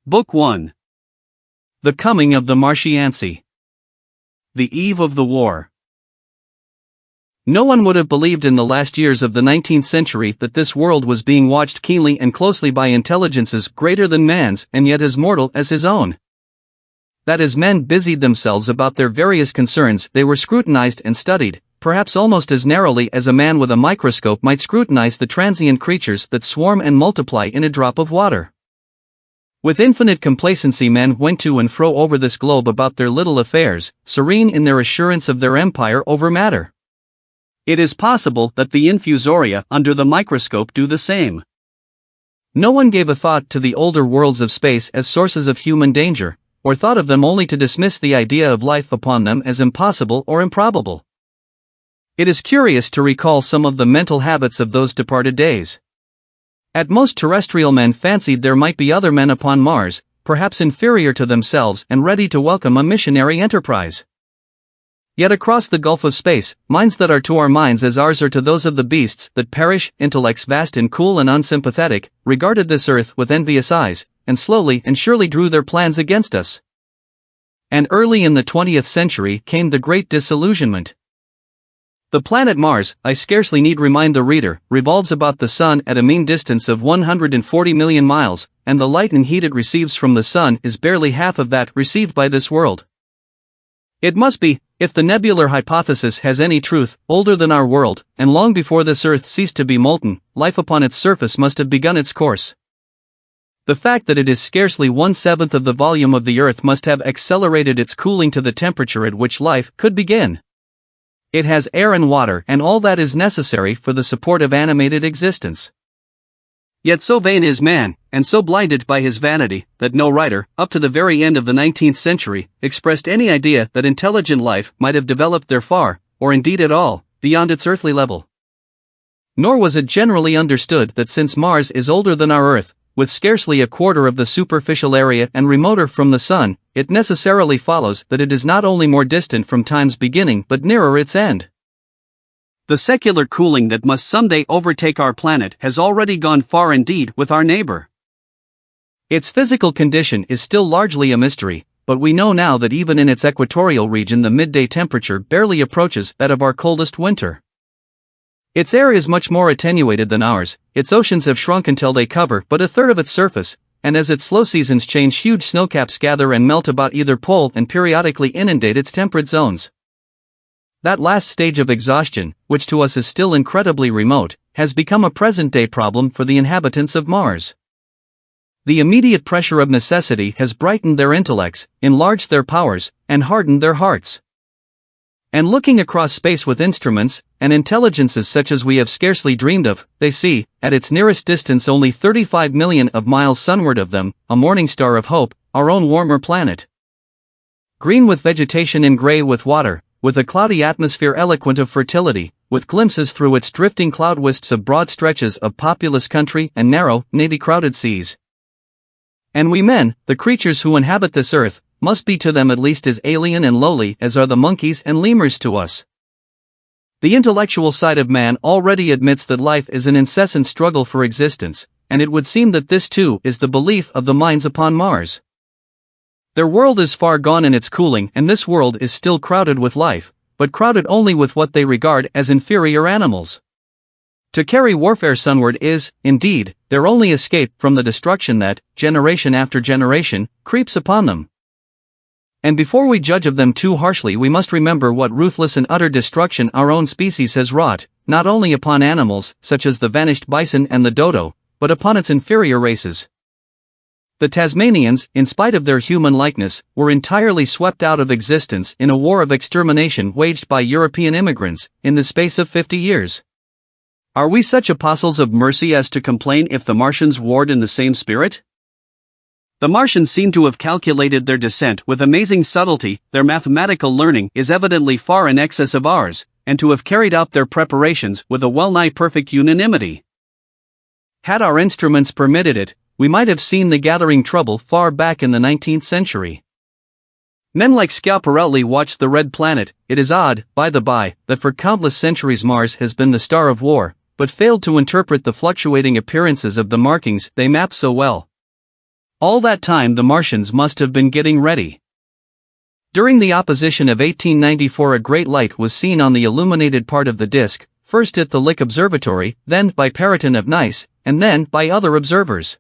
Book 1. The Coming of the Martians. The Eve of the War. No one would have believed in the last years of the 19th century that this world was being watched keenly and closely by intelligences greater than man's and yet as mortal as his own. That as men busied themselves about their various concerns, they were scrutinized and studied, perhaps almost as narrowly as a man with a microscope might scrutinize the transient creatures that swarm and multiply in a drop of water. With infinite complacency men went to and fro over this globe about their little affairs, serene in their assurance of their empire over matter. It is possible that the infusoria under the microscope do the same. No one gave a thought to the older worlds of space as sources of human danger, or thought of them only to dismiss the idea of life upon them as impossible or improbable. It is curious to recall some of the mental habits of those departed days. At most, terrestrial men fancied there might be other men upon Mars, perhaps inferior to themselves and ready to welcome a missionary enterprise. Yet across the gulf of space, minds that are to our minds as ours are to those of the beasts that perish, intellects vast and cool and unsympathetic, regarded this earth with envious eyes, and slowly and surely drew their plans against us. And early in the 20th century came the great disillusionment. The planet Mars, I scarcely need remind the reader, revolves about the Sun at a mean distance of 140 million miles, and the light and heat it receives from the Sun is barely half of that received by this world. It must be, if the nebular hypothesis has any truth, older than our world, and long before this Earth ceased to be molten, life upon its surface must have begun its course. The fact that it is scarcely 1/7 of the volume of the Earth must have accelerated its cooling to the temperature at which life could begin. It has air and water and all that is necessary for the support of animated existence. Yet so vain is man, and so blinded by his vanity, that no writer, up to the very end of the 19th century, expressed any idea that intelligent life might have developed there far, or indeed at all, beyond its earthly level. Nor was it generally understood that since Mars is older than our Earth, with scarcely a quarter of the superficial area and remoter from the Sun, it necessarily follows that it is not only more distant from time's beginning but nearer its end. The secular cooling that must someday overtake our planet has already gone far indeed with our neighbor. Its physical condition is still largely a mystery, but we know now that even in its equatorial region the midday temperature barely approaches that of our coldest winter. Its air is much more attenuated than ours, its oceans have shrunk until they cover but a third of its surface, and as its slow seasons change huge snowcaps gather and melt about either pole and periodically inundate its temperate zones. That last stage of exhaustion, which to us is still incredibly remote, has become a present-day problem for the inhabitants of Mars. The immediate pressure of necessity has brightened their intellects, enlarged their powers, and hardened their hearts. And looking across space with instruments, and intelligences such as we have scarcely dreamed of, they see, at its nearest distance only 35 million of miles sunward of them, a morning star of hope, our own warmer planet. Green with vegetation and grey with water, with a cloudy atmosphere eloquent of fertility, with glimpses through its drifting cloud wisps of broad stretches of populous country and narrow, navy-crowded seas. And we men, the creatures who inhabit this earth, must be to them at least as alien and lowly as are the monkeys and lemurs to us. The intellectual side of man already admits that life is an incessant struggle for existence, and it would seem that this too is the belief of the minds upon Mars. Their world is far gone in its cooling and this world is still crowded with life, but crowded only with what they regard as inferior animals. To carry warfare sunward is, indeed, their only escape from the destruction that, generation after generation, creeps upon them. And before we judge of them too harshly we must remember what ruthless and utter destruction our own species has wrought, not only upon animals, such as the vanished bison and the dodo, but upon its inferior races. The Tasmanians, in spite of their human likeness, were entirely swept out of existence in a war of extermination waged by European immigrants, in the space of 50 years. Are we such apostles of mercy as to complain if the Martians warred in the same spirit? The Martians seem to have calculated their descent with amazing subtlety, their mathematical learning is evidently far in excess of ours, and to have carried out their preparations with a well-nigh perfect unanimity. Had our instruments permitted it, we might have seen the gathering trouble far back in the 19th century. Men like Schiaparelli watched the red planet. It is odd, by the by, that for countless centuries Mars has been the star of war, but failed to interpret the fluctuating appearances of the markings they map so well. All that time the Martians must have been getting ready. During the opposition of 1894 a great light was seen on the illuminated part of the disk, first at the Lick Observatory, then by Perrotin of Nice, and then by other observers.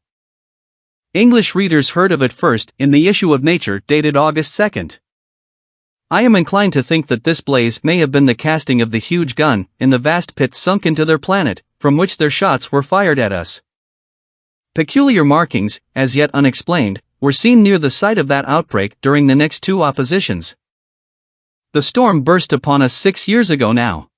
English readers heard of it first in the issue of Nature dated August 2nd. I am inclined to think that this blaze may have been the casting of the huge gun in the vast pit sunk into their planet, from which their shots were fired at us. Peculiar markings, as yet unexplained, were seen near the site of that outbreak during the next two oppositions. The storm burst upon us 6 years ago now.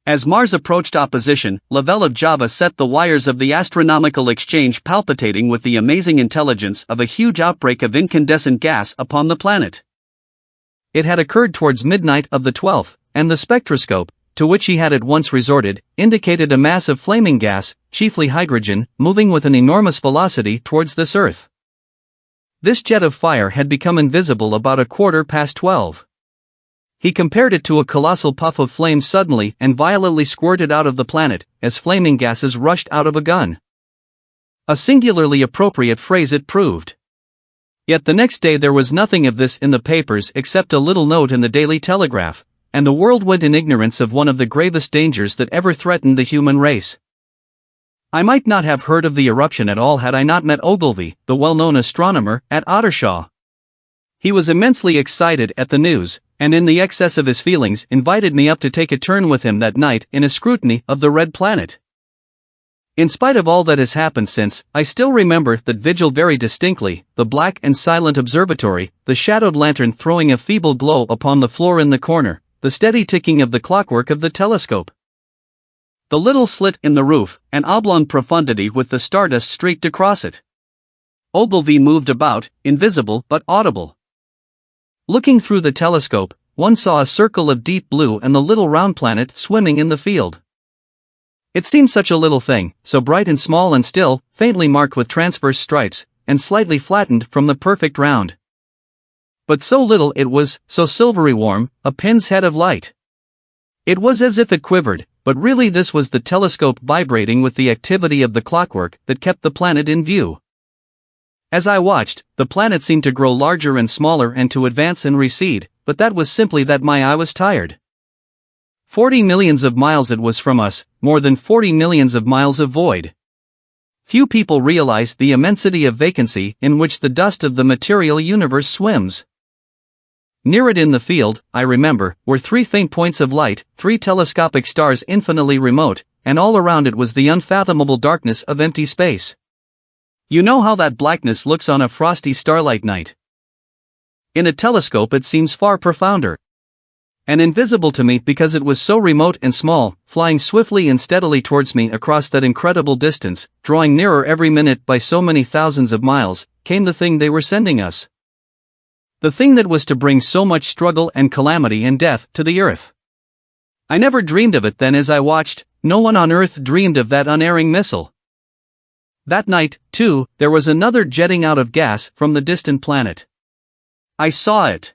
As Mars approached opposition, Lavelle of Java set the wires of the astronomical exchange palpitating with the amazing intelligence of a huge outbreak of incandescent gas upon the planet. It had occurred towards midnight of the 12th, and the spectroscope, to which he had at once resorted, indicated a mass of flaming gas, chiefly hydrogen, moving with an enormous velocity towards this Earth. This jet of fire had become invisible about 12:15. He compared it to a colossal puff of flame suddenly and violently squirted out of the planet, as flaming gases rushed out of a gun. A singularly appropriate phrase it proved. Yet the next day there was nothing of this in the papers except a little note in the Daily Telegraph, and the world went in ignorance of one of the gravest dangers that ever threatened the human race. I might not have heard of the eruption at all had I not met Ogilvy, the well-known astronomer, at Ottershaw. He was immensely excited at the news, and in the excess of his feelings invited me up to take a turn with him that night in a scrutiny of the red planet. In spite of all that has happened since, I still remember that vigil very distinctly, the black and silent observatory, the shadowed lantern throwing a feeble glow upon the floor in the corner, the steady ticking of the clockwork of the telescope. The little slit in the roof, an oblong profundity with the stardust streaked across it. Ogilvy moved about, invisible but audible. Looking through the telescope, one saw a circle of deep blue and the little round planet swimming in the field. It seemed such a little thing, so bright and small and still, faintly marked with transverse stripes, and slightly flattened from the perfect round. But so little it was, so silvery warm, a pin's head of light. It was as if it quivered, but really this was the telescope vibrating with the activity of the clockwork that kept the planet in view. As I watched, the planet seemed to grow larger and smaller and to advance and recede, but that was simply that my eye was tired. 40 millions of miles it was from us, more than 40 millions of miles of void. Few people realize the immensity of vacancy in which the dust of the material universe swims. Near it in the field, I remember, were 3 faint points of light, 3 telescopic stars infinitely remote, and all around it was the unfathomable darkness of empty space. You know how that blackness looks on a frosty starlight night. In a telescope it seems far profounder. And invisible to me because it was so remote and small, flying swiftly and steadily towards me across that incredible distance, drawing nearer every minute by so many thousands of miles, came the thing they were sending us. The thing that was to bring so much struggle and calamity and death to the earth. I never dreamed of it then as I watched, no one on earth dreamed of that unerring missile. That night, too, there was another jetting out of gas from the distant planet. I saw it.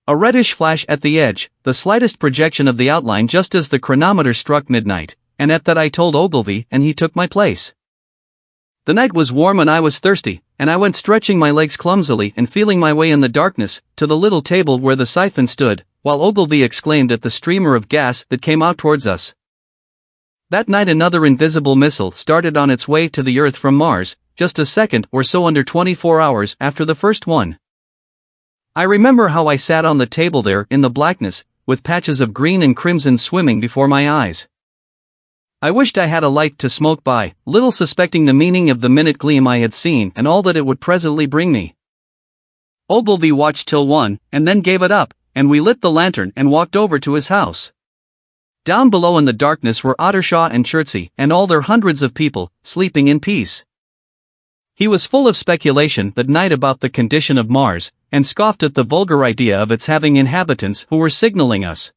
A reddish flash at the edge, the slightest projection of the outline just as the chronometer struck midnight, and at that I told Ogilvy and he took my place. The night was warm and I was thirsty, and I went stretching my legs clumsily and feeling my way in the darkness to the little table where the siphon stood, while Ogilvy exclaimed at the streamer of gas that came out towards us. That night another invisible missile started on its way to the Earth from Mars, just a second or so under 24 hours after the first one. I remember how I sat on the table there in the blackness, with patches of green and crimson swimming before my eyes. I wished I had a light to smoke by, little suspecting the meaning of the minute gleam I had seen and all that it would presently bring me. Ogilvy watched till 1, and then gave it up, and we lit the lantern and walked over to his house. Down below in the darkness were Ottershaw and Chertsey and all their hundreds of people, sleeping in peace. He was full of speculation that night about the condition of Mars, and scoffed at the vulgar idea of its having inhabitants who were signaling us.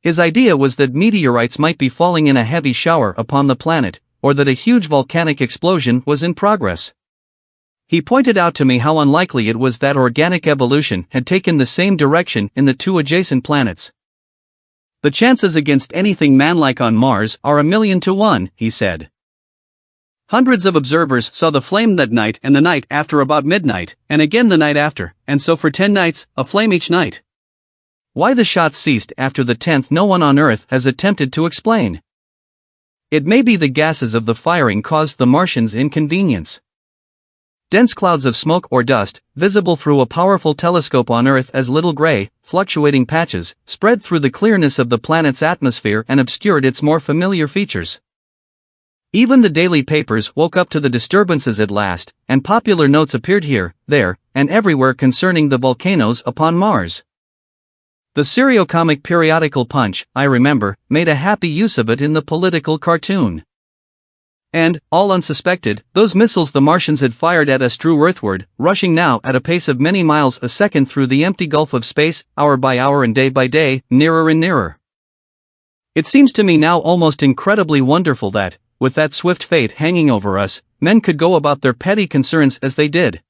His idea was that meteorites might be falling in a heavy shower upon the planet, or that a huge volcanic explosion was in progress. He pointed out to me how unlikely it was that organic evolution had taken the same direction in the 2 adjacent planets. The chances against anything manlike on Mars are 1,000,000 to 1, he said. Hundreds of observers saw the flame that night and the night after about midnight, and again the night after, and so for 10 nights, a flame each night. Why the shots ceased after the 10th no one on Earth has attempted to explain. It may be the gases of the firing caused the Martians inconvenience. Dense clouds of smoke or dust, visible through a powerful telescope on Earth as little gray, fluctuating patches, spread through the clearness of the planet's atmosphere and obscured its more familiar features. Even the daily papers woke up to the disturbances at last, and popular notes appeared here, there, and everywhere concerning the volcanoes upon Mars. The serio-comic periodical Punch, I remember, made a happy use of it in the political cartoon. And, all unsuspected, those missiles the Martians had fired at us drew earthward, rushing now at a pace of many miles a second through the empty gulf of space, hour by hour and day by day, nearer and nearer. It seems to me now almost incredibly wonderful that, with that swift fate hanging over us, men could go about their petty concerns as they did.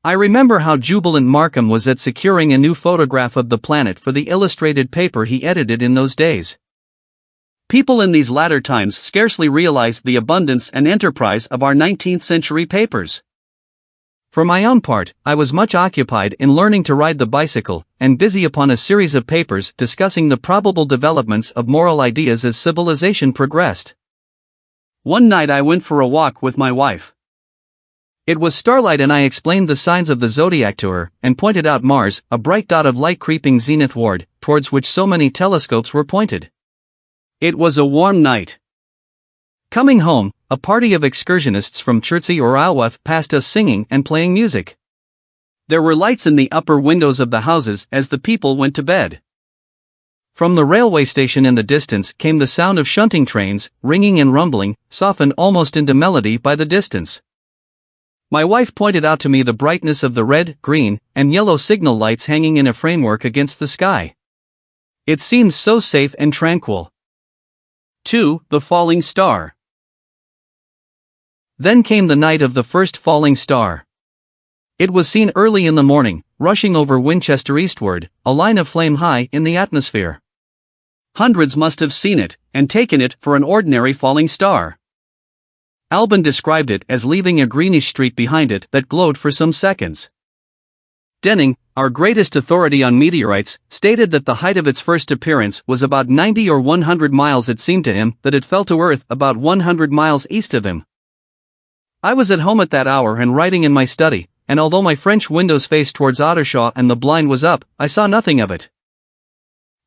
I remember how jubilant Markham was at securing a new photograph of the planet for the illustrated paper he edited in those days. People in these latter times scarcely realized the abundance and enterprise of our 19th century papers. For my own part, I was much occupied in learning to ride the bicycle, and busy upon a series of papers discussing the probable developments of moral ideas as civilization progressed. One night I went for a walk with my wife. It was starlight and I explained the signs of the zodiac to her, and pointed out Mars, a bright dot of light creeping zenithward, towards which so many telescopes were pointed. It was a warm night. Coming home, a party of excursionists from Chertsey or Isleworth passed us singing and playing music. There were lights in the upper windows of the houses as the people went to bed. From the railway station in the distance came the sound of shunting trains, ringing and rumbling, softened almost into melody by the distance. My wife pointed out to me the brightness of the red, green, and yellow signal lights hanging in a framework against the sky. It seemed so safe and tranquil. 2. The falling star. Then came the night of the first falling star. It was seen early in the morning, rushing over Winchester eastward, a line of flame high in the atmosphere. Hundreds must have seen it, and taken it for an ordinary falling star. Albin described it as leaving a greenish streak behind it that glowed for some seconds. Denning, our greatest authority on meteorites, stated that the height of its first appearance was about 90 or 100 miles. It seemed to him that it fell to Earth about 100 miles east of him. I was at home at that hour and writing in my study, and although my French windows faced towards Ottershaw and the blind was up, I saw nothing of it.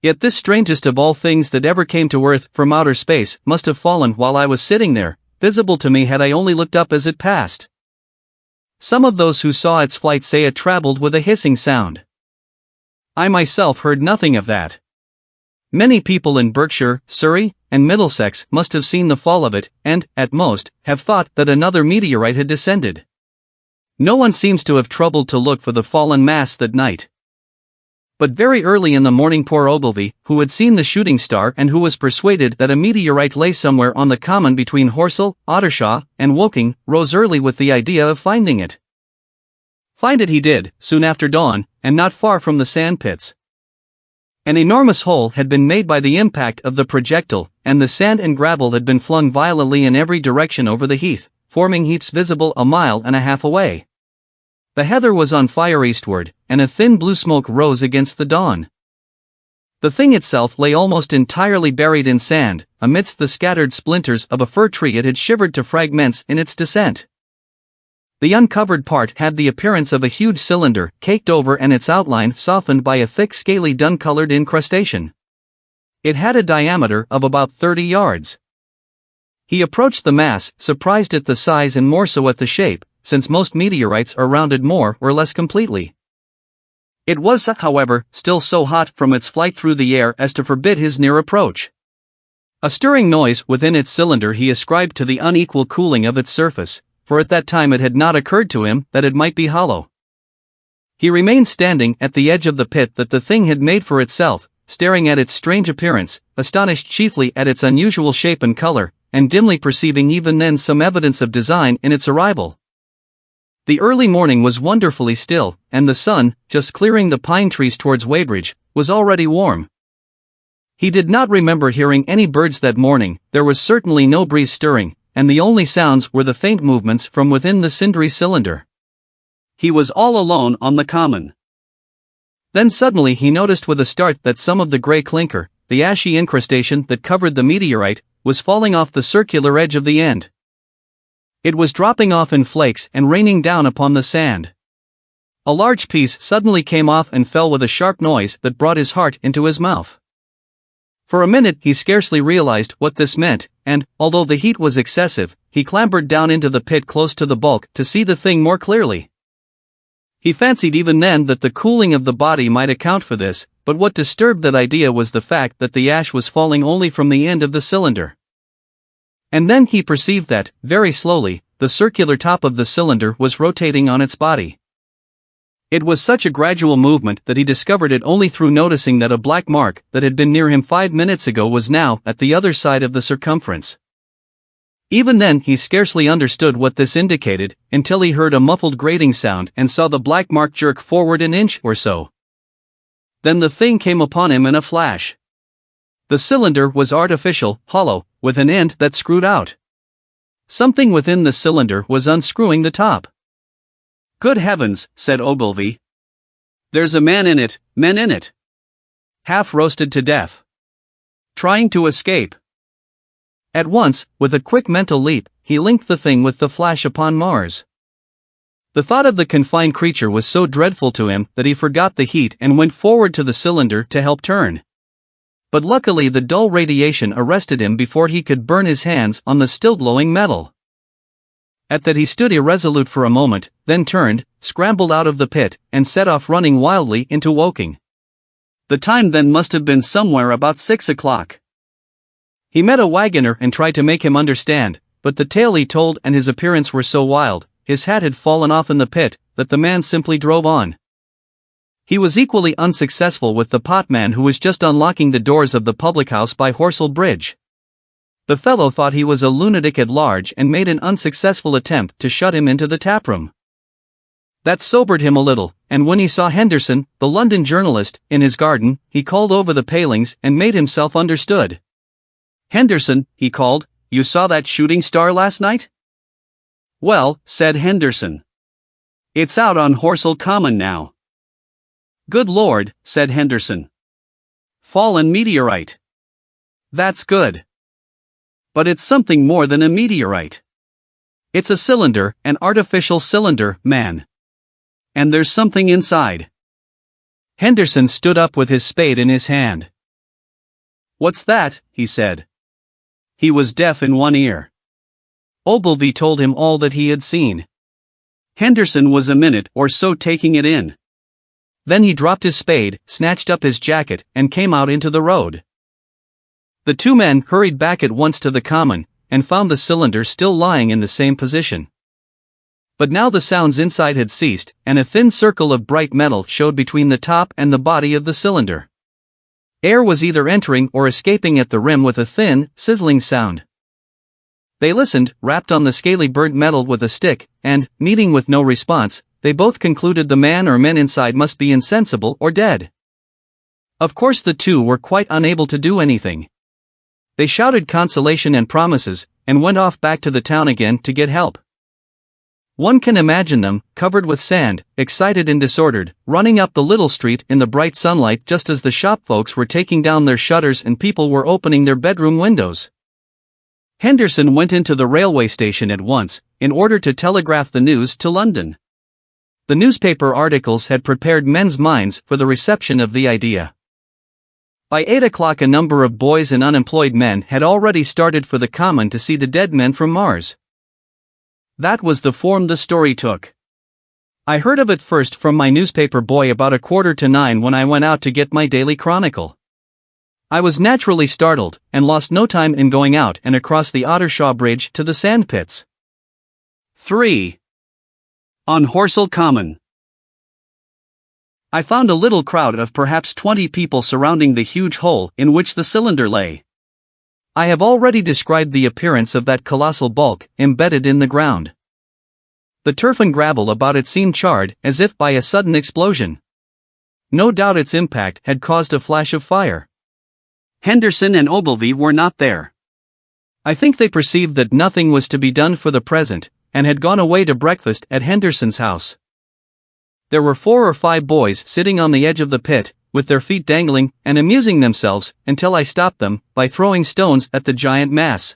Yet this strangest of all things that ever came to Earth from outer space must have fallen while I was sitting there, visible to me had I only looked up as it passed. Some of those who saw its flight say it travelled with a hissing sound. I myself heard nothing of that. Many people in Berkshire, Surrey, and Middlesex must have seen the fall of it, and, at most, have thought that another meteorite had descended. No one seems to have troubled to look for the fallen mass that night. But very early in the morning poor Ogilvy, who had seen the shooting star and who was persuaded that a meteorite lay somewhere on the common between Horsell, Ottershaw, and Woking, rose early with the idea of finding it. Find it he did, soon after dawn, and not far from the sand pits. An enormous hole had been made by the impact of the projectile, and the sand and gravel had been flung violently in every direction over the heath, forming heaps visible a mile and a half away. The heather was on fire eastward, and a thin blue smoke rose against the dawn. The thing itself lay almost entirely buried in sand, amidst the scattered splinters of a fir tree it had shivered to fragments in its descent. The uncovered part had the appearance of a huge cylinder, caked over and its outline softened by a thick scaly dun-colored incrustation. It had a diameter of about 30 yards. He approached the mass, surprised at the size and more so at the shape, since most meteorites are rounded more or less completely. It was, however, still so hot from its flight through the air as to forbid his near approach. A stirring noise within its cylinder he ascribed to the unequal cooling of its surface, for at that time it had not occurred to him that it might be hollow. He remained standing at the edge of the pit that the thing had made for itself, staring at its strange appearance, astonished chiefly at its unusual shape and color, and dimly perceiving even then some evidence of design in its arrival. The early morning was wonderfully still, and the sun, just clearing the pine trees towards Weybridge, was already warm. He did not remember hearing any birds that morning, there was certainly no breeze stirring, and the only sounds were the faint movements from within the cindery cylinder. He was all alone on the common. Then suddenly he noticed with a start that some of the grey clinker, the ashy incrustation that covered the meteorite, was falling off the circular edge of the end. It was dropping off in flakes and raining down upon the sand. A large piece suddenly came off and fell with a sharp noise that brought his heart into his mouth. For a minute he scarcely realized what this meant, and, although the heat was excessive, he clambered down into the pit close to the bulk to see the thing more clearly. He fancied even then that the cooling of the body might account for this, but what disturbed that idea was the fact that the ash was falling only from the end of the cylinder. And then he perceived that, very slowly, the circular top of the cylinder was rotating on its body. It was such a gradual movement that he discovered it only through noticing that a black mark that had been near him 5 minutes ago was now at the other side of the circumference. Even then he scarcely understood what this indicated, until he heard a muffled grating sound and saw the black mark jerk forward an inch or so. Then the thing came upon him in a flash. The cylinder was artificial, hollow, with an end that screwed out. Something within the cylinder was unscrewing the top. "Good heavens," said Ogilvy. "There's a man in it, men in it. Half roasted to death. Trying to escape." At once, with a quick mental leap, he linked the thing with the flash upon Mars. The thought of the confined creature was so dreadful to him that he forgot the heat and went forward to the cylinder to help turn. But luckily the dull radiation arrested him before he could burn his hands on the still glowing metal. At that he stood irresolute for a moment, then turned, scrambled out of the pit, and set off running wildly into Woking. The time then must have been somewhere about 6 o'clock. He met a wagoner and tried to make him understand, but the tale he told and his appearance were so wild, his hat had fallen off in the pit, that the man simply drove on. He was equally unsuccessful with the potman who was just unlocking the doors of the public house by Horsell Bridge. The fellow thought he was a lunatic at large and made an unsuccessful attempt to shut him into the taproom. That sobered him a little, and when he saw Henderson, the London journalist, in his garden, he called over the palings and made himself understood. "Henderson," he called, "you saw that shooting star last night?" "Well," said Henderson, "it's out on Horsell Common now." "Good Lord," said Henderson. "Fallen meteorite." "That's good. But it's something more than a meteorite. It's a cylinder, an artificial cylinder, man. And there's something inside." Henderson stood up with his spade in his hand. "What's that?" he said. He was deaf in one ear. Ogilvy told him all that he had seen. Henderson was a minute or so taking it in. Then he dropped his spade, snatched up his jacket, and came out into the road. The two men hurried back at once to the common, and found the cylinder still lying in the same position. But now the sounds inside had ceased, and a thin circle of bright metal showed between the top and the body of the cylinder. Air was either entering or escaping at the rim with a thin, sizzling sound. They listened, rapped on the scaly burnt metal with a stick, and, meeting with no response, they both concluded the man or men inside must be insensible or dead. Of course the two were quite unable to do anything. They shouted consolation and promises, and went off back to the town again to get help. One can imagine them, covered with sand, excited and disordered, running up the little street in the bright sunlight just as the shop folks were taking down their shutters and people were opening their bedroom windows. Henderson went into the railway station at once, in order to telegraph the news to London. The newspaper articles had prepared men's minds for the reception of the idea. By 8 o'clock a number of boys and unemployed men had already started for the common to see the dead men from Mars. That was the form the story took. I heard of it first from my newspaper boy about 8:45 when I went out to get my daily chronicle. I was naturally startled, and lost no time in going out and across the Ottershaw bridge to the sandpits. 3. On Horsell Common. I found a little crowd of perhaps 20 people surrounding the huge hole in which the cylinder lay. I have already described the appearance of that colossal bulk embedded in the ground. The turf and gravel about it seemed charred, as if by a sudden explosion. No doubt its impact had caused a flash of fire. Henderson and Ogilvy were not there. I think they perceived that nothing was to be done for the present, and had gone away to breakfast at Henderson's house. There were 4 or 5 boys sitting on the edge of the pit, with their feet dangling, and amusing themselves, until I stopped them, by throwing stones at the giant mass.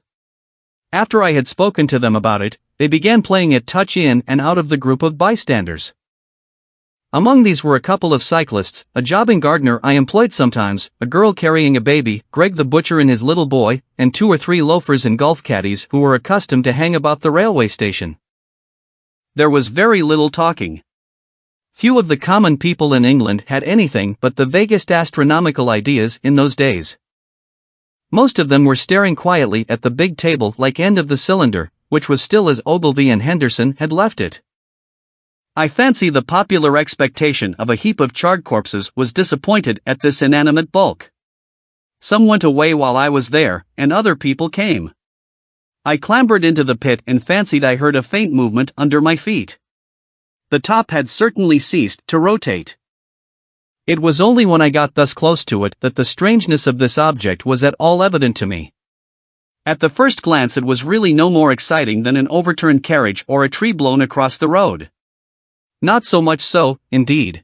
After I had spoken to them about it, they began playing at touch in and out of the group of bystanders. Among these were a couple of cyclists, a jobbing gardener I employed sometimes, a girl carrying a baby, Greg the butcher and his little boy, and 2 or 3 loafers and golf caddies who were accustomed to hang about the railway station. There was very little talking. Few of the common people in England had anything but the vaguest astronomical ideas in those days. Most of them were staring quietly at the big table-like end of the cylinder, which was still as Ogilvy and Henderson had left it. I fancy the popular expectation of a heap of charred corpses was disappointed at this inanimate bulk. Some went away while I was there, and other people came. I clambered into the pit and fancied I heard a faint movement under my feet. The top had certainly ceased to rotate. It was only when I got thus close to it that the strangeness of this object was at all evident to me. At the first glance it was really no more exciting than an overturned carriage or a tree blown across the road. Not so much so, indeed.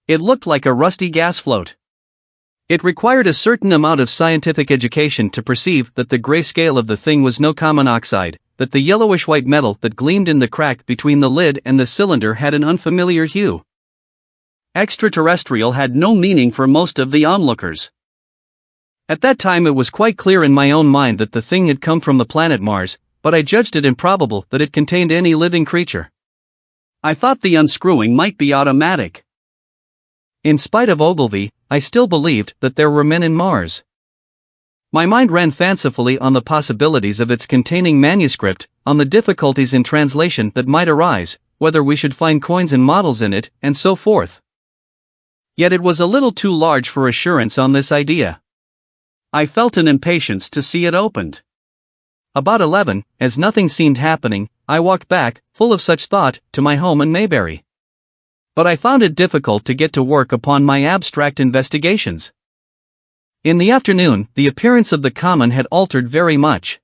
It looked like a rusty gas float. It required a certain amount of scientific education to perceive that the gray scale of the thing was no common oxide, that the yellowish-white metal that gleamed in the crack between the lid and the cylinder had an unfamiliar hue. Extraterrestrial had no meaning for most of the onlookers. At that time it was quite clear in my own mind that the thing had come from the planet Mars, but I judged it improbable that it contained any living creature. I thought the unscrewing might be automatic. In spite of Ogilvy, I still believed that there were men in Mars. My mind ran fancifully on the possibilities of its containing manuscript, on the difficulties in translation that might arise, whether we should find coins and models in it, and so forth. Yet it was a little too large for assurance on this idea. I felt an impatience to see it opened. About 11, as nothing seemed happening, I walked back, full of such thought, to my home in Maybury. But I found it difficult to get to work upon my abstract investigations. In the afternoon, the appearance of the Common had altered very much.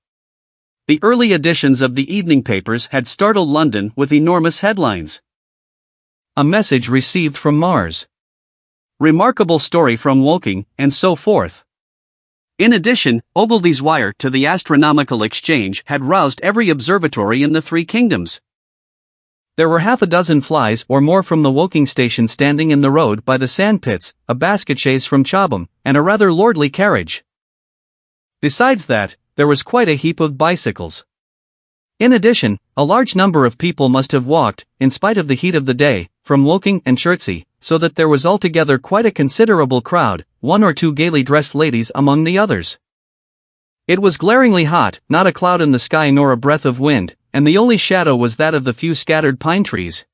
The early editions of the evening papers had startled London with enormous headlines. A message received from Mars. Remarkable story from Woking, and so forth. In addition, Ogilvy's wire to the Astronomical Exchange had roused every observatory in the 3 kingdoms. There were 6 flies or more from the Woking station standing in the road by the sandpits, a basket chaise from Chobham, and a rather lordly carriage. Besides that, there was quite a heap of bicycles. In addition, a large number of people must have walked, in spite of the heat of the day, from Woking and Chertsey, so that there was altogether quite a considerable crowd, 1 or 2 gaily dressed ladies among the others. It was glaringly hot, not a cloud in the sky nor a breath of wind, and the only shadow was that of the few scattered pine trees.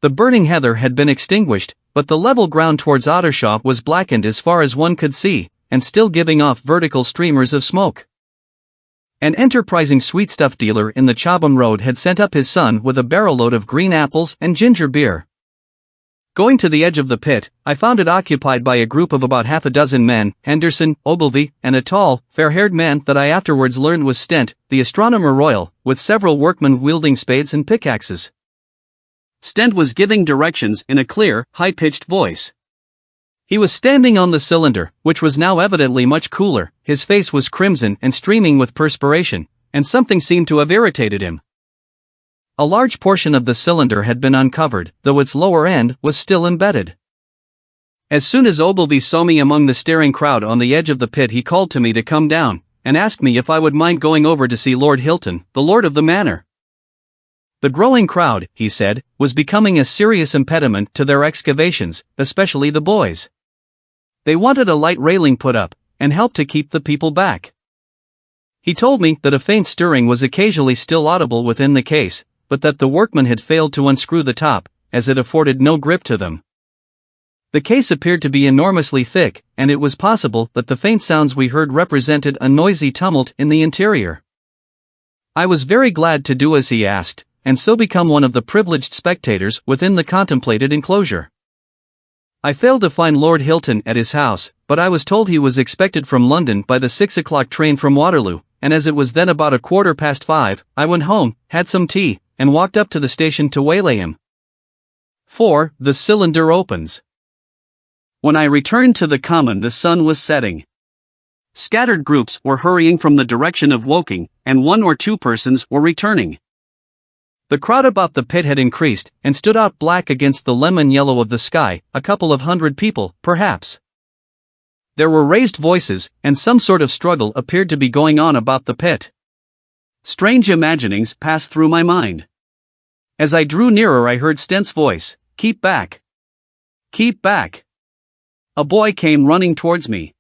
The burning heather had been extinguished, but the level ground towards Ottershaw was blackened as far as one could see, and still giving off vertical streamers of smoke. An enterprising sweetstuff dealer in the Chobham Road had sent up his son with a barrel-load of green apples and ginger beer. Going to the edge of the pit, I found it occupied by a group of about 6 men, Henderson, Ogilvy, and a tall, fair-haired man that I afterwards learned was Stent, the astronomer royal, with several workmen wielding spades and pickaxes. Stent was giving directions in a clear, high-pitched voice. He was standing on the cylinder, which was now evidently much cooler, his face was crimson and streaming with perspiration, and something seemed to have irritated him. A large portion of the cylinder had been uncovered, though its lower end was still embedded. As soon as Ogilvy saw me among the staring crowd on the edge of the pit, he called to me to come down, and asked me if I would mind going over to see Lord Hilton, the lord of the manor. The growing crowd, he said, was becoming a serious impediment to their excavations, especially the boys. They wanted a light railing put up, and help to keep the people back. He told me that a faint stirring was occasionally still audible within the case, but that the workmen had failed to unscrew the top, as it afforded no grip to them. The case appeared to be enormously thick, and it was possible that the faint sounds we heard represented a noisy tumult in the interior. I was very glad to do as he asked, and so become one of the privileged spectators within the contemplated enclosure. I failed to find Lord Hilton at his house, but I was told he was expected from London by the 6 o'clock train from Waterloo, and as it was then about 5:15, I went home, had some tea, and walked up to the station to waylay him. 4. The cylinder opens. When I returned to the common, the sun was setting. Scattered groups were hurrying from the direction of Woking, and 1 or 2 persons were returning. The crowd about the pit had increased, and stood out black against the lemon yellow of the sky, a couple of hundred people, perhaps. There were raised voices, and some sort of struggle appeared to be going on about the pit. Strange imaginings passed through my mind. As I drew nearer, I heard Stent's voice, "Keep back! Keep back!" A boy came running towards me.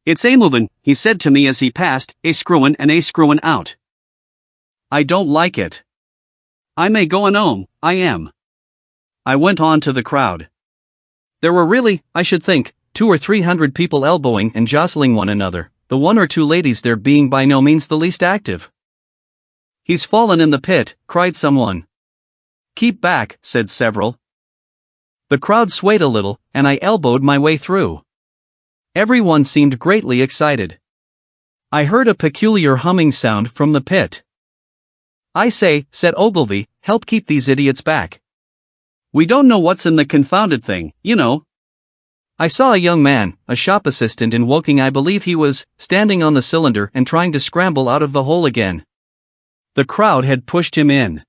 "It's a movin'," he said to me as he passed, "a screwin' and a screwin' out. I don't like it. I may go on 'ome, I am." I went on to the crowd. There were really, I should think, 200 or 300 people elbowing and jostling one another, the 1 or 2 ladies there being by no means the least active. "He's fallen in the pit," cried someone. "Keep back," said several. The crowd swayed a little, and I elbowed my way through. Everyone seemed greatly excited. I heard a peculiar humming sound from the pit. "I say," said Ogilvy, "help keep these idiots back. We don't know what's in the confounded thing, you know." I saw a young man, a shop assistant in Woking I believe he was, standing on the cylinder and trying to scramble out of the hole again. The crowd had pushed him in.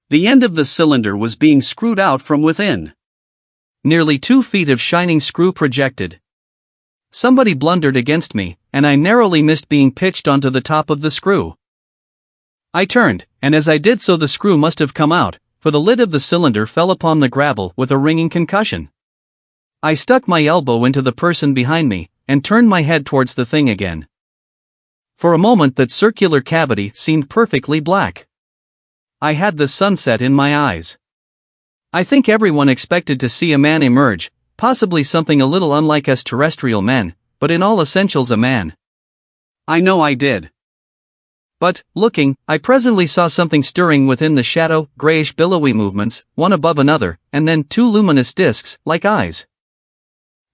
The end of the cylinder was being screwed out from within. Nearly 2 feet of shining screw projected. Somebody blundered against me, and I narrowly missed being pitched onto the top of the screw. I turned, and as I did so the screw must have come out, for the lid of the cylinder fell upon the gravel with a ringing concussion. I stuck my elbow into the person behind me, and turned my head towards the thing again. For a moment that circular cavity seemed perfectly black. I had the sunset in my eyes. I think everyone expected to see a man emerge, possibly something a little unlike us terrestrial men, but in all essentials a man. I know I did. But, looking, I presently saw something stirring within the shadow, greyish billowy movements, one above another, and then 2 luminous discs, like eyes.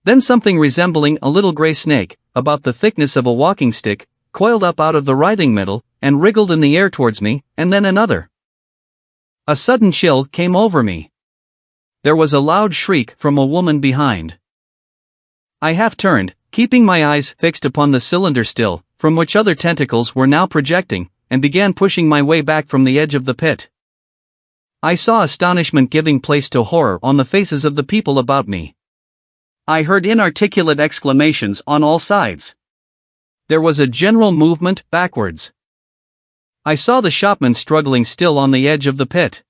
Then something resembling a little grey snake, about the thickness of a walking stick, coiled up out of the writhing middle, and wriggled in the air towards me, and then another. A sudden chill came over me. There was a loud shriek from a woman behind. I half turned, keeping my eyes fixed upon the cylinder still, from which other tentacles were now projecting, and began pushing my way back from the edge of the pit. I saw astonishment giving place to horror on the faces of the people about me. I heard inarticulate exclamations on all sides. There was a general movement backwards. I saw the shopman struggling still on the edge of the pit.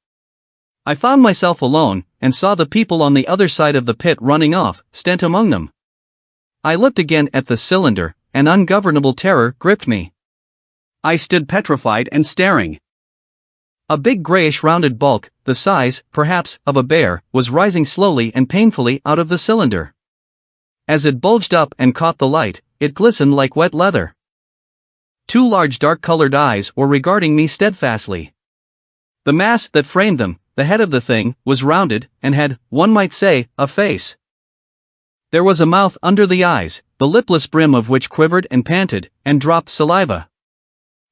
I found myself alone, and saw the people on the other side of the pit running off, Stent among them. I looked again at the cylinder, and ungovernable terror gripped me. I stood petrified and staring. A big greyish rounded bulk, the size, perhaps, of a bear, was rising slowly and painfully out of the cylinder. As it bulged up and caught the light, it glistened like wet leather. 2 large dark-colored eyes were regarding me steadfastly. The mass that framed them, the head of the thing, was rounded, and had, one might say, a face. There was a mouth under the eyes, the lipless brim of which quivered and panted, and dropped saliva.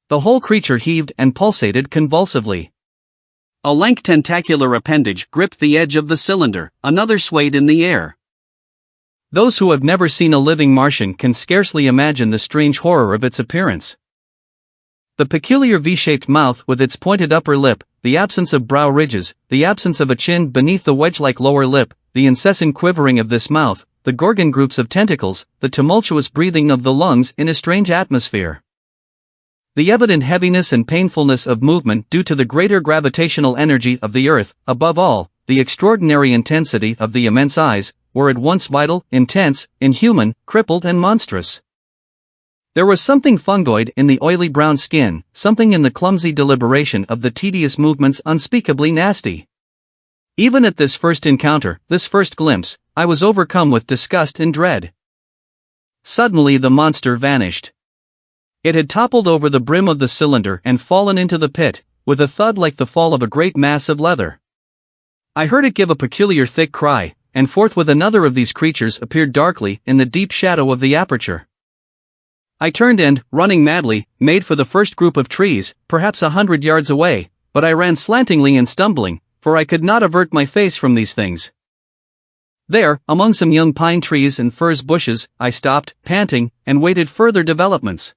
The whole creature heaved and pulsated convulsively. A lank tentacular appendage gripped the edge of the cylinder, another swayed in the air. Those who have never seen a living Martian can scarcely imagine the strange horror of its appearance. The peculiar V-shaped mouth with its pointed upper lip, the absence of brow ridges, the absence of a chin beneath the wedge-like lower lip, the incessant quivering of this mouth, the Gorgon groups of tentacles, the tumultuous breathing of the lungs in a strange atmosphere. The evident heaviness and painfulness of movement due to the greater gravitational energy of the Earth, above all, the extraordinary intensity of the immense eyes, were at once vital, intense, inhuman, crippled and monstrous. There was something fungoid in the oily brown skin, something in the clumsy deliberation of the tedious movements unspeakably nasty. Even at this first encounter, this first glimpse, I was overcome with disgust and dread. Suddenly the monster vanished. It had toppled over the brim of the cylinder and fallen into the pit, with a thud like the fall of a great mass of leather. I heard it give a peculiar thick cry, and forthwith another of these creatures appeared darkly in the deep shadow of the aperture. I turned and, running madly, made for the first group of trees, perhaps 100 yards away, but I ran slantingly and stumbling, for I could not avert my face from these things. There, among some young pine trees and furze bushes, I stopped, panting, and waited further developments.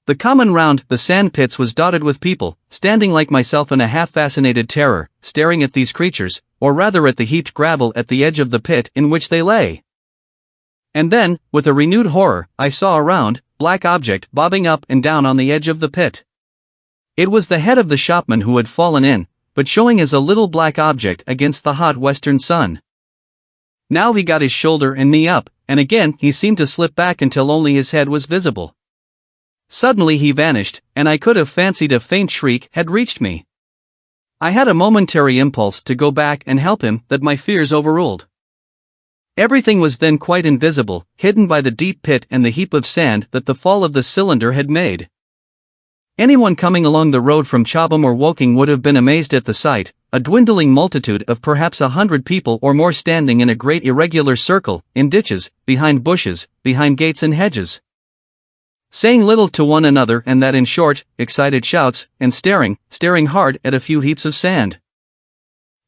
The common round the sand pits was dotted with people, standing like myself in a half-fascinated terror, staring at these creatures, or rather at the heaped gravel at the edge of the pit in which they lay. And then, with a renewed horror, I saw a round, black object bobbing up and down on the edge of the pit. It was the head of the shopman who had fallen in, but showing as a little black object against the hot western sun. Now he got his shoulder and knee up, and again he seemed to slip back until only his head was visible. Suddenly he vanished, and I could have fancied a faint shriek had reached me. I had a momentary impulse to go back and help him that my fears overruled. Everything was then quite invisible, hidden by the deep pit and the heap of sand that the fall of the cylinder had made. Anyone coming along the road from Chobham or Woking would have been amazed at the sight, a dwindling multitude of perhaps 100 people or more standing in a great irregular circle, in ditches, behind bushes, behind gates and hedges, saying little to one another, and that in short, excited shouts, and staring hard at a few heaps of sand.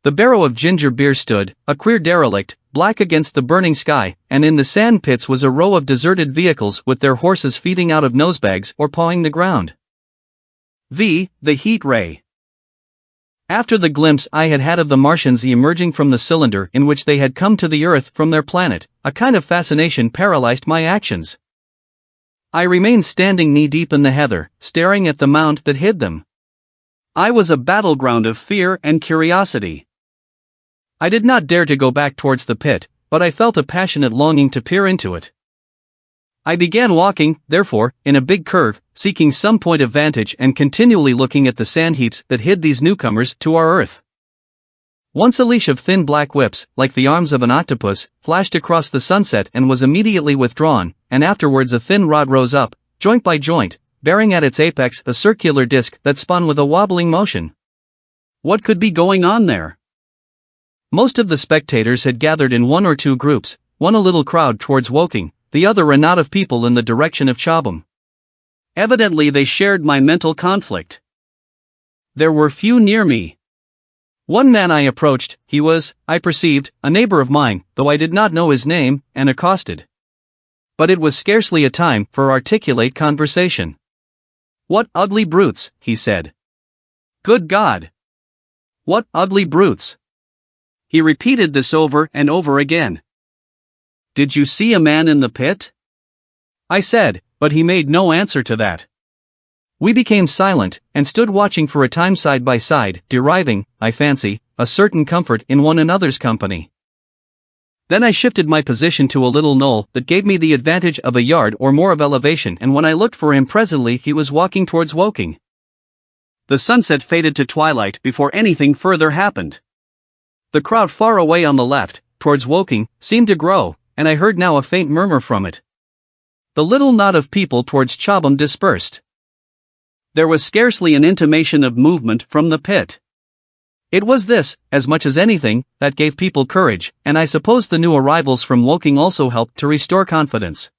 The barrow of ginger beer stood, a queer derelict, black against the burning sky, and in the sand pits was a row of deserted vehicles with their horses feeding out of nosebags or pawing the ground. The heat ray. After the glimpse I had had of the Martians emerging from the cylinder in which they had come to the Earth from their planet, a kind of fascination paralyzed my actions. I remained standing knee-deep in the heather, staring at the mound that hid them. I was a battleground of fear and curiosity. I did not dare to go back towards the pit, but I felt a passionate longing to peer into it. I began walking, therefore, in a big curve, seeking some point of vantage and continually looking at the sand heaps that hid these newcomers to our Earth. Once a leash of thin black whips, like the arms of an octopus, flashed across the sunset and was immediately withdrawn, and afterwards a thin rod rose up, joint by joint, bearing at its apex a circular disc that spun with a wobbling motion. What could be going on there? Most of the spectators had gathered in one or two groups, one a little crowd towards Woking, the other a knot of people in the direction of Chobham. Evidently they shared my mental conflict. There were few near me. One man I approached, he was, I perceived, a neighbor of mine, though I did not know his name, and accosted. But it was scarcely a time for articulate conversation. "What ugly brutes," he said. "Good God! What ugly brutes!" He repeated this over and over again. "Did you see a man in the pit?" I said, but he made no answer to that. We became silent, and stood watching for a time side by side, deriving, I fancy, a certain comfort in one another's company. Then I shifted my position to a little knoll that gave me the advantage of a yard or more of elevation, and when I looked for him presently he was walking towards Woking. The sunset faded to twilight before anything further happened. The crowd far away on the left, towards Woking, seemed to grow, and I heard now a faint murmur from it. The little knot of people towards Chobham dispersed. There was scarcely an intimation of movement from the pit. It was this, as much as anything, that gave people courage, and I suppose the new arrivals from Woking also helped to restore confidence.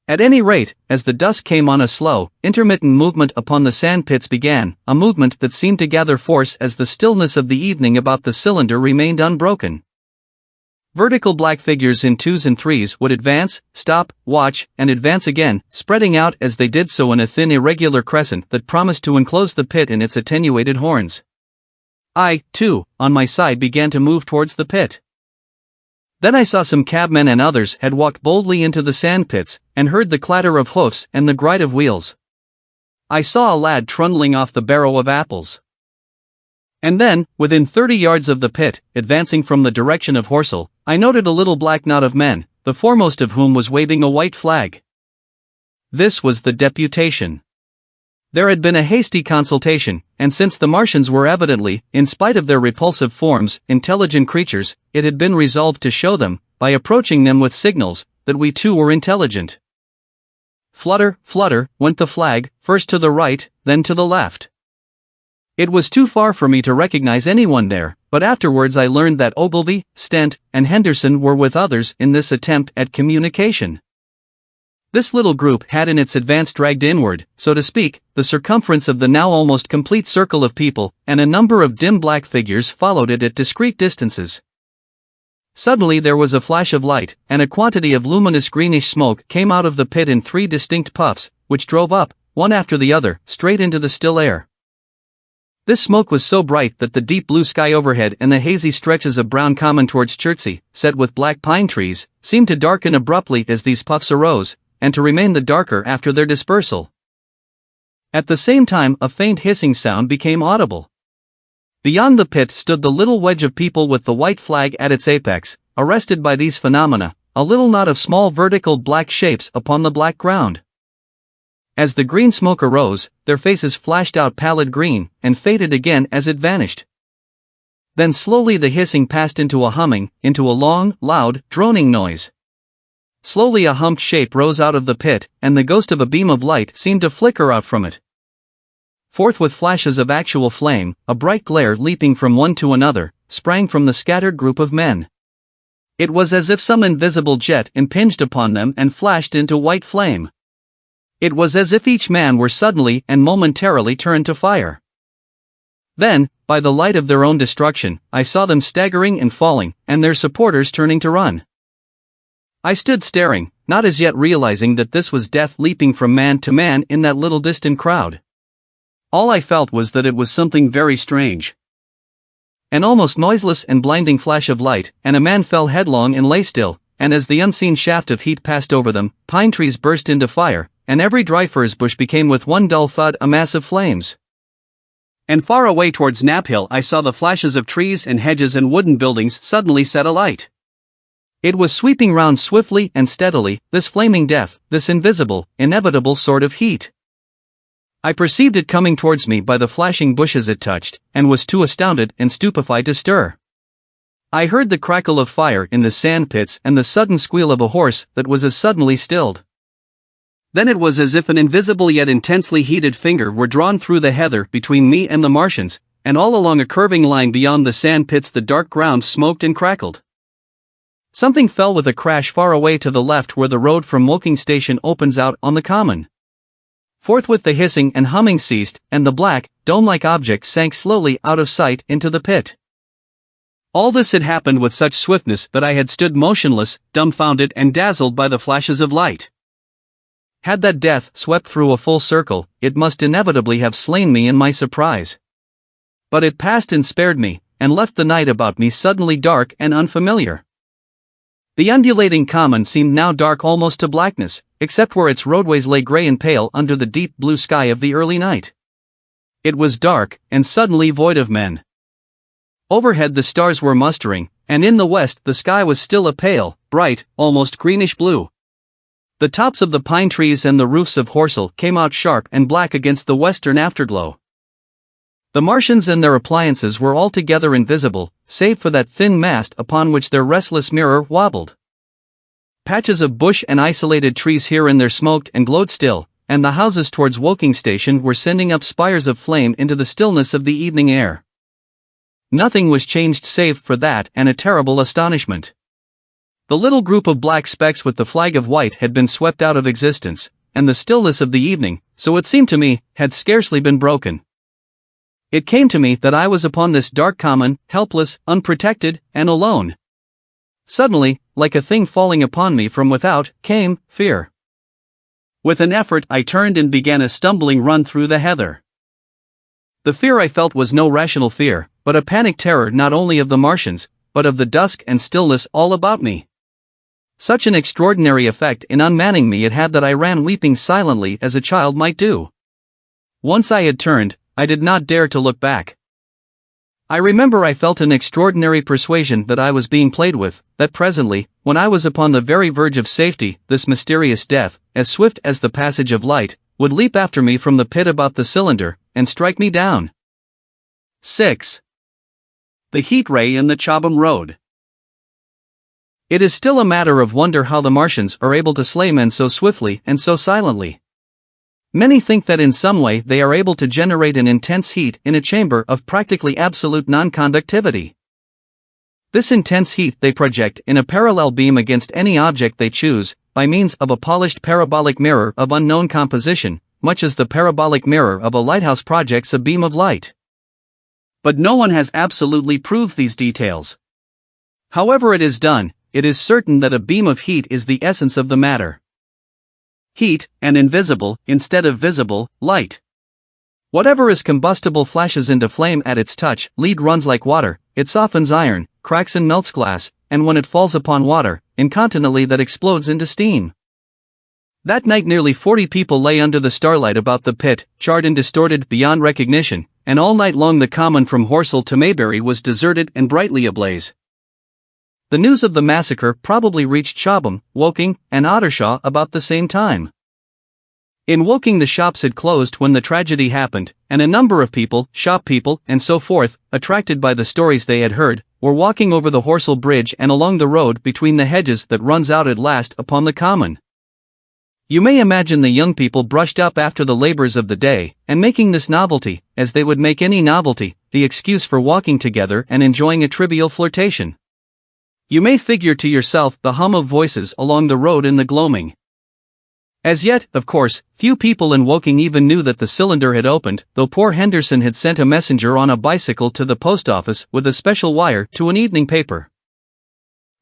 At any rate, as the dusk came on, a slow, intermittent movement upon the sand pits began, a movement that seemed to gather force as the stillness of the evening about the cylinder remained unbroken. Vertical black figures in twos and threes would advance, stop, watch, and advance again, spreading out as they did so in a thin irregular crescent that promised to enclose the pit in its attenuated horns. I, too, on my side began to move towards the pit. Then I saw some cabmen and others had walked boldly into the sand pits, and heard the clatter of hoofs and the gride of wheels. I saw a lad trundling off the barrow of apples. And then, within 30 yards of the pit, advancing from the direction of Horsell, I noted a little black knot of men, the foremost of whom was waving a white flag. This was the deputation. There had been a hasty consultation, and since the Martians were evidently, in spite of their repulsive forms, intelligent creatures, it had been resolved to show them, by approaching them with signals, that we too were intelligent. Flutter, flutter, went the flag, first to the right, then to the left. It was too far for me to recognize anyone there, but afterwards I learned that Ogilvy, Stent, and Henderson were with others in this attempt at communication. This little group had in its advance dragged inward, so to speak, the circumference of the now almost complete circle of people, and a number of dim black figures followed it at discrete distances. Suddenly there was a flash of light, and a quantity of luminous greenish smoke came out of the pit in 3 distinct puffs, which drove up, one after the other, straight into the still air. This smoke was so bright that the deep blue sky overhead and the hazy stretches of brown common towards Chertsey, set with black pine trees, seemed to darken abruptly as these puffs arose, and to remain the darker after their dispersal. At the same time a faint hissing sound became audible. Beyond the pit stood the little wedge of people with the white flag at its apex, arrested by these phenomena, a little knot of small vertical black shapes upon the black ground. As the green smoke arose, their faces flashed out pallid green, and faded again as it vanished. Then slowly the hissing passed into a humming, into a long, loud, droning noise. Slowly a humped shape rose out of the pit, and the ghost of a beam of light seemed to flicker out from it. Forth with flashes of actual flame, a bright glare leaping from one to another, sprang from the scattered group of men. It was as if some invisible jet impinged upon them and flashed into white flame. It was as if each man were suddenly and momentarily turned to fire. Then, by the light of their own destruction, I saw them staggering and falling, and their supporters turning to run. I stood staring, not as yet realizing that this was death leaping from man to man in that little distant crowd. All I felt was that it was something very strange. An almost noiseless and blinding flash of light, and a man fell headlong and lay still, and as the unseen shaft of heat passed over them, pine trees burst into fire, and every dry furze bush became with one dull thud a mass of flames. And far away towards Knaphill I saw the flashes of trees and hedges and wooden buildings suddenly set alight. It was sweeping round swiftly and steadily, this flaming death, this invisible, inevitable sort of heat. I perceived it coming towards me by the flashing bushes it touched, and was too astounded and stupefied to stir. I heard the crackle of fire in the sand pits and the sudden squeal of a horse that was as suddenly stilled. Then it was as if an invisible yet intensely heated finger were drawn through the heather between me and the Martians, and all along a curving line beyond the sand pits the dark ground smoked and crackled. Something fell with a crash far away to the left where the road from Woking Station opens out on the common. Forthwith the hissing and humming ceased, and the black, dome-like object sank slowly out of sight into the pit. All this had happened with such swiftness that I had stood motionless, dumbfounded and dazzled by the flashes of light. Had that death swept through a full circle, it must inevitably have slain me in my surprise. But it passed and spared me, and left the night about me suddenly dark and unfamiliar. The undulating common seemed now dark almost to blackness, except where its roadways lay grey and pale under the deep blue sky of the early night. It was dark, and suddenly void of men. Overhead the stars were mustering, and in the west the sky was still a pale, bright, almost greenish blue. The tops of the pine trees and the roofs of Horsell came out sharp and black against the western afterglow. The Martians and their appliances were altogether invisible, save for that thin mast upon which their restless mirror wobbled. Patches of bush and isolated trees here and there smoked and glowed still, and the houses towards Woking Station were sending up spires of flame into the stillness of the evening air. Nothing was changed save for that and a terrible astonishment. The little group of black specks with the flag of white had been swept out of existence, and the stillness of the evening, so it seemed to me, had scarcely been broken. It came to me that I was upon this dark common, helpless, unprotected, and alone. Suddenly, like a thing falling upon me from without, came fear. With an effort I turned and began a stumbling run through the heather. The fear I felt was no rational fear, but a panic terror not only of the Martians, but of the dusk and stillness all about me. Such an extraordinary effect in unmanning me it had that I ran weeping silently as a child might do. Once I had turned, I did not dare to look back. I remember I felt an extraordinary persuasion that I was being played with, that presently, when I was upon the very verge of safety, this mysterious death, as swift as the passage of light, would leap after me from the pit about the cylinder, and strike me down. 6. The heat ray in the Chobham Road. It is still a matter of wonder how the Martians are able to slay men so swiftly and so silently. Many think that in some way they are able to generate an intense heat in a chamber of practically absolute non-conductivity. This intense heat they project in a parallel beam against any object they choose, by means of a polished parabolic mirror of unknown composition, much as the parabolic mirror of a lighthouse projects a beam of light. But no one has absolutely proved these details. However it is done, it is certain that a beam of heat is the essence of the matter. Heat, and invisible, instead of visible, light. Whatever is combustible flashes into flame at its touch. Lead runs like water, it softens iron, cracks and melts glass, and when it falls upon water, incontinently that explodes into steam. That night nearly 40 people lay under the starlight about the pit, charred and distorted beyond recognition, and all night long the common from Horsell to Maybury was deserted and brightly ablaze. The news of the massacre probably reached Chobham, Woking, and Ottershaw about the same time. In Woking the shops had closed when the tragedy happened, and a number of people, shop people, and so forth, attracted by the stories they had heard, were walking over the Horsell Bridge and along the road between the hedges that runs out at last upon the common. You may imagine the young people brushed up after the labors of the day, and making this novelty, as they would make any novelty, the excuse for walking together and enjoying a trivial flirtation. You may figure to yourself the hum of voices along the road in the gloaming. As yet, of course, few people in Woking even knew that the cylinder had opened, though poor Henderson had sent a messenger on a bicycle to the post office with a special wire to an evening paper.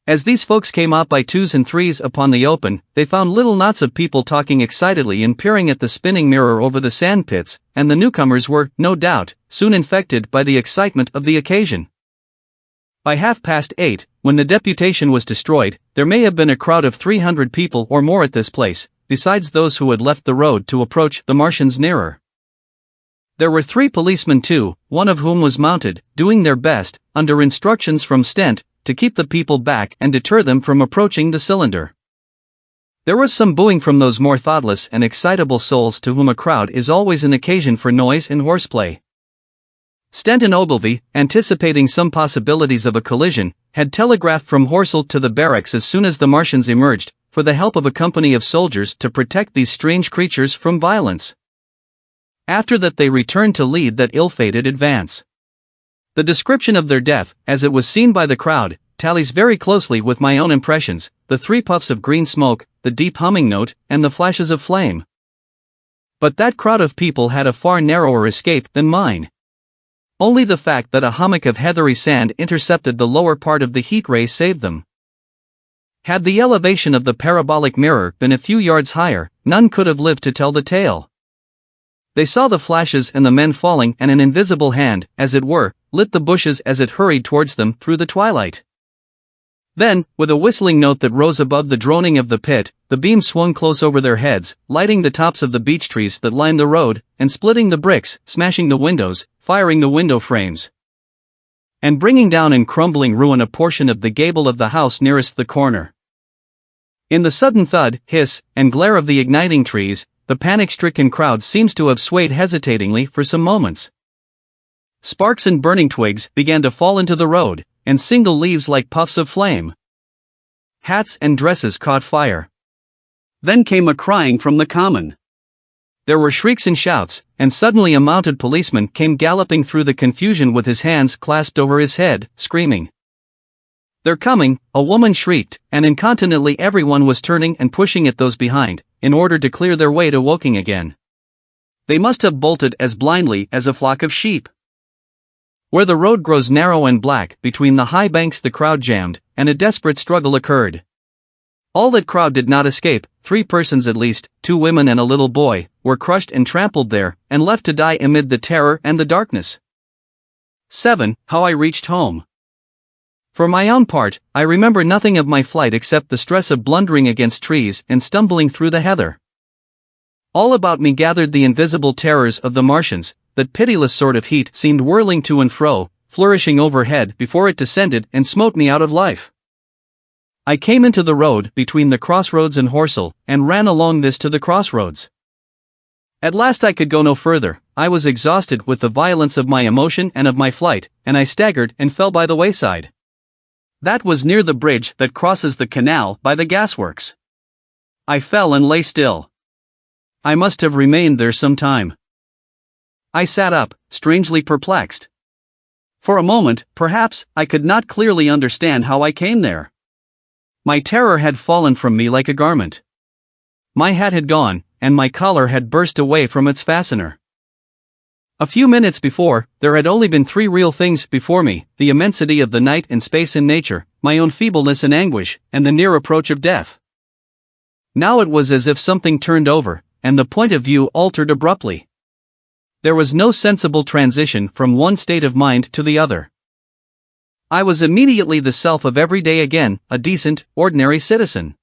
As these folks came out by twos and threes upon the open, they found little knots of people talking excitedly and peering at the spinning mirror over the sand pits, and the newcomers were, no doubt, soon infected by the excitement of the occasion. By 8:30, when the deputation was destroyed, there may have been a crowd of 300 people or more at this place, besides those who had left the road to approach the Martians nearer. There were 3 policemen too, one of whom was mounted, doing their best, under instructions from Stent, to keep the people back and deter them from approaching the cylinder. There was some booing from those more thoughtless and excitable souls to whom a crowd is always an occasion for noise and horseplay. Stent and Ogilvy, anticipating some possibilities of a collision, had telegraphed from Horsell to the barracks as soon as the Martians emerged, for the help of a company of soldiers to protect these strange creatures from violence. After that they returned to lead that ill-fated advance. The description of their death, as it was seen by the crowd, tallies very closely with my own impressions, the 3 puffs of green smoke, the deep humming note, and the flashes of flame. But that crowd of people had a far narrower escape than mine. Only the fact that a hummock of heathery sand intercepted the lower part of the heat ray saved them. Had the elevation of the parabolic mirror been a few yards higher, none could have lived to tell the tale. They saw the flashes and the men falling, and an invisible hand, as it were, lit the bushes as it hurried towards them through the twilight. Then, with a whistling note that rose above the droning of the pit, the beam swung close over their heads, lighting the tops of the beech trees that lined the road, and splitting the bricks, smashing the windows, firing the window frames, and bringing down in crumbling ruin a portion of the gable of the house nearest the corner. In the sudden thud, hiss, and glare of the igniting trees, the panic-stricken crowd seems to have swayed hesitatingly for some moments. Sparks and burning twigs began to fall into the road, and single leaves like puffs of flame. Hats and dresses caught fire. Then came a crying from the common. There were shrieks and shouts, and suddenly a mounted policeman came galloping through the confusion with his hands clasped over his head, screaming. "They're coming," a woman shrieked, and incontinently everyone was turning and pushing at those behind, in order to clear their way to Woking again. They must have bolted as blindly as a flock of sheep. Where the road grows narrow and black, between the high banks the crowd jammed, and a desperate struggle occurred. All that crowd did not escape, 3 persons at least, 2 women and a little boy, were crushed and trampled there, and left to die amid the terror and the darkness. 7. How I reached home. For my own part, I remember nothing of my flight except the stress of blundering against trees and stumbling through the heather. All about me gathered the invisible terrors of the Martians. That pitiless sort of heat seemed whirling to and fro, flourishing overhead before it descended and smote me out of life. I came into the road between the crossroads and Horsell, and ran along this to the crossroads. At last I could go no further. I was exhausted with the violence of my emotion and of my flight, and I staggered and fell by the wayside. That was near the bridge that crosses the canal by the gasworks. I fell and lay still. I must have remained there some time. I sat up, strangely perplexed. For a moment, perhaps, I could not clearly understand how I came there. My terror had fallen from me like a garment. My hat had gone, and my collar had burst away from its fastener. A few minutes before, there had only been three real things before me: the immensity of the night and space and nature, my own feebleness and anguish, and the near approach of death. Now it was as if something turned over, and the point of view altered abruptly. There was no sensible transition from one state of mind to the other. I was immediately the self of every day again, a decent, ordinary citizen.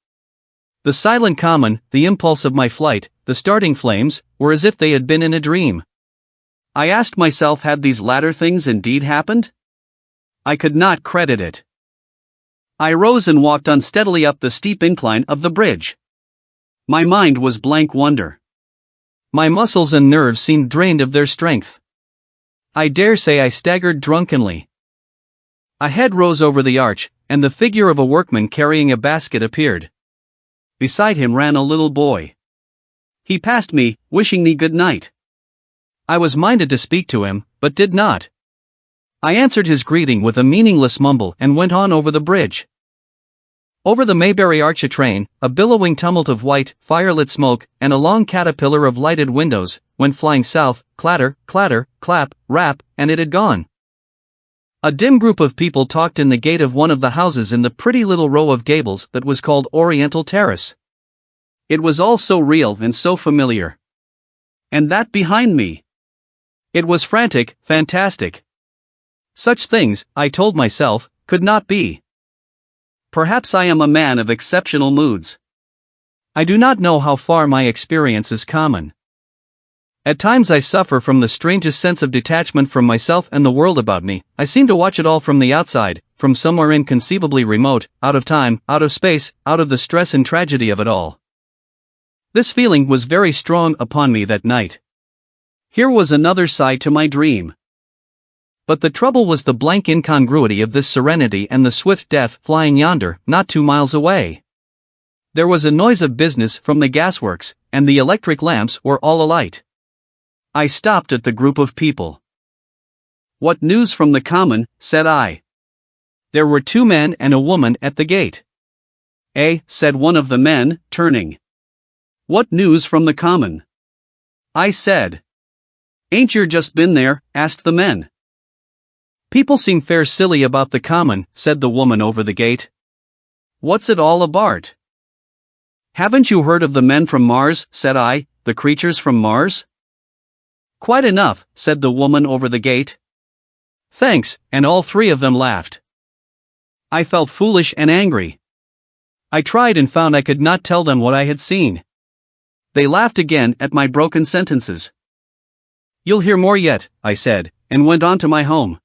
The silent common, the impulse of my flight, the starting flames, were as if they had been in a dream. I asked myself, had these latter things indeed happened? I could not credit it. I rose and walked unsteadily up the steep incline of the bridge. My mind was blank wonder. My muscles and nerves seemed drained of their strength. I dare say I staggered drunkenly. A head rose over the arch, and the figure of a workman carrying a basket appeared. Beside him ran a little boy. He passed me, wishing me good night. I was minded to speak to him, but did not. I answered his greeting with a meaningless mumble and went on over the bridge. Over the Maybury Arch a train, a billowing tumult of white, firelit smoke, and a long caterpillar of lighted windows, went flying south, clatter, clatter, clap, rap, and it had gone. A dim group of people talked in the gate of one of the houses in the pretty little row of gables that was called Oriental Terrace. It was all so real and so familiar. And that behind me. It was frantic, fantastic. Such things, I told myself, could not be. Perhaps I am a man of exceptional moods. I do not know how far my experience is common. At times I suffer from the strangest sense of detachment from myself and the world about me. I seem to watch it all from the outside, from somewhere inconceivably remote, out of time, out of space, out of the stress and tragedy of it all. This feeling was very strong upon me that night. Here was another side to my dream. But the trouble was the blank incongruity of this serenity and the swift death flying yonder, not 2 miles away. There was a noise of business from the gasworks, and the electric lamps were all alight. I stopped at the group of people. "What news from the common?" said I. There were 2 men and a woman at the gate. Said one of the men, turning. "What news from the common?" I said. "Ain't yer just been there?" asked the men. "People seem fair silly about the common," said the woman over the gate. "What's it all about?" "Haven't you heard of the men from Mars?" said I, "the creatures from Mars?" "Quite enough," said the woman over the gate. "Thanks," and all 3 of them laughed. I felt foolish and angry. I tried and found I could not tell them what I had seen. They laughed again at my broken sentences. "You'll hear more yet," I said, and went on to my home.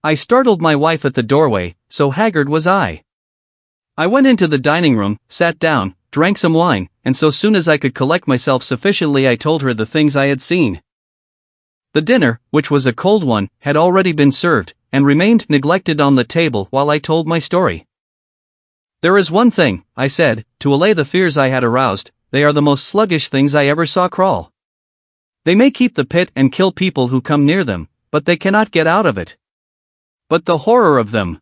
I startled my wife at the doorway, so haggard was I. I went into the dining room, sat down, drank some wine, and so soon as I could collect myself sufficiently I told her the things I had seen. The dinner, which was a cold one, had already been served, and remained neglected on the table while I told my story. "There is one thing," I said, to allay the fears I had aroused, "they are the most sluggish things I ever saw crawl. They may keep the pit and kill people who come near them, but they cannot get out of it. But the horror of them!"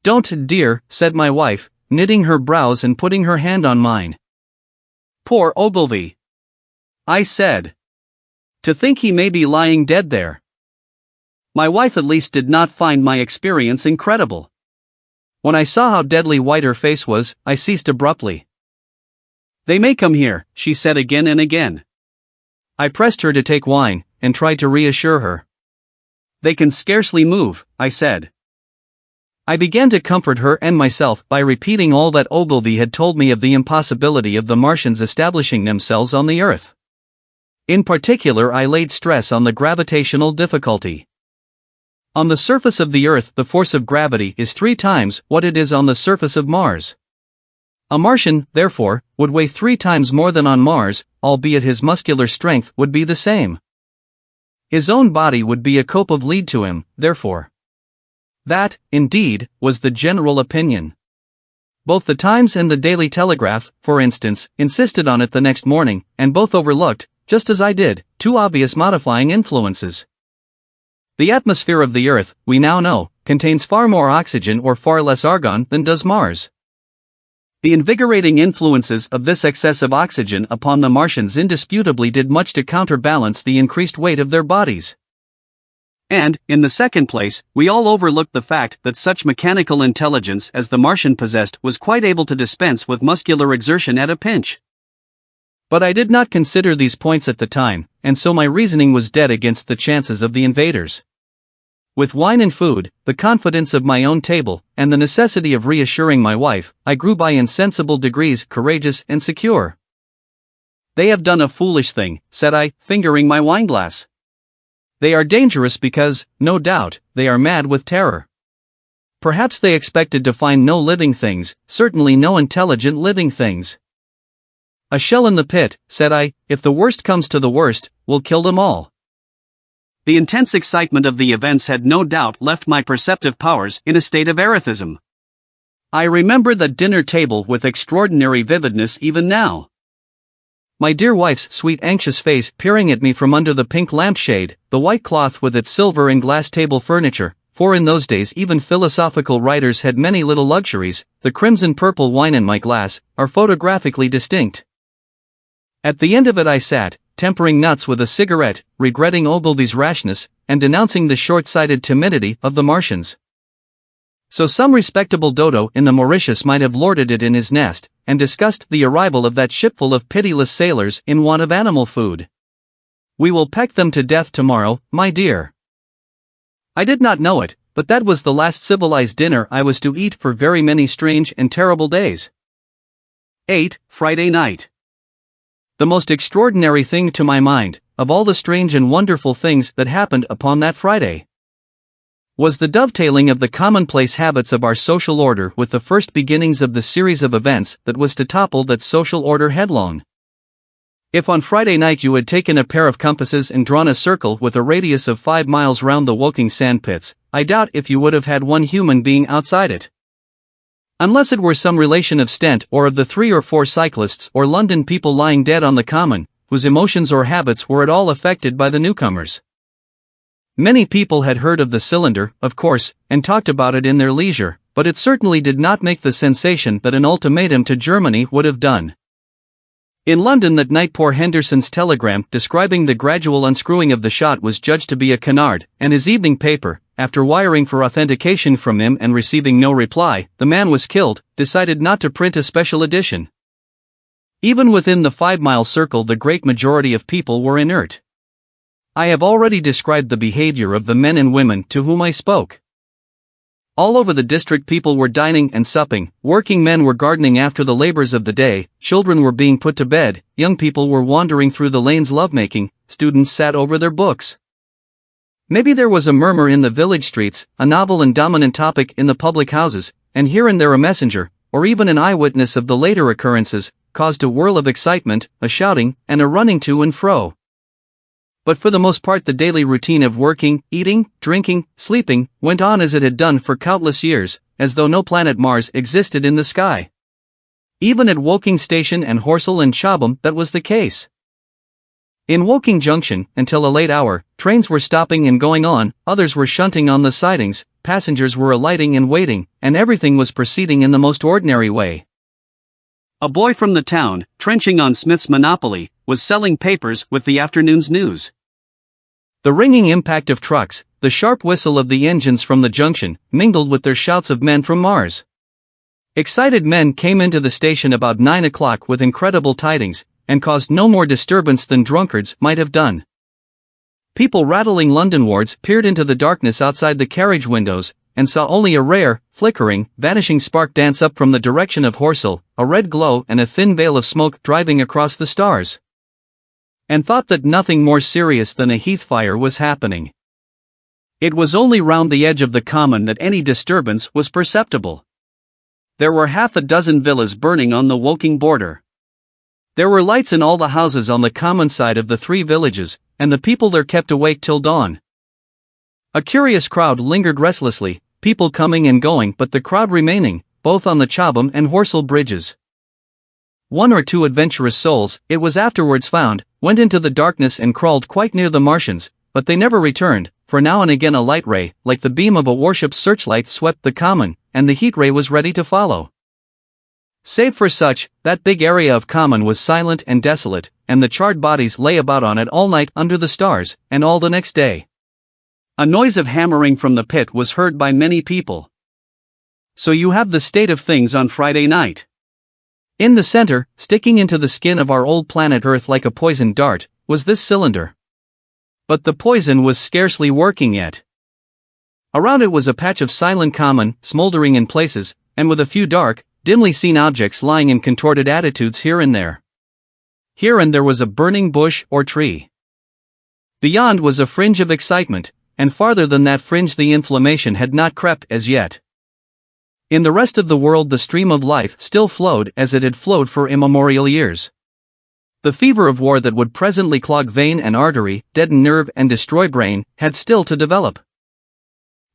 "Don't, dear," said my wife, knitting her brows and putting her hand on mine. "Poor Ogilvy," I said. "To think he may be lying dead there." My wife at least did not find my experience incredible. When I saw how deadly white her face was, I ceased abruptly. "They may come here," she said again and again. I pressed her to take wine, and tried to reassure her. "They can scarcely move," I said. I began to comfort her and myself by repeating all that Ogilvy had told me of the impossibility of the Martians establishing themselves on the Earth. In particular, I laid stress on the gravitational difficulty. On the surface of the Earth, the force of gravity is 3 times what it is on the surface of Mars. A Martian, therefore, would weigh 3 times more than on Mars, albeit his muscular strength would be the same. His own body would be a cope of lead to him, therefore. That, indeed, was the general opinion. Both the Times and the Daily Telegraph, for instance, insisted on it the next morning, and both overlooked, just as I did, 2 obvious modifying influences. The atmosphere of the Earth, we now know, contains far more oxygen or far less argon than does Mars. The invigorating influences of this excess of oxygen upon the Martians indisputably did much to counterbalance the increased weight of their bodies. And, in the second place, we all overlooked the fact that such mechanical intelligence as the Martian possessed was quite able to dispense with muscular exertion at a pinch. But I did not consider these points at the time, and so my reasoning was dead against the chances of the invaders. With wine and food, the confidence of my own table, and the necessity of reassuring my wife, I grew by insensible degrees courageous and secure. "They have done a foolish thing," said I, fingering my wineglass. "They are dangerous because, no doubt, they are mad with terror. Perhaps they expected to find no living things, certainly no intelligent living things. A shell in the pit," said I, "if the worst comes to the worst, will kill them all." The intense excitement of the events had no doubt left my perceptive powers in a state of erethism. I remember the dinner table with extraordinary vividness even now. My dear wife's sweet anxious face peering at me from under the pink lampshade, the white cloth with its silver and glass table furniture, for in those days even philosophical writers had many little luxuries, the crimson-purple wine in my glass, are photographically distinct. At the end of it I sat, tempering nuts with a cigarette, regretting Ogilvy's rashness, and denouncing the short-sighted timidity of the Martians. So some respectable dodo in the Mauritius might have lorded it in his nest, and discussed the arrival of that shipful of pitiless sailors in want of animal food. "We will peck them to death tomorrow, my dear." I did not know it, but that was the last civilized dinner I was to eat for very many strange and terrible days. 8. Friday night. The most extraordinary thing to my mind, of all the strange and wonderful things that happened upon that Friday, was the dovetailing of the commonplace habits of our social order with the first beginnings of the series of events that was to topple that social order headlong. If on Friday night you had taken a pair of compasses and drawn a circle with a radius of 5 miles round the Woking sandpits, I doubt if you would have had one human being outside it. Unless it were some relation of Stent or of the 3 or 4 cyclists or London people lying dead on the common, whose emotions or habits were at all affected by the newcomers. Many people had heard of the cylinder, of course, and talked about it in their leisure, but it certainly did not make the sensation that an ultimatum to Germany would have done. In London that night poor Henderson's telegram describing the gradual unscrewing of the shot was judged to be a canard, and his evening paper, after wiring for authentication from him and receiving no reply, "The man was killed," decided not to print a special edition. Even within the 5-mile circle the great majority of people were inert. I have already described the behavior of the men and women to whom I spoke. All over the district people were dining and supping, working men were gardening after the labors of the day, children were being put to bed, young people were wandering through the lanes lovemaking, students sat over their books. Maybe there was a murmur in the village streets, a novel and dominant topic in the public houses, and here and there a messenger, or even an eyewitness of the later occurrences, caused a whirl of excitement, a shouting, and a running to and fro. But for the most part the daily routine of working, eating, drinking, sleeping, went on as it had done for countless years, as though no planet Mars existed in the sky. Even at Woking Station and Horsell and Chobham that was the case. In Woking Junction, until a late hour, trains were stopping and going on, others were shunting on the sidings, passengers were alighting and waiting, and everything was proceeding in the most ordinary way. A boy from the town, trenching on Smith's Monopoly, was selling papers with the afternoon's news. The ringing impact of trucks, the sharp whistle of the engines from the junction, mingled with their shouts of men from Mars. Excited men came into the station about 9 o'clock with incredible tidings, and caused no more disturbance than drunkards might have done. People rattling Londonwards peered into the darkness outside the carriage windows, and saw only a rare, flickering, vanishing spark dance up from the direction of Horsell, a red glow and a thin veil of smoke driving across the stars. And thought that nothing more serious than a heath fire was happening. It was only round the edge of the common that any disturbance was perceptible. There were half a dozen villas burning on the Woking border. There were lights in all the houses on the common side of the 3 villages, and the people there kept awake till dawn. A curious crowd lingered restlessly, people coming and going but the crowd remaining, both on the Chobham and Horsell bridges. 1 or 2 adventurous souls, it was afterwards found, went into the darkness and crawled quite near the Martians, but they never returned, for now and again a light ray, like the beam of a warship's searchlight, swept the common, and the heat ray was ready to follow. Save for such, that big area of common was silent and desolate, and the charred bodies lay about on it all night under the stars, and all the next day. A noise of hammering from the pit was heard by many people. So you have the state of things on Friday night. In the center, sticking into the skin of our old planet Earth like a poisoned dart, was this cylinder. But the poison was scarcely working yet. Around it was a patch of silent common, smoldering in places, and with a few dark, dimly seen objects lying in contorted attitudes here and there. Here and there was a burning bush or tree. Beyond was a fringe of excitement, and farther than that fringe the inflammation had not crept as yet. In the rest of the world the stream of life still flowed as it had flowed for immemorial years. The fever of war that would presently clog vein and artery, deaden nerve and destroy brain, had still to develop.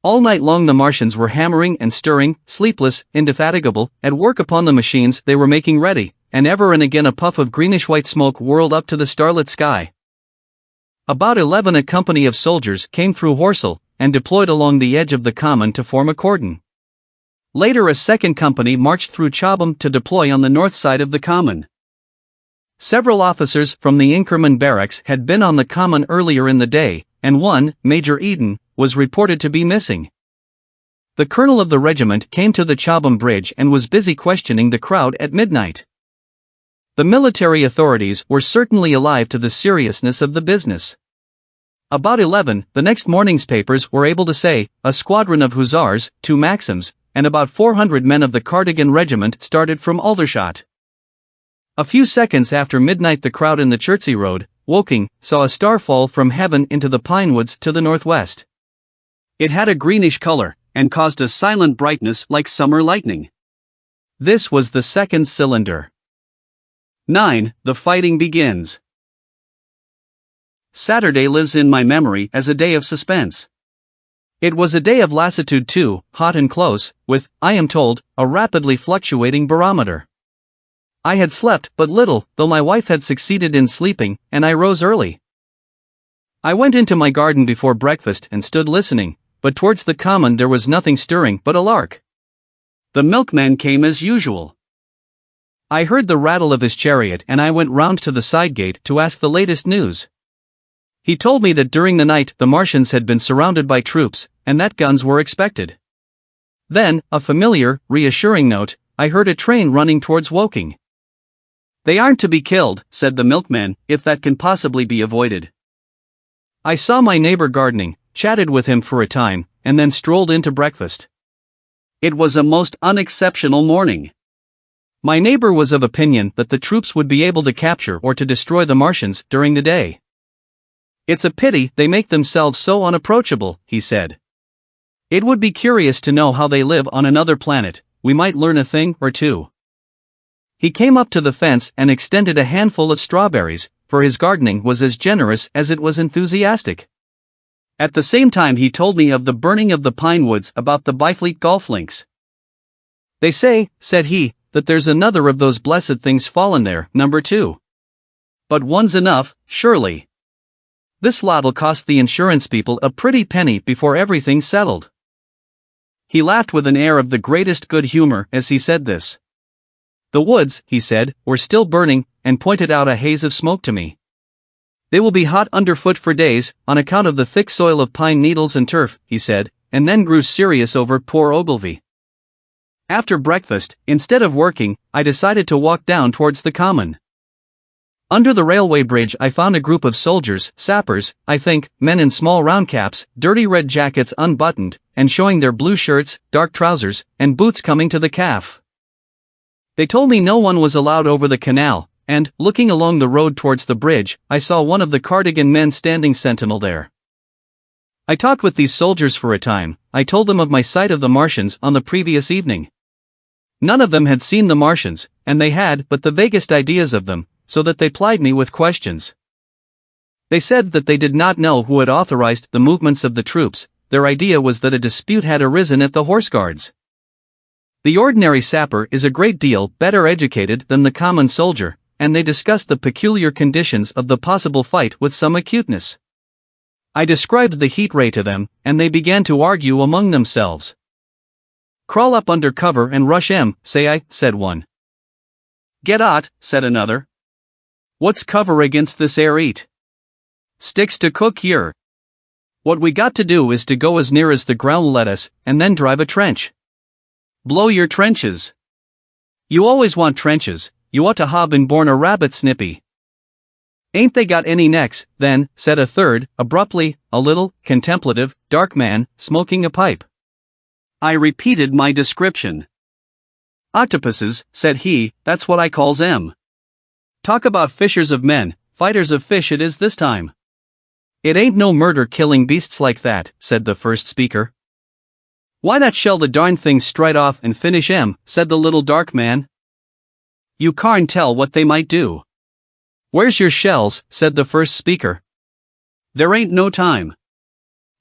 All night long the Martians were hammering and stirring, sleepless, indefatigable, at work upon the machines they were making ready, and ever and again a puff of greenish-white smoke whirled up to the starlit sky. About 11 a company of soldiers came through Horsell, and deployed along the edge of the common to form a cordon. Later a second company marched through Chobham to deploy on the north side of the common. Several officers from the Inkerman barracks had been on the common earlier in the day, and one, Major Eden, was reported to be missing. The colonel of the regiment came to the Chobham Bridge and was busy questioning the crowd at midnight. The military authorities were certainly alive to the seriousness of the business. About 11, the next morning's papers were able to say, a squadron of hussars, 2 Maxims, and about 400 men of the Cardigan regiment started from Aldershot. A few seconds after midnight the crowd in the Chertsey Road, Woking, saw a star fall from heaven into the pine woods to the northwest. It had a greenish color, and caused a silent brightness like summer lightning. This was the second cylinder. 9. The fighting begins. Saturday lives in my memory as a day of suspense. It was a day of lassitude too, hot and close, with, I am told, a rapidly fluctuating barometer. I had slept but little, though my wife had succeeded in sleeping, and I rose early. I went into my garden before breakfast and stood listening, but towards the common there was nothing stirring but a lark. The milkman came as usual. I heard the rattle of his chariot and I went round to the side gate to ask the latest news. He told me that during the night the Martians had been surrounded by troops, and that guns were expected. Then, a familiar, reassuring note, I heard a train running towards Woking. They aren't to be killed, said the milkman, if that can possibly be avoided. I saw my neighbor gardening, chatted with him for a time, and then strolled in to breakfast. It was a most unexceptional morning. My neighbor was of opinion that the troops would be able to capture or to destroy the Martians during the day. It's a pity they make themselves so unapproachable, he said. It would be curious to know how they live on another planet, we might learn a thing or two. He came up to the fence and extended a handful of strawberries, for his gardening was as generous as it was enthusiastic. At the same time he told me of the burning of the pine woods about the Byfleet golf links. They say, said he, that there's another of those blessed things fallen there, number 2. But one's enough, surely. This lot'll cost the insurance people a pretty penny before everything's settled. He laughed with an air of the greatest good humor as he said this. The woods, he said, were still burning, and pointed out a haze of smoke to me. They will be hot underfoot for days, on account of the thick soil of pine needles and turf, he said, and then grew serious over poor Ogilvy. After breakfast, instead of working, I decided to walk down towards the common. Under the railway bridge I found a group of soldiers, sappers, I think, men in small round caps, dirty red jackets unbuttoned, and showing their blue shirts, dark trousers, and boots coming to the calf. They told me no one was allowed over the canal, and, looking along the road towards the bridge, I saw one of the Cardigan men standing sentinel there. I talked with these soldiers for a time. I told them of my sight of the Martians on the previous evening. None of them had seen the Martians, and they had but the vaguest ideas of them, so that they plied me with questions. They said that they did not know who had authorized the movements of the troops. Their idea was that a dispute had arisen at the Horse Guards. The ordinary sapper is a great deal better educated than the common soldier, and they discussed the peculiar conditions of the possible fight with some acuteness. I described the heat ray to them, and they began to argue among themselves. Crawl up under cover and rush 'em, say I, said one. Get out, said another. What's cover against this air heat? Sticks to cook here. What we got to do is to go as near as the ground let us, and then drive a trench. Blow your trenches. You always want trenches, you ought to ha' been born a rabbit snippy. Ain't they got any necks, then, said a third, abruptly, a little, contemplative, dark man, smoking a pipe. I repeated my description. Octopuses, said he, that's what I calls 'em. Talk about fishers of men, fighters of fish it is this time. It ain't no murder killing beasts like that, said the first speaker. Why not shell the darn things straight off and finish 'em, said the little dark man. You can't tell what they might do. Where's your shells, said the first speaker. There ain't no time.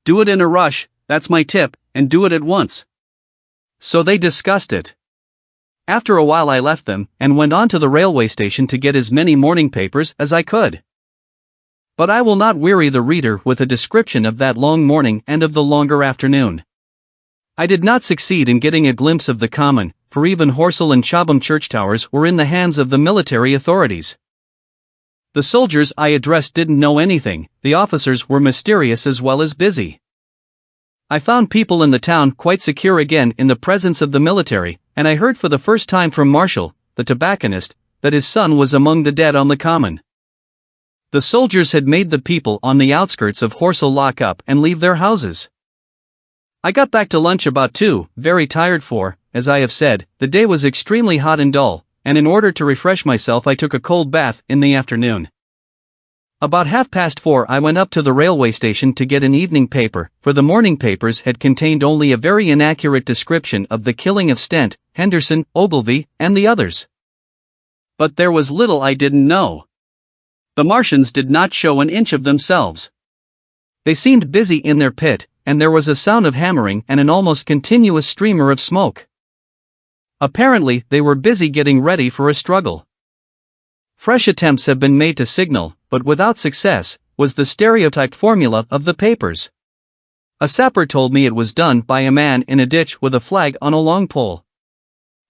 Do it in a rush, that's my tip, and do it at once. So they discussed it. After a while I left them, and went on to the railway station to get as many morning papers as I could. But I will not weary the reader with a description of that long morning and of the longer afternoon. I did not succeed in getting a glimpse of the Common, for even Horsell and Chobham church towers were in the hands of the military authorities. The soldiers I addressed didn't know anything, the officers were mysterious as well as busy. I found people in the town quite secure again in the presence of the military, and I heard for the first time from Marshall, the tobacconist, that his son was among the dead on the Common. The soldiers had made the people on the outskirts of Horsell lock up and leave their houses. I got back to lunch about 2, very tired for, as I have said, the day was extremely hot and dull, and in order to refresh myself I took a cold bath in the afternoon. About 4:30 I went up to the railway station to get an evening paper, for the morning papers had contained only a very inaccurate description of the killing of Stent, Henderson, Ogilvy, and the others. But there was little I didn't know. The Martians did not show an inch of themselves. They seemed busy in their pit, and there was a sound of hammering and an almost continuous streamer of smoke. Apparently they were busy getting ready for a struggle. Fresh attempts have been made to signal, but without success, was the stereotyped formula of the papers. A sapper told me it was done by a man in a ditch with a flag on a long pole.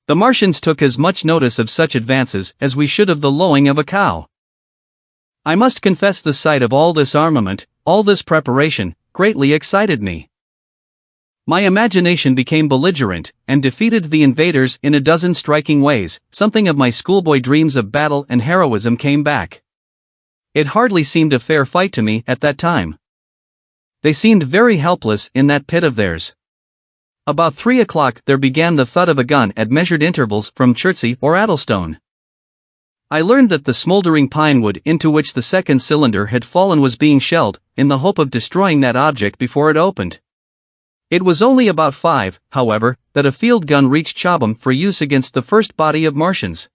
The Martians took as much notice of such advances as we should of the lowing of a cow. I must confess the sight of all this armament, all this preparation, greatly excited me. My imagination became belligerent, and defeated the invaders in a dozen striking ways. Something of my schoolboy dreams of battle and heroism came back. It hardly seemed a fair fight to me at that time. They seemed very helpless in that pit of theirs. About 3 o'clock there began the thud of a gun at measured intervals from Chertsey or Addlestone. I learned that the smouldering pine wood into which the second cylinder had fallen was being shelled, in the hope of destroying that object before it opened. It was only about 5, however, that a field gun reached Chobham for use against the first body of Martians.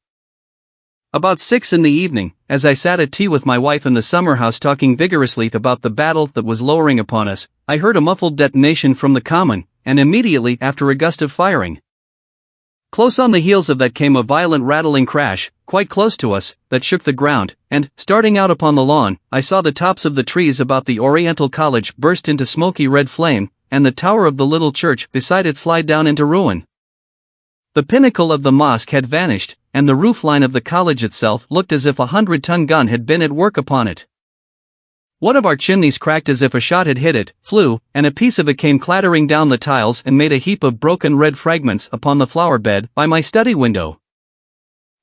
About 6 in the evening, as I sat at tea with my wife in the summer house talking vigorously about the battle that was lowering upon us, I heard a muffled detonation from the Common, and immediately after a gust of firing. Close on the heels of that came a violent rattling crash, quite close to us, that shook the ground, and, starting out upon the lawn, I saw the tops of the trees about the Oriental College burst into smoky red flame, and the tower of the little church beside it slide down into ruin. The pinnacle of the mosque had vanished, and the roofline of the college itself looked as if a 100-ton gun had been at work upon it. One of our chimneys cracked as if a shot had hit it, flew, and a piece of it came clattering down the tiles and made a heap of broken red fragments upon the flower bed by my study window.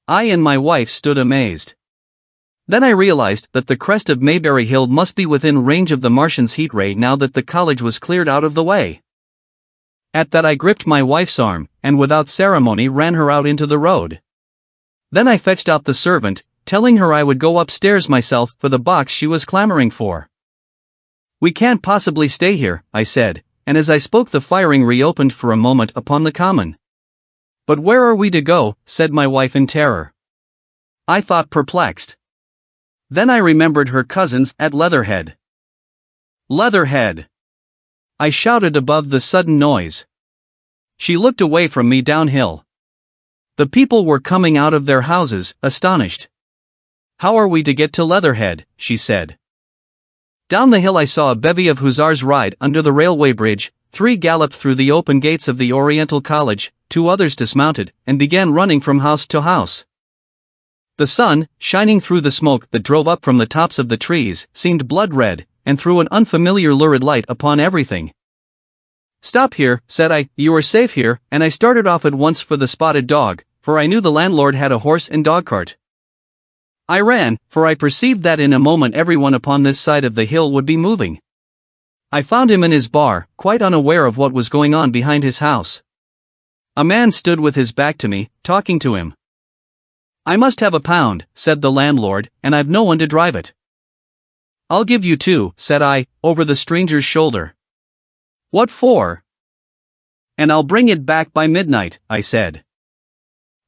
I and my wife stood amazed. Then I realized that the crest of Mayberry Hill must be within range of the Martians' heat ray now that the college was cleared out of the way. At that I gripped my wife's arm, and without ceremony ran her out into the road. Then I fetched out the servant, telling her I would go upstairs myself for the box she was clamoring for. We can't possibly stay here, I said, and as I spoke the firing reopened for a moment upon the Common. But where are we to go? Said my wife in terror. I thought perplexed. Then I remembered her cousins at Leatherhead. Leatherhead! I shouted above the sudden noise. She looked away from me downhill. The people were coming out of their houses, astonished. How are we to get to Leatherhead? She said. Down the hill I saw a bevy of hussars ride under the railway bridge, 3 galloped through the open gates of the Oriental College, 2 others dismounted, and began running from house to house. The sun, shining through the smoke that drove up from the tops of the trees, seemed blood red, and threw an unfamiliar lurid light upon everything. "Stop here," said I, "you are safe here," and I started off at once for the spotted dog, for I knew the landlord had a horse and dog cart. I ran, for I perceived that in a moment everyone upon this side of the hill would be moving. I found him in his bar, quite unaware of what was going on behind his house. A man stood with his back to me, talking to him. "I must have £1," said the landlord, "and I've no one to drive it." "I'll give you 2, said I, over the stranger's shoulder. "What for?" "And I'll bring it back by midnight," I said.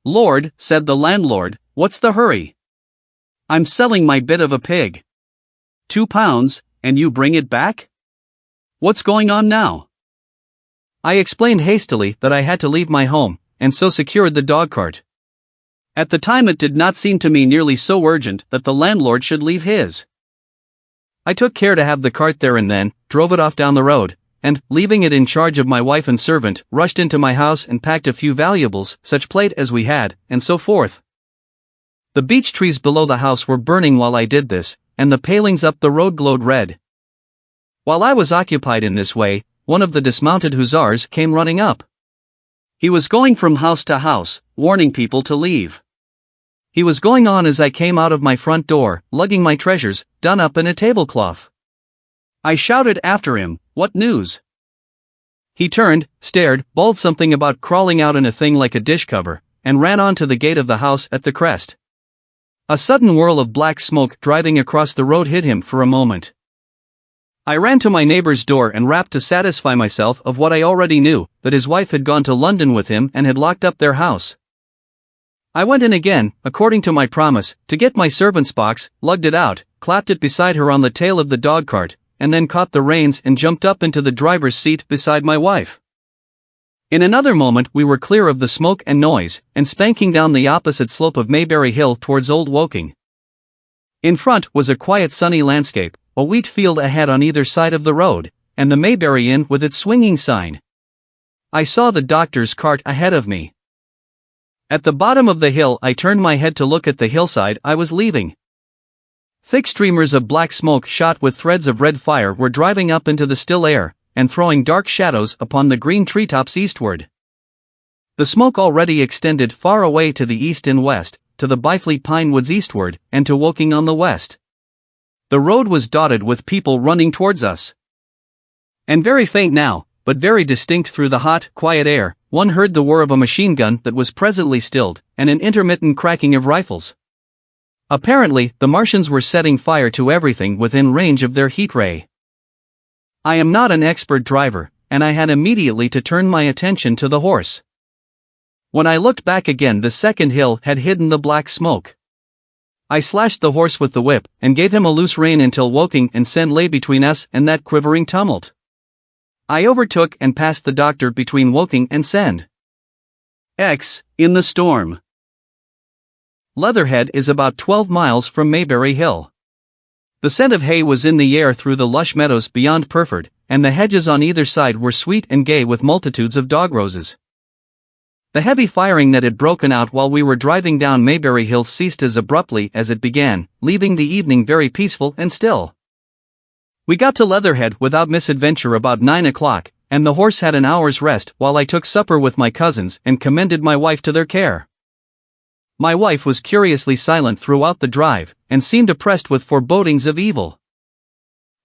"Lord," said the landlord, "what's the hurry? I'm selling my bit of a pig. £2, and you bring it back? What's going on now?" I explained hastily that I had to leave my home, and so secured the dog cart. At the time it did not seem to me nearly so urgent that the landlord should leave his. I took care to have the cart there and then, drove it off down the road, and, leaving it in charge of my wife and servant, rushed into my house and packed a few valuables, such plate as we had, and so forth. The beech trees below the house were burning while I did this, and the palings up the road glowed red. While I was occupied in this way, one of the dismounted hussars came running up. He was going from house to house, warning people to leave. He was going on as I came out of my front door, lugging my treasures, done up in a tablecloth. I shouted after him, "What news?" He turned, stared, bawled something about crawling out in a thing like a dish cover, and ran on to the gate of the house at the crest. A sudden whirl of black smoke driving across the road hid him for a moment. I ran to my neighbor's door and rapped to satisfy myself of what I already knew, that his wife had gone to London with him and had locked up their house. I went in again, according to my promise, to get my servant's box, lugged it out, clapped it beside her on the tail of the dog cart, and then caught the reins and jumped up into the driver's seat beside my wife. In another moment we were clear of the smoke and noise, and spanking down the opposite slope of Maybury Hill towards Old Woking. In front was a quiet sunny landscape, a wheat field ahead on either side of the road, and the Maybury Inn with its swinging sign. I saw the doctor's cart ahead of me. At the bottom of the hill I turned my head to look at the hillside I was leaving. Thick streamers of black smoke shot with threads of red fire were driving up into the still air, and throwing dark shadows upon the green treetops eastward. The smoke already extended far away to the east and west, to the Byfleet pine woods eastward, and to Woking on the west. The road was dotted with people running towards us. And very faint now, but very distinct through the hot, quiet air, one heard the whir of a machine gun that was presently stilled, and an intermittent cracking of rifles. Apparently, the Martians were setting fire to everything within range of their heat ray. I am not an expert driver, and I had immediately to turn my attention to the horse. When I looked back again, the second hill had hidden the black smoke. I slashed the horse with the whip, and gave him a loose rein until Woking and Send lay between us and that quivering tumult. I overtook and passed the doctor between Woking and Send. In the storm. Leatherhead is about 12 miles from Maybury Hill. The scent of hay was in the air through the lush meadows beyond Purford, and the hedges on either side were sweet and gay with multitudes of dog roses. The heavy firing that had broken out while we were driving down Maybury Hill ceased as abruptly as it began, leaving the evening very peaceful and still. We got to Leatherhead without misadventure about 9 o'clock, and the horse had an hour's rest while I took supper with my cousins and commended my wife to their care. My wife was curiously silent throughout the drive, and seemed oppressed with forebodings of evil.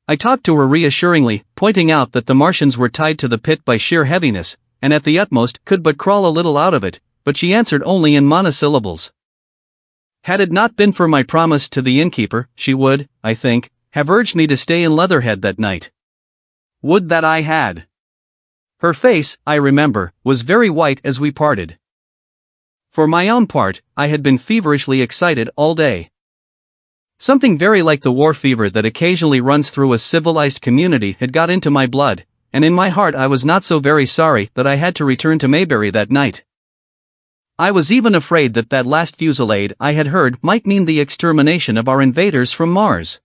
I talked to her reassuringly, pointing out that the Martians were tied to the pit by sheer heaviness, and at the utmost could but crawl a little out of it, but she answered only in monosyllables. Had it not been for my promise to the innkeeper, she would, I think, have urged me to stay in Leatherhead that night. Would that I had. Her face, I remember, was very white as we parted. For my own part, I had been feverishly excited all day. Something very like the war fever that occasionally runs through a civilized community had got into my blood, and in my heart I was not so very sorry that I had to return to Maybury that night. I was even afraid that that last fusillade I had heard might mean the extermination of our invaders from Mars.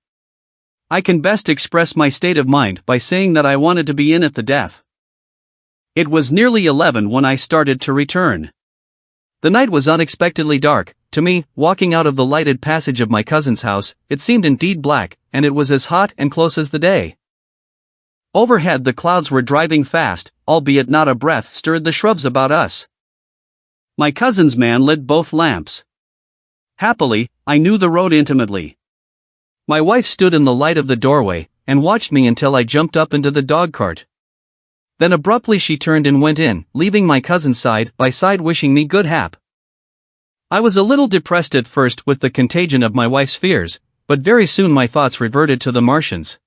I can best express my state of mind by saying that I wanted to be in at the death. It was nearly 11 when I started to return. The night was unexpectedly dark, to me, walking out of the lighted passage of my cousin's house, it seemed indeed black, and it was as hot and close as the day. Overhead the clouds were driving fast, albeit not a breath stirred the shrubs about us. My cousin's man lit both lamps. Happily, I knew the road intimately. My wife stood in the light of the doorway, and watched me until I jumped up into the dog-cart. Then abruptly she turned and went in, leaving my cousin side by side wishing me good hap. I was a little depressed at first with the contagion of my wife's fears, but very soon my thoughts reverted to the Martians.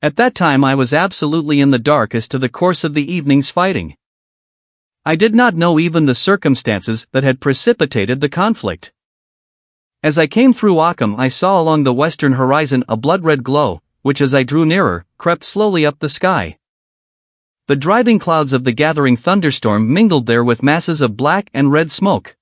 At that time I was absolutely in the dark as to the course of the evening's fighting. I did not know even the circumstances that had precipitated the conflict. As I came through Occam I saw along the western horizon a blood-red glow, which as I drew nearer, crept slowly up the sky. The driving clouds of the gathering thunderstorm mingled there with masses of black and red smoke.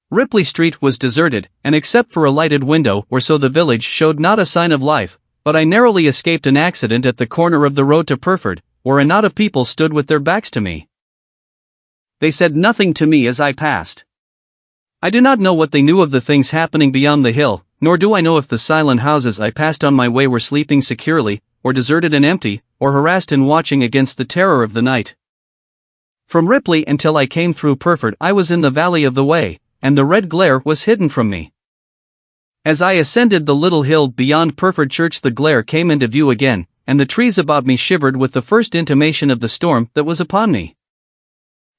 Ripley Street was deserted, and except for a lighted window or so the village showed not a sign of life, but I narrowly escaped an accident at the corner of the road to Purford, where a knot of people stood with their backs to me. They said nothing to me as I passed. I do not know what they knew of the things happening beyond the hill, nor do I know if the silent houses I passed on my way were sleeping securely, or deserted and empty, or harassed and watching against the terror of the night. From Ripley until I came through Purford I was in the valley of the Wey, and the red glare was hidden from me. As I ascended the little hill beyond Purford Church the glare came into view again, and the trees about me shivered with the first intimation of the storm that was upon me.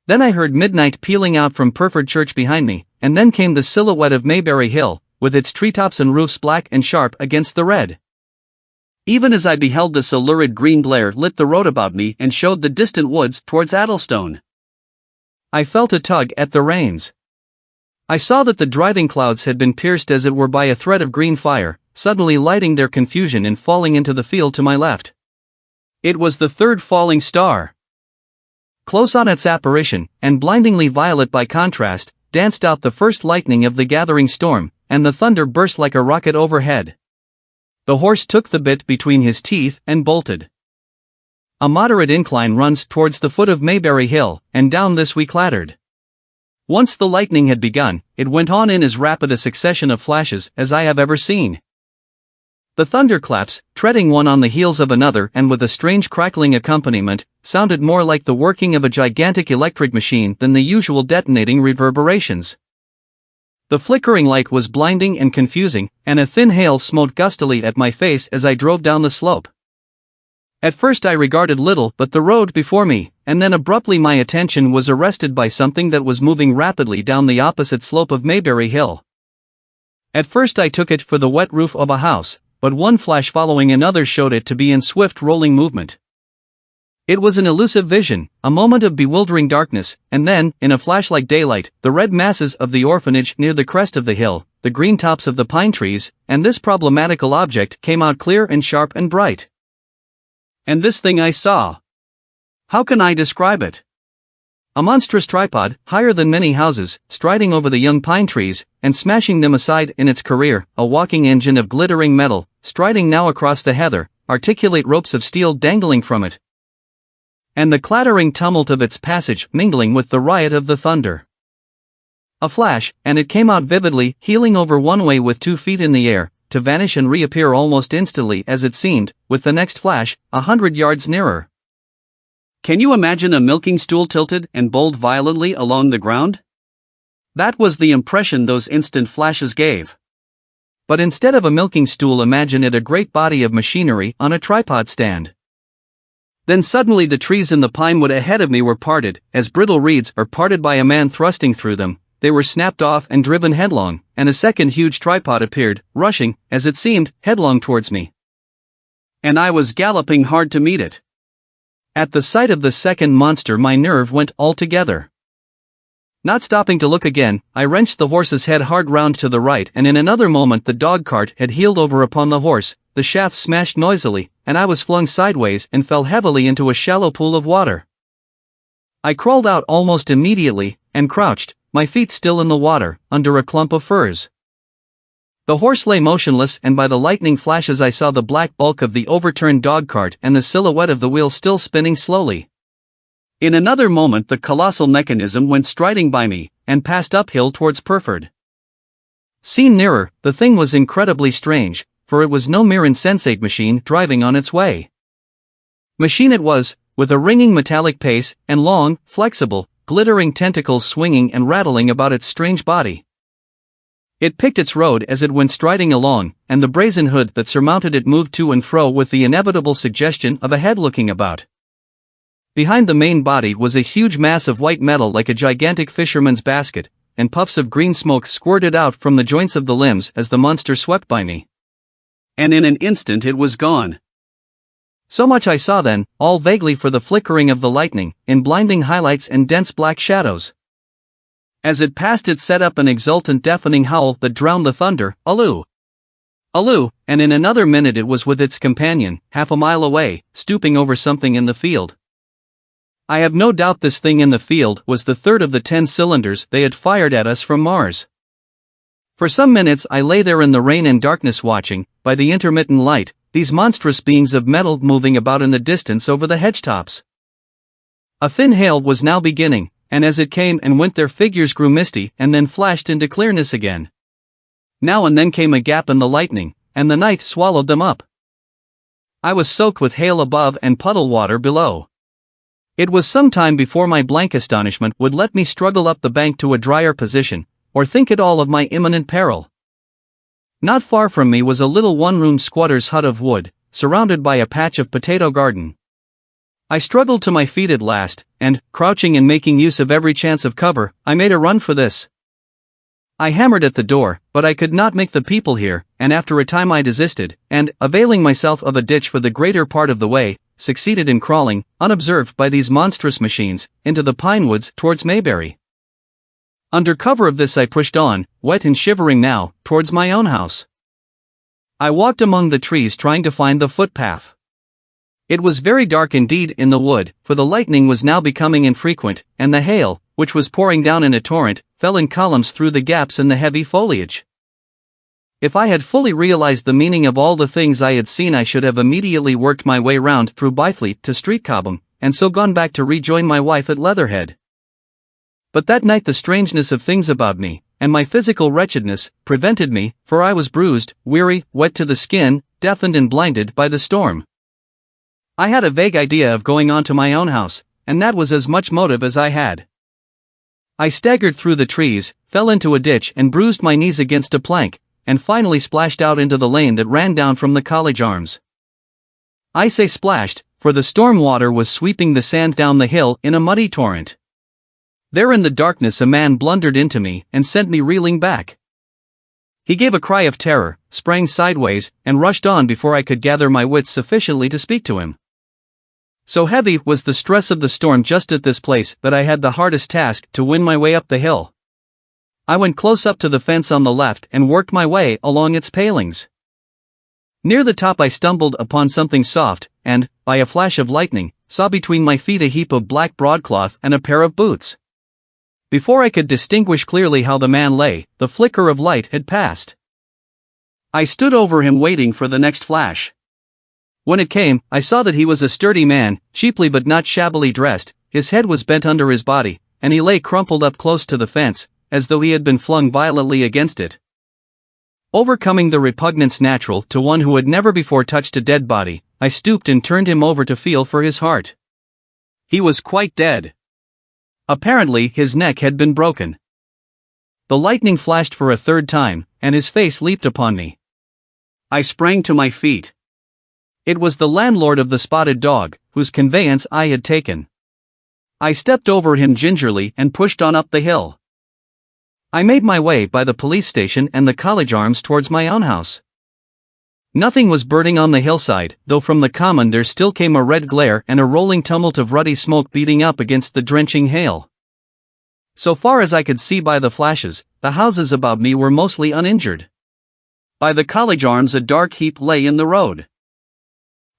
Then I heard midnight pealing out from Purford Church behind me, and then came the silhouette of Maybury Hill, with its treetops and roofs black and sharp against the red. Even as I beheld this a lurid green glare lit the road about me and showed the distant woods towards Addlestone. I felt a tug at the reins. I saw that the driving clouds had been pierced as it were by a thread of green fire, suddenly lighting their confusion and falling into the field to my left. It was the third falling star. Close on its apparition, and blindingly violet by contrast, danced out the first lightning of the gathering storm, and the thunder burst like a rocket overhead. The horse took the bit between his teeth and bolted. A moderate incline runs towards the foot of Maybury Hill, and down this we clattered. Once the lightning had begun, it went on in as rapid a succession of flashes as I have ever seen. The thunderclaps, treading one on the heels of another and with a strange crackling accompaniment, sounded more like the working of a gigantic electric machine than the usual detonating reverberations. The flickering light was blinding and confusing, and a thin hail smote gustily at my face as I drove down the slope. At first I regarded little but the road before me, and then abruptly my attention was arrested by something that was moving rapidly down the opposite slope of Maybury Hill. At first I took it for the wet roof of a house, but one flash following another showed it to be in swift rolling movement. It was an elusive vision, a moment of bewildering darkness, and then, in a flash like daylight, the red masses of the orphanage near the crest of the hill, the green tops of the pine trees, and this problematical object came out clear and sharp and bright. And this thing I saw. How can I describe it? A monstrous tripod, higher than many houses, striding over the young pine trees, and smashing them aside in its career, a walking engine of glittering metal, striding now across the heather, articulate ropes of steel dangling from it, and the clattering tumult of its passage mingling with the riot of the thunder. A flash, and it came out vividly, heeling over one way with 2 feet in the air, to vanish and reappear almost instantly as it seemed, with the next flash, 100 yards nearer. Can you imagine a milking stool tilted and bowled violently along the ground? That was the impression those instant flashes gave. But instead of a milking stool, imagine it a great body of machinery on a tripod stand. Then suddenly the trees in the pinewood ahead of me were parted, as brittle reeds are parted by a man thrusting through them. They were snapped off and driven headlong, and a second huge tripod appeared, rushing, as it seemed, headlong towards me. And I was galloping hard to meet it. At the sight of the second monster my nerve went altogether. Not stopping to look again, I wrenched the horse's head hard round to the right, and in another moment the dog-cart had heeled over upon the horse, the shaft smashed noisily, and I was flung sideways and fell heavily into a shallow pool of water. I crawled out almost immediately, and crouched, my feet still in the water, under a clump of firs. The horse lay motionless, and by the lightning flashes I saw the black bulk of the overturned dog-cart and the silhouette of the wheel still spinning slowly. In another moment the colossal mechanism went striding by me, and passed uphill towards Purford. Seen nearer, the thing was incredibly strange, for it was no mere insensate machine driving on its way. Machine it was, with a ringing metallic pace, and long, flexible, glittering tentacles swinging and rattling about its strange body. It picked its road as it went striding along, and the brazen hood that surmounted it moved to and fro with the inevitable suggestion of a head looking about. Behind the main body was a huge mass of white metal like a gigantic fisherman's basket, and puffs of green smoke squirted out from the joints of the limbs as the monster swept by me. And in an instant it was gone. So much I saw then, all vaguely for the flickering of the lightning, in blinding highlights and dense black shadows. As it passed it set up an exultant deafening howl that drowned the thunder, "Aloo! Aloo!" and in another minute it was with its companion, half a mile away, stooping over something in the field. I have no doubt this thing in the field was the third of the 10 cylinders they had fired at us from Mars. For some minutes I lay there in the rain and darkness watching, by the intermittent light, these monstrous beings of metal moving about in the distance over the hedge-tops. A thin hail was now beginning, and as it came and went their figures grew misty and then flashed into clearness again. Now and then came a gap in the lightning, and the night swallowed them up. I was soaked with hail above and puddle water below. It was some time before my blank astonishment would let me struggle up the bank to a drier position, or think at all of my imminent peril. Not far from me was a little one-room squatter's hut of wood, surrounded by a patch of potato garden. I struggled to my feet at last, and, crouching and making use of every chance of cover, I made a run for this. I hammered at the door, but I could not make the people hear, and after a time I desisted, and, availing myself of a ditch for the greater part of the way, succeeded in crawling, unobserved by these monstrous machines, into the pine woods towards Mayberry. Under cover of this I pushed on, wet and shivering now, towards my own house. I walked among the trees trying to find the footpath. It was very dark indeed in the wood, for the lightning was now becoming infrequent, and the hail, which was pouring down in a torrent, fell in columns through the gaps in the heavy foliage. If I had fully realized the meaning of all the things I had seen I should have immediately worked my way round through Byfleet to Street Cobham, and so gone back to rejoin my wife at Leatherhead. But that night the strangeness of things about me, and my physical wretchedness, prevented me, for I was bruised, weary, wet to the skin, deafened and blinded by the storm. I had a vague idea of going on to my own house, and that was as much motive as I had. I staggered through the trees, fell into a ditch and bruised my knees against a plank, and finally splashed out into the lane that ran down from the College Arms. I say splashed, for the storm water was sweeping the sand down the hill in a muddy torrent. There in the darkness a man blundered into me and sent me reeling back. He gave a cry of terror, sprang sideways, and rushed on before I could gather my wits sufficiently to speak to him. So heavy was the stress of the storm just at this place that I had the hardest task to win my way up the hill. I went close up to the fence on the left and worked my way along its palings. Near the top I stumbled upon something soft, and, by a flash of lightning, saw between my feet a heap of black broadcloth and a pair of boots. Before I could distinguish clearly how the man lay, the flicker of light had passed. I stood over him waiting for the next flash. When it came, I saw that he was a sturdy man, cheaply but not shabbily dressed. His head was bent under his body, and he lay crumpled up close to the fence, as though he had been flung violently against it. Overcoming the repugnance natural to one who had never before touched a dead body, I stooped and turned him over to feel for his heart. He was quite dead. Apparently his neck had been broken. The lightning flashed for a third time, and his face leaped upon me. I sprang to my feet. It was the landlord of the Spotted Dog, whose conveyance I had taken. I stepped over him gingerly and pushed on up the hill. I made my way by the police station and the College Arms towards my own house. Nothing was burning on the hillside, though from the common there still came a red glare and a rolling tumult of ruddy smoke beating up against the drenching hail. So far as I could see by the flashes, the houses about me were mostly uninjured. By the College Arms a dark heap lay in the road.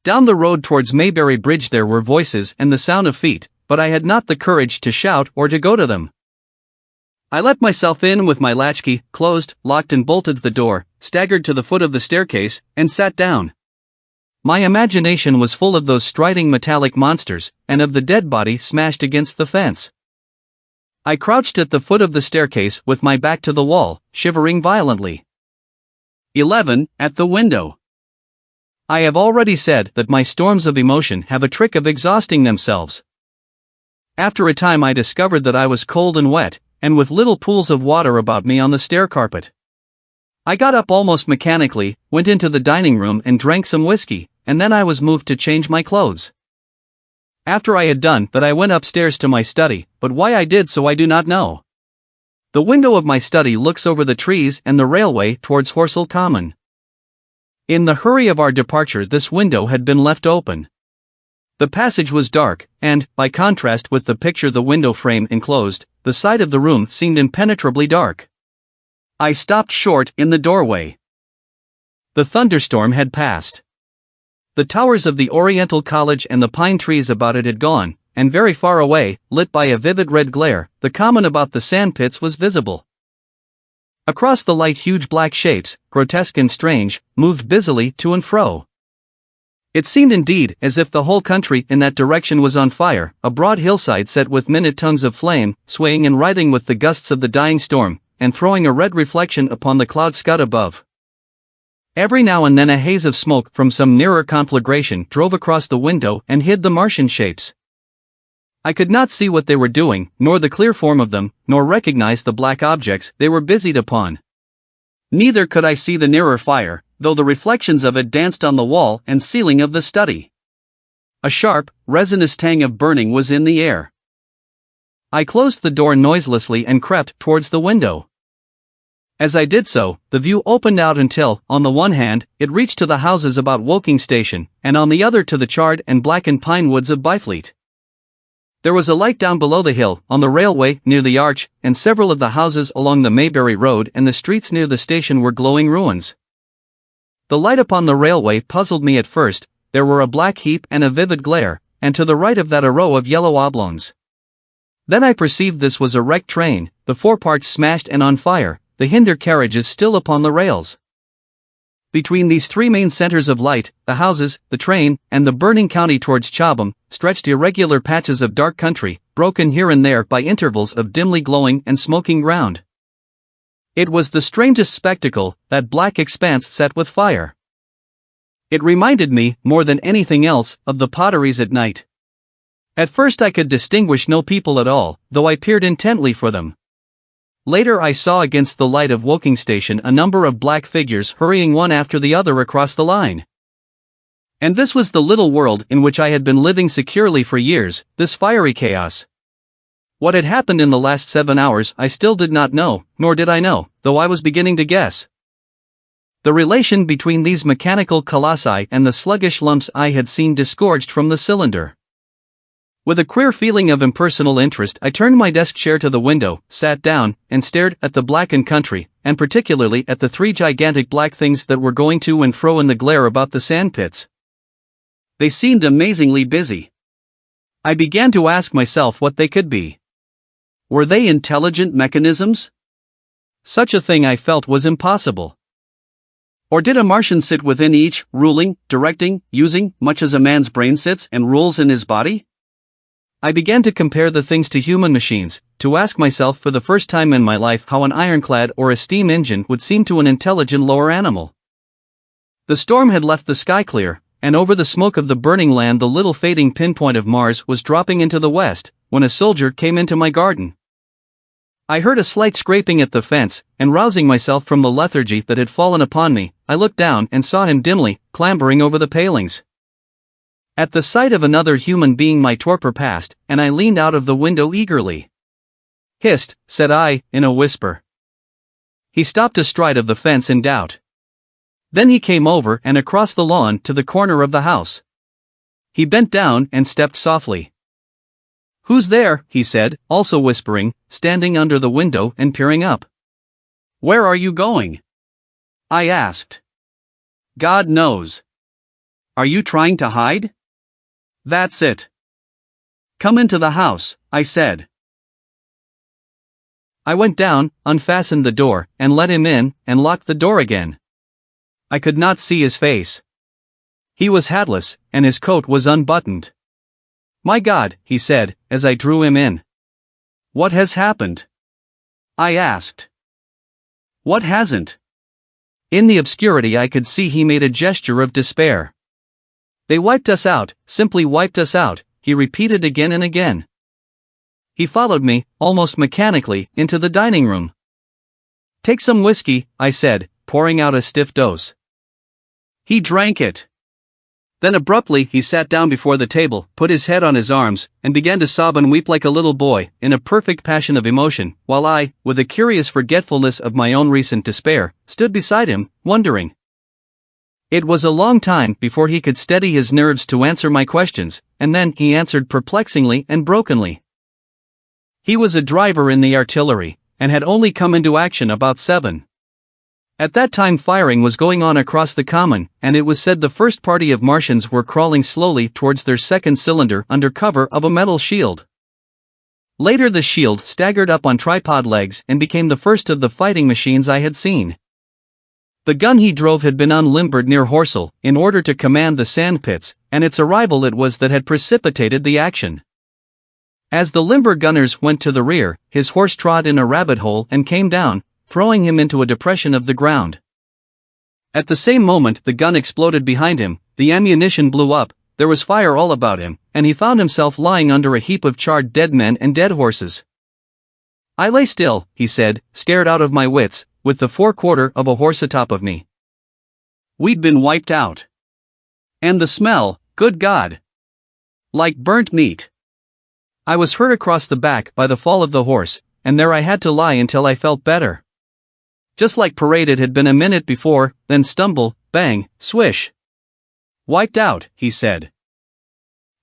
Down the road towards Mayberry Bridge there were voices and the sound of feet, but I had not the courage to shout or to go to them. I let myself in with my latchkey, closed, locked and bolted the door, staggered to the foot of the staircase, and sat down. My imagination was full of those striding metallic monsters, and of the dead body smashed against the fence. I crouched at the foot of the staircase with my back to the wall, shivering violently. 11. At the window. I have already said that my storms of emotion have a trick of exhausting themselves. After a time I discovered that I was cold and wet, and with little pools of water about me on the stair carpet. I got up almost mechanically, went into the dining room and drank some whiskey, and then I was moved to change my clothes. After I had done that I went upstairs to my study, but why I did so I do not know. The window of my study looks over the trees and the railway towards Horsell Common. In the hurry of our departure this window had been left open. The passage was dark, and, by contrast with the picture the window frame enclosed, the side of the room seemed impenetrably dark. I stopped short in the doorway. The thunderstorm had passed. The towers of the Oriental College and the pine trees about it had gone, and very far away, lit by a vivid red glare, the common about the sandpits was visible. Across the light huge black shapes, grotesque and strange, moved busily to and fro. It seemed indeed as if the whole country in that direction was on fire, a broad hillside set with minute tongues of flame, swaying and writhing with the gusts of the dying storm, and throwing a red reflection upon the cloud scud above. Every now and then a haze of smoke from some nearer conflagration drove across the window and hid the Martian shapes. I could not see what they were doing, nor the clear form of them, nor recognize the black objects they were busied upon. Neither could I see the nearer fire, though the reflections of it danced on the wall and ceiling of the study. A sharp, resinous tang of burning was in the air. I closed the door noiselessly and crept towards the window. As I did so, the view opened out until, on the one hand, it reached to the houses about Woking Station, and on the other to the charred and blackened pine woods of Byfleet. There was a light down below the hill, on the railway, near the arch, and several of the houses along the Maybury Road and the streets near the station were glowing ruins. The light upon the railway puzzled me at first. There were a black heap and a vivid glare, and to the right of that a row of yellow oblongs. Then I perceived this was a wrecked train, the foreparts smashed and on fire, the hinder carriages still upon the rails. Between these three main centers of light, the houses, the train, and the burning county towards Chobham, stretched irregular patches of dark country, broken here and there by intervals of dimly glowing and smoking ground. It was the strangest spectacle, that black expanse set with fire. It reminded me, more than anything else, of the potteries at night. At first I could distinguish no people at all, though I peered intently for them. Later I saw against the light of Woking Station a number of black figures hurrying one after the other across the line. And this was the little world in which I had been living securely for years, this fiery chaos. What had happened in the last 7 hours I still did not know, nor did I know, though I was beginning to guess. The relation between these mechanical colossi and the sluggish lumps I had seen disgorged from the cylinder. With a queer feeling of impersonal interest I turned my desk chair to the window, sat down, and stared at the blackened country, and particularly at the three gigantic black things that were going to and fro in the glare about the sandpits. They seemed amazingly busy. I began to ask myself what they could be. Were they intelligent mechanisms? Such a thing I felt was impossible. Or did a Martian sit within each, ruling, directing, using, much as a man's brain sits and rules in his body? I began to compare the things to human machines, to ask myself for the first time in my life how an ironclad or a steam engine would seem to an intelligent lower animal. The storm had left the sky clear, and over the smoke of the burning land the little fading pinpoint of Mars was dropping into the west, when a soldier came into my garden. I heard a slight scraping at the fence, and rousing myself from the lethargy that had fallen upon me, I looked down and saw him dimly, clambering over the palings. At the sight of another human being my torpor passed, and I leaned out of the window eagerly. "Hist," said I, in a whisper. He stopped astride of the fence in doubt. Then he came over and across the lawn to the corner of the house. He bent down and stepped softly. "Who's there?" he said, also whispering, standing under the window and peering up. "Where are you going?" I asked. "God knows." "Are you trying to hide?" "That's it." "Come into the house," I said. I went down, unfastened the door, and let him in, and locked the door again. I could not see his face. He was hatless, and his coat was unbuttoned. "My God," he said, as I drew him in. What has happened? I asked. What hasn't? In the obscurity I could see he made a gesture of despair. They wiped us out, simply wiped us out, he repeated again and again. He followed me, almost mechanically, into the dining room. Take some whiskey, I said, pouring out a stiff dose. He drank it. Then abruptly he sat down before the table, put his head on his arms, and began to sob and weep like a little boy, in a perfect passion of emotion, while I, with a curious forgetfulness of my own recent despair, stood beside him, wondering. It was a long time before he could steady his nerves to answer my questions, and then he answered perplexingly and brokenly. He was a driver in the artillery, and had only come into action about 7. At that time firing was going on across the common, and it was said the first party of Martians were crawling slowly towards their second cylinder under cover of a metal shield. Later the shield staggered up on tripod legs and became the first of the fighting machines I had seen. The gun he drove had been unlimbered near Horsell, in order to command the sand pits, and its arrival it was that had precipitated the action. As the limber gunners went to the rear, his horse trod in a rabbit hole and came down, throwing him into a depression of the ground. At the same moment the gun exploded behind him, the ammunition blew up, there was fire all about him, and he found himself lying under a heap of charred dead men and dead horses. I lay still, he said, scared out of my wits, with the forequarter of a horse atop of me. We'd been wiped out. And the smell, good God! Like burnt meat. I was hurt across the back by the fall of the horse, and there I had to lie until I felt better. Just like parade it had been a minute before, then stumble, bang, swish. Wiped out, he said.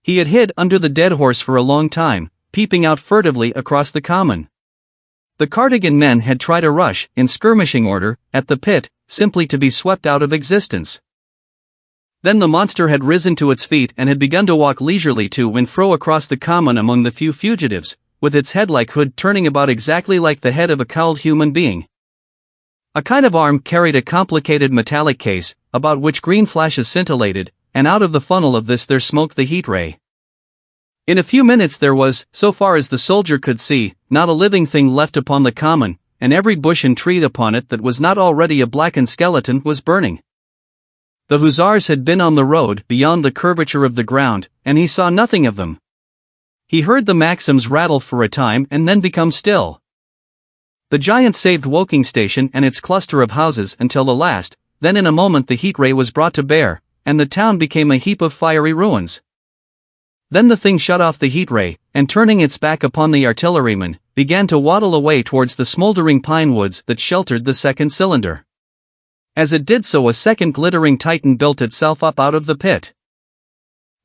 He had hid under the dead horse for a long time, peeping out furtively across the common. The Cardigan men had tried a rush, in skirmishing order, at the pit, simply to be swept out of existence. Then the monster had risen to its feet and had begun to walk leisurely to and fro across the common among the few fugitives, with its head-like hood turning about exactly like the head of a cowled human being. A kind of arm carried a complicated metallic case, about which green flashes scintillated, and out of the funnel of this there smoked the heat ray. In a few minutes there was, so far as the soldier could see, not a living thing left upon the common, and every bush and tree upon it that was not already a blackened skeleton was burning. The hussars had been on the road beyond the curvature of the ground, and he saw nothing of them. He heard the Maxims rattle for a time and then become still. The giant saved Woking station and its cluster of houses until the last, then in a moment the heat ray was brought to bear, and the town became a heap of fiery ruins. Then the thing shut off the heat ray, and turning its back upon the artilleryman, began to waddle away towards the smoldering pine woods that sheltered the second cylinder. As it did so a second glittering titan built itself up out of the pit.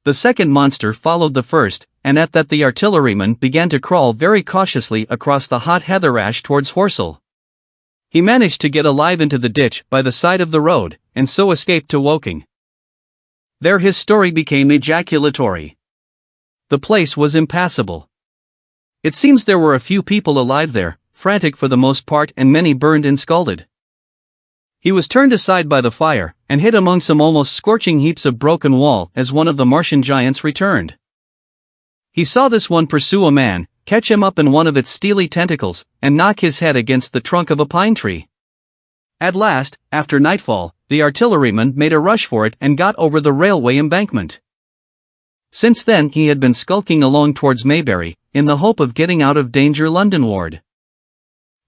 The second monster followed the first, and at that the artilleryman began to crawl very cautiously across the hot heather ash towards Horsell. He managed to get alive into the ditch by the side of the road, and so escaped to Woking. There his story became ejaculatory. The place was impassable. It seems there were a few people alive there, frantic for the most part, and many burned and scalded. He was turned aside by the fire, and hid among some almost scorching heaps of broken wall as one of the Martian giants returned. He saw this one pursue a man, catch him up in one of its steely tentacles, and knock his head against the trunk of a pine tree. At last, after nightfall, the artilleryman made a rush for it and got over the railway embankment. Since then he had been skulking along towards Maybury, in the hope of getting out of danger Londonward.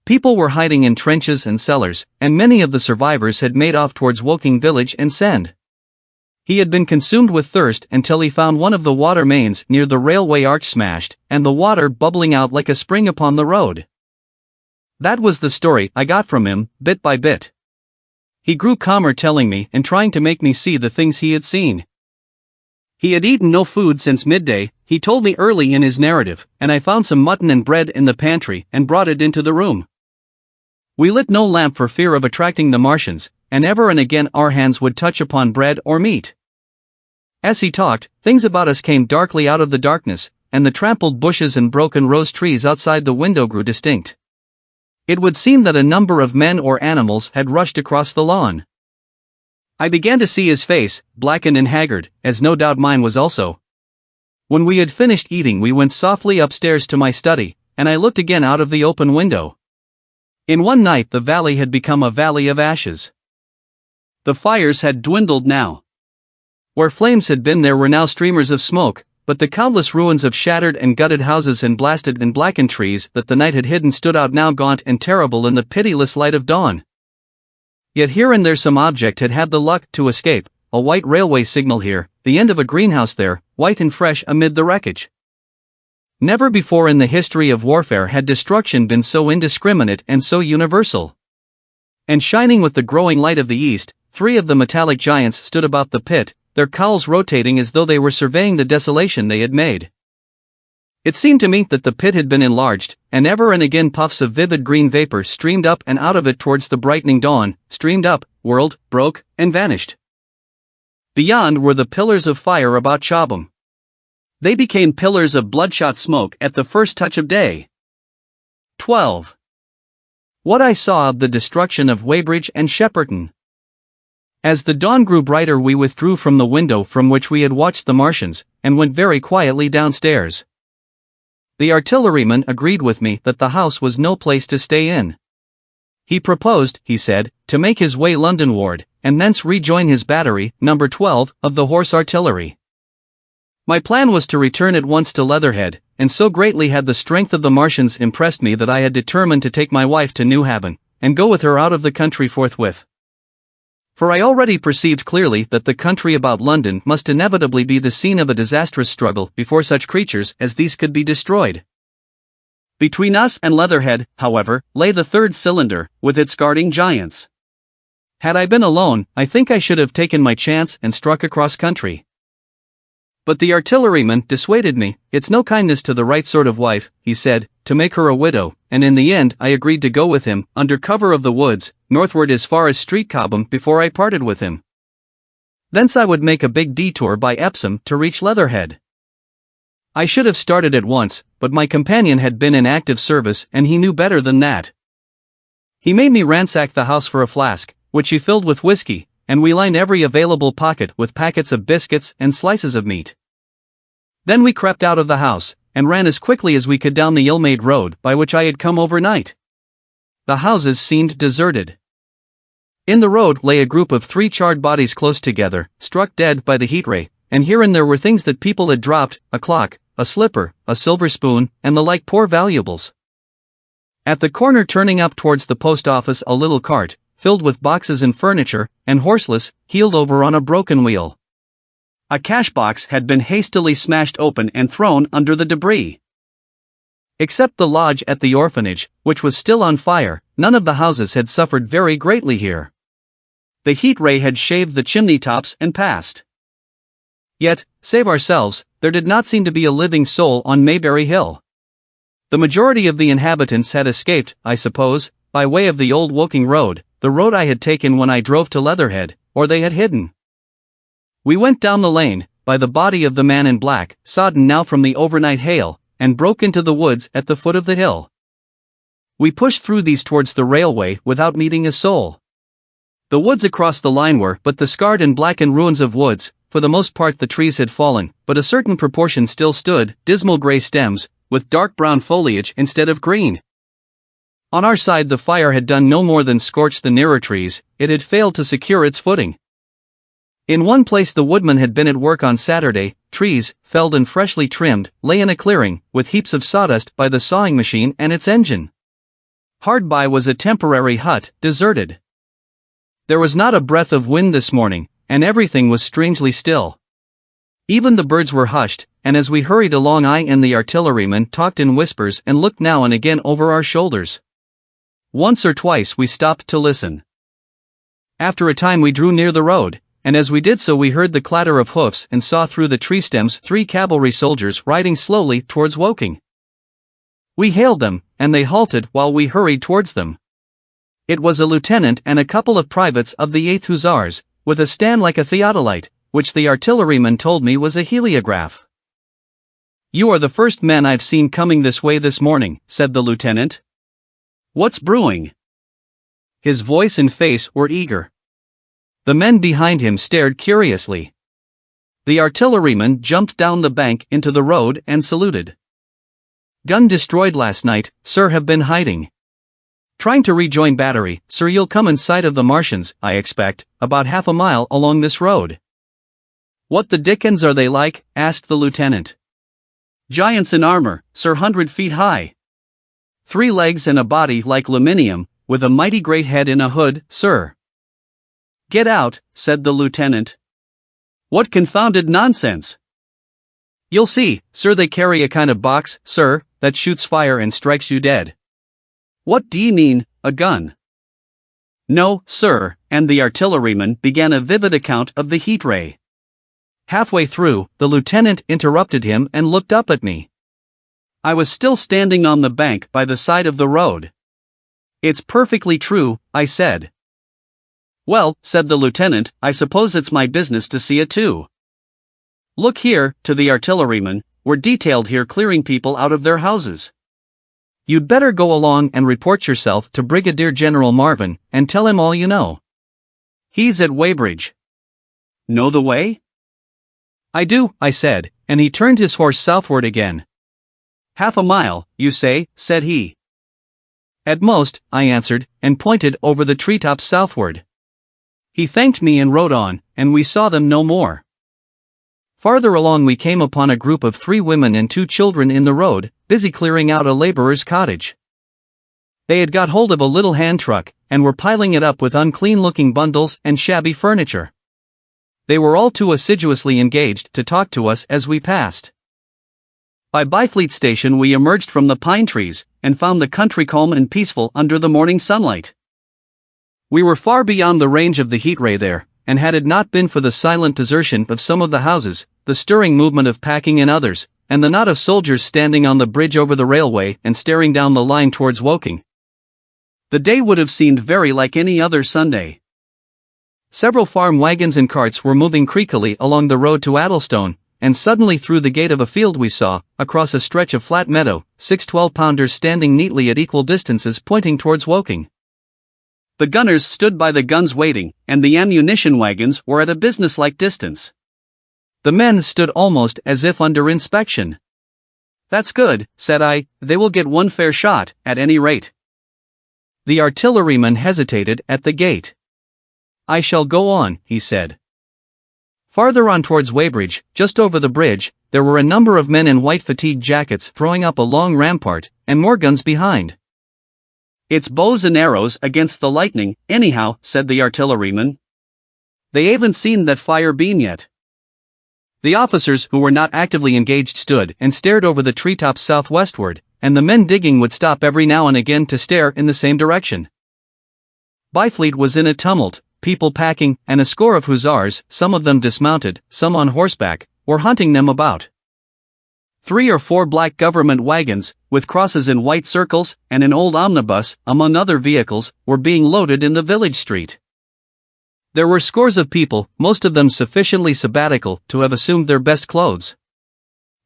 People were hiding in trenches and cellars, and many of the survivors had made off towards Woking village and Send. He had been consumed with thirst until he found one of the water mains near the railway arch smashed, and the water bubbling out like a spring upon the road. That was the story I got from him, bit by bit. He grew calmer telling me and trying to make me see the things he had seen. He had eaten no food since midday, he told me early in his narrative, and I found some mutton and bread in the pantry and brought it into the room. We lit no lamp for fear of attracting the Martians, and ever and again our hands would touch upon bread or meat. As he talked, things about us came darkly out of the darkness, and the trampled bushes and broken rose trees outside the window grew distinct. It would seem that a number of men or animals had rushed across the lawn. I began to see his face, blackened and haggard, as no doubt mine was also. When we had finished eating we went softly upstairs to my study, and I looked again out of the open window. In one night the valley had become a valley of ashes. The fires had dwindled now. Where flames had been there were now streamers of smoke, but the countless ruins of shattered and gutted houses and blasted and blackened trees that the night had hidden stood out now gaunt and terrible in the pitiless light of dawn. Yet here and there some object had had the luck to escape, a white railway signal here, the end of a greenhouse there, white and fresh amid the wreckage. Never before in the history of warfare had destruction been so indiscriminate and so universal. And shining with the growing light of the east, 3 of the metallic giants stood about the pit, their cowls rotating as though they were surveying the desolation they had made. It seemed to me that the pit had been enlarged, and ever and again puffs of vivid green vapor streamed up and out of it towards the brightening dawn, streamed up, whirled, broke, and vanished. Beyond were the pillars of fire about Chobham. They became pillars of bloodshot smoke at the first touch of day. 12. What I saw of the destruction of Weybridge and Shepperton. As the dawn grew brighter we withdrew from the window from which we had watched the Martians, and went very quietly downstairs. The artilleryman agreed with me that the house was no place to stay in. He proposed, he said, to make his way Londonward, and thence rejoin his battery, number 12, of the Horse Artillery. My plan was to return at once to Leatherhead, and so greatly had the strength of the Martians impressed me that I had determined to take my wife to Newhaven, and go with her out of the country forthwith. For I already perceived clearly that the country about London must inevitably be the scene of a disastrous struggle before such creatures as these could be destroyed. Between us and Leatherhead, however, lay the 3rd cylinder, with its guarding giants. Had I been alone, I think I should have taken my chance and struck across country. But the artilleryman dissuaded me. It's no kindness to the right sort of wife, he said, to make her a widow, and in the end I agreed to go with him, under cover of the woods, northward as far as Street Cobham before I parted with him. Thence I would make a big detour by Epsom to reach Leatherhead. I should have started at once, but my companion had been in active service and he knew better than that. He made me ransack the house for a flask, which he filled with whiskey, and we lined every available pocket with packets of biscuits and slices of meat. Then we crept out of the house, and ran as quickly as we could down the ill-made road by which I had come overnight. The houses seemed deserted. In the road lay a group of 3 charred bodies close together, struck dead by the heat ray, and here and there were things that people had dropped, a clock, a slipper, a silver spoon, and the like poor valuables. At the corner turning up towards the post office a little cart, filled with boxes and furniture, and horseless, heeled over on a broken wheel. A cash box had been hastily smashed open and thrown under the debris. Except the lodge at the orphanage, which was still on fire, none of the houses had suffered very greatly here. The heat ray had shaved the chimney tops and passed. Yet, save ourselves, there did not seem to be a living soul on Maybury Hill. The majority of the inhabitants had escaped, I suppose, by way of the old Woking road, the road I had taken when I drove to Leatherhead, or they had hidden. We went down the lane, by the body of the man in black, sodden now from the overnight hail, and broke into the woods at the foot of the hill. We pushed through these towards the railway without meeting a soul. The woods across the line were but the scarred and blackened ruins of woods. For the most part the trees had fallen, but a certain proportion still stood, dismal grey stems, with dark brown foliage instead of green. On our side the fire had done no more than scorch the nearer trees, it had failed to secure its footing. In one place the woodman had been at work on Saturday, trees, felled and freshly trimmed, lay in a clearing, with heaps of sawdust by the sawing machine and its engine. Hard by was a temporary hut, deserted. There was not a breath of wind this morning, and everything was strangely still. Even the birds were hushed, and as we hurried along I and the artilleryman talked in whispers and looked now and again over our shoulders. Once or twice we stopped to listen. After a time we drew near the road, and as we did so we heard the clatter of hoofs and saw through the tree stems 3 cavalry soldiers riding slowly towards Woking. We hailed them, and they halted while we hurried towards them. It was a lieutenant and a couple of privates of the 8th Hussars, with a stand like a theodolite, which the artilleryman told me was a heliograph. "You are the first men I've seen coming this way this morning," said the lieutenant. "What's brewing?" His voice and face were eager. The men behind him stared curiously. The artilleryman jumped down the bank into the road and saluted. Gun destroyed last night, sir. Have been hiding. Trying to rejoin battery, sir. You'll come in sight of the Martians, I expect, about half a mile along this road. What the dickens are they like? Asked the lieutenant. Giants in armor, sir. 100 feet high. 3 legs and a body like aluminium, with a mighty great head in a hood, sir. Get out, said the lieutenant. What confounded nonsense! You'll see, sir. They carry a kind of box, sir, that shoots fire and strikes you dead. What do you mean, a gun? No, sir, and the artilleryman began a vivid account of the heat ray. Halfway through, the lieutenant interrupted him and looked up at me. I was still standing on the bank by the side of the road. It's perfectly true, I said. Well, said the lieutenant, I suppose it's my business to see it too. Look here, to the artilleryman, we're detailed here clearing people out of their houses. You'd better go along and report yourself to Brigadier General Marvin, and tell him all you know. He's at Weybridge. Know the way? I do, I said, and he turned his horse southward again. Half a mile, you say, said he. At most, I answered, and pointed over the treetops southward. He thanked me and rode on, and we saw them no more. Farther along we came upon a group of 3 women and 2 children in the road, busy clearing out a laborer's cottage. They had got hold of a little hand truck, and were piling it up with unclean-looking bundles and shabby furniture. They were all too assiduously engaged to talk to us as we passed. By Byfleet Station we emerged from the pine trees, and found the country calm and peaceful under the morning sunlight. We were far beyond the range of the heat ray there, and had it not been for the silent desertion of some of the houses, the stirring movement of packing in others, and the knot of soldiers standing on the bridge over the railway and staring down the line towards Woking, the day would have seemed very like any other Sunday. Several farm wagons and carts were moving creakily along the road to Addlestone, and suddenly through the gate of a field we saw, across a stretch of flat meadow, 6 12-pounders standing neatly at equal distances pointing towards Woking. The gunners stood by the guns waiting, and the ammunition wagons were at a businesslike distance. The men stood almost as if under inspection. That's good, said I, they will get one fair shot, at any rate. The artilleryman hesitated at the gate. I shall go on, he said. Farther on towards Weybridge, just over the bridge, there were a number of men in white fatigue jackets throwing up a long rampart, and more guns behind. It's bows and arrows against the lightning, anyhow, said the artilleryman. They haven't seen that fire beam yet. The officers who were not actively engaged stood and stared over the treetops southwestward, and the men digging would stop every now and again to stare in the same direction. Byfleet was in a tumult, people packing, and a score of hussars, some of them dismounted, some on horseback, were hunting them about. 3 or 4 black government wagons, with crosses in white circles, and an old omnibus, among other vehicles, were being loaded in the village street. There were scores of people, most of them sufficiently sabbatical to have assumed their best clothes.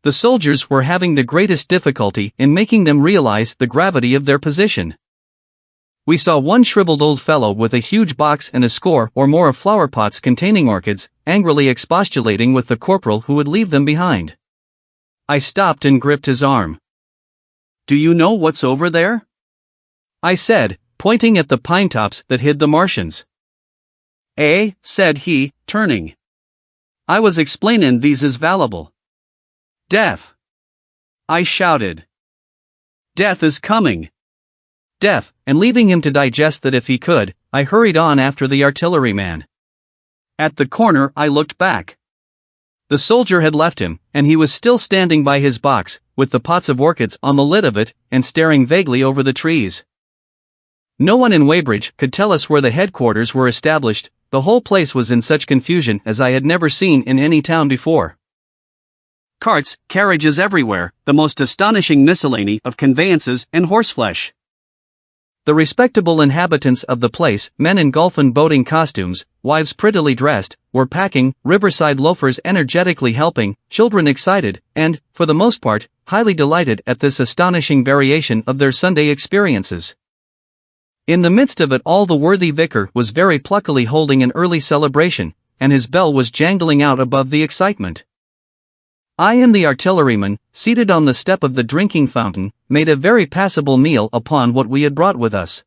The soldiers were having the greatest difficulty in making them realize the gravity of their position. We saw one shriveled old fellow with a huge box and a score or more of flower pots containing orchids, angrily expostulating with the corporal who would leave them behind. I stopped and gripped his arm. Do you know what's over there? I said, pointing at the pine tops that hid the Martians. Eh, said he, turning. I was explainin' these is valuable. Death! I shouted. Death is coming! Death, and leaving him to digest that if he could, I hurried on after the artilleryman. At the corner I looked back. The soldier had left him, and he was still standing by his box, with the pots of orchids on the lid of it, and staring vaguely over the trees. No one in Weybridge could tell us where the headquarters were established. The whole place was in such confusion as I had never seen in any town before. Carts, carriages everywhere, the most astonishing miscellany of conveyances and horseflesh. The respectable inhabitants of the place, men in golf and boating costumes, wives prettily dressed, were packing, riverside loafers energetically helping, children excited, and, for the most part, highly delighted at this astonishing variation of their Sunday experiences. In the midst of it all the worthy vicar was very pluckily holding an early celebration, and his bell was jangling out above the excitement. I and the artilleryman, seated on the step of the drinking fountain, made a very passable meal upon what we had brought with us.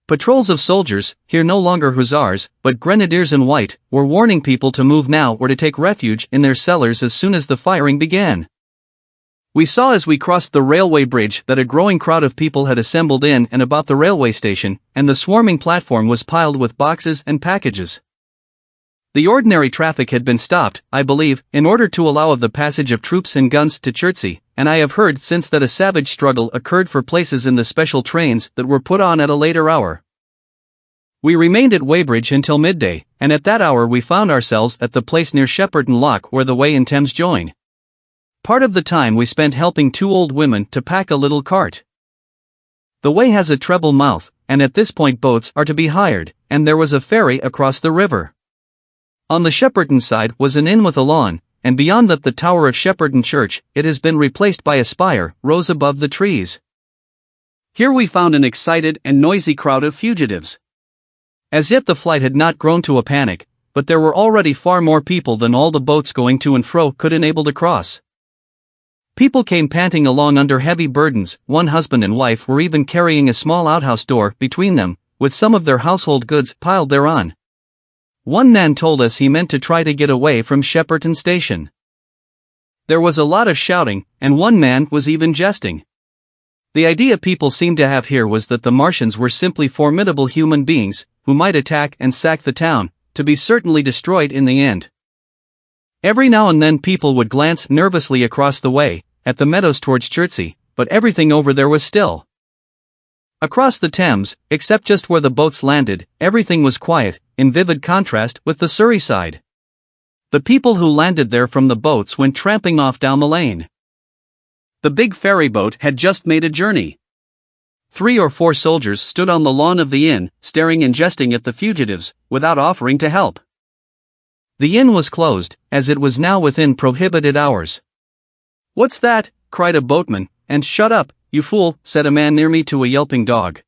Patrols of soldiers, here no longer hussars, but grenadiers in white, were warning people to move now or to take refuge in their cellars as soon as the firing began. We saw as we crossed the railway bridge that a growing crowd of people had assembled in and about the railway station, and the swarming platform was piled with boxes and packages. The ordinary traffic had been stopped, I believe, in order to allow of the passage of troops and guns to Chertsey, and I have heard since that a savage struggle occurred for places in the special trains that were put on at a later hour. We remained at Weybridge until midday, and at that hour we found ourselves at the place near Shepperton Lock where the Wey and Thames join. Part of the time we spent helping two old women to pack a little cart. The Wey has a treble mouth, and at this point boats are to be hired, and there was a ferry across the river. On the Shepperton side was an inn with a lawn, and beyond that the tower of Shepperton Church, it has been replaced by a spire, rose above the trees. Here we found an excited and noisy crowd of fugitives. As yet the flight had not grown to a panic, but there were already far more people than all the boats going to and fro could enable to cross. People came panting along under heavy burdens, one husband and wife were even carrying a small outhouse door between them, with some of their household goods piled thereon. One man told us he meant to try to get away from Shepperton Station. There was a lot of shouting, and one man was even jesting. The idea people seemed to have here was that the Martians were simply formidable human beings, who might attack and sack the town, to be certainly destroyed in the end. Every now and then people would glance nervously across the way, at the meadows towards Chertsey, but everything over there was still. Across the Thames, except just where the boats landed, everything was quiet, in vivid contrast with the Surrey side. The people who landed there from the boats went tramping off down the lane. The big ferry boat had just made a journey. 3 or 4 soldiers stood on the lawn of the inn, staring and jesting at the fugitives, without offering to help. The inn was closed, as it was now within prohibited hours. "What's that?" cried a boatman, and "Shut up, you fool," said a man near me to a yelping dog.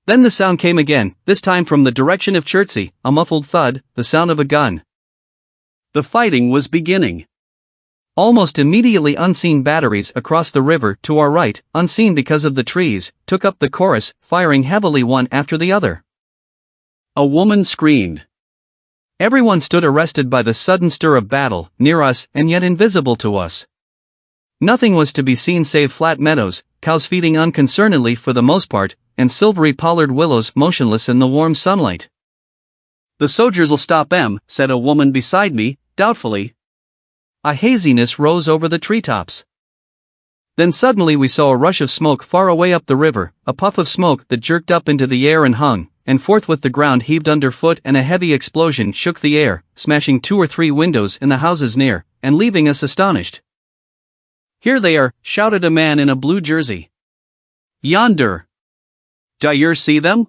Then the sound came again, this time from the direction of Chertsey, a muffled thud, the sound of a gun. The fighting was beginning. Almost immediately unseen batteries across the river to our right, unseen because of the trees, took up the chorus, firing heavily one after the other. A woman screamed. Everyone stood arrested by the sudden stir of battle, near us and yet invisible to us. Nothing was to be seen save flat meadows, cows feeding unconcernedly for the most part, and silvery pollard willows motionless in the warm sunlight. "The soldiers'll stop 'em," said a woman beside me, doubtfully. A haziness rose over the treetops. Then suddenly we saw a rush of smoke far away up the river, a puff of smoke that jerked up into the air and hung, and forthwith the ground heaved underfoot and a heavy explosion shook the air, smashing 2 or 3 windows in the houses near, and leaving us astonished. "Here they are," shouted a man in a blue jersey. "Yonder." "D'yer see them?"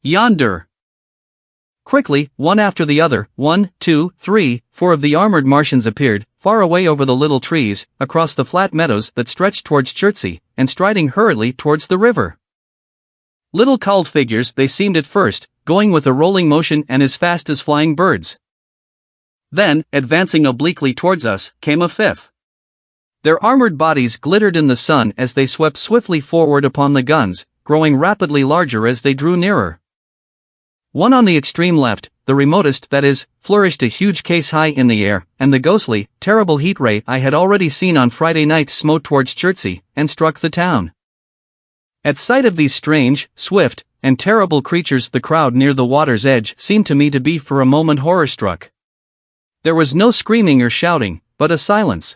"Yonder." Quickly, one after the other, 1, 2, 3, 4 of the armored Martians appeared, far away over the little trees, across the flat meadows that stretched towards Chertsey, and striding hurriedly towards the river. Little cowled figures they seemed at first, going with a rolling motion and as fast as flying birds. Then, advancing obliquely towards us, came a fifth. Their armored bodies glittered in the sun as they swept swiftly forward upon the guns, growing rapidly larger as they drew nearer. One on the extreme left, the remotest that is, flourished a huge case high in the air, and the ghostly, terrible heat ray I had already seen on Friday night smote towards Chertsey, and struck the town. At sight of these strange, swift, and terrible creatures the crowd near the water's edge seemed to me to be for a moment horror-struck. There was no screaming or shouting, but a silence.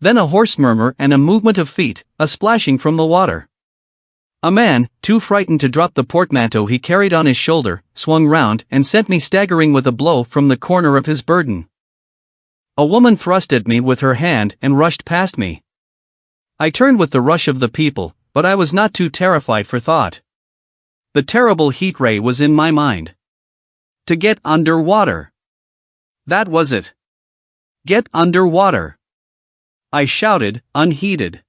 Then a hoarse murmur and a movement of feet, a splashing from the water. A man, too frightened to drop the portmanteau he carried on his shoulder, swung round and sent me staggering with a blow from the corner of his burden. A woman thrust at me with her hand and rushed past me. I turned with the rush of the people, but I was not too terrified for thought. The terrible heat ray was in my mind. To get under water. That was it. Get under water. I shouted, unheeded.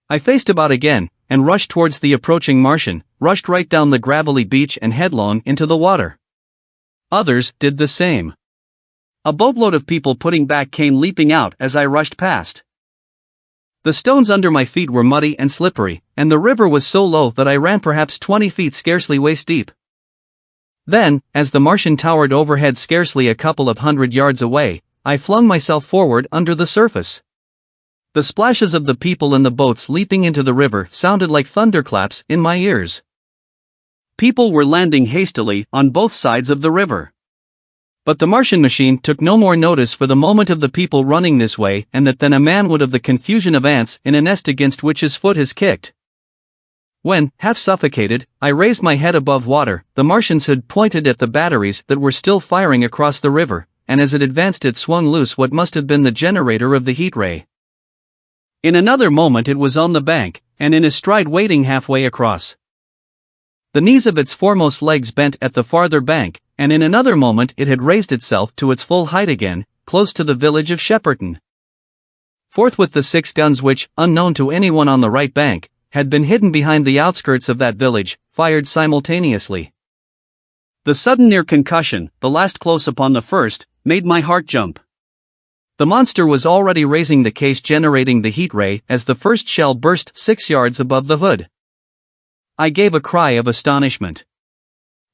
I faced about again, and rushed towards the approaching Martian, rushed right down the gravelly beach and headlong into the water. Others did the same. A boatload of people putting back came leaping out as I rushed past. The stones under my feet were muddy and slippery, and the river was so low that I ran perhaps 20 feet scarcely waist deep. Then, as the Martian towered overhead scarcely a couple of 100 yards away, I flung myself forward under the surface. The splashes of the people in the boats leaping into the river sounded like thunderclaps in my ears. People were landing hastily on both sides of the river. But the Martian machine took no more notice for the moment of the people running this way and that than a man would of the confusion of ants in a nest against which his foot is kicked. When, half suffocated, I raised my head above water, the Martians had pointed at the batteries that were still firing across the river, and as it advanced it swung loose what must have been the generator of the heat ray. In another moment it was on the bank, and in a stride wading halfway across. The knees of its foremost legs bent at the farther bank, and in another moment it had raised itself to its full height again, close to the village of Shepperton. Forthwith the 6 guns which, unknown to anyone on the right bank, had been hidden behind the outskirts of that village, fired simultaneously. The sudden near concussion, the last close upon the first, made my heart jump. The monster was already raising the case generating the heat ray as the first shell burst 6 yards above the hood. I gave a cry of astonishment.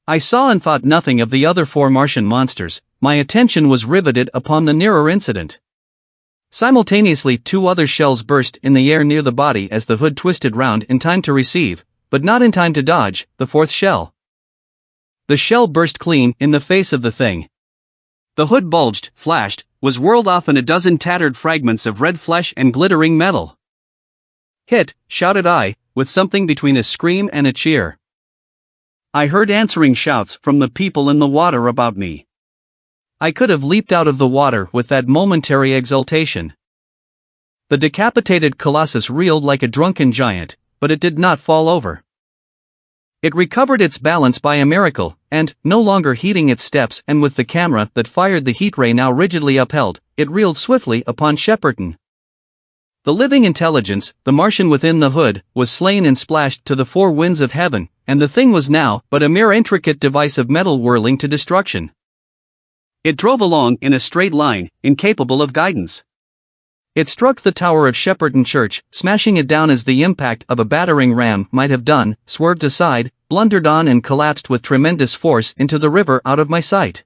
I saw and thought nothing of the other 4 Martian monsters, my attention was riveted upon the nearer incident. Simultaneously 2 other shells burst in the air near the body as the hood twisted round in time to receive, but not in time to dodge, the 4th shell. The shell burst clean in the face of the thing. The hood bulged, flashed, was whirled off in a dozen tattered fragments of red flesh and glittering metal. "Hit," shouted I, with something between a scream and a cheer. I heard answering shouts from the people in the water about me. I could have leaped out of the water with that momentary exultation. The decapitated colossus reeled like a drunken giant, but it did not fall over. It recovered its balance by a miracle, and, no longer heeding its steps and with the camera that fired the heat ray now rigidly upheld, it reeled swiftly upon Shepperton. The living intelligence, the Martian within the hood, was slain and splashed to the 4 winds of heaven, and the thing was now but a mere intricate device of metal whirling to destruction. It drove along in a straight line, incapable of guidance. It struck the tower of Shepperton Church, smashing it down as the impact of a battering ram might have done, swerved aside, blundered on and collapsed with tremendous force into the river out of my sight.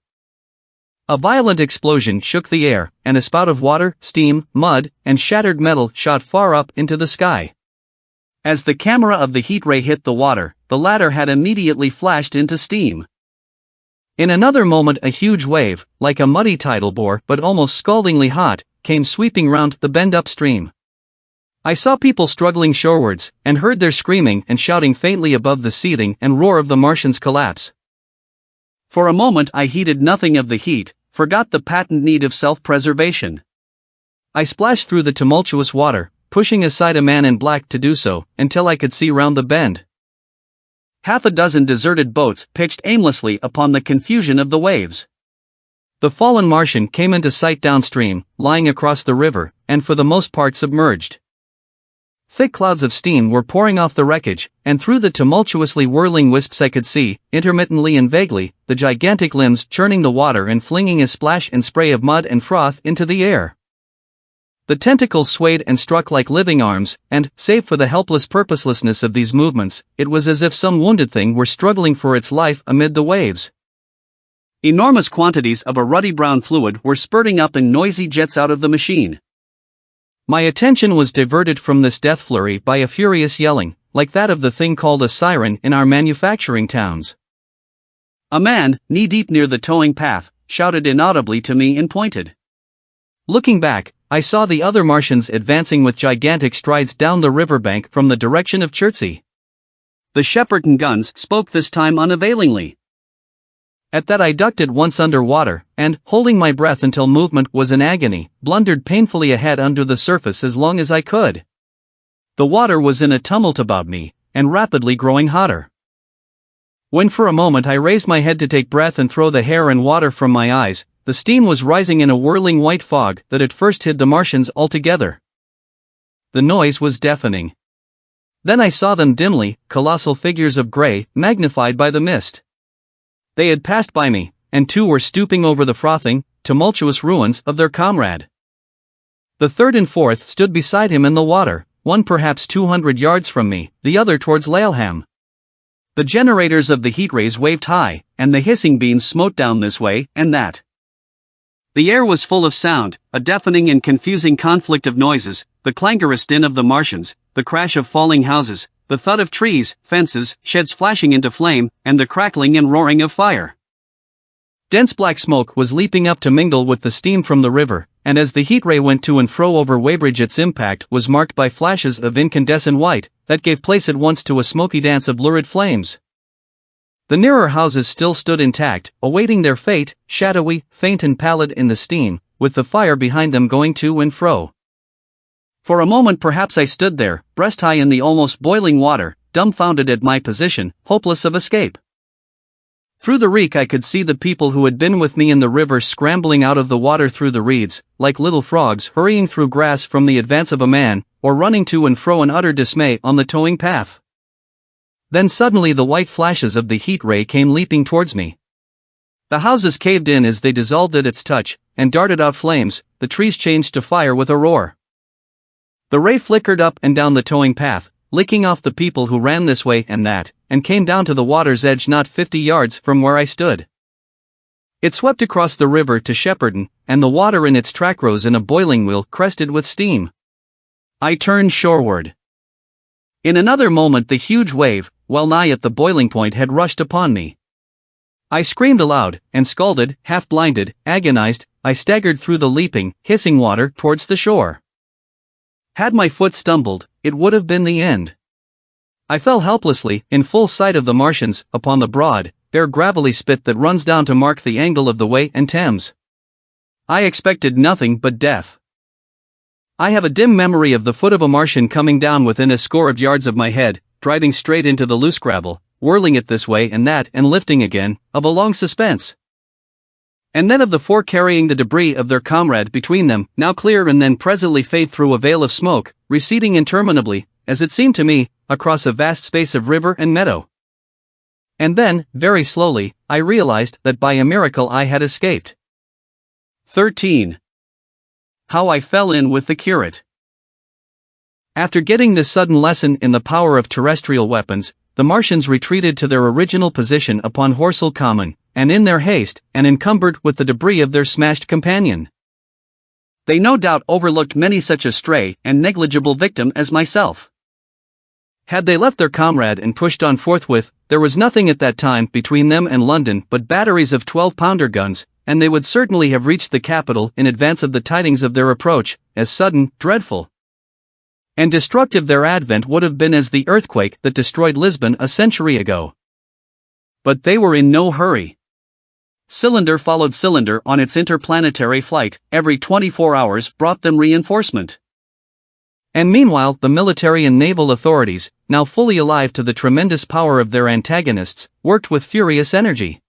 A violent explosion shook the air, and a spout of water, steam, mud, and shattered metal shot far up into the sky. As the camera of the heat ray hit the water, the latter had immediately flashed into steam. In another moment a huge wave, like a muddy tidal bore but almost scaldingly hot, came sweeping round the bend upstream. I saw people struggling shorewards, and heard their screaming and shouting faintly above the seething and roar of the Martian's collapse. For a moment I heeded nothing of the heat, forgot the patent need of self-preservation. I splashed through the tumultuous water, pushing aside a man in black to do so, until I could see round the bend. Half a dozen deserted boats pitched aimlessly upon the confusion of the waves. The fallen Martian came into sight downstream, lying across the river, and for the most part submerged. Thick clouds of steam were pouring off the wreckage, and through the tumultuously whirling wisps I could see, intermittently and vaguely, the gigantic limbs churning the water and flinging a splash and spray of mud and froth into the air. The tentacles swayed and struck like living arms, and, save for the helpless purposelessness of these movements, it was as if some wounded thing were struggling for its life amid the waves. Enormous quantities of a ruddy brown fluid were spurting up in noisy jets out of the machine. My attention was diverted from this death flurry by a furious yelling, like that of the thing called a siren in our manufacturing towns. A man, knee-deep near the towing path, shouted inaudibly to me and pointed. Looking back, I saw the other Martians advancing with gigantic strides down the riverbank from the direction of Chertsey. The Shepperton guns spoke this time unavailingly. At that I ducked at once under water, and, holding my breath until movement was an agony, blundered painfully ahead under the surface as long as I could. The water was in a tumult about me, and rapidly growing hotter. When for a moment I raised my head to take breath and throw the hair and water from my eyes, the steam was rising in a whirling white fog that at first hid the Martians altogether. The noise was deafening. Then I saw them dimly, colossal figures of grey, magnified by the mist. They had passed by me, and 2 were stooping over the frothing, tumultuous ruins of their comrade. The third and fourth stood beside him in the water, one perhaps 200 yards from me, the other towards Laleham. The generators of the heat rays waved high, and the hissing beams smote down this way and that. The air was full of sound, a deafening and confusing conflict of noises, the clangorous din of the Martians, the crash of falling houses, the thud of trees, fences, sheds flashing into flame, and the crackling and roaring of fire. Dense black smoke was leaping up to mingle with the steam from the river, and as the heat ray went to and fro over Weybridge, its impact was marked by flashes of incandescent white that gave place at once to a smoky dance of lurid flames. The nearer houses still stood intact, awaiting their fate, shadowy, faint and pallid in the steam, with the fire behind them going to and fro. For a moment perhaps I stood there, breast high in the almost boiling water, dumbfounded at my position, hopeless of escape. Through the reek I could see the people who had been with me in the river scrambling out of the water through the reeds, like little frogs hurrying through grass from the advance of a man, or running to and fro in utter dismay on the towing path. Then suddenly the white flashes of the heat ray came leaping towards me. The houses caved in as they dissolved at its touch, and darted out flames, the trees changed to fire with a roar. The ray flickered up and down the towing path, licking off the people who ran this way and that, and came down to the water's edge not 50 yards from where I stood. It swept across the river to Shepperton, and the water in its track rose in a boiling wheel crested with steam. I turned shoreward. In another moment the huge wave, well nigh at the boiling point, had rushed upon me. I screamed aloud, and scalded, half-blinded, agonized, I staggered through the leaping, hissing water towards the shore. Had my foot stumbled, it would have been the end. I fell helplessly, in full sight of the Martians, upon the broad, bare gravelly spit that runs down to mark the angle of the Wey and Thames. I expected nothing but death. I have a dim memory of the foot of a Martian coming down within a score of yards of my head, driving straight into the loose gravel, whirling it this way and that and lifting again, of a long suspense. And then of the four carrying the debris of their comrade between them, now clear and then presently fade through a veil of smoke, receding interminably, as it seemed to me, across a vast space of river and meadow. And then, very slowly, I realized that by a miracle I had escaped. 13. How I fell in with the curate. After getting this sudden lesson in the power of terrestrial weapons, the Martians retreated to their original position upon Horsell Common, and in their haste, and encumbered with the debris of their smashed companion. They no doubt overlooked many such a stray and negligible victim as myself. Had they left their comrade and pushed on forthwith, there was nothing at that time between them and London but batteries of 12-pounder guns, and they would certainly have reached the capital in advance of the tidings of their approach, as sudden, dreadful, and destructive their advent would have been as the earthquake that destroyed Lisbon a century ago. But they were in no hurry. Cylinder followed cylinder on its interplanetary flight, every 24 hours brought them reinforcement. And meanwhile the military and naval authorities, now fully alive to the tremendous power of their antagonists, worked with furious energy.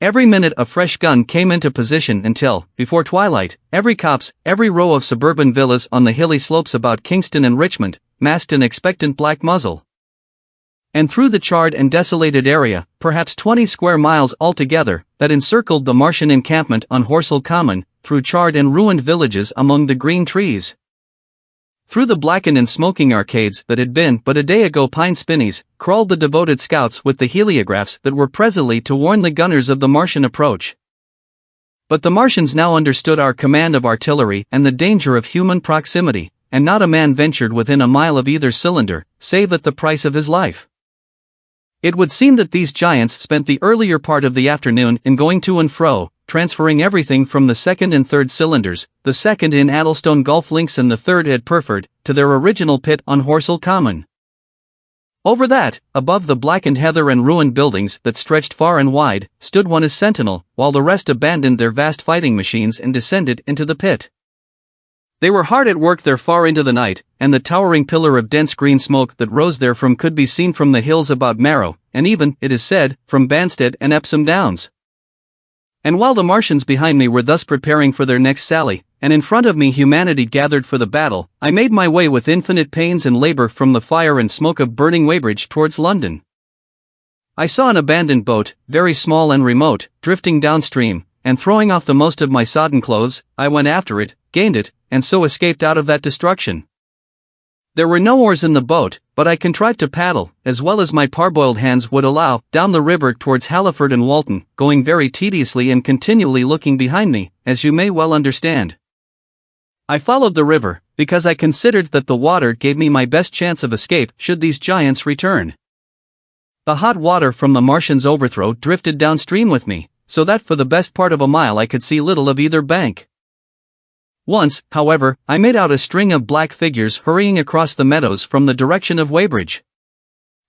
Every minute a fresh gun came into position until, before twilight, every copse, every row of suburban villas on the hilly slopes about Kingston and Richmond, masked an expectant black muzzle. And through the charred and desolated area, perhaps 20 square miles altogether, that encircled the Martian encampment on Horsell Common, through charred and ruined villages among the green trees, through the blackened and smoking arcades that had been but a day ago pine spinneys, crawled the devoted scouts with the heliographs that were presently to warn the gunners of the Martian approach. But the Martians now understood our command of artillery and the danger of human proximity, and not a man ventured within a mile of either cylinder, save at the price of his life. It would seem that these giants spent the earlier part of the afternoon in going to and fro, transferring everything from the second and third cylinders, the second in Addlestone golf links and the third at Purford, to their original pit on Horsell Common. Over that, above the blackened heather and ruined buildings that stretched far and wide, stood one as sentinel, while the rest abandoned their vast fighting machines and descended into the pit. They were hard at work there far into the night, and the towering pillar of dense green smoke that rose therefrom could be seen from the hills about Marrow, and even, it is said, from Banstead and Epsom Downs. And while the Martians behind me were thus preparing for their next sally, and in front of me humanity gathered for the battle, I made my way with infinite pains and labor from the fire and smoke of burning Weybridge towards London. I saw an abandoned boat, very small and remote, drifting downstream, and throwing off the most of my sodden clothes, I went after it, gained it, and so escaped out of that destruction. There were no oars in the boat, but I contrived to paddle, as well as my parboiled hands would allow, down the river towards Halliford and Walton, going very tediously and continually looking behind me, as you may well understand. I followed the river, because I considered that the water gave me my best chance of escape should these giants return. The hot water from the Martians' overthrow drifted downstream with me, so that for the best part of a mile I could see little of either bank. Once, however, I made out a string of black figures hurrying across the meadows from the direction of Weybridge.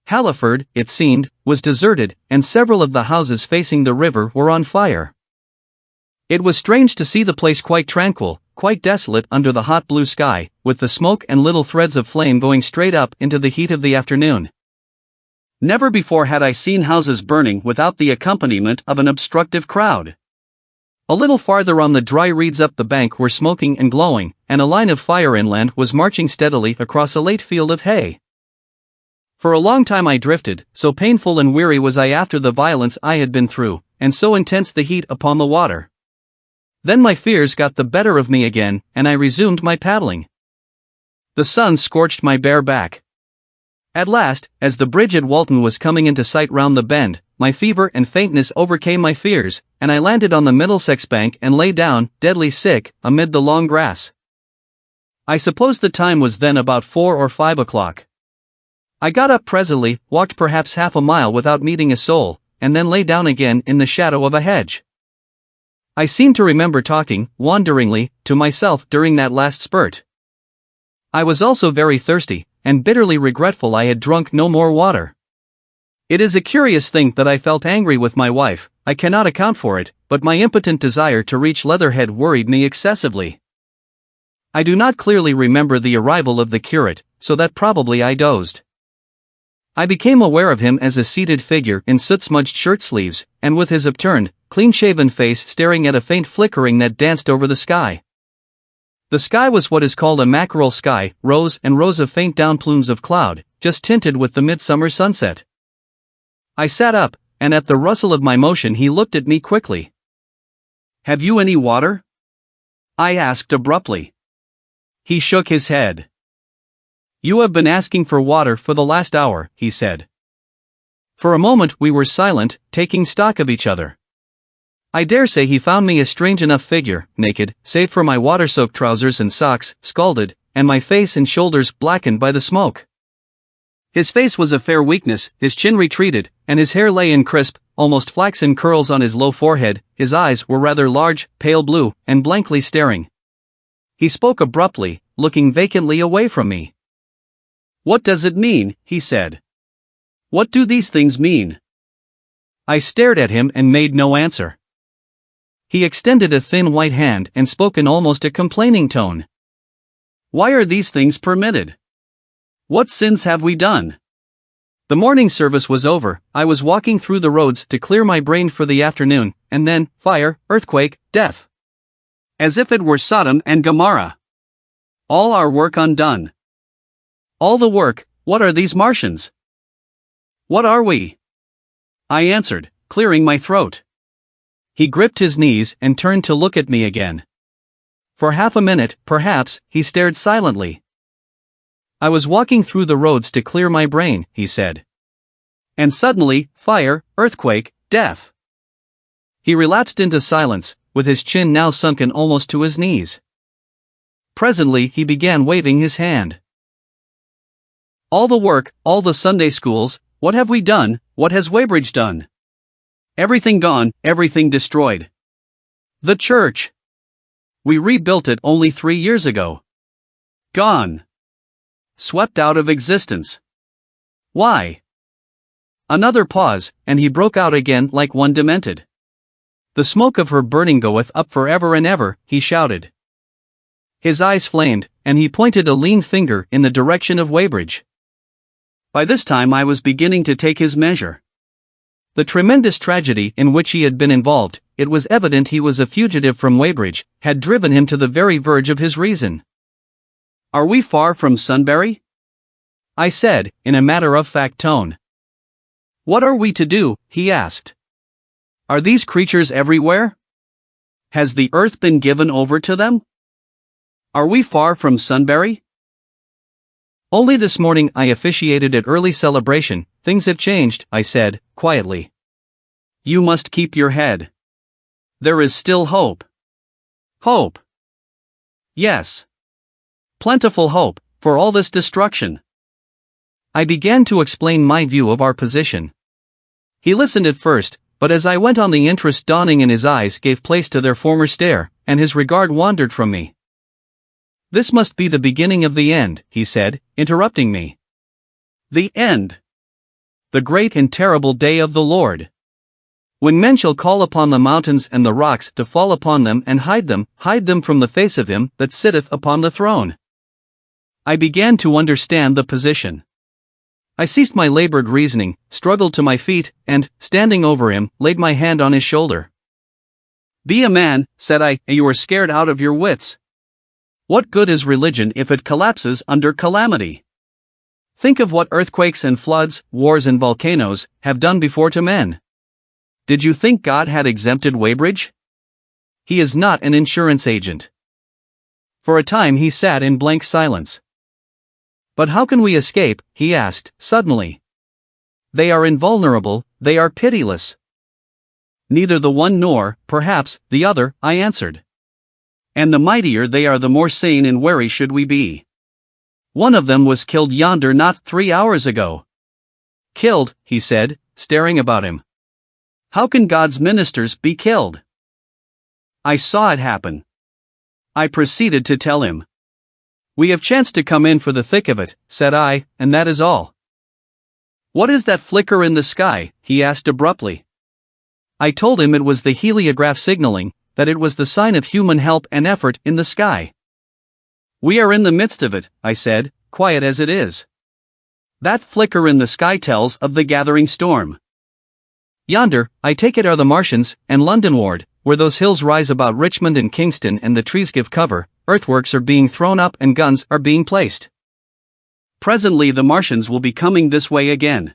Halliford, it seemed, was deserted, and several of the houses facing the river were on fire. It was strange to see the place quite tranquil, quite desolate under the hot blue sky, with the smoke and little threads of flame going straight up into the heat of the afternoon. Never before had I seen houses burning without the accompaniment of an obstructive crowd. A little farther on the dry reeds up the bank were smoking and glowing, and a line of fire inland was marching steadily across a late field of hay. For a long time I drifted, so painful and weary was I after the violence I had been through, and so intense the heat upon the water. Then my fears got the better of me again, and I resumed my paddling. The sun scorched my bare back. At last, as the bridge at Walton was coming into sight round the bend, my fever and faintness overcame my fears, and I landed on the Middlesex bank and lay down, deadly sick, amid the long grass. I suppose the time was then about 4 or 5 o'clock. I got up presently, walked perhaps half a mile without meeting a soul, and then lay down again in the shadow of a hedge. I seem to remember talking, wanderingly, to myself during that last spurt. I was also very thirsty, and bitterly regretful I had drunk no more water. It is a curious thing that I felt angry with my wife. I cannot account for it, but my impotent desire to reach Leatherhead worried me excessively. I do not clearly remember the arrival of the curate, so that probably I dozed. I became aware of him as a seated figure in soot-smudged shirt-sleeves, and with his upturned, clean-shaven face staring at a faint flickering that danced over the sky. The sky was what is called a mackerel sky, rows and rows of faint down plumes of cloud, just tinted with the midsummer sunset. I sat up, and at the rustle of my motion he looked at me quickly. "Have you any water?" I asked abruptly. He shook his head. "You have been asking for water for the last hour," he said. For a moment we were silent, taking stock of each other. I dare say he found me a strange enough figure, naked, save for my water-soaked trousers and socks, scalded, and my face and shoulders blackened by the smoke. His face was a fair weakness, his chin retreated, and his hair lay in crisp, almost flaxen curls on his low forehead. His eyes were rather large, pale blue, and blankly staring. He spoke abruptly, looking vacantly away from me. "What does it mean?" he said. "What do these things mean?" I stared at him and made no answer. He extended a thin white hand and spoke in almost a complaining tone. "Why are these things permitted? What sins have we done?" The morning service was over. I was walking through the roads to clear my brain for the afternoon, and then, fire, earthquake, death. As if it were Sodom and Gomorrah. All our work undone. All the work. What are these Martians? What are we? I answered, clearing my throat. He gripped his knees and turned to look at me again. For half a minute, perhaps, he stared silently. "I was walking through the roads to clear my brain," he said. "And suddenly, fire, earthquake, death." He relapsed into silence, with his chin now sunken almost to his knees. Presently he began waving his hand. "All the work, all the Sunday schools, what have we done? What has Weybridge done? Everything gone, everything destroyed. The church. We rebuilt it only 3 years ago. Gone. Swept out of existence. Why?" Another pause, and he broke out again like one demented. "The smoke of her burning goeth up for ever and ever," he shouted. His eyes flamed, and he pointed a lean finger in the direction of Weybridge. By this time I was beginning to take his measure. The tremendous tragedy in which he had been involved, it was evident he was a fugitive from Weybridge, had driven him to the very verge of his reason. "Are we far from Sunbury?" I said, in a matter-of-fact tone. "What are we to do?" he asked. "Are these creatures everywhere?" Has the earth been given over to them? Are we far from Sunbury? Only this morning I officiated at early celebration. Things have changed, I said, quietly. You must keep your head. There is still hope. Hope. Yes. Plentiful hope, for all this destruction. I began to explain my view of our position. He listened at first, but as I went on the interest dawning in his eyes gave place to their former stare, and his regard wandered from me. This must be the beginning of the end, he said, interrupting me. The end. The great and terrible day of the Lord. When men shall call upon the mountains and the rocks to fall upon them and hide them from the face of him that sitteth upon the throne. I began to understand the position. I ceased my labored reasoning, struggled to my feet, and, standing over him, laid my hand on his shoulder. Be a man, said I, you are scared out of your wits. What good is religion if it collapses under calamity? Think of what earthquakes and floods, wars and volcanoes, have done before to men. Did you think God had exempted Weybridge? He is not an insurance agent. For a time he sat in blank silence. But how can we escape, he asked, suddenly. They are invulnerable, they are pitiless. Neither the one nor, perhaps, the other, I answered. And the mightier they are the more sane and wary should we be. One of them was killed yonder not 3 hours ago. Killed, he said, staring about him. How can God's ministers be killed? I saw it happen. I proceeded to tell him. We have chanced to come in for the thick of it, said I, and that is all. What is that flicker in the sky? He asked abruptly. I told him it was the heliograph signaling, that it was the sign of human help and effort in the sky. We are in the midst of it, I said, quiet as it is. That flicker in the sky tells of the gathering storm. Yonder, I take it, are the Martians, and Londonward, where those hills rise about Richmond and Kingston and the trees give cover, earthworks are being thrown up and guns are being placed. Presently the Martians will be coming this way again.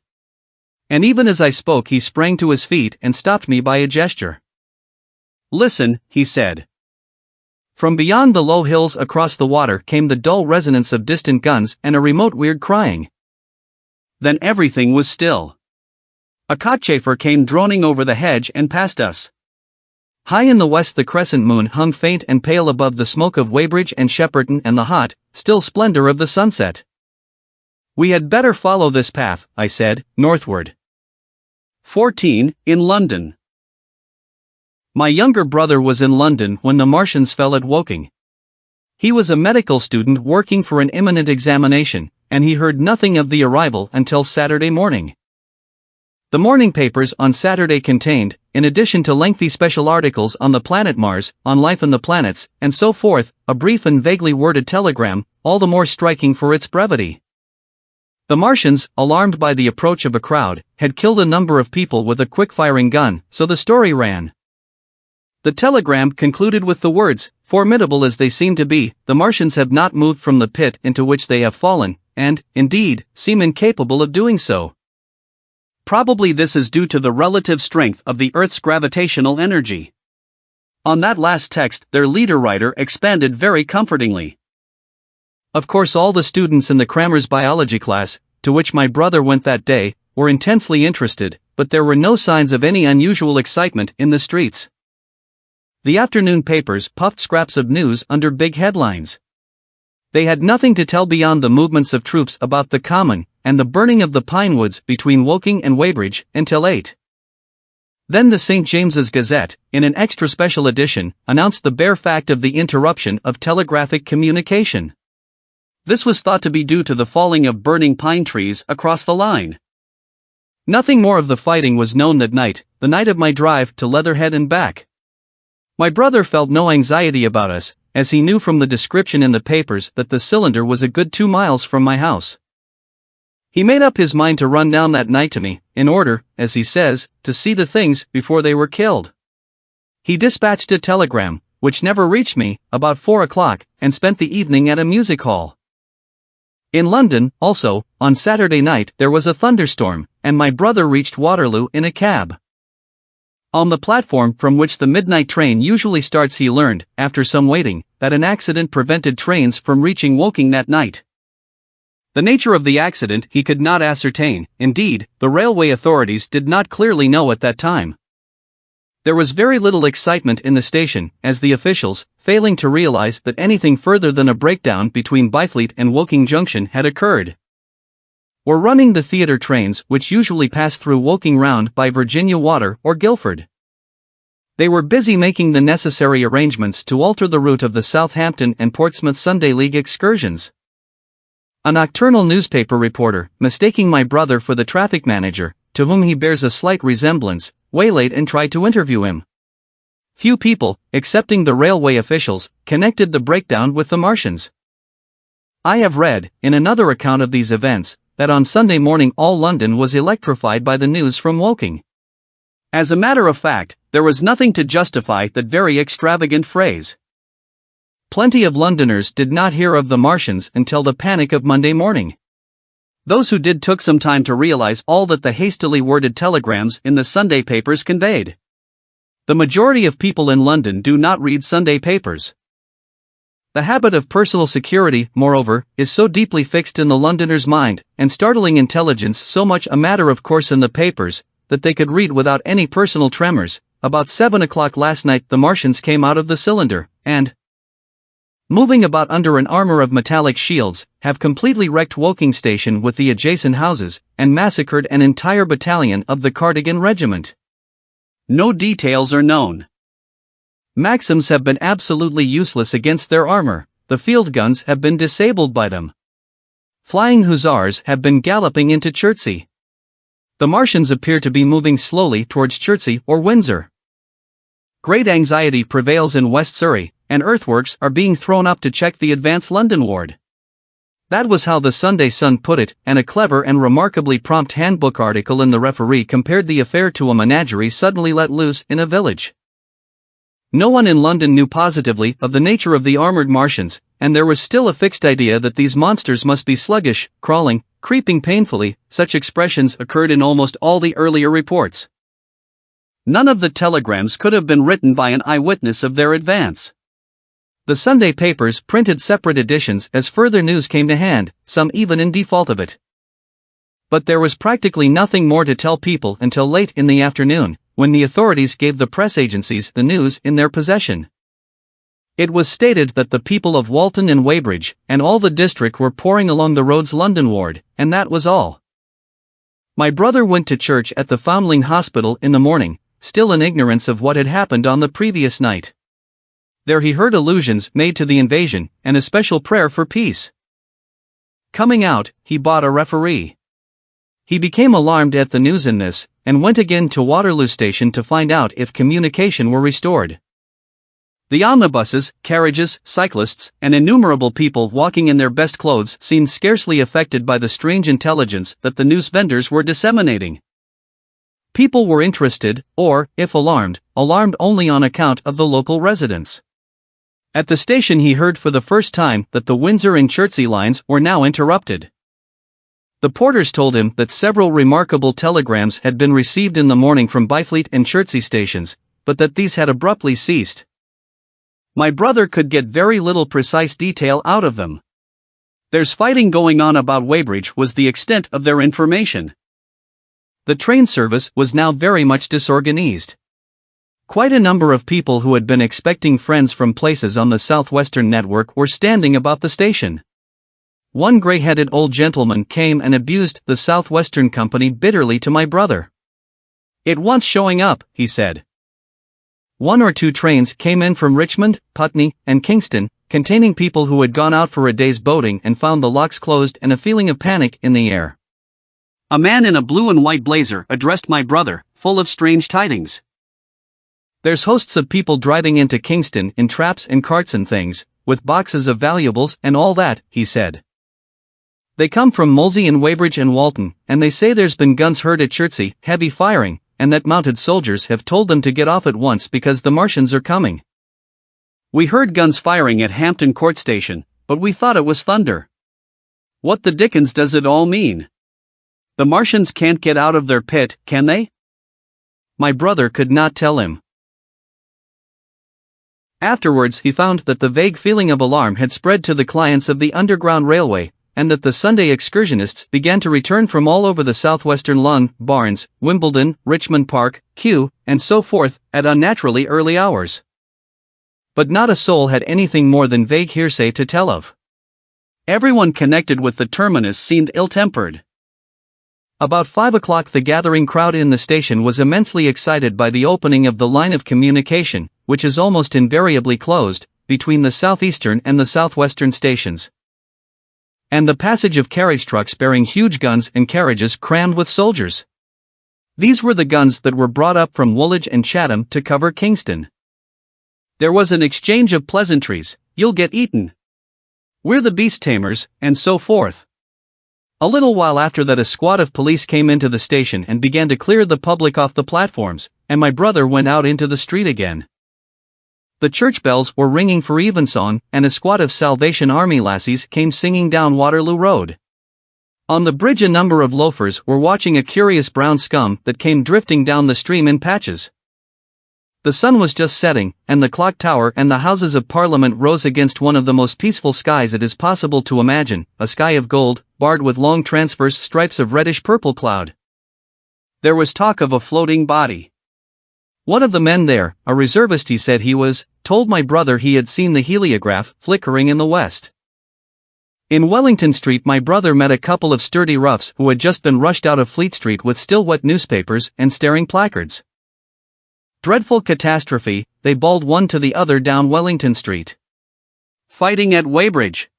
And even as I spoke he sprang to his feet and stopped me by a gesture. Listen, he said. From beyond the low hills across the water came the dull resonance of distant guns and a remote weird crying. Then everything was still. A cockchafer came droning over the hedge and past us. High in the west the crescent moon hung faint and pale above the smoke of Weybridge and Shepperton and the hot, still splendor of the sunset. We had better follow this path, I said, northward. 14. In London. My younger brother was in London when the Martians fell at Woking. He was a medical student working for an imminent examination, and he heard nothing of the arrival until Saturday morning. The morning papers on Saturday contained, in addition to lengthy special articles on the planet Mars, on life in the planets, and so forth, a brief and vaguely worded telegram, all the more striking for its brevity. The Martians, alarmed by the approach of a crowd, had killed a number of people with a quick-firing gun, so the story ran. The telegram concluded with the words, formidable as they seem to be, the Martians have not moved from the pit into which they have fallen, and, indeed, seem incapable of doing so. Probably this is due to the relative strength of the Earth's gravitational energy. On that last text their leader writer expanded very comfortingly. Of course all the students in the crammer's biology class, to which my brother went that day, were intensely interested, but there were no signs of any unusual excitement in the streets. The afternoon papers puffed scraps of news under big headlines. They had nothing to tell beyond the movements of troops about the Common, and the burning of the pine woods between Woking and Weybridge, until 8. Then the St. James's Gazette, in an extra special edition, announced the bare fact of the interruption of telegraphic communication. This was thought to be due to the falling of burning pine trees across the line. Nothing more of the fighting was known that night, the night of my drive to Leatherhead and back. My brother felt no anxiety about us, as he knew from the description in the papers that the cylinder was a good 2 miles from my house. He made up his mind to run down that night to me, in order, as he says, to see the things before they were killed. He dispatched a telegram, which never reached me, about 4 o'clock, and spent the evening at a music hall. In London, also, on Saturday night there was a thunderstorm, and my brother reached Waterloo in a cab. On the platform from which the midnight train usually starts, he learned, after some waiting, that an accident prevented trains from reaching Woking that night. The nature of the accident he could not ascertain. Indeed, the railway authorities did not clearly know at that time. There was very little excitement in the station, as the officials, failing to realize that anything further than a breakdown between Byfleet and Woking Junction had occurred, were running the theatre trains which usually pass through Woking round by Virginia Water or Guildford. They were busy making the necessary arrangements to alter the route of the Southampton and Portsmouth Sunday League excursions. A nocturnal newspaper reporter, mistaking my brother for the traffic manager, to whom he bears a slight resemblance, waylaid and tried to interview him. Few people, excepting the railway officials, connected the breakdown with the Martians. I have read, in another account of these events, that on Sunday morning all London was electrified by the news from Woking. As a matter of fact, there was nothing to justify that very extravagant phrase. Plenty of Londoners did not hear of the Martians until the panic of Monday morning. Those who did took some time to realize all that the hastily worded telegrams in the Sunday papers conveyed. The majority of people in London do not read Sunday papers. The habit of personal security, moreover, is so deeply fixed in the Londoner's mind, and startling intelligence so much a matter of course in the papers, that they could read without any personal tremors. About 7 o'clock last night the Martians came out of the cylinder, and, moving about under an armor of metallic shields, have completely wrecked Woking Station with the adjacent houses, and massacred an entire battalion of the Cardigan Regiment. No details are known. Maxims have been absolutely useless against their armor, the field guns have been disabled by them. Flying hussars have been galloping into Chertsey. The Martians appear to be moving slowly towards Chertsey or Windsor. Great anxiety prevails in West Surrey, and earthworks are being thrown up to check the advance London-ward. That was how the Sunday Sun put it, and a clever and remarkably prompt handbook article in the Referee compared the affair to a menagerie suddenly let loose in a village. No one in London knew positively of the nature of the armoured Martians, and there was still a fixed idea that these monsters must be sluggish, crawling, creeping painfully. Such expressions occurred in almost all the earlier reports. None of the telegrams could have been written by an eyewitness of their advance. The Sunday papers printed separate editions as further news came to hand, some even in default of it. But there was practically nothing more to tell people until late in the afternoon, when the authorities gave the press agencies the news in their possession. It was stated that the people of Walton and Weybridge, and all the district were pouring along the roads London-ward, and that was all. My brother went to church at the Foundling Hospital in the morning, still in ignorance of what had happened on the previous night. There he heard allusions made to the invasion, and a special prayer for peace. Coming out, he bought a Referee. He became alarmed at the news in this, and went again to Waterloo Station to find out if communication were restored. The omnibuses, carriages, cyclists, and innumerable people walking in their best clothes seemed scarcely affected by the strange intelligence that the news vendors were disseminating. People were interested, or, if alarmed, alarmed only on account of the local residents. At the station he heard for the first time that the Windsor and Chertsey lines were now interrupted. The porters told him that several remarkable telegrams had been received in the morning from Byfleet and Chertsey stations, but that these had abruptly ceased. My brother could get very little precise detail out of them. "There's fighting going on about Weybridge" was the extent of their information. The train service was now very much disorganized. Quite a number of people who had been expecting friends from places on the southwestern network were standing about the station. One grey-headed old gentleman came and abused the Southwestern Company bitterly to my brother. "It wants showing up," he said. 1 or 2 trains came in from Richmond, Putney, and Kingston, containing people who had gone out for a day's boating and found the locks closed and a feeling of panic in the air. A man in a blue and white blazer addressed my brother, full of strange tidings. "There's hosts of people driving into Kingston in traps and carts and things, with boxes of valuables and all that," he said. "They come from Molesey and Weybridge and Walton, and they say there's been guns heard at Chertsey, heavy firing, and that mounted soldiers have told them to get off at once because the Martians are coming. We heard guns firing at Hampton Court Station, but we thought it was thunder. What the dickens does it all mean? The Martians can't get out of their pit, can they?" my brother could not tell him. Afterwards he found that the vague feeling of alarm had spread to the clients of the Underground Railway, and that the Sunday excursionists began to return from all over the southwestern London, Barnes, Wimbledon, Richmond Park, Kew, and so forth, at unnaturally early hours. But not a soul had anything more than vague hearsay to tell of. Everyone connected with the terminus seemed ill-tempered. About 5 o'clock the gathering crowd in the station was immensely excited by the opening of the line of communication, which is almost invariably closed, between the southeastern and the southwestern stations, and the passage of carriage trucks bearing huge guns and carriages crammed with soldiers. These were the guns that were brought up from Woolwich and Chatham to cover Kingston. There was an exchange of pleasantries, "You'll get eaten," "We're the beast tamers," and so forth. A little while after that a squad of police came into the station and began to clear the public off the platforms, and my brother went out into the street again. The church bells were ringing for evensong, and a squad of Salvation Army lassies came singing down Waterloo Road. On the bridge a number of loafers were watching a curious brown scum that came drifting down the stream in patches. The sun was just setting, and the clock tower and the Houses of Parliament rose against one of the most peaceful skies it is possible to imagine, a sky of gold, barred with long transverse stripes of reddish-purple cloud. There was talk of a floating body. One of the men there, a reservist he said he was, told my brother he had seen the heliograph flickering in the west. In Wellington Street my brother met a couple of sturdy roughs who had just been rushed out of Fleet Street with still wet newspapers and staring placards. "Dreadful catastrophe," they bawled one to the other down Wellington Street. "Fighting at Weybridge.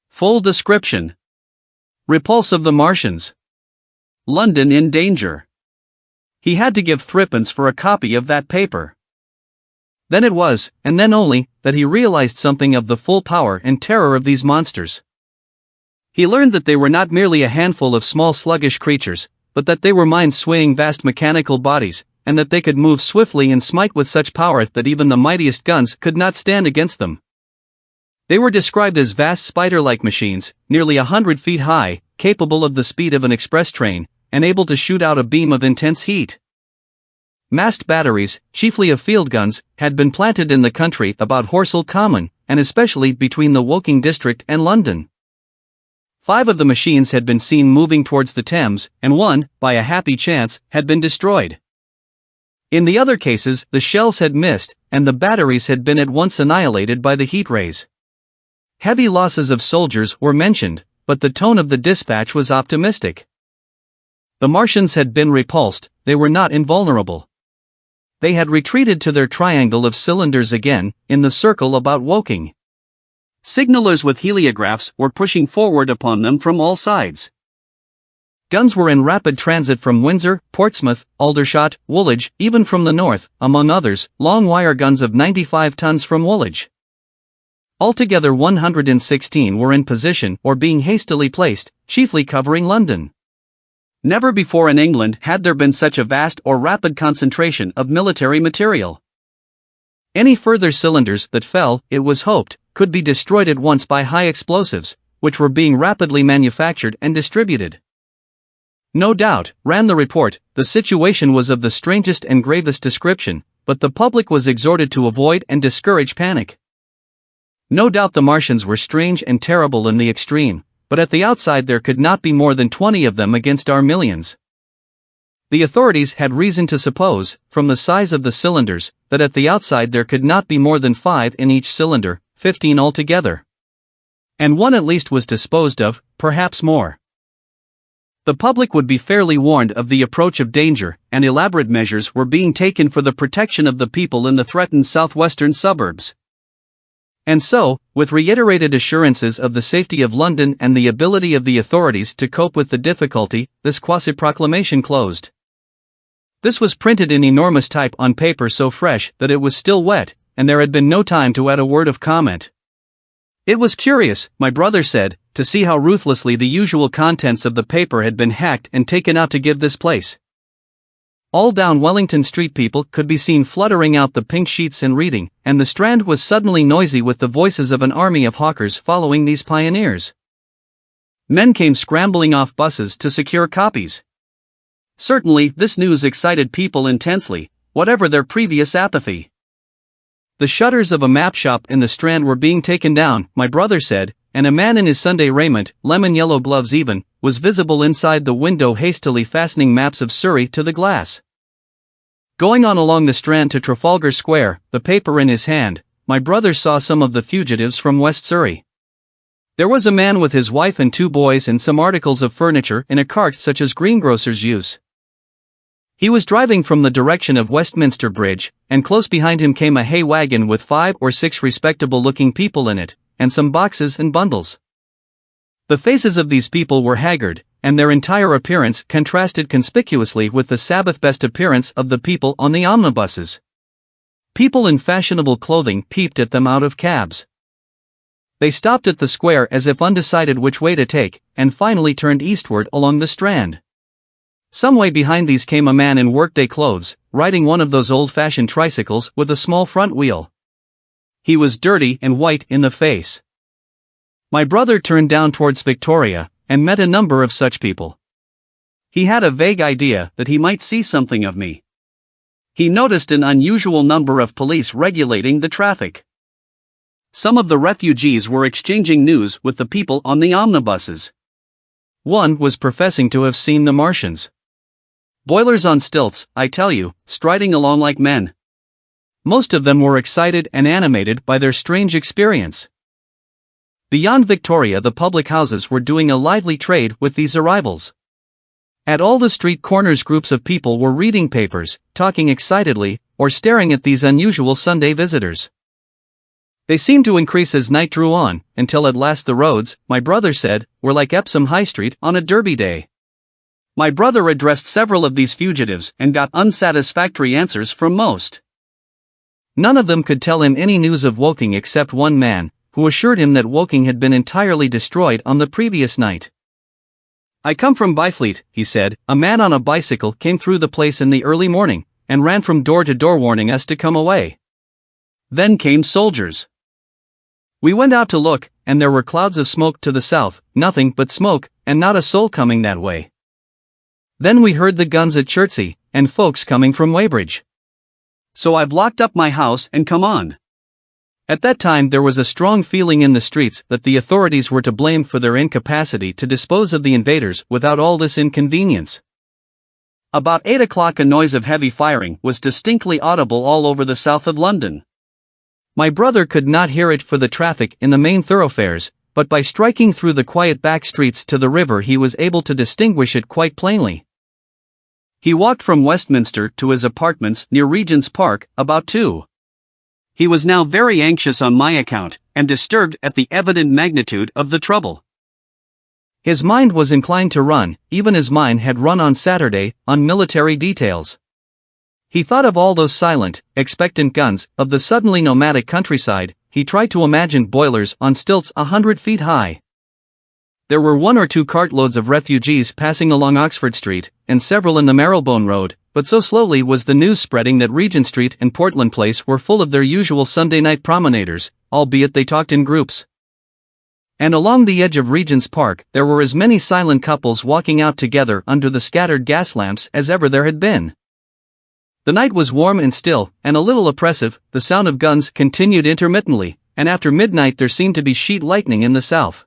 Full description. Repulse of the Martians. London in danger." He had to give threepence for a copy of that paper. Then it was, and then only, that he realized something of the full power and terror of these monsters. He learned that they were not merely a handful of small sluggish creatures, but that they were mind-swaying vast mechanical bodies, and that they could move swiftly and smite with such power that even the mightiest guns could not stand against them. They were described as vast spider-like machines, nearly 100 feet high, capable of the speed of an express train, and able to shoot out a beam of intense heat. Massed batteries, chiefly of field guns, had been planted in the country about Horsell Common, and especially between the Woking district and London. 5 of the machines had been seen moving towards the Thames, and one, by a happy chance, had been destroyed. In the other cases, the shells had missed, and the batteries had been at once annihilated by the heat rays. Heavy losses of soldiers were mentioned, but the tone of the dispatch was optimistic. The Martians had been repulsed, they were not invulnerable. They had retreated to their triangle of cylinders again, in the circle about Woking. Signallers with heliographs were pushing forward upon them from all sides. Guns were in rapid transit from Windsor, Portsmouth, Aldershot, Woolwich, even from the north, among others, long wire guns of 95 tons from Woolwich. Altogether 116 were in position or being hastily placed, chiefly covering London. Never before in England had there been such a vast or rapid concentration of military material. Any further cylinders that fell, it was hoped, could be destroyed at once by high explosives, which were being rapidly manufactured and distributed. No doubt, ran the report, the situation was of the strangest and gravest description, but the public was exhorted to avoid and discourage panic. No doubt the Martians were strange and terrible in the extreme, but at the outside there could not be more than 20 of them against our millions. The authorities had reason to suppose, from the size of the cylinders, that at the outside there could not be more than 5 in each cylinder, 15 altogether. And one at least was disposed of, perhaps more. The public would be fairly warned of the approach of danger, and elaborate measures were being taken for the protection of the people in the threatened southwestern suburbs. And so, with reiterated assurances of the safety of London and the ability of the authorities to cope with the difficulty, this quasi-proclamation closed. This was printed in enormous type on paper so fresh that it was still wet, and there had been no time to add a word of comment. It was curious, my brother said, to see how ruthlessly the usual contents of the paper had been hacked and taken out to give this place. All down Wellington Street people could be seen fluttering out the pink sheets and reading, and the Strand was suddenly noisy with the voices of an army of hawkers following these pioneers. Men came scrambling off buses to secure copies. Certainly, this news excited people intensely, whatever their previous apathy. The shutters of a map shop in the Strand were being taken down, my brother said, and a man in his Sunday raiment, lemon-yellow gloves even, was visible inside the window hastily fastening maps of Surrey to the glass. Going on along the Strand to Trafalgar Square, the paper in his hand, my brother saw some of the fugitives from West Surrey. There was a man with his wife and 2 boys and some articles of furniture in a cart such as greengrocers use. He was driving from the direction of Westminster Bridge, and close behind him came a hay wagon with 5 or 6 respectable-looking people in it, and some boxes and bundles. The faces of these people were haggard, and their entire appearance contrasted conspicuously with the Sabbath-best appearance of the people on the omnibuses. People in fashionable clothing peeped at them out of cabs. They stopped at the square as if undecided which way to take, and finally turned eastward along the Strand. Some way behind these came a man in workday clothes, riding one of those old-fashioned tricycles with a small front wheel. He was dirty and white in the face. My brother turned down towards Victoria, and met a number of such people. He had a vague idea that he might see something of me. He noticed an unusual number of police regulating the traffic. Some of the refugees were exchanging news with the people on the omnibuses. One was professing to have seen the Martians. Boilers on stilts, I tell you, striding along like men. Most of them were excited and animated by their strange experience. Beyond Victoria, the public houses were doing a lively trade with these arrivals. At all the street corners groups of people were reading papers, talking excitedly, or staring at these unusual Sunday visitors. They seemed to increase as night drew on, until at last the roads, my brother said, were like Epsom High Street on a Derby day. My brother addressed several of these fugitives and got unsatisfactory answers from most. None of them could tell him any news of Woking except one man, who assured him that Woking had been entirely destroyed on the previous night. I come from Byfleet, he said. A man on a bicycle came through the place in the early morning, and ran from door to door warning us to come away. Then came soldiers. We went out to look, and there were clouds of smoke to the south, nothing but smoke, and not a soul coming that way. Then we heard the guns at Chertsey, and folks coming from Weybridge. So I've locked up my house and come on. At that time there was a strong feeling in the streets that the authorities were to blame for their incapacity to dispose of the invaders without all this inconvenience. About 8 o'clock a noise of heavy firing was distinctly audible all over the south of London. My brother could not hear it for the traffic in the main thoroughfares, but by striking through the quiet back streets to the river he was able to distinguish it quite plainly. He walked from Westminster to his apartments near Regent's Park, about 2. He was now very anxious on my account, and disturbed at the evident magnitude of the trouble. His mind was inclined to run, even as mine had run on Saturday, on military details. He thought of all those silent, expectant guns, of the suddenly nomadic countryside. He tried to imagine boilers on stilts 100 feet high. There were 1 or 2 cartloads of refugees passing along Oxford Street, and several in the Marylebone Road, but so slowly was the news spreading that Regent Street and Portland Place were full of their usual Sunday night promenaders, albeit they talked in groups. And along the edge of Regent's Park there were as many silent couples walking out together under the scattered gas lamps as ever there had been. The night was warm and still, and a little oppressive. The sound of guns continued intermittently, and after midnight there seemed to be sheet lightning in the south.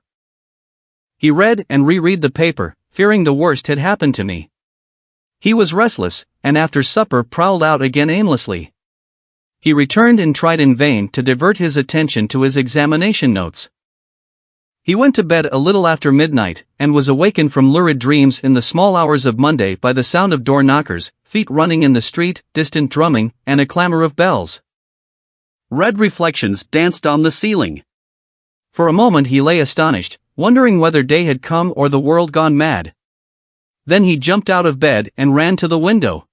He read and reread the paper, fearing the worst had happened to me. He was restless, and after supper prowled out again aimlessly. He returned and tried in vain to divert his attention to his examination notes. He went to bed a little after midnight, and was awakened from lurid dreams in the small hours of Monday by the sound of door knockers, feet running in the street, distant drumming, and a clamor of bells. Red reflections danced on the ceiling. For a moment he lay astonished, wondering whether day had come or the world gone mad. Then he jumped out of bed and ran to the window.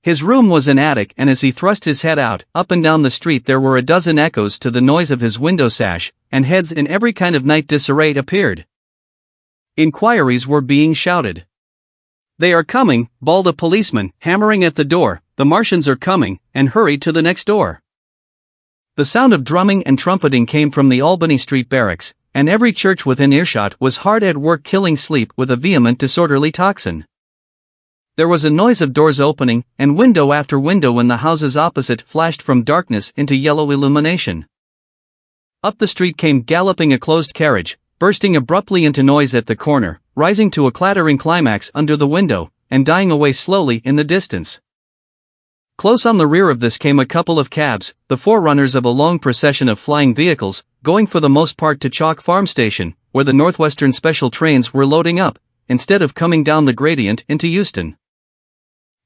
His room was an attic, and as he thrust his head out, up and down the street there were a dozen echoes to the noise of his window sash, and heads in every kind of night disarray appeared. Inquiries were being shouted. "They are coming," bawled a policeman, hammering at the door. "The Martians are coming," and hurried to the next door. The sound of drumming and trumpeting came from the Albany Street barracks, and every church within earshot was hard at work killing sleep with a vehement disorderly tocsin. There was a noise of doors opening, and window after window in the houses opposite flashed from darkness into yellow illumination. Up the street came galloping a closed carriage, bursting abruptly into noise at the corner, rising to a clattering climax under the window, and dying away slowly in the distance. Close on the rear of this came a couple of cabs, the forerunners of a long procession of flying vehicles, going for the most part to Chalk Farm Station, where the Northwestern special trains were loading up, instead of coming down the gradient into Euston.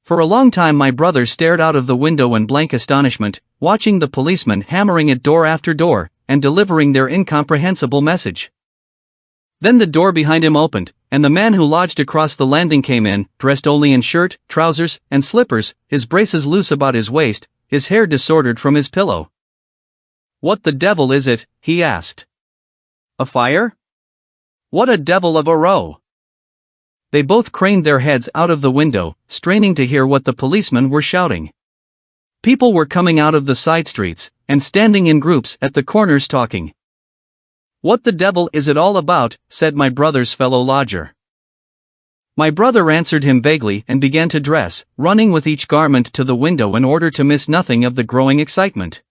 For a long time my brother stared out of the window in blank astonishment, watching the policemen hammering at door after door, and delivering their incomprehensible message. Then the door behind him opened, and the man who lodged across the landing came in, dressed only in shirt, trousers, and slippers, his braces loose about his waist, his hair disordered from his pillow. "What the devil is it?" he asked. "A fire? What a devil of a row!" They both craned their heads out of the window, straining to hear what the policemen were shouting. People were coming out of the side streets, and standing in groups at the corners talking. "What the devil is it all about?" said my brother's fellow lodger. My brother answered him vaguely and began to dress, running with each garment to the window in order to miss nothing of the growing excitement.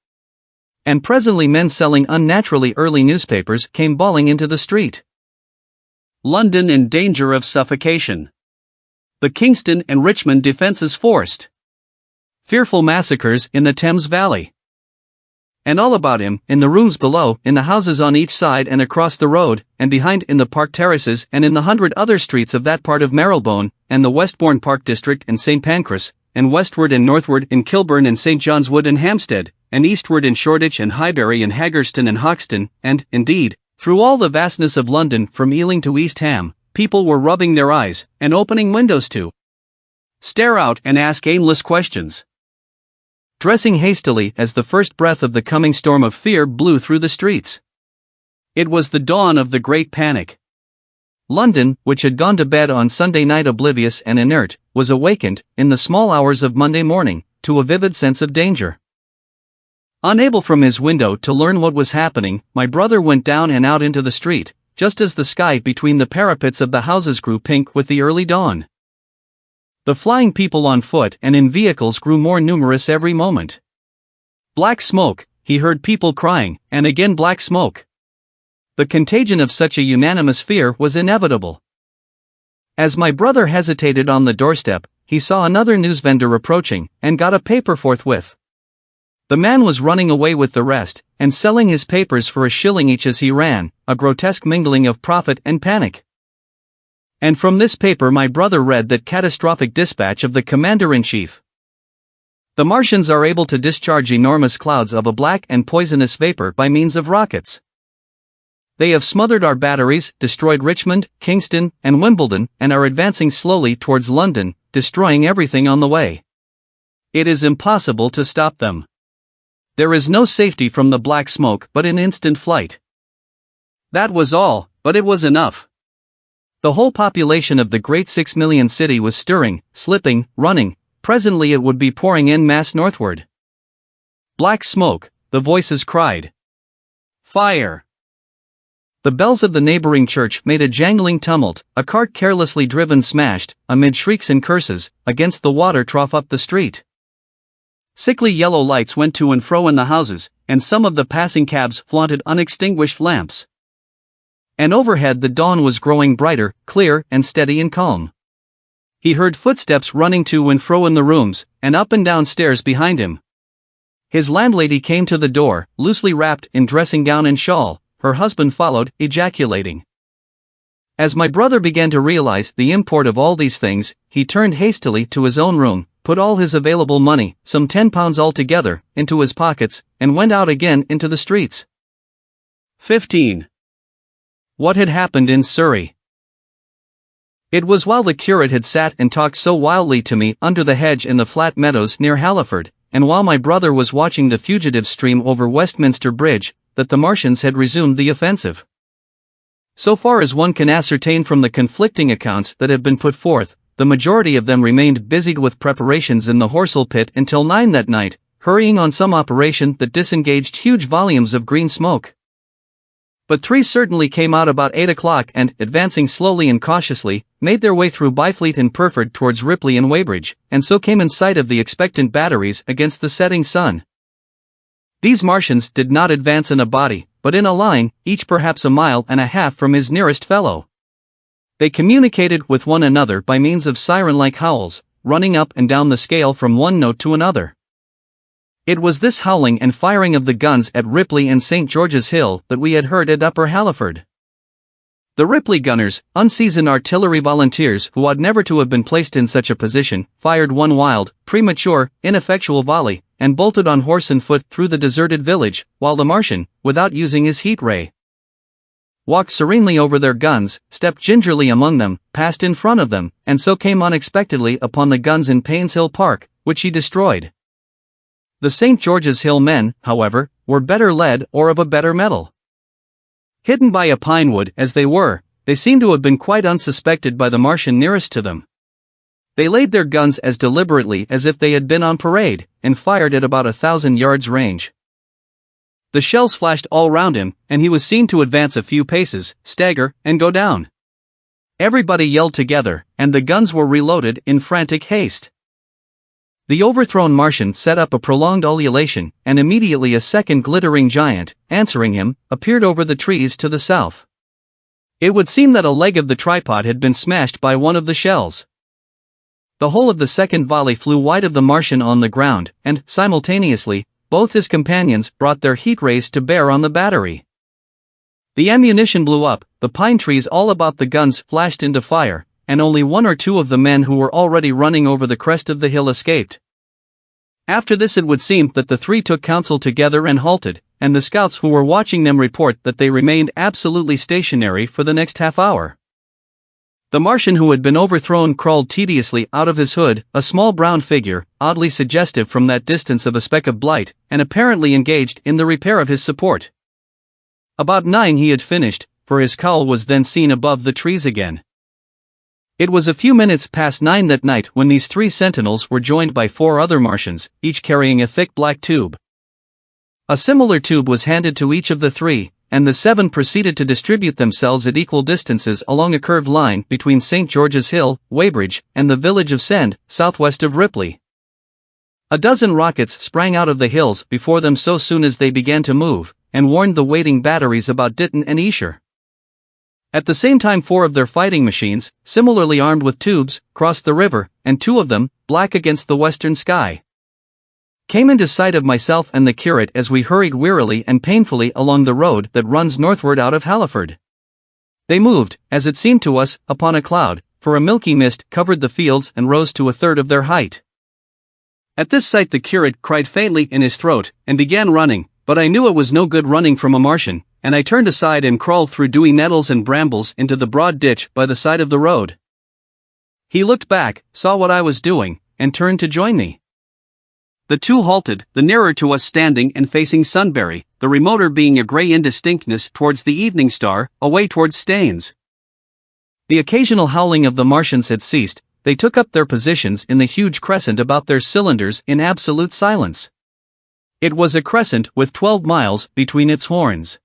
And presently men selling unnaturally early newspapers came bawling into the street. London in danger of suffocation. The Kingston and Richmond defences forced. Fearful massacres in the Thames Valley. And all about him, in the rooms below, in the houses on each side and across the road, and behind in the park terraces and in the 100 other streets of that part of Marylebone, and the Westbourne Park district and St. Pancras, and westward and northward in Kilburn and St. John's Wood and Hampstead, and eastward in Shoreditch and Highbury and Haggerston and Hoxton, and, indeed, through all the vastness of London from Ealing to East Ham, people were rubbing their eyes, and opening windows to stare out and ask aimless questions. Dressing hastily as the first breath of the coming storm of fear blew through the streets. It was the dawn of the Great Panic. London, which had gone to bed on Sunday night oblivious and inert, was awakened, in the small hours of Monday morning, to a vivid sense of danger. Unable from his window to learn what was happening, my brother went down and out into the street, just as the sky between the parapets of the houses grew pink with the early dawn. The flying people on foot and in vehicles grew more numerous every moment. Black smoke, he heard people crying, and again black smoke. The contagion of such a unanimous fear was inevitable. As my brother hesitated on the doorstep, he saw another newsvendor approaching, and got a paper forthwith. The man was running away with the rest, and selling his papers for a shilling each as he ran, a grotesque mingling of profit and panic. And from this paper my brother read that catastrophic dispatch of the Commander-in-Chief. The Martians are able to discharge enormous clouds of a black and poisonous vapor by means of rockets. They have smothered our batteries, destroyed Richmond, Kingston, and Wimbledon, and are advancing slowly towards London, destroying everything on the way. It is impossible to stop them. There is no safety from the black smoke but in instant flight. That was all, but it was enough. The whole population of the great 6 million city was stirring, slipping, running. Presently it would be pouring en masse northward. Black smoke, the voices cried. Fire! The bells of the neighboring church made a jangling tumult, a cart carelessly driven smashed, amid shrieks and curses, against the water trough up the street. Sickly yellow lights went to and fro in the houses, and some of the passing cabs flaunted unextinguished lamps. And overhead the dawn was growing brighter, clear, and steady and calm. He heard footsteps running to and fro in the rooms, and up and down stairs behind him. His landlady came to the door, loosely wrapped in dressing gown and shawl. Her husband followed, ejaculating. As my brother began to realize the import of all these things, he turned hastily to his own room, put all his available money, some £10 altogether, into his pockets, and went out again into the streets. 15. What had happened in Surrey? It was while the curate had sat and talked so wildly to me under the hedge in the flat meadows near Halliford, and while my brother was watching the fugitives stream over Westminster Bridge, that the Martians had resumed the offensive. So far as one can ascertain from the conflicting accounts that have been put forth, the majority of them remained busied with preparations in the Horsell pit until 9 that night, hurrying on some operation that disengaged huge volumes of green smoke. But 3 certainly came out about 8 o'clock and, advancing slowly and cautiously, made their way through Byfleet and Purford towards Ripley and Weybridge, and so came in sight of the expectant batteries against the setting sun. These Martians did not advance in a body, but in a line, each perhaps a mile and a half from his nearest fellow. They communicated with one another by means of siren-like howls, running up and down the scale from one note to another. It was this howling and firing of the guns at Ripley and St. George's Hill that we had heard at Upper Halliford. The Ripley gunners, unseasoned artillery volunteers who ought never to have been placed in such a position, fired one wild, premature, ineffectual volley, and bolted on horse and foot through the deserted village, while the Martian, without using his heat ray, walked serenely over their guns, stepped gingerly among them, passed in front of them, and so came unexpectedly upon the guns in Payne's Hill Park, which he destroyed. The St. George's Hill men, however, were better led or of a better mettle. Hidden by a pine wood as they were, they seem to have been quite unsuspected by the Martian nearest to them. They laid their guns as deliberately as if they had been on parade, and fired at about 1,000 yards range. The shells flashed all round him, and he was seen to advance a few paces, stagger, and go down. Everybody yelled together, and the guns were reloaded in frantic haste. The overthrown Martian set up a prolonged ululation, and immediately a second glittering giant, answering him, appeared over the trees to the south. It would seem that a leg of the tripod had been smashed by one of the shells. The whole of the second volley flew wide of the Martian on the ground, and, simultaneously, both his companions brought their heat rays to bear on the battery. The ammunition blew up, the pine trees all about the guns flashed into fire, and only 1 or 2 of the men who were already running over the crest of the hill escaped. After this it would seem that the 3 took counsel together and halted, and the scouts who were watching them report that they remained absolutely stationary for the next half hour. The Martian who had been overthrown crawled tediously out of his hood, a small brown figure, oddly suggestive from that distance of a speck of blight, and apparently engaged in the repair of his support. About 9 he had finished, for his cowl was then seen above the trees again. It was a few minutes past 9 that night when these 3 sentinels were joined by 4 other Martians, each carrying a thick black tube. A similar tube was handed to each of the 3, and the 7 proceeded to distribute themselves at equal distances along a curved line between St. George's Hill, Weybridge, and the village of Send, southwest of Ripley. A dozen rockets sprang out of the hills before them so soon as they began to move, and warned the waiting batteries about Ditton and Esher. At the same time 4 of their fighting machines, similarly armed with tubes, crossed the river, and 2 of them, black against the western sky, came into sight of myself and the curate as we hurried wearily and painfully along the road that runs northward out of Halliford. They moved, as it seemed to us, upon a cloud, for a milky mist covered the fields and rose to 1/3 of their height. At this sight the curate cried faintly in his throat, and began running, but I knew it was no good running from a Martian, and I turned aside and crawled through dewy nettles and brambles into the broad ditch by the side of the road. He looked back, saw what I was doing, and turned to join me. The 2 halted, the nearer to us standing and facing Sunbury, the remoter being a grey indistinctness towards the evening star, away towards Staines. The occasional howling of the Martians had ceased, they took up their positions in the huge crescent about their cylinders in absolute silence. It was a crescent with 12 miles between its horns.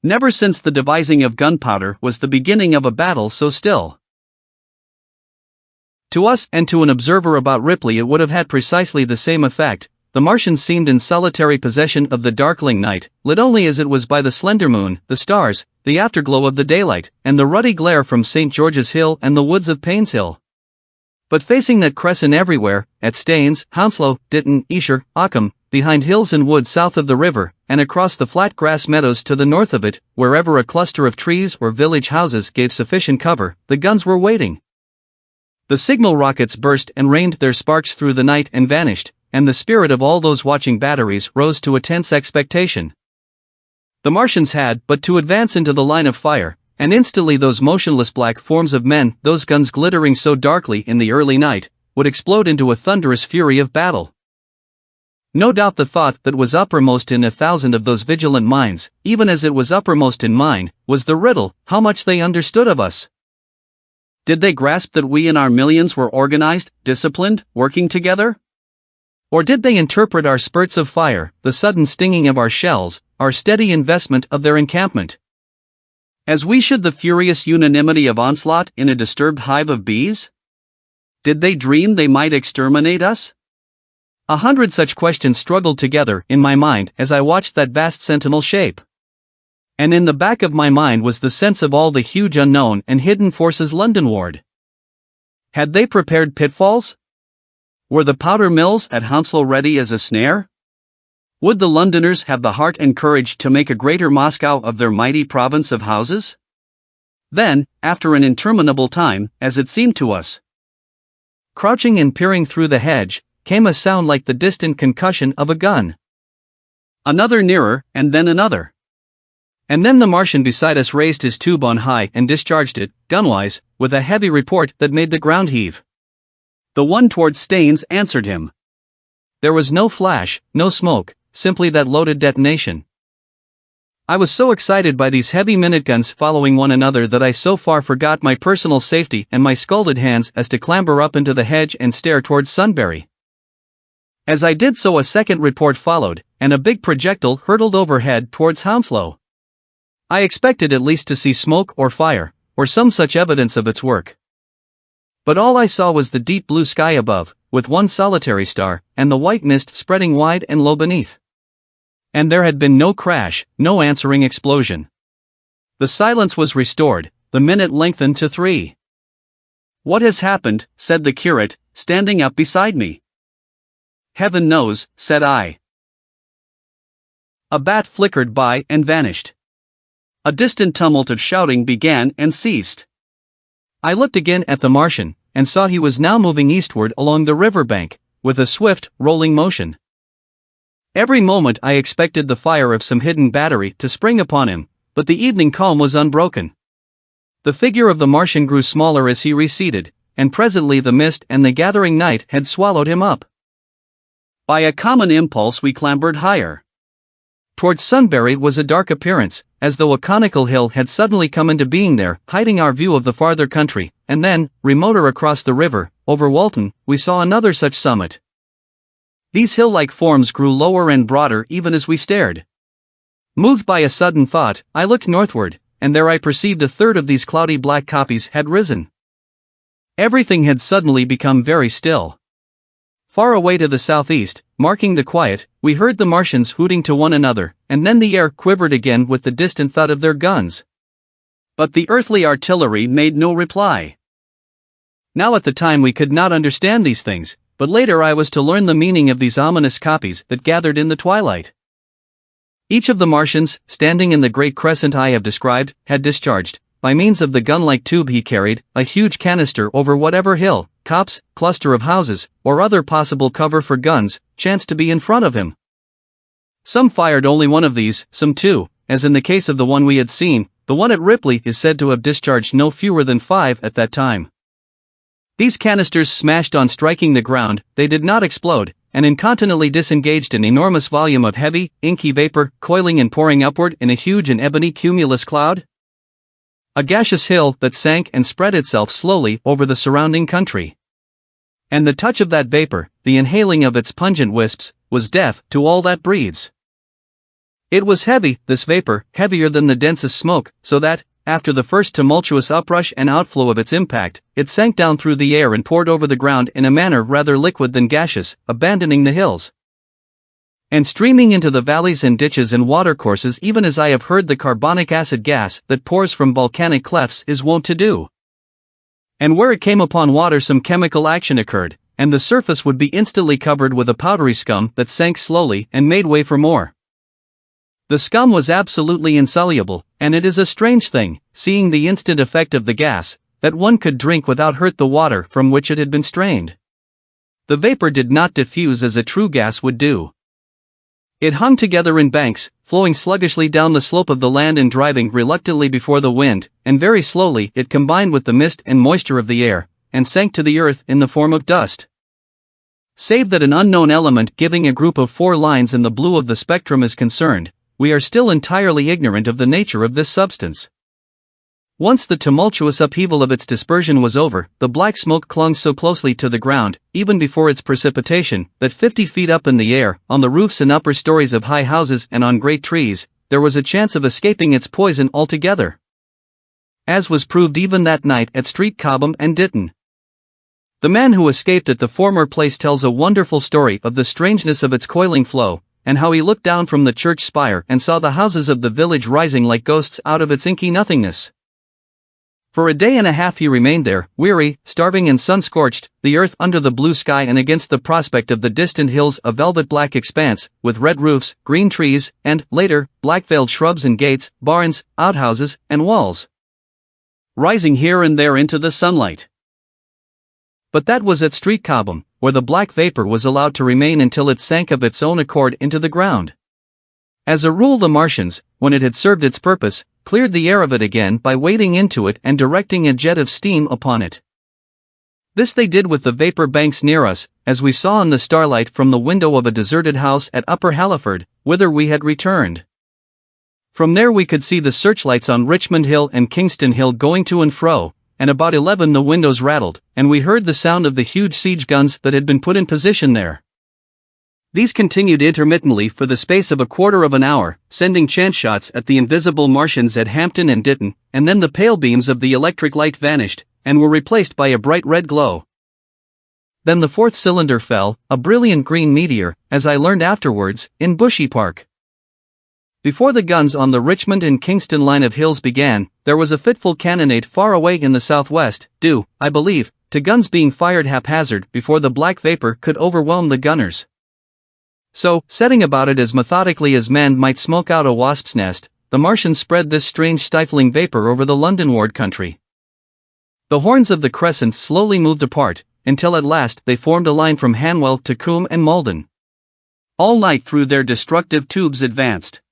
Never since the devising of gunpowder was the beginning of a battle so still. To us and to an observer about Ripley it would have had precisely the same effect. The Martians seemed in solitary possession of the darkling night, lit only as it was by the slender moon, the stars, the afterglow of the daylight, and the ruddy glare from St. George's Hill and the woods of Payne's Hill. But facing that crescent everywhere, at Staines, Hounslow, Ditton, Esher, Ockham, behind hills and woods south of the river, and across the flat grass meadows to the north of it, wherever a cluster of trees or village houses gave sufficient cover, the guns were waiting. The signal rockets burst and rained their sparks through the night and vanished, and the spirit of all those watching batteries rose to a tense expectation. The Martians had but to advance into the line of fire, and instantly those motionless black forms of men, those guns glittering so darkly in the early night, would explode into a thunderous fury of battle. No doubt the thought that was uppermost in 1,000 of those vigilant minds, even as it was uppermost in mine, was the riddle, how much they understood of us. Did they grasp that we in our millions were organized, disciplined, working together? Or did they interpret our spurts of fire, the sudden stinging of our shells, our steady investment of their encampment, as we should the furious unanimity of onslaught in a disturbed hive of bees? Did they dream they might exterminate us? 100 such questions struggled together in my mind as I watched that vast sentinel shape. And in the back of my mind was the sense of all the huge unknown and hidden forces Londonward. Had they prepared pitfalls? Were the powder mills at Hansel ready as a snare? Would the Londoners have the heart and courage to make a greater Moscow of their mighty province of houses? Then, after an interminable time, as it seemed to us, crouching and peering through the hedge, came a sound like the distant concussion of a gun. Another nearer, and then another. And then the Martian beside us raised his tube on high and discharged it, gunwise, with a heavy report that made the ground heave. The one towards Staines answered him. There was no flash, no smoke, simply that loaded detonation. I was so excited by these heavy minute guns following one another that I so far forgot my personal safety and my scalded hands as to clamber up into the hedge and stare towards Sunbury. As I did so, a second report followed, and a big projectile hurtled overhead towards Hounslow. I expected at least to see smoke or fire, or some such evidence of its work. But all I saw was the deep blue sky above, with one solitary star, and the white mist spreading wide and low beneath. And there had been no crash, no answering explosion. The silence was restored, the minute lengthened to 3. "What has happened?" said the curate, standing up beside me. "Heaven knows," said I. A bat flickered by and vanished. A distant tumult of shouting began and ceased. I looked again at the Martian, and saw he was now moving eastward along the river bank, with a swift, rolling motion. Every moment I expected the fire of some hidden battery to spring upon him, but the evening calm was unbroken. The figure of the Martian grew smaller as he receded, and presently the mist and the gathering night had swallowed him up. By a common impulse we clambered higher. Towards Sunbury was a dark appearance, as though a conical hill had suddenly come into being there, hiding our view of the farther country, and then, remoter across the river, over Walton, we saw another such summit. These hill-like forms grew lower and broader even as we stared. Moved by a sudden thought, I looked northward, and there I perceived a third of these cloudy black copies had risen. Everything had suddenly become very still. Far away to the southeast, marking the quiet, we heard the Martians hooting to one another, and then the air quivered again with the distant thud of their guns. But the earthly artillery made no reply. Now at the time we could not understand these things, but later I was to learn the meaning of these ominous copies that gathered in the twilight. Each of the Martians, standing in the great crescent I have described, had discharged, by means of the gun-like tube he carried, a huge canister over whatever hill, copse, cluster of houses, or other possible cover for guns, chanced to be in front of him. Some fired only one of these, some two, as in the case of the one we had seen. The one at Ripley is said to have discharged no fewer than 5 at that time. These canisters smashed on striking the ground, they did not explode, and incontinently disengaged an enormous volume of heavy, inky vapor, coiling and pouring upward in a huge and ebony cumulus cloud. A gaseous hill that sank and spread itself slowly over the surrounding country. And the touch of that vapor, the inhaling of its pungent wisps, was death to all that breathes. It was heavy, this vapor, heavier than the densest smoke, so that, after the first tumultuous uprush and outflow of its impact, it sank down through the air and poured over the ground in a manner rather liquid than gaseous, abandoning the hills, and streaming into the valleys and ditches and watercourses, even as I have heard the carbonic acid gas that pours from volcanic clefts is wont to do. And where it came upon water some chemical action occurred, and the surface would be instantly covered with a powdery scum that sank slowly and made way for more. The scum was absolutely insoluble, and it is a strange thing, seeing the instant effect of the gas, that one could drink without hurt the water from which it had been strained. The vapor did not diffuse as a true gas would do. It hung together in banks, flowing sluggishly down the slope of the land and driving reluctantly before the wind, and very slowly it combined with the mist and moisture of the air, and sank to the earth in the form of dust. Save that an unknown element giving a group of 4 lines in the blue of the spectrum is concerned, we are still entirely ignorant of the nature of this substance. Once the tumultuous upheaval of its dispersion was over, the black smoke clung so closely to the ground, even before its precipitation, that 50 feet up in the air, on the roofs and upper stories of high houses and on great trees, there was a chance of escaping its poison altogether. As was proved even that night at Street Cobham and Ditton. The man who escaped at the former place tells a wonderful story of the strangeness of its coiling flow, and how he looked down from the church spire and saw the houses of the village rising like ghosts out of its inky nothingness. For a day and a half he remained there, weary, starving and sun-scorched, the earth under the blue sky and against the prospect of the distant hills a velvet-black expanse, with red roofs, green trees, and, later, black-veiled shrubs and gates, barns, outhouses, and walls, rising here and there into the sunlight. But that was at Street Cobham, where the black vapor was allowed to remain until it sank of its own accord into the ground. As a rule the Martians, when it had served its purpose, cleared the air of it again by wading into it and directing a jet of steam upon it. This they did with the vapor banks near us, as we saw in the starlight from the window of a deserted house at Upper Halliford, whither we had returned. From there we could see the searchlights on Richmond Hill and Kingston Hill going to and fro, and about 11 the windows rattled, and we heard the sound of the huge siege guns that had been put in position there. These continued intermittently for the space of a quarter of an hour, sending chance shots at the invisible Martians at Hampton and Ditton, and then the pale beams of the electric light vanished, and were replaced by a bright red glow. Then the fourth cylinder fell, a brilliant green meteor, as I learned afterwards, in Bushy Park. Before the guns on the Richmond and Kingston line of hills began, there was a fitful cannonade far away in the southwest, due, I believe, to guns being fired haphazard before the black vapor could overwhelm the gunners. So, setting about it as methodically as man might smoke out a wasp's nest, the Martians spread this strange stifling vapor over the London-ward country. The horns of the crescent slowly moved apart, until at last they formed a line from Hanwell to Coombe and Malden. All night through their destructive tubes advanced.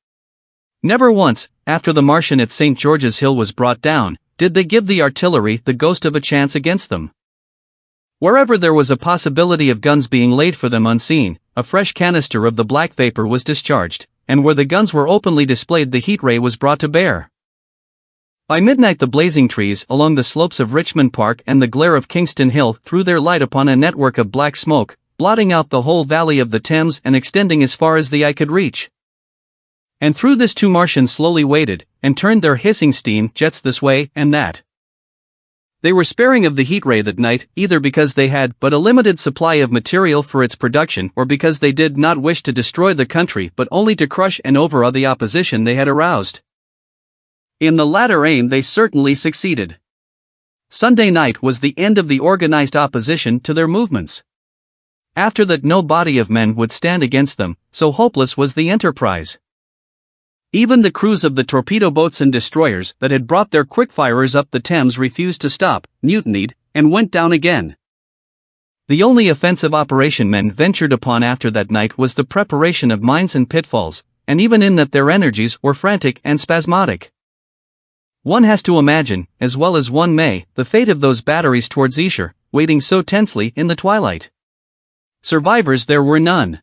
Never once, after the Martian at St. George's Hill was brought down, did they give the artillery the ghost of a chance against them. Wherever there was a possibility of guns being laid for them unseen, a fresh canister of the black vapor was discharged, and where the guns were openly displayed the heat ray was brought to bear. By midnight the blazing trees along the slopes of Richmond Park and the glare of Kingston Hill threw their light upon a network of black smoke, blotting out the whole valley of the Thames and extending as far as the eye could reach. And through this two Martians slowly waded, and turned their hissing steam jets this way and that. They were sparing of the heat ray that night, either because they had but a limited supply of material for its production or because they did not wish to destroy the country but only to crush and overawe the opposition they had aroused. In the latter aim they certainly succeeded. Sunday night was the end of the organized opposition to their movements. After that no body of men would stand against them, so hopeless was the enterprise. Even the crews of the torpedo boats and destroyers that had brought their quickfirers up the Thames refused to stop, mutinied, and went down again. The only offensive operation men ventured upon after that night was the preparation of mines and pitfalls, and even in that their energies were frantic and spasmodic. One has to imagine, as well as one may, the fate of those batteries towards Esher, waiting so tensely in the twilight. Survivors there were none.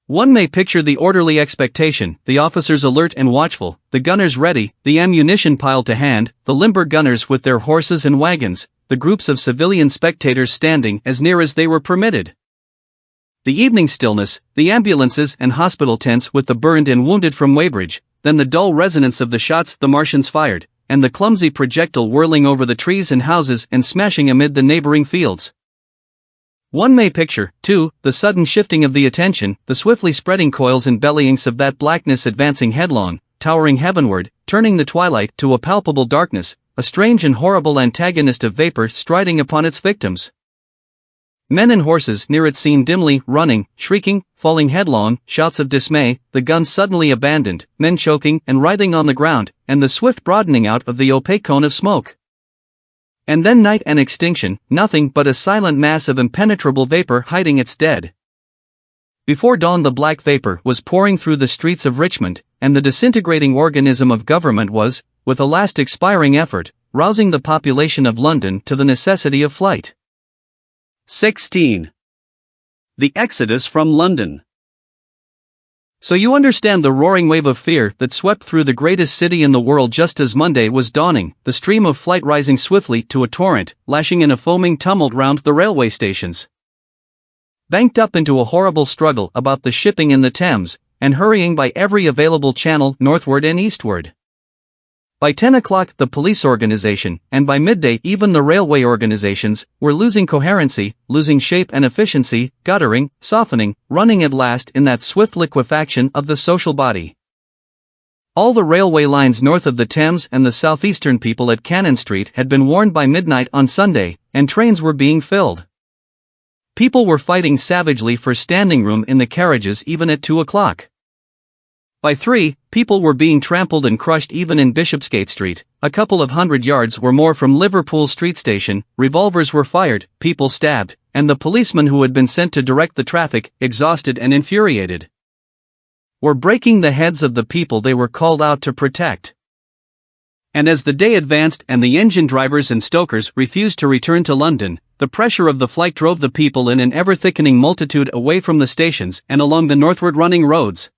One may picture the orderly expectation, the officers alert and watchful, the gunners ready, the ammunition piled to hand, the limber gunners with their horses and wagons, the groups of civilian spectators standing as near as they were permitted. The evening stillness, the ambulances and hospital tents with the burned and wounded from Weybridge, then the dull resonance of the shots the Martians fired, and the clumsy projectile whirling over the trees and houses and smashing amid the neighboring fields. One may picture, too, the sudden shifting of the attention, the swiftly spreading coils and bellyings of that blackness advancing headlong, towering heavenward, turning the twilight to a palpable darkness, a strange and horrible antagonist of vapor striding upon its victims. Men and horses near it seen dimly, running, shrieking, falling headlong, shouts of dismay, the guns suddenly abandoned, men choking and writhing on the ground, and the swift broadening out of the opaque cone of smoke. And then night and extinction, nothing but a silent mass of impenetrable vapor hiding its dead. Before dawn the black vapor was pouring through the streets of Richmond, and the disintegrating organism of government was, with a last expiring effort, rousing the population of London to the necessity of flight. 16. The Exodus from London. So you understand the roaring wave of fear that swept through the greatest city in the world just as Monday was dawning, the stream of flight rising swiftly to a torrent, lashing in a foaming tumult round the railway stations. Banked up into a horrible struggle about the shipping in the Thames, and hurrying by every available channel northward and eastward. By 10 o'clock the police organization, and by midday even the railway organizations, were losing coherency, losing shape and efficiency, guttering, softening, running at last in that swift liquefaction of the social body. All the railway lines north of the Thames and the southeastern people at Cannon Street had been warned by midnight on Sunday, and trains were being filled. People were fighting savagely for standing room in the carriages even at 2 o'clock. By 3, people were being trampled and crushed even in Bishopsgate Street, a couple of 100 yards or more from Liverpool Street Station, revolvers were fired, people stabbed, and the policemen who had been sent to direct the traffic, exhausted and infuriated, were breaking the heads of the people they were called out to protect. And as the day advanced and the engine drivers and stokers refused to return to London, the pressure of the flight drove the people in an ever-thickening multitude away from the stations and along the northward running roads.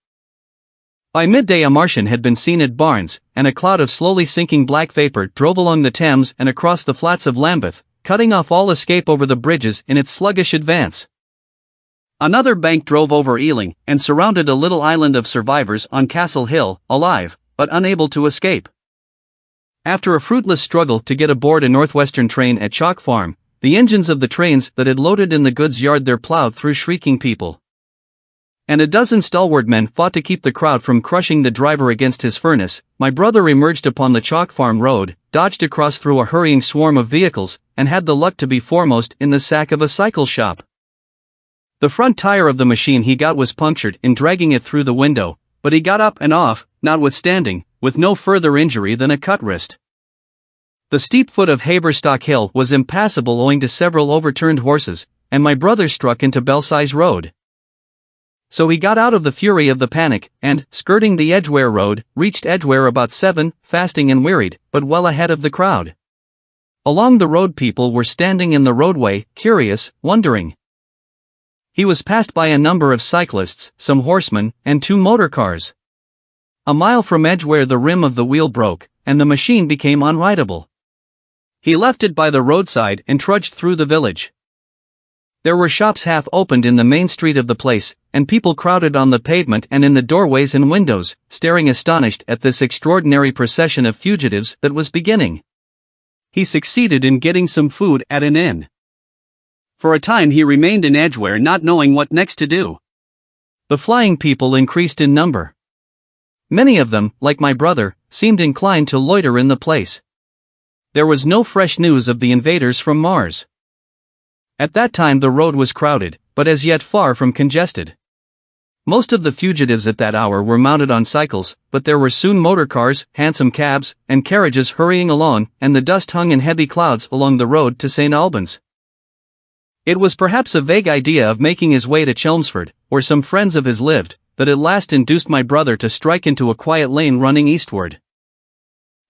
By midday a Martian had been seen at Barnes, and a cloud of slowly sinking black vapor drove along the Thames and across the flats of Lambeth, cutting off all escape over the bridges in its sluggish advance. Another bank drove over Ealing, and surrounded a little island of survivors on Castle Hill, alive, but unable to escape. After a fruitless struggle to get aboard a northwestern train at Chalk Farm, the engines of the trains that had loaded in the goods yard there plowed through shrieking people. And a dozen stalwart men fought to keep the crowd from crushing the driver against his furnace. My brother emerged upon the Chalk Farm road, dodged across through a hurrying swarm of vehicles, and had the luck to be foremost in the sack of a cycle shop. The front tire of the machine he got was punctured in dragging it through the window, but he got up and off, notwithstanding, with no further injury than a cut wrist. The steep foot of Haverstock Hill was impassable owing to several overturned horses, and my brother struck into Belsize Road. So he got out of the fury of the panic, and, skirting the Edgware Road, reached Edgware about 7, fasting and wearied, but well ahead of the crowd. Along the road people were standing in the roadway, curious, wondering. He was passed by a number of cyclists, some horsemen, and 2 motor cars. A mile from Edgware the rim of the wheel broke, and the machine became unrideable. He left it by the roadside and trudged through the village. There were shops half opened in the main street of the place, and people crowded on the pavement and in the doorways and windows, staring astonished at this extraordinary procession of fugitives that was beginning. He succeeded in getting some food at an inn. For a time he remained in Edgware not knowing what next to do. The flying people increased in number. Many of them, like my brother, seemed inclined to loiter in the place. There was no fresh news of the invaders from Mars. At that time the road was crowded, but as yet far from congested. Most of the fugitives at that hour were mounted on cycles, but there were soon motor cars, hansom cabs, and carriages hurrying along, and the dust hung in heavy clouds along the road to St. Albans. It was perhaps a vague idea of making his way to Chelmsford, where some friends of his lived, that at last induced my brother to strike into a quiet lane running eastward.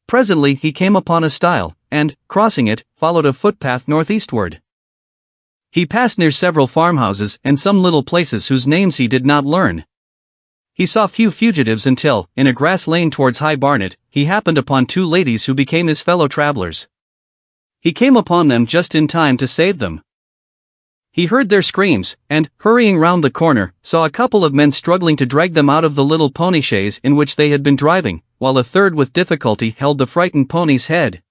Presently he came upon a stile, and, crossing it, followed a footpath northeastward. He passed near several farmhouses and some little places whose names he did not learn. He saw few fugitives until, in a grass lane towards High Barnet, he happened upon 2 ladies who became his fellow travellers. He came upon them just in time to save them. He heard their screams, and, hurrying round the corner, saw a couple of men struggling to drag them out of the little pony chaise in which they had been driving, while a third with difficulty held the frightened pony's head.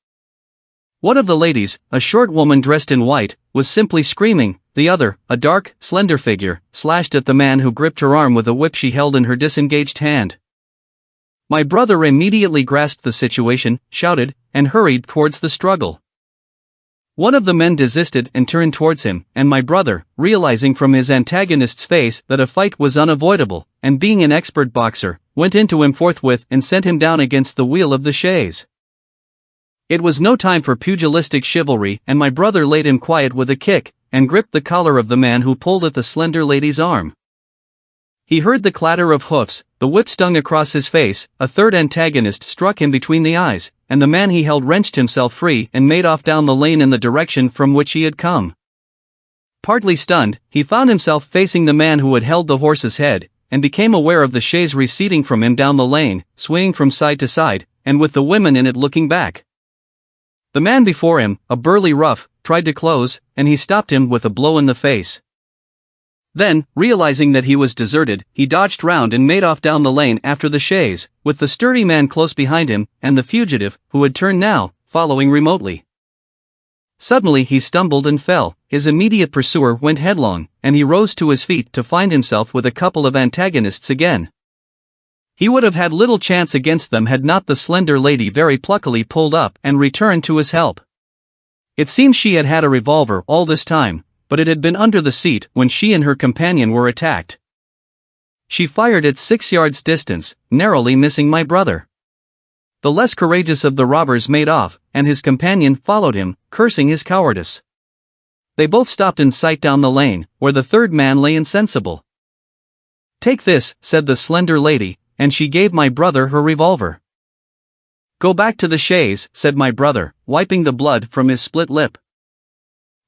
One of the ladies, a short woman dressed in white, was simply screaming, the other, a dark, slender figure, slashed at the man who gripped her arm with a whip she held in her disengaged hand. My brother immediately grasped the situation, shouted, and hurried towards the struggle. One of the men desisted and turned towards him, and my brother, realizing from his antagonist's face that a fight was unavoidable, and being an expert boxer, went into him forthwith and sent him down against the wheel of the chaise. It was no time for pugilistic chivalry, and my brother laid him quiet with a kick, and gripped the collar of the man who pulled at the slender lady's arm. He heard the clatter of hoofs, the whip stung across his face, a third antagonist struck him between the eyes, and the man he held wrenched himself free and made off down the lane in the direction from which he had come. Partly stunned, he found himself facing the man who had held the horse's head, and became aware of the chaise receding from him down the lane, swaying from side to side, and with the women in it looking back. The man before him, a burly rough, tried to close, and he stopped him with a blow in the face. Then, realizing that he was deserted, he dodged round and made off down the lane after the chaise, with the sturdy man close behind him, and the fugitive, who had turned now, following remotely. Suddenly he stumbled and fell, his immediate pursuer went headlong, and he rose to his feet to find himself with a couple of antagonists again. He would have had little chance against them had not the slender lady very pluckily pulled up and returned to his help. It seems she had had a revolver all this time, but it had been under the seat when she and her companion were attacked. She fired at 6 yards distance, narrowly missing my brother. The less courageous of the robbers made off, and his companion followed him, cursing his cowardice. They both stopped in sight down the lane, where the third man lay insensible. "Take this," said the slender lady, and she gave my brother her revolver. "Go back to the chaise," said my brother, wiping the blood from his split lip.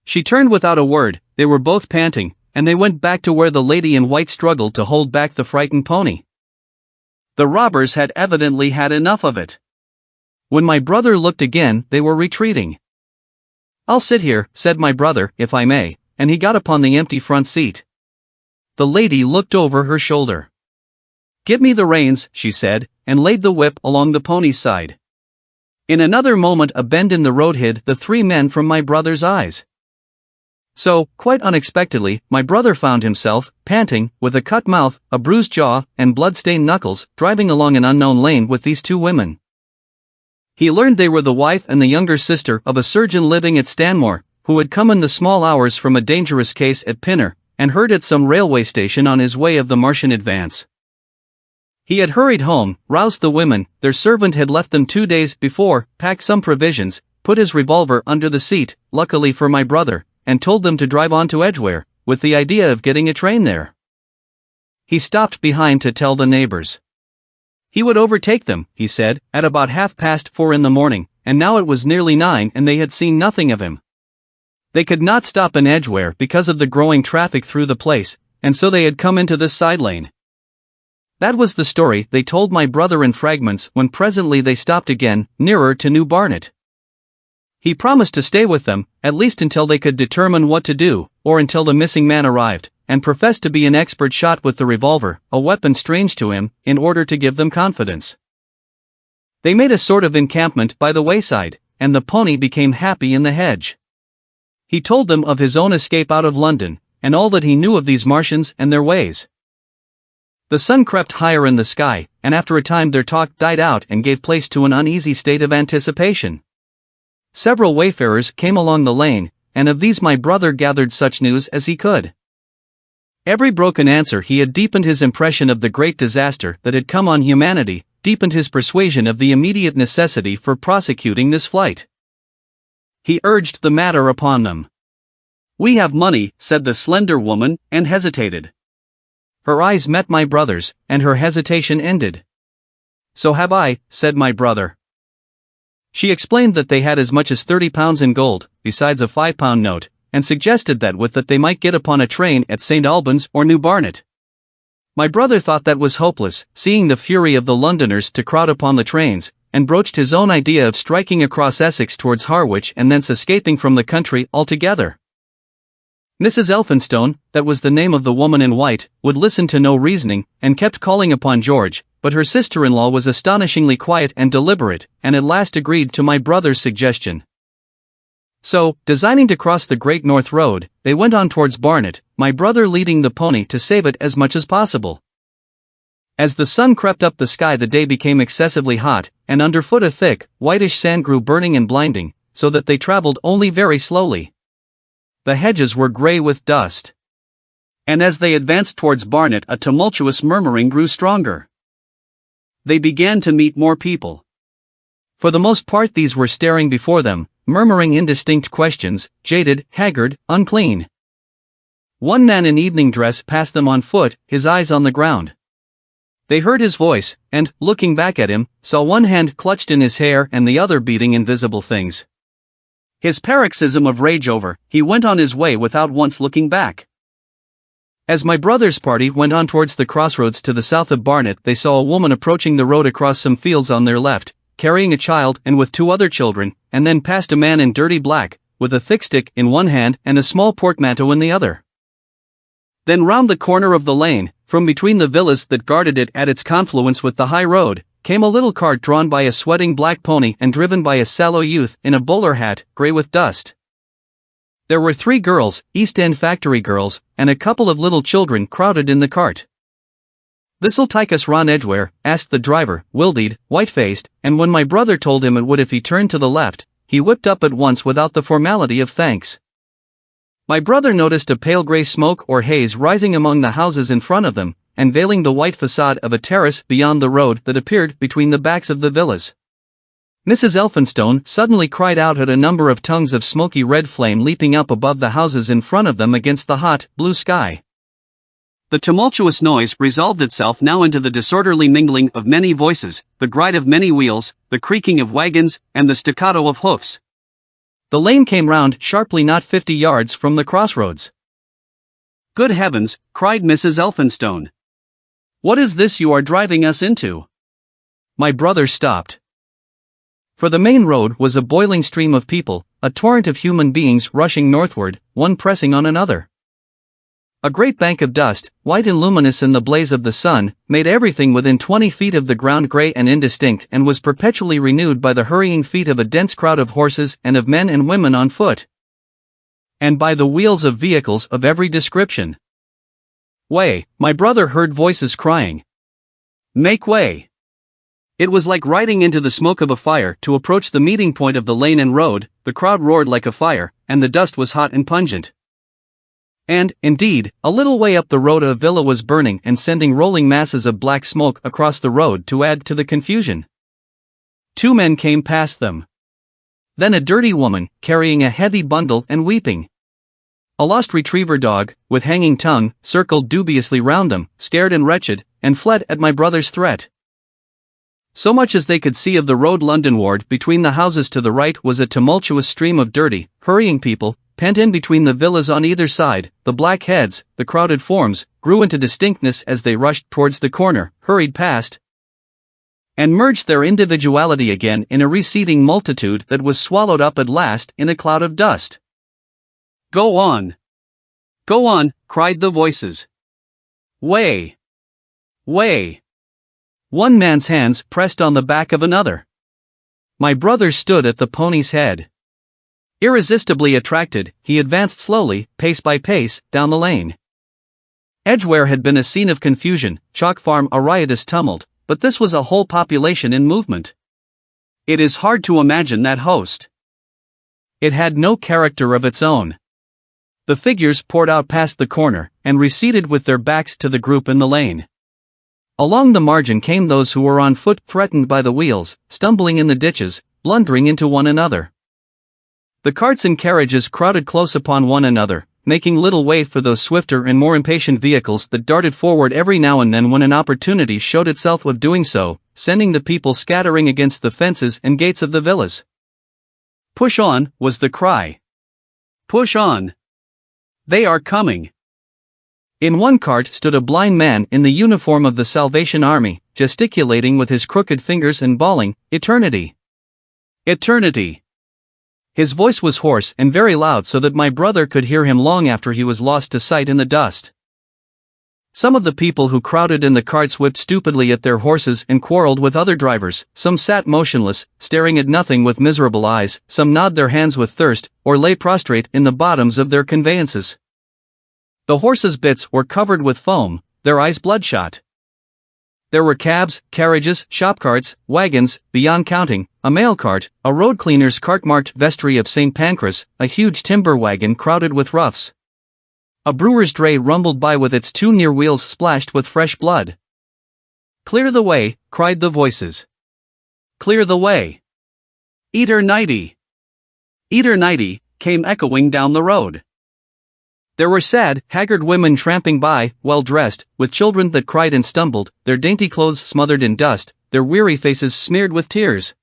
She turned without a word, they were both panting, and they went back to where the lady in white struggled to hold back the frightened pony. The robbers had evidently had enough of it. When my brother looked again, they were retreating. "I'll sit here," said my brother, "if I may," and he got upon the empty front seat. The lady looked over her shoulder. "Give me the reins," she said, and laid the whip along the pony's side. In another moment a bend in the road hid the three men from my brother's eyes. So, quite unexpectedly, my brother found himself, panting, with a cut mouth, a bruised jaw, and blood-stained knuckles, driving along an unknown lane with these two women. He learned they were the wife and the younger sister of a surgeon living at Stanmore, who had come in the small hours from a dangerous case at Pinner, and heard at some railway station on his way of the Martian advance. He had hurried home, roused the women, their servant had left them 2 days before, packed some provisions, put his revolver under the seat, luckily for my brother, and told them to drive on to Edgware, with the idea of getting a train there. He stopped behind to tell the neighbors. He would overtake them, he said, at about 4:30 in the morning, and now it was nearly 9 and they had seen nothing of him. They could not stop in Edgware because of the growing traffic through the place, and so they had come into this side lane. That was the story they told my brother in fragments when presently they stopped again, nearer to New Barnet. He promised to stay with them, at least until they could determine what to do, or until the missing man arrived, and professed to be an expert shot with the revolver, a weapon strange to him, in order to give them confidence. They made a sort of encampment by the wayside, and the pony became happy in the hedge. He told them of his own escape out of London, and all that he knew of these Martians and their ways. The sun crept higher in the sky, and after a time their talk died out and gave place to an uneasy state of anticipation. Several wayfarers came along the lane, and of these my brother gathered such news as he could. Every broken answer he had deepened his impression of the great disaster that had come on humanity, deepened his persuasion of the immediate necessity for prosecuting this flight. He urged the matter upon them. "We have money," said the slender woman, and hesitated. Her eyes met my brother's, and her hesitation ended. "So have I," said my brother. She explained that they had as much as £30 in gold, besides a £5 note, and suggested that with that they might get upon a train at St. Albans or New Barnet. My brother thought that was hopeless, seeing the fury of the Londoners to crowd upon the trains, and broached his own idea of striking across Essex towards Harwich and thence escaping from the country altogether. Mrs. Elphinstone, that was the name of the woman in white, would listen to no reasoning, and kept calling upon George, but her sister-in-law was astonishingly quiet and deliberate, and at last agreed to my brother's suggestion. So, designing to cross the Great North Road, they went on towards Barnet, my brother leading the pony to save it as much as possible. As the sun crept up the sky the day became excessively hot, and underfoot a thick, whitish sand grew burning and blinding, so that they travelled only very slowly. The hedges were grey with dust. And as they advanced towards Barnet a tumultuous murmuring grew stronger. They began to meet more people. For the most part these were staring before them, murmuring indistinct questions, jaded, haggard, unclean. One man in evening dress passed them on foot, his eyes on the ground. They heard his voice, and, looking back at him, saw one hand clutched in his hair and the other beating invisible things. His paroxysm of rage over, he went on his way without once looking back. As my brother's party went on towards the crossroads to the south of Barnet, they saw a woman approaching the road across some fields on their left, carrying a child and with 2 other children, and then passed a man in dirty black, with a thick stick in one hand and a small portmanteau in the other. Then round the corner of the lane, from between the villas that guarded it at its confluence with the high road, came a little cart drawn by a sweating black pony and driven by a sallow youth in a bowler hat, grey with dust. There were 3 girls, East End factory girls, and a couple of little children crowded in the cart. "This'll take us round Edgware?" asked the driver, wildeed, white-faced, and when my brother told him it would if he turned to the left, he whipped up at once without the formality of thanks. My brother noticed a pale grey smoke or haze rising among the houses in front of them, and veiling the white facade of a terrace beyond the road that appeared between the backs of the villas. Mrs. Elphinstone suddenly cried out at a number of tongues of smoky red flame leaping up above the houses in front of them against the hot, blue sky. The tumultuous noise resolved itself now into the disorderly mingling of many voices, the gride of many wheels, the creaking of wagons, and the staccato of hoofs. The lane came round sharply not 50 yards from the crossroads. "Good heavens," cried Mrs. Elphinstone. "What is this you are driving us into?" My brother stopped. For the main road was a boiling stream of people, a torrent of human beings rushing northward, one pressing on another. A great bank of dust, white and luminous in the blaze of the sun, made everything within 20 feet of the ground grey and indistinct, and was perpetually renewed by the hurrying feet of a dense crowd of horses and of men and women on foot, and by the wheels of vehicles of every description. "Way!" my brother heard voices crying. "Make way!" It was like riding into the smoke of a fire to approach the meeting point of the lane and road. The crowd roared like a fire, and the dust was hot and pungent. And, indeed, a little way up the road a villa was burning and sending rolling masses of black smoke across the road to add to the confusion. 2 men came past them. Then a dirty woman, carrying a heavy bundle and weeping. A lost retriever dog, with hanging tongue, circled dubiously round them, scared and wretched, and fled at my brother's threat. So much as they could see of the road Londonward between the houses to the right was a tumultuous stream of dirty, hurrying people, pent in between the villas on either side. The black heads, the crowded forms, grew into distinctness as they rushed towards the corner, hurried past, and merged their individuality again in a receding multitude that was swallowed up at last in a cloud of dust. "Go on! Go on!" cried the voices. "Way! Way!" One man's hands pressed on the back of another. My brother stood at the pony's head. Irresistibly attracted, he advanced slowly, pace by pace, down the lane. Edgware had been a scene of confusion, Chalk Farm a riotous tumult, but this was a whole population in movement. It is hard to imagine that host. It had no character of its own. The figures poured out past the corner, and receded with their backs to the group in the lane. Along the margin came those who were on foot, threatened by the wheels, stumbling in the ditches, blundering into one another. The carts and carriages crowded close upon one another, making little way for those swifter and more impatient vehicles that darted forward every now and then when an opportunity showed itself of doing so, sending the people scattering against the fences and gates of the villas. "Push on," was the cry. "Push on! They are coming!" In one cart stood a blind man in the uniform of the Salvation Army, gesticulating with his crooked fingers and bawling, "Eternity! Eternity!" His voice was hoarse and very loud so that my brother could hear him long after he was lost to sight in the dust. Some of the people who crowded in the carts whipped stupidly at their horses and quarreled with other drivers, some sat motionless, staring at nothing with miserable eyes, some gnawed their hands with thirst, or lay prostrate in the bottoms of their conveyances. The horses' bits were covered with foam, their eyes bloodshot. There were cabs, carriages, shop carts, wagons, beyond counting, a mail cart, a road cleaner's cart marked Vestry of St. Pancras, a huge timber wagon crowded with roughs. A brewer's dray rumbled by with its 2 near wheels splashed with fresh blood. "Clear the way," cried the voices. "Clear the way!" "Eternity! Eternity!" came echoing down the road. There were sad, haggard women tramping by, well-dressed, with children that cried and stumbled, their dainty clothes smothered in dust, their weary faces smeared with tears.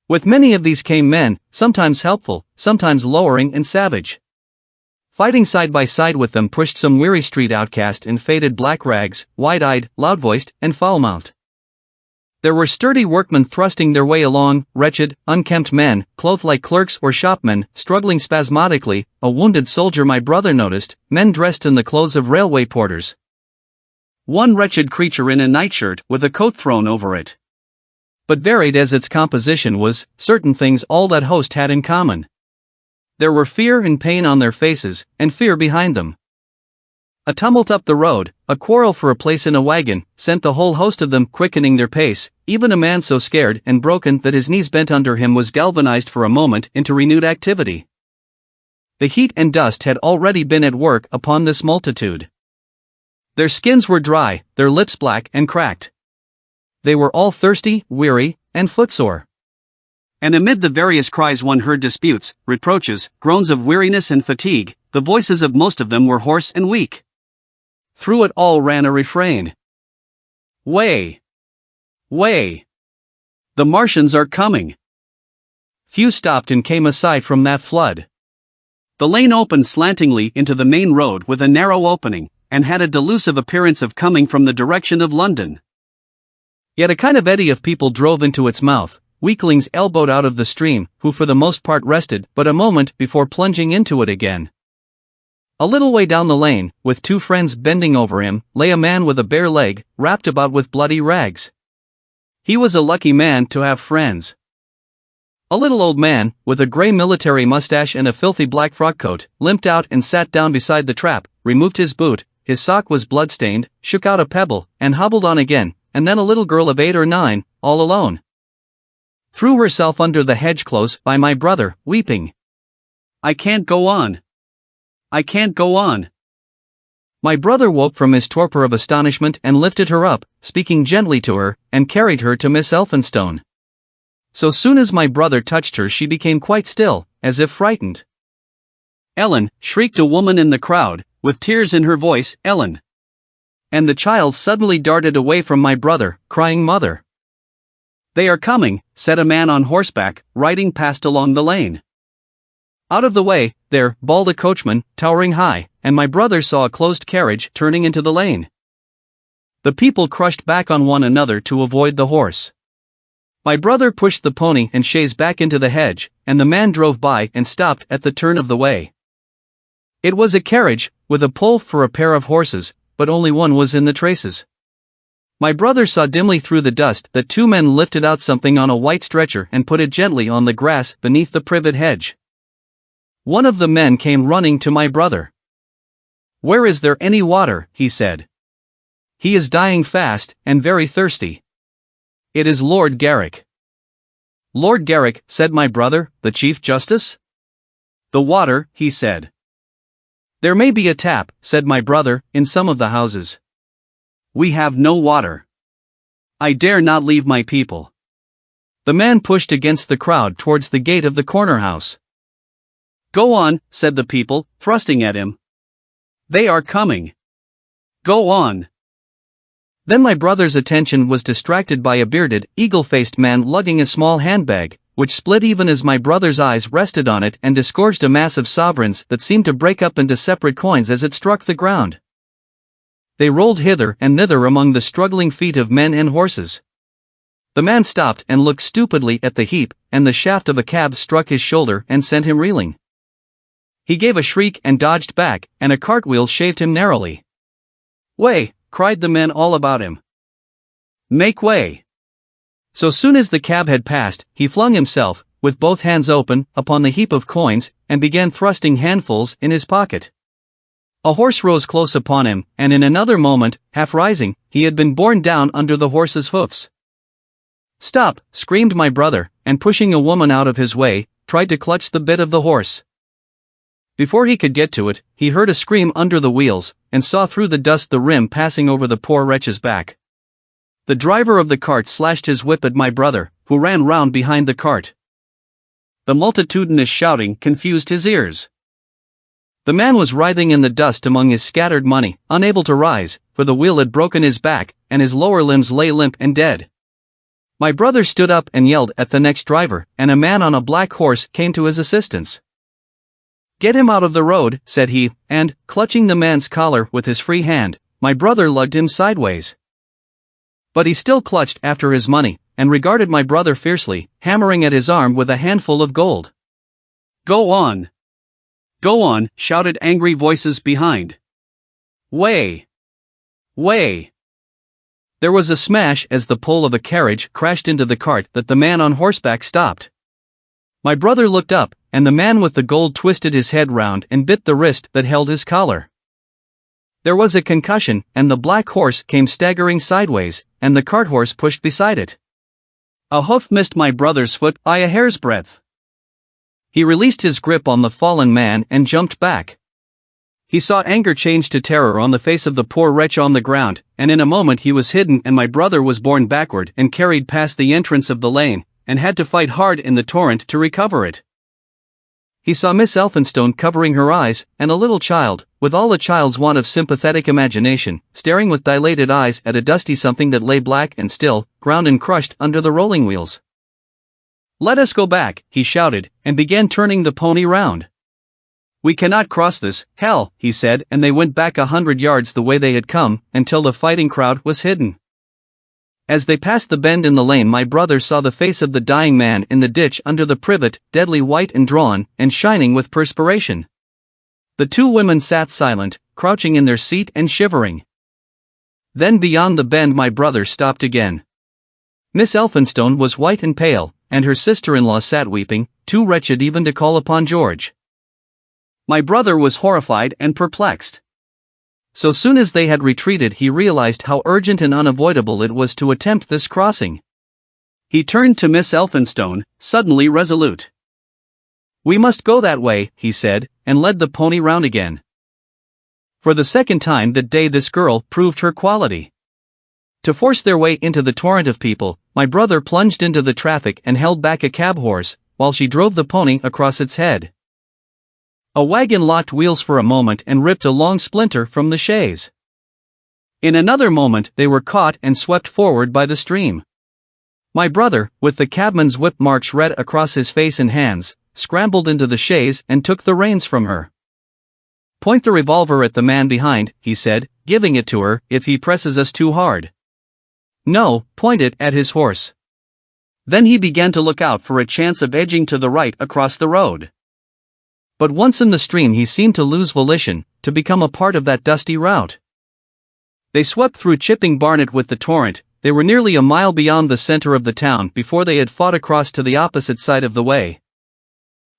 With many of these came men, sometimes helpful, sometimes lowering and savage. Fighting side by side with them pushed some weary street outcast in faded black rags, wide-eyed, loud-voiced, and foul-mouthed. There were sturdy workmen thrusting their way along, wretched, unkempt men, clothed like clerks or shopmen, struggling spasmodically, a wounded soldier my brother noticed, men dressed in the clothes of railway porters. One wretched creature in a nightshirt with a coat thrown over it. But varied as its composition was, certain things all that host had in common. There were fear and pain on their faces, and fear behind them. A tumult up the road, a quarrel for a place in a wagon, sent the whole host of them quickening their pace. Even a man so scared and broken that his knees bent under him was galvanized for a moment into renewed activity. The heat and dust had already been at work upon this multitude. Their skins were dry, their lips black and cracked. They were all thirsty, weary, and footsore. And amid the various cries one heard disputes, reproaches, groans of weariness and fatigue. The voices of most of them were hoarse and weak. Through it all ran a refrain. Way! Way! The Martians are coming! Few stopped and came aside from that flood. The lane opened slantingly into the main road with a narrow opening, and had a delusive appearance of coming from the direction of London. Yet a kind of eddy of people drove into its mouth, weaklings elbowed out of the stream, who for the most part rested but a moment before plunging into it again. A little way down the lane, with two friends bending over him, lay a man with a bare leg, wrapped about with bloody rags. He was a lucky man to have friends. A little old man, with a grey military mustache and a filthy black frock-coat, limped out and sat down beside the trap, removed his boot, his sock was blood-stained, shook out a pebble, and hobbled on again, and then a little girl of 8 or 9, all alone, threw herself under the hedge close by my brother, weeping. "I can't go on. I can't go on." My brother woke from his torpor of astonishment and lifted her up, speaking gently to her, and carried her to Miss Elphinstone. So soon as my brother touched her she became quite still, as if frightened. "Ellen!" shrieked a woman in the crowd, with tears in her voice, "Ellen!" And the child suddenly darted away from my brother, crying "Mother!" "They are coming," said a man on horseback, riding past along the lane. "Out of the way, there," bawled a coachman, towering high, and my brother saw a closed carriage turning into the lane. The people crushed back on one another to avoid the horse. My brother pushed the pony and chaise back into the hedge, and the man drove by and stopped at the turn of the way. It was a carriage, with a pull for a pair of horses, but only one was in the traces. My brother saw dimly through the dust that two men lifted out something on a white stretcher and put it gently on the grass beneath the privet hedge. One of the men came running to my brother. "Where is there any water?" he said. "He is dying fast, and very thirsty." "It is Lord Garrick." "Lord Garrick," said my brother, "the Chief Justice?" "The water," he said. "There may be a tap," said my brother, "in some of the houses." "We have no water. I dare not leave my people." The man pushed against the crowd towards the gate of the corner house. "Go on," said the people, thrusting at him. "They are coming. Go on." Then my brother's attention was distracted by a bearded, eagle-faced man lugging a small handbag, which split even as my brother's eyes rested on it and disgorged a mass of sovereigns that seemed to break up into separate coins as it struck the ground. They rolled hither and thither among the struggling feet of men and horses. The man stopped and looked stupidly at the heap, and the shaft of a cab struck his shoulder and sent him reeling. He gave a shriek and dodged back, and a cartwheel shaved him narrowly. "Way!" cried the men all about him. "Make way!" So soon as the cab had passed, he flung himself, with both hands open, upon the heap of coins, and began thrusting handfuls in his pocket. A horse rose close upon him, and in another moment, half rising, he had been borne down under the horse's hoofs. "Stop!" screamed my brother, and pushing a woman out of his way, tried to clutch the bit of the horse. Before he could get to it, he heard a scream under the wheels, and saw through the dust the rim passing over the poor wretch's back. The driver of the cart slashed his whip at my brother, who ran round behind the cart. The multitudinous shouting confused his ears. The man was writhing in the dust among his scattered money, unable to rise, for the wheel had broken his back, and his lower limbs lay limp and dead. My brother stood up and yelled at the next driver, and a man on a black horse came to his assistance. "Get him out of the road," said he, and, clutching the man's collar with his free hand, my brother lugged him sideways. But he still clutched after his money, and regarded my brother fiercely, hammering at his arm with a handful of gold. "Go on! Go on!" shouted angry voices behind. "Way! Way!" There was a smash as the pole of a carriage crashed into the cart that the man on horseback stopped. My brother looked up, and the man with the gold twisted his head round and bit the wrist that held his collar. There was a concussion, and the black horse came staggering sideways, and the cart horse pushed beside it. A hoof missed my brother's foot by a hair's breadth. He released his grip on the fallen man and jumped back. He saw anger change to terror on the face of the poor wretch on the ground, and in a moment he was hidden and my brother was borne backward and carried past the entrance of the lane, and had to fight hard in the torrent to recover it. He saw Miss Elphinstone covering her eyes, and a little child, with all a child's want of sympathetic imagination, staring with dilated eyes at a dusty something that lay black and still, ground and crushed under the rolling wheels. "Let us go back," he shouted, and began turning the pony round. "We cannot cross this hell," he said, and they went back 100 yards the way they had come, until the fighting crowd was hidden. As they passed the bend in the lane, my brother saw the face of the dying man in the ditch under the privet, deadly white and drawn, and shining with perspiration. The two women sat silent, crouching in their seat and shivering. Then beyond the bend my brother stopped again. Miss Elphinstone was white and pale, and her sister-in-law sat weeping, too wretched even to call upon George. My brother was horrified and perplexed. So soon as they had retreated he realized how urgent and unavoidable it was to attempt this crossing. He turned to Miss Elphinstone, suddenly resolute. "We must go that way," he said, and led the pony round again. For the second time that day this girl proved her quality. To force their way into the torrent of people, my brother plunged into the traffic and held back a cab horse, while she drove the pony across its head. A wagon locked wheels for a moment and ripped a long splinter from the chaise. In another moment they were caught and swept forward by the stream. My brother, with the cabman's whip marks red across his face and hands, scrambled into the chaise and took the reins from her. "Point the revolver at the man behind," he said, giving it to her, "if he presses us too hard." "No, point it at his horse." Then he began to look out for a chance of edging to the right across the road. But once in the stream he seemed to lose volition, to become a part of that dusty route. They swept through Chipping Barnet with the torrent. They were nearly a mile beyond the center of the town before they had fought across to the opposite side of the way.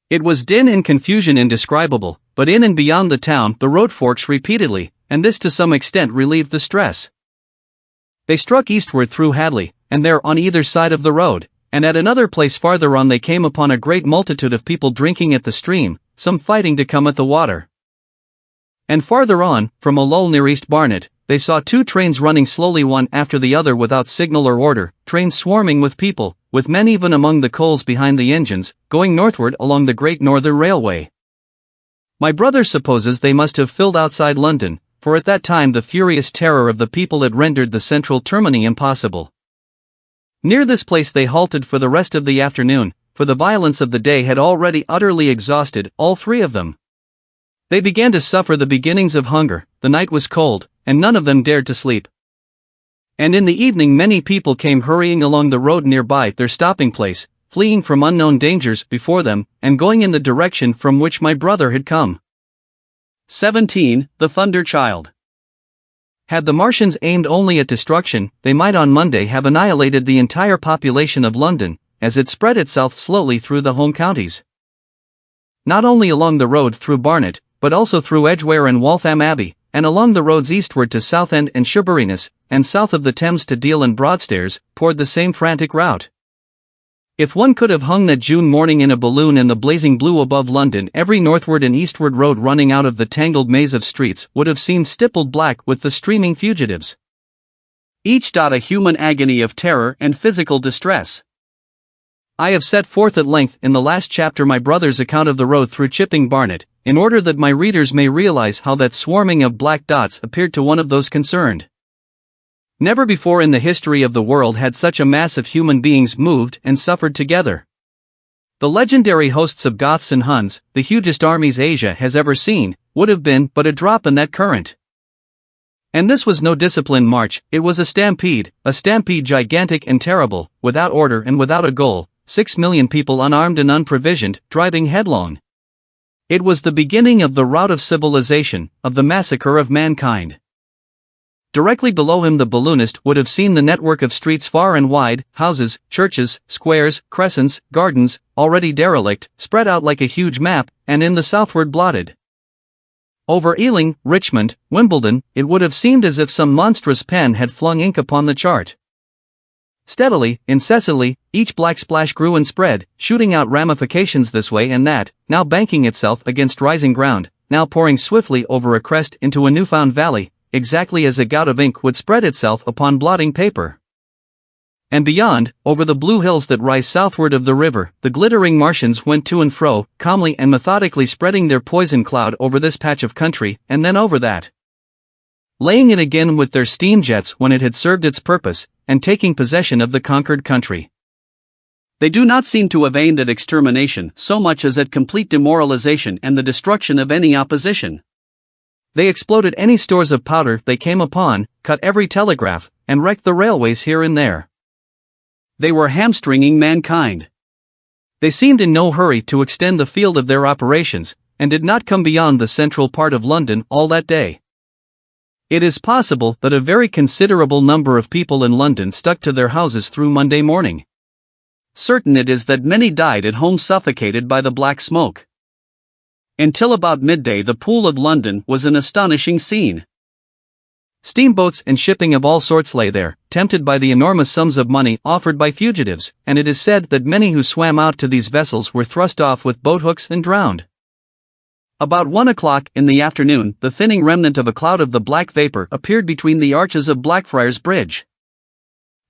It was din and confusion indescribable, but in and beyond the town the road forks repeatedly, and this to some extent relieved the stress. They struck eastward through Hadley, and there on either side of the road, and at another place farther on they came upon a great multitude of people drinking at the stream, some fighting to come at the water. And farther on, from a lull near East Barnet, they saw two trains running slowly one after the other without signal or order, trains swarming with people, with men even among the coals behind the engines, going northward along the Great Northern Railway. My brother supposes they must have filled outside London, for at that time the furious terror of the people had rendered the central termini impossible. Near this place they halted for the rest of the afternoon, for the violence of the day had already utterly exhausted all three of them. They began to suffer the beginnings of hunger, the night was cold, and none of them dared to sleep. And in the evening many people came hurrying along the road nearby their stopping place, fleeing from unknown dangers before them, and going in the direction from which my brother had come. 17. The Thunder Child. Had the Martians aimed only at destruction, they might on Monday have annihilated the entire population of London, as it spread itself slowly through the home counties. Not only along the road through Barnet, but also through Edgware and Waltham Abbey, and along the roads eastward to Southend and Shoeburyness, and south of the Thames to Deal and Broadstairs, poured the same frantic rout. If one could have hung that June morning in a balloon in the blazing blue above London, every northward and eastward road running out of the tangled maze of streets would have seemed stippled black with the streaming fugitives. Each dot a human agony of terror and physical distress. I have set forth at length in the last chapter my brother's account of the road through Chipping Barnet, in order that my readers may realize how that swarming of black dots appeared to one of those concerned. Never before in the history of the world had such a mass of human beings moved and suffered together. The legendary hosts of Goths and Huns, the hugest armies Asia has ever seen, would have been but a drop in that current. And this was no disciplined march, it was a stampede gigantic and terrible, without order and without a goal, 6 million people unarmed and unprovisioned, driving headlong. It was the beginning of the rout of civilization, of the massacre of mankind. Directly below him the balloonist would have seen the network of streets far and wide, houses, churches, squares, crescents, gardens, already derelict, spread out like a huge map, and in the southward blotted. Over Ealing, Richmond, Wimbledon, it would have seemed as if some monstrous pen had flung ink upon the chart. Steadily, incessantly, each black splash grew and spread, shooting out ramifications this way and that, now banking itself against rising ground, now pouring swiftly over a crest into a newfound valley, exactly as a gout of ink would spread itself upon blotting paper. And beyond, over the blue hills that rise southward of the river, the glittering Martians went to and fro, calmly and methodically spreading their poison cloud over this patch of country, and then over that. Laying it again with their steam jets when it had served its purpose, and taking possession of the conquered country. They do not seem to have aimed at extermination so much as at complete demoralization and the destruction of any opposition. They exploded any stores of powder they came upon, cut every telegraph, and wrecked the railways here and there. They were hamstringing mankind. They seemed in no hurry to extend the field of their operations, and did not come beyond the central part of London all that day. It is possible that a very considerable number of people in London stuck to their houses through Monday morning. Certain it is that many died at home suffocated by the black smoke. Until about midday the Pool of London was an astonishing scene. Steamboats and shipping of all sorts lay there, tempted by the enormous sums of money offered by fugitives, and it is said that many who swam out to these vessels were thrust off with boat-hooks and drowned. About 1 o'clock in the afternoon the thinning remnant of a cloud of the black vapor appeared between the arches of Blackfriars Bridge.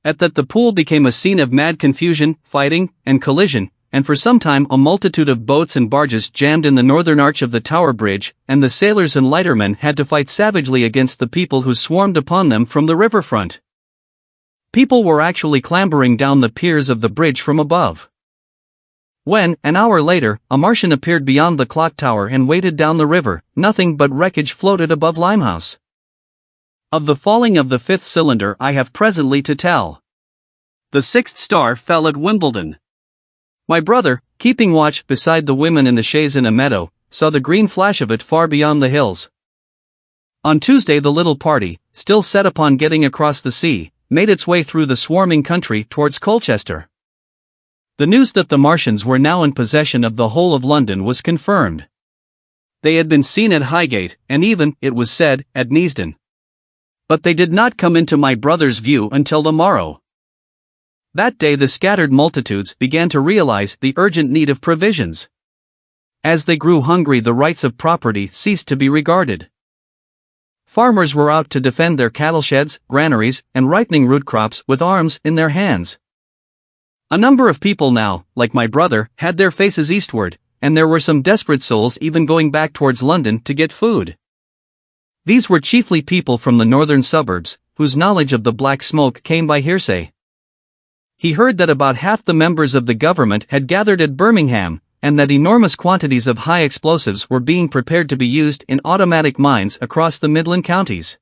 At that the Pool became a scene of mad confusion, fighting, and collision, and for some time a multitude of boats and barges jammed in the northern arch of the Tower Bridge, and the sailors and lightermen had to fight savagely against the people who swarmed upon them from the riverfront. People were actually clambering down the piers of the bridge from above. When, an hour later, a Martian appeared beyond the clock tower and waded down the river, nothing but wreckage floated above Limehouse. Of the falling of the fifth cylinder I have presently to tell. The sixth star fell at Wimbledon. My brother, keeping watch beside the women in the chaise in a meadow, saw the green flash of it far beyond the hills. On Tuesday the little party, still set upon getting across the sea, made its way through the swarming country towards Colchester. The news that the Martians were now in possession of the whole of London was confirmed. They had been seen at Highgate, and even, it was said, at Neasden. But they did not come into my brother's view until the morrow. That day the scattered multitudes began to realize the urgent need of provisions. As they grew hungry the rights of property ceased to be regarded. Farmers were out to defend their cattle sheds, granaries, and ripening root crops with arms in their hands. A number of people now, like my brother, had their faces eastward, and there were some desperate souls even going back towards London to get food. These were chiefly people from the northern suburbs, whose knowledge of the black smoke came by hearsay. He heard that about half the members of the government had gathered at Birmingham, and that enormous quantities of high explosives were being prepared to be used in automatic mines across the Midland counties.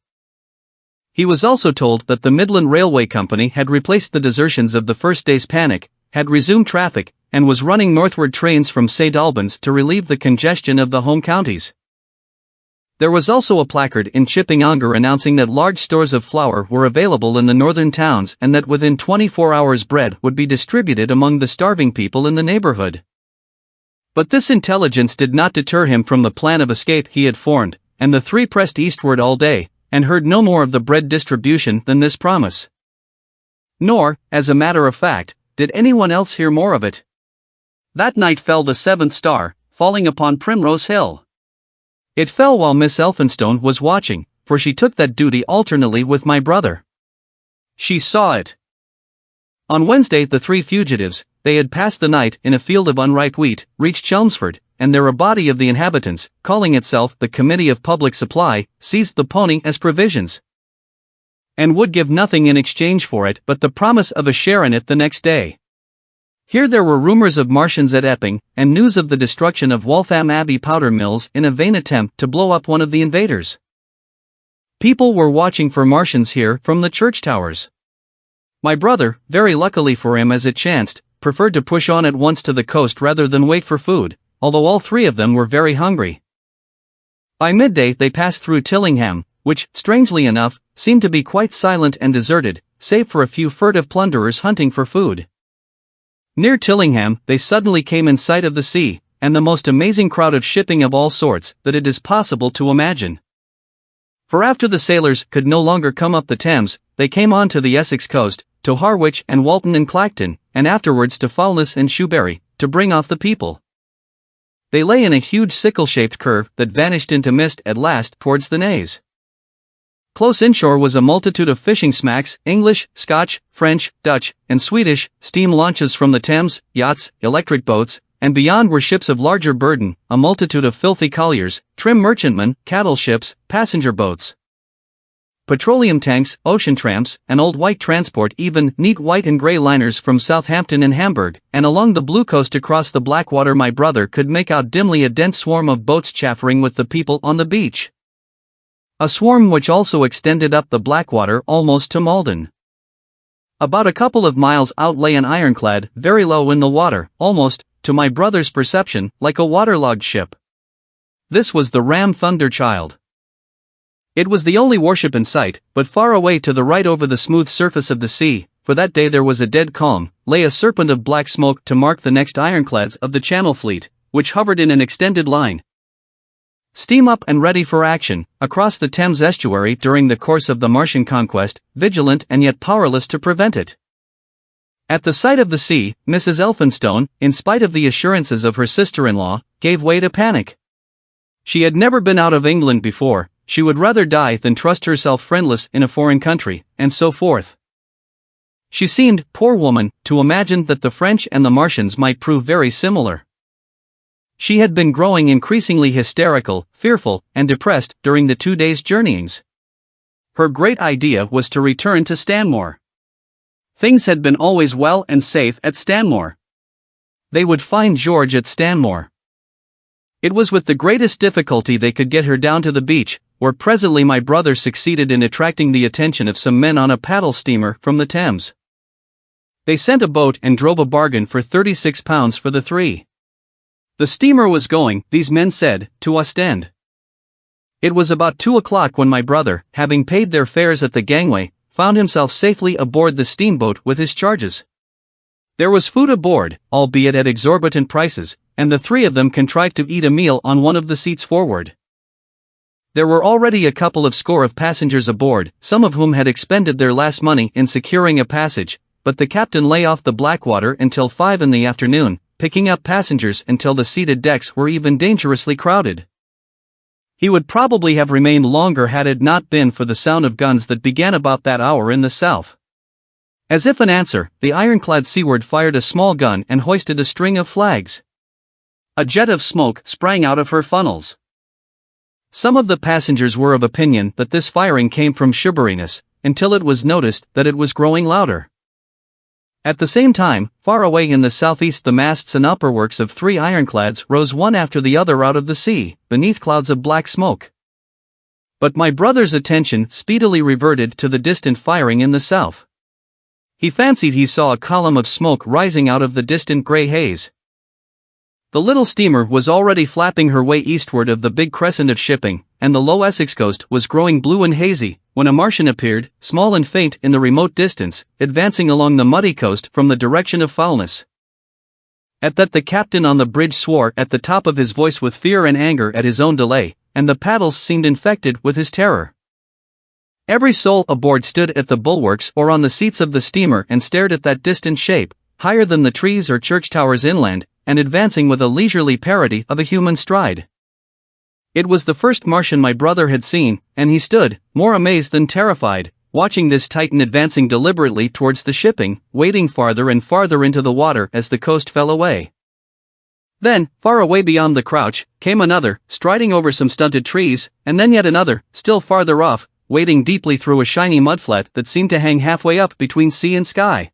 He was also told that the Midland Railway Company had replaced the desertions of the first day's panic, had resumed traffic, and was running northward trains from St. Albans to relieve the congestion of the home counties. There was also a placard in Chipping Ongar announcing that large stores of flour were available in the northern towns and that within 24 hours bread would be distributed among the starving people in the neighborhood. But this intelligence did not deter him from the plan of escape he had formed, and the three pressed eastward all day, and heard no more of the bread distribution than this promise. Nor, as a matter of fact, did anyone else hear more of it. That night fell the seventh star, falling upon Primrose Hill. It fell while Miss Elphinstone was watching, for she took that duty alternately with my brother. She saw it. On Wednesday the three fugitives, they had passed the night in a field of unripe wheat, reached Chelmsford, and there a body of the inhabitants, calling itself the Committee of Public Supply, seized the pony as provisions, and would give nothing in exchange for it but the promise of a share in it the next day. Here there were rumors of Martians at Epping, and news of the destruction of Waltham Abbey powder mills in a vain attempt to blow up one of the invaders. People were watching for Martians here from the church towers. My brother, very luckily for him as it chanced, preferred to push on at once to the coast rather than wait for food, although all three of them were very hungry. By midday they passed through Tillingham, which, strangely enough, seemed to be quite silent and deserted, save for a few furtive plunderers hunting for food. Near Tillingham, they suddenly came in sight of the sea, and the most amazing crowd of shipping of all sorts that it is possible to imagine. For after the sailors could no longer come up the Thames, they came on to the Essex coast, to Harwich and Walton and Clacton, and afterwards to Foulness and Shoebury, to bring off the people. They lay in a huge sickle-shaped curve that vanished into mist at last towards the Naze. Close inshore was a multitude of fishing smacks, English, Scotch, French, Dutch, and Swedish, steam launches from the Thames, yachts, electric boats, and beyond were ships of larger burden, a multitude of filthy colliers, trim merchantmen, cattle ships, passenger boats, petroleum tanks, ocean tramps, and old white transport, even neat white and grey liners from Southampton and Hamburg, and along the blue coast across the Blackwater my brother could make out dimly a dense swarm of boats chaffering with the people on the beach. A swarm which also extended up the Blackwater almost to Malden. About a couple of miles out lay an ironclad, very low in the water, almost, to my brother's perception, like a waterlogged ship. This was the ram Thunderchild. It was the only warship in sight, but far away to the right over the smooth surface of the sea, for that day there was a dead calm, lay a serpent of black smoke to mark the next ironclads of the Channel Fleet, which hovered in an extended line, steam up and ready for action, across the Thames estuary during the course of the Martian conquest, vigilant and yet powerless to prevent it. At the sight of the sea, Mrs. Elphinstone, in spite of the assurances of her sister-in-law, gave way to panic. She had never been out of England before, she would rather die than trust herself friendless in a foreign country, and so forth. She seemed, poor woman, to imagine that the French and the Martians might prove very similar. She had been growing increasingly hysterical, fearful, and depressed during the 2 days' journeyings. Her great idea was to return to Stanmore. Things had been always well and safe at Stanmore. They would find George at Stanmore. It was with the greatest difficulty they could get her down to the beach, where presently my brother succeeded in attracting the attention of some men on a paddle steamer from the Thames. They sent a boat and drove a bargain for £36 for the three. The steamer was going, these men said, to Ostend. It was about 2 o'clock when my brother, having paid their fares at the gangway, found himself safely aboard the steamboat with his charges. There was food aboard, albeit at exorbitant prices, and the three of them contrived to eat a meal on one of the seats forward. There were already a couple of score of passengers aboard, some of whom had expended their last money in securing a passage, but the captain lay off the Blackwater until 5 in the afternoon, picking up passengers until the seated decks were even dangerously crowded. He would probably have remained longer had it not been for the sound of guns that began about that hour in the south. As if in answer, the ironclad seaward fired a small gun and hoisted a string of flags. A jet of smoke sprang out of her funnels. Some of the passengers were of opinion that this firing came from Shoeburyness, until it was noticed that it was growing louder. At the same time, far away in the southeast the masts and upperworks of 3 ironclads rose one after the other out of the sea, beneath clouds of black smoke. But my brother's attention speedily reverted to the distant firing in the south. He fancied he saw a column of smoke rising out of the distant grey haze. The little steamer was already flapping her way eastward of the big crescent of shipping, and the low Essex coast was growing blue and hazy, when a Martian appeared, small and faint in the remote distance, advancing along the muddy coast from the direction of Foulness. At that the captain on the bridge swore at the top of his voice with fear and anger at his own delay, and the paddles seemed infected with his terror. Every soul aboard stood at the bulwarks or on the seats of the steamer and stared at that distant shape, higher than the trees or church towers inland, and advancing with a leisurely parody of a human stride. It was the first Martian my brother had seen, and he stood, more amazed than terrified, watching this Titan advancing deliberately towards the shipping, wading farther and farther into the water as the coast fell away. Then, far away beyond the crouch, came another, striding over some stunted trees, and then yet another, still farther off, wading deeply through a shiny mudflat that seemed to hang halfway up between sea and sky.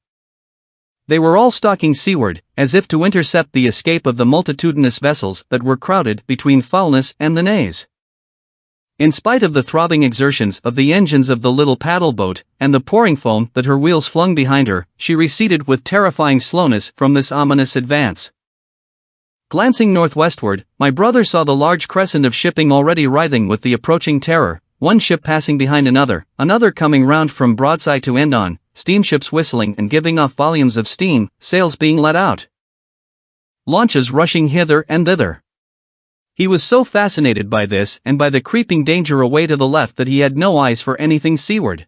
They were all stalking seaward, as if to intercept the escape of the multitudinous vessels that were crowded between Foulness and the Naze. In spite of the throbbing exertions of the engines of the little paddle boat, and the pouring foam that her wheels flung behind her, she receded with terrifying slowness from this ominous advance. Glancing northwestward, my brother saw the large crescent of shipping already writhing with the approaching terror, one ship passing behind another coming round from broadside to end on, steamships whistling and giving off volumes of steam, sails being let out. Launches rushing hither and thither. He was so fascinated by this and by the creeping danger away to the left that he had no eyes for anything seaward.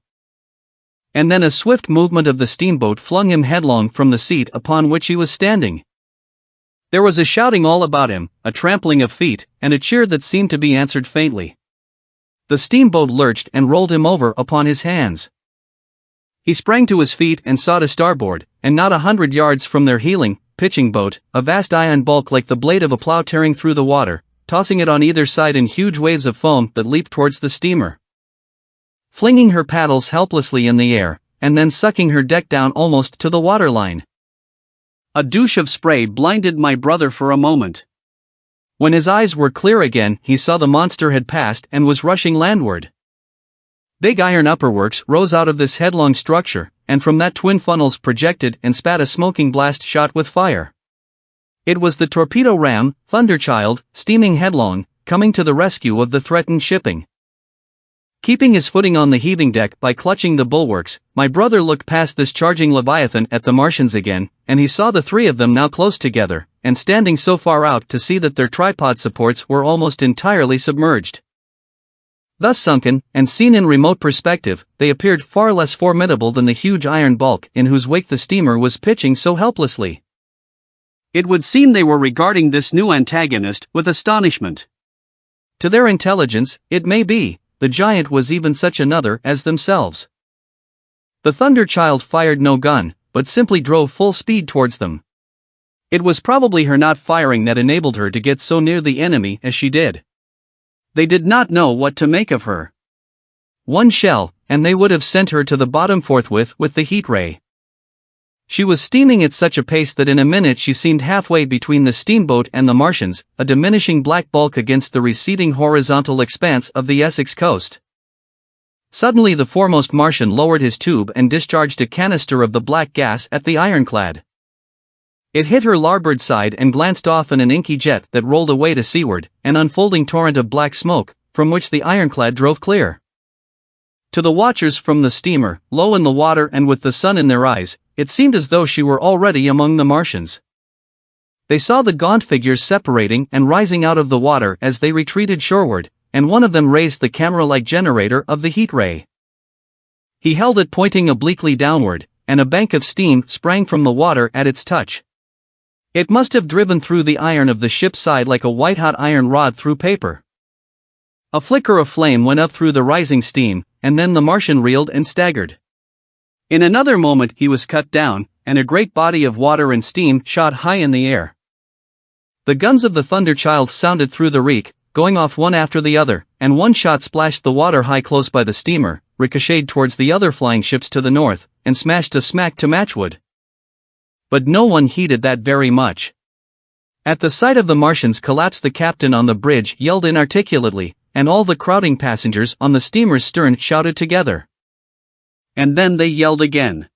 And then a swift movement of the steamboat flung him headlong from the seat upon which he was standing. There was a shouting all about him, a trampling of feet, and a cheer that seemed to be answered faintly. The steamboat lurched and rolled him over upon his hands. He sprang to his feet and saw to starboard, and not 100 yards from their heeling, pitching boat, a vast iron bulk like the blade of a plough tearing through the water, tossing it on either side in huge waves of foam that leaped towards the steamer. Flinging her paddles helplessly in the air, and then sucking her deck down almost to the waterline. A douche of spray blinded my brother for a moment. When his eyes were clear again, he saw the monster had passed and was rushing landward. Big iron upperworks rose out of this headlong structure, and from that twin funnels projected and spat a smoking blast shot with fire. It was the torpedo ram, Thunderchild, steaming headlong, coming to the rescue of the threatened shipping. Keeping his footing on the heaving deck by clutching the bulwarks, my brother looked past this charging leviathan at the Martians again, and he saw the three of them now close together, and standing so far out to see that their tripod supports were almost entirely submerged. Thus sunken, and seen in remote perspective, they appeared far less formidable than the huge iron bulk in whose wake the steamer was pitching so helplessly. It would seem they were regarding this new antagonist with astonishment. To their intelligence, it may be, the giant was even such another as themselves. The Thunderchild fired no gun, but simply drove full speed towards them. It was probably her not firing that enabled her to get so near the enemy as she did. They did not know what to make of her. One shell, and they would have sent her to the bottom forthwith with the heat ray. She was steaming at such a pace that in a minute she seemed halfway between the steamboat and the Martians, a diminishing black bulk against the receding horizontal expanse of the Essex coast. Suddenly the foremost Martian lowered his tube and discharged a canister of the black gas at the ironclad. It hit her larboard side and glanced off in an inky jet that rolled away to seaward, an unfolding torrent of black smoke, from which the ironclad drove clear. To the watchers from the steamer, low in the water and with the sun in their eyes, it seemed as though she were already among the Martians. They saw the gaunt figures separating and rising out of the water as they retreated shoreward, and one of them raised the camera-like generator of the heat ray. He held it pointing obliquely downward, and a bank of steam sprang from the water at its touch. It must have driven through the iron of the ship's side like a white-hot iron rod through paper. A flicker of flame went up through the rising steam, and then the Martian reeled and staggered. In another moment he was cut down, and a great body of water and steam shot high in the air. The guns of the Thunderchild sounded through the reek, going off one after the other, and one shot splashed the water high close by the steamer, ricocheted towards the other flying ships to the north, and smashed a smack to matchwood. But no one heeded that very much. At the sight of the Martians collapsed, the captain on the bridge yelled inarticulately, and all the crowding passengers on the steamer's stern shouted together. And then they yelled again.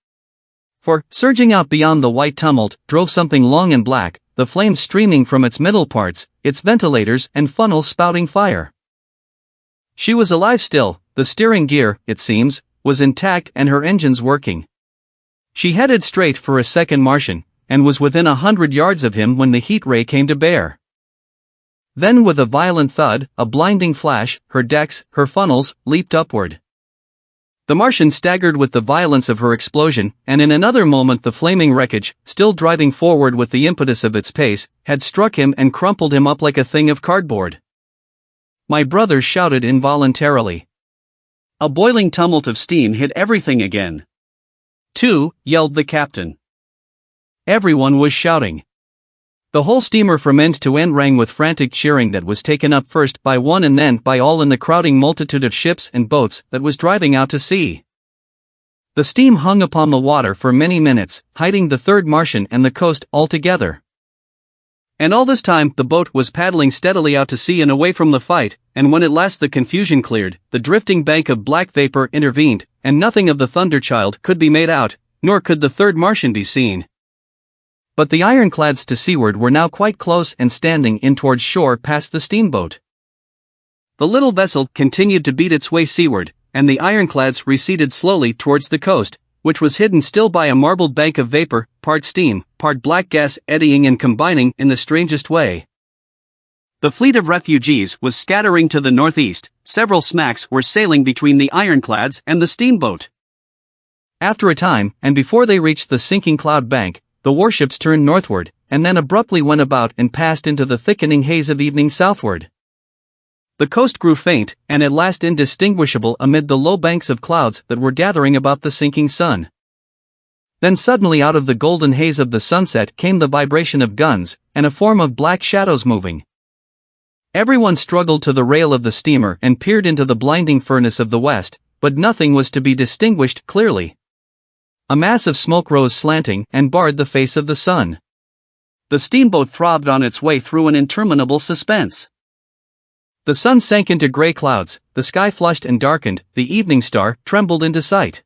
For, surging out beyond the white tumult, drove something long and black, the flames streaming from its middle parts, its ventilators and funnels spouting fire. She was alive still, the steering gear, it seems, was intact and her engines working. She headed straight for a second Martian, and was within 100 yards of him when the heat ray came to bear. Then with a violent thud, a blinding flash, her decks, her funnels, leaped upward. The Martian staggered with the violence of her explosion, and in another moment the flaming wreckage, still driving forward with the impetus of its pace, had struck him and crumpled him up like a thing of cardboard. My brother shouted involuntarily. A boiling tumult of steam hit everything again. "Two," yelled the captain. Everyone was shouting. The whole steamer from end to end rang with frantic cheering that was taken up first by one and then by all in the crowding multitude of ships and boats that was driving out to sea. The steam hung upon the water for many minutes, hiding the third Martian and the coast altogether. And all this time the boat was paddling steadily out to sea and away from the fight, and when at last the confusion cleared, the drifting bank of black vapor intervened, and nothing of the Thunderchild could be made out, nor could the third Martian be seen. But the ironclads to seaward were now quite close and standing in towards shore past the steamboat. The little vessel continued to beat its way seaward, and the ironclads receded slowly towards the coast, which was hidden still by a marbled bank of vapor, part steam, part black gas eddying and combining in the strangest way. The fleet of refugees was scattering to the northeast, several smacks were sailing between the ironclads and the steamboat. After a time, and before they reached the sinking cloud bank, the warships turned northward, and then abruptly went about and passed into the thickening haze of evening southward. The coast grew faint, and at last indistinguishable amid the low banks of clouds that were gathering about the sinking sun. Then suddenly out of the golden haze of the sunset came the vibration of guns, and a form of black shadows moving. Everyone struggled to the rail of the steamer and peered into the blinding furnace of the west, but nothing was to be distinguished clearly. A mass of smoke rose slanting and barred the face of the sun. The steamboat throbbed on its way through an interminable suspense. The sun sank into grey clouds, the sky flushed and darkened, the evening star trembled into sight.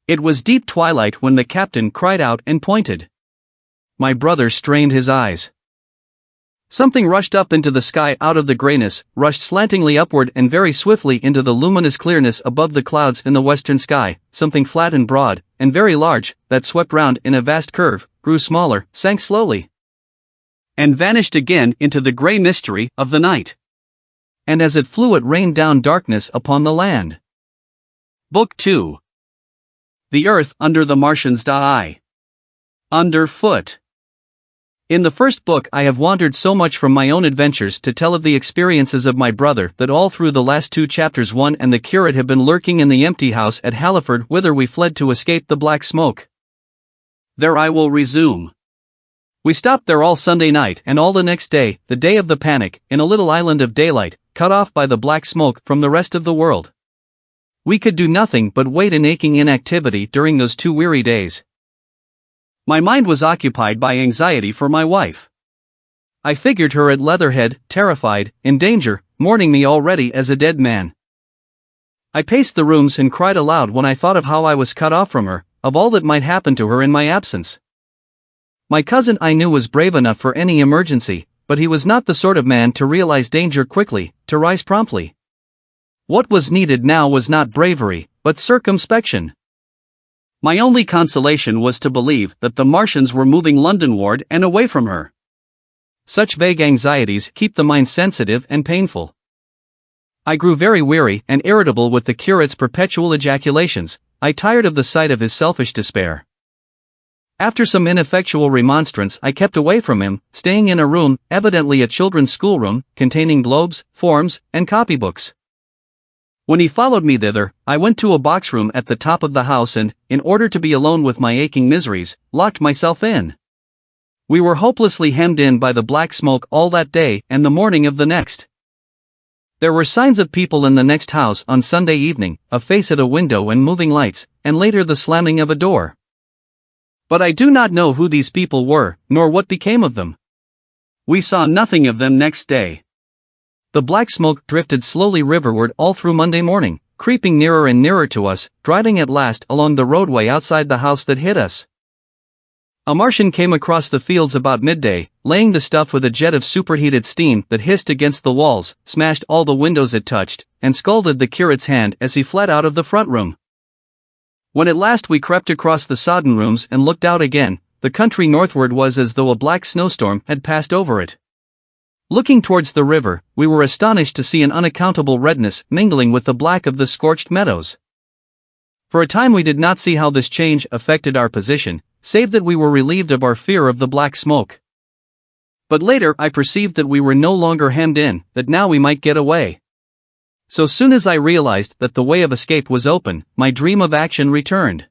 It was deep twilight when the captain cried out and pointed. My brother strained his eyes. Something rushed up into the sky out of the greyness, rushed slantingly upward and very swiftly into the luminous clearness above the clouds in the western sky, something flat and broad, and very large, that swept round in a vast curve, grew smaller, sank slowly, and vanished again into the grey mystery of the night. And as it flew it rained down darkness upon the land. Book 2. The Earth Under the Martians Die. Underfoot. In the first book I have wandered so much from my own adventures to tell of the experiences of my brother that all through the last 2 chapters one and the curate have been lurking in the empty house at Halliford whither we fled to escape the black smoke. There I will resume. We stopped there all Sunday night and all the next day, the day of the panic, in a little island of daylight, cut off by the black smoke from the rest of the world. We could do nothing but wait in aching inactivity during those 2 weary days. My mind was occupied by anxiety for my wife. I figured her at Leatherhead, terrified, in danger, mourning me already as a dead man. I paced the rooms and cried aloud when I thought of how I was cut off from her, of all that might happen to her in my absence. My cousin I knew was brave enough for any emergency, but he was not the sort of man to realize danger quickly, to rise promptly. What was needed now was not bravery, but circumspection. My only consolation was to believe that the Martians were moving Londonward and away from her. Such vague anxieties keep the mind sensitive and painful. I grew very weary and irritable with the curate's perpetual ejaculations. I tired of the sight of his selfish despair. After some ineffectual remonstrance I kept away from him, staying in a room, evidently a children's schoolroom, containing globes, forms, and copybooks. When he followed me thither, I went to a box room at the top of the house and, in order to be alone with my aching miseries, locked myself in. We were hopelessly hemmed in by the black smoke all that day and the morning of the next. There were signs of people in the next house on Sunday evening, a face at a window and moving lights, and later the slamming of a door. But I do not know who these people were, nor what became of them. We saw nothing of them next day. The black smoke drifted slowly riverward all through Monday morning, creeping nearer and nearer to us, driving at last along the roadway outside the house that hid us. A Martian came across the fields about midday, laying the stuff with a jet of superheated steam that hissed against the walls, smashed all the windows it touched, and scalded the curate's hand as he fled out of the front room. When at last we crept across the sodden rooms and looked out again, the country northward was as though a black snowstorm had passed over it. Looking towards the river, we were astonished to see an unaccountable redness mingling with the black of the scorched meadows. For a time we did not see how this change affected our position, save that we were relieved of our fear of the black smoke. But later I perceived that we were no longer hemmed in, that now we might get away. So soon as I realized that the way of escape was open, my dream of action returned.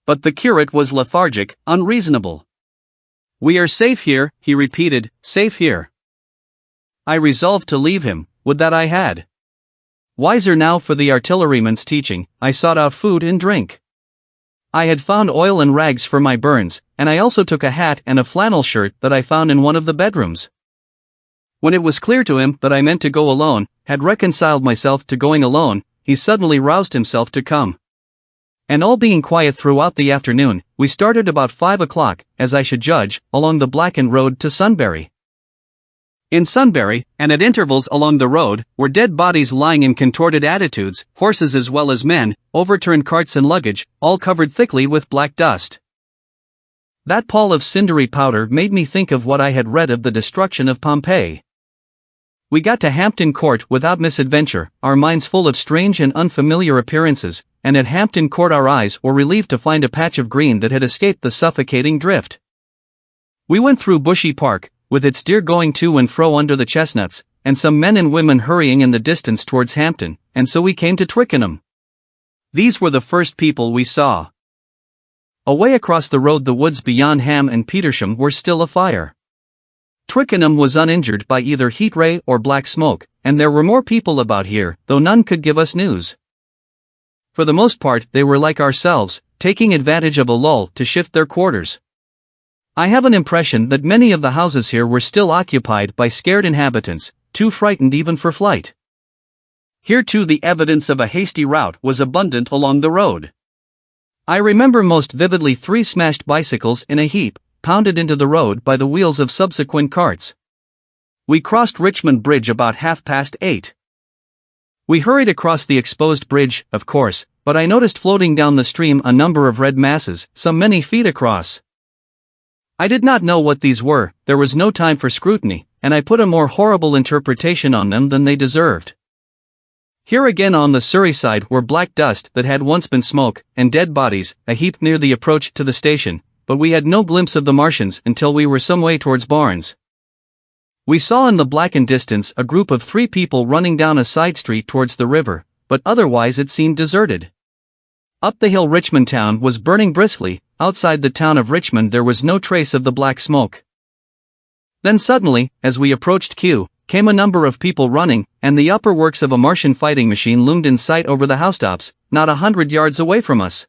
But the curate was lethargic, unreasonable. "We are safe here," he repeated, "safe here." I resolved to leave him, would that I had. Wiser now for the artilleryman's teaching, I sought out food and drink. I had found oil and rags for my burns, and I also took a hat and a flannel shirt that I found in one of the bedrooms. When it was clear to him that I meant to go alone, had reconciled myself to going alone, he suddenly roused himself to come. And all being quiet throughout the afternoon, we started about 5 o'clock, as I should judge, along the blackened road to Sunbury. In Sunbury, and at intervals along the road, were dead bodies lying in contorted attitudes, horses as well as men, overturned carts and luggage, all covered thickly with black dust. That pall of cindery powder made me think of what I had read of the destruction of Pompeii. We got to Hampton Court without misadventure, our minds full of strange and unfamiliar appearances, and at Hampton Court our eyes were relieved to find a patch of green that had escaped the suffocating drift. We went through Bushy Park, with its deer going to and fro under the chestnuts, and some men and women hurrying in the distance towards Hampton, and so we came to Twickenham. These were the first people we saw. Away across the road the woods beyond Ham and Petersham were still afire. Twickenham was uninjured by either heat ray or black smoke, and there were more people about here, though none could give us news. For the most part they were like ourselves, taking advantage of a lull to shift their quarters. I have an impression that many of the houses here were still occupied by scared inhabitants, too frightened even for flight. Here too the evidence of a hasty rout was abundant along the road. I remember most vividly 3 smashed bicycles in a heap, pounded into the road by the wheels of subsequent carts. We crossed Richmond Bridge about 8:30. We hurried across the exposed bridge, of course, but I noticed floating down the stream a number of red masses, some many feet across. I did not know what these were, there was no time for scrutiny, and I put a more horrible interpretation on them than they deserved. Here again on the Surrey side were black dust that had once been smoke, and dead bodies, a heap near the approach to the station, but we had no glimpse of the Martians until we were some way towards Barnes. We saw in the blackened distance a group of 3 people running down a side street towards the river, but otherwise it seemed deserted. Up the hill Richmond town was burning briskly, outside the town of Richmond there was no trace of the black smoke. Then suddenly, as we approached Kew, came a number of people running, and the upper works of a Martian fighting machine loomed in sight over the housetops, not 100 yards away from us.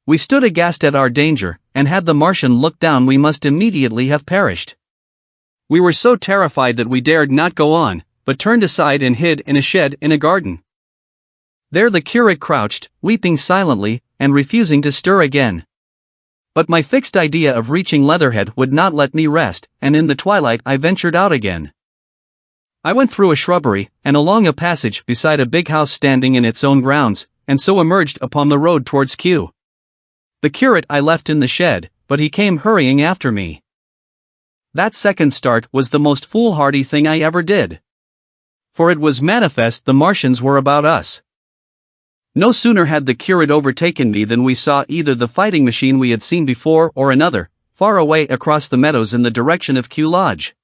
We stood aghast at our danger, and had the Martian looked down we must immediately have perished. We were so terrified that we dared not go on, but turned aside and hid in a shed in a garden. There the curate crouched, weeping silently, and refusing to stir again. But my fixed idea of reaching Leatherhead would not let me rest, and in the twilight I ventured out again. I went through a shrubbery, and along a passage beside a big house standing in its own grounds, and so emerged upon the road towards Kew. The curate I left in the shed, but he came hurrying after me. That second start was the most foolhardy thing I ever did. For it was manifest the Martians were about us. No sooner had the curate overtaken me than we saw either the fighting machine we had seen before or another, far away across the meadows in the direction of Kew Lodge.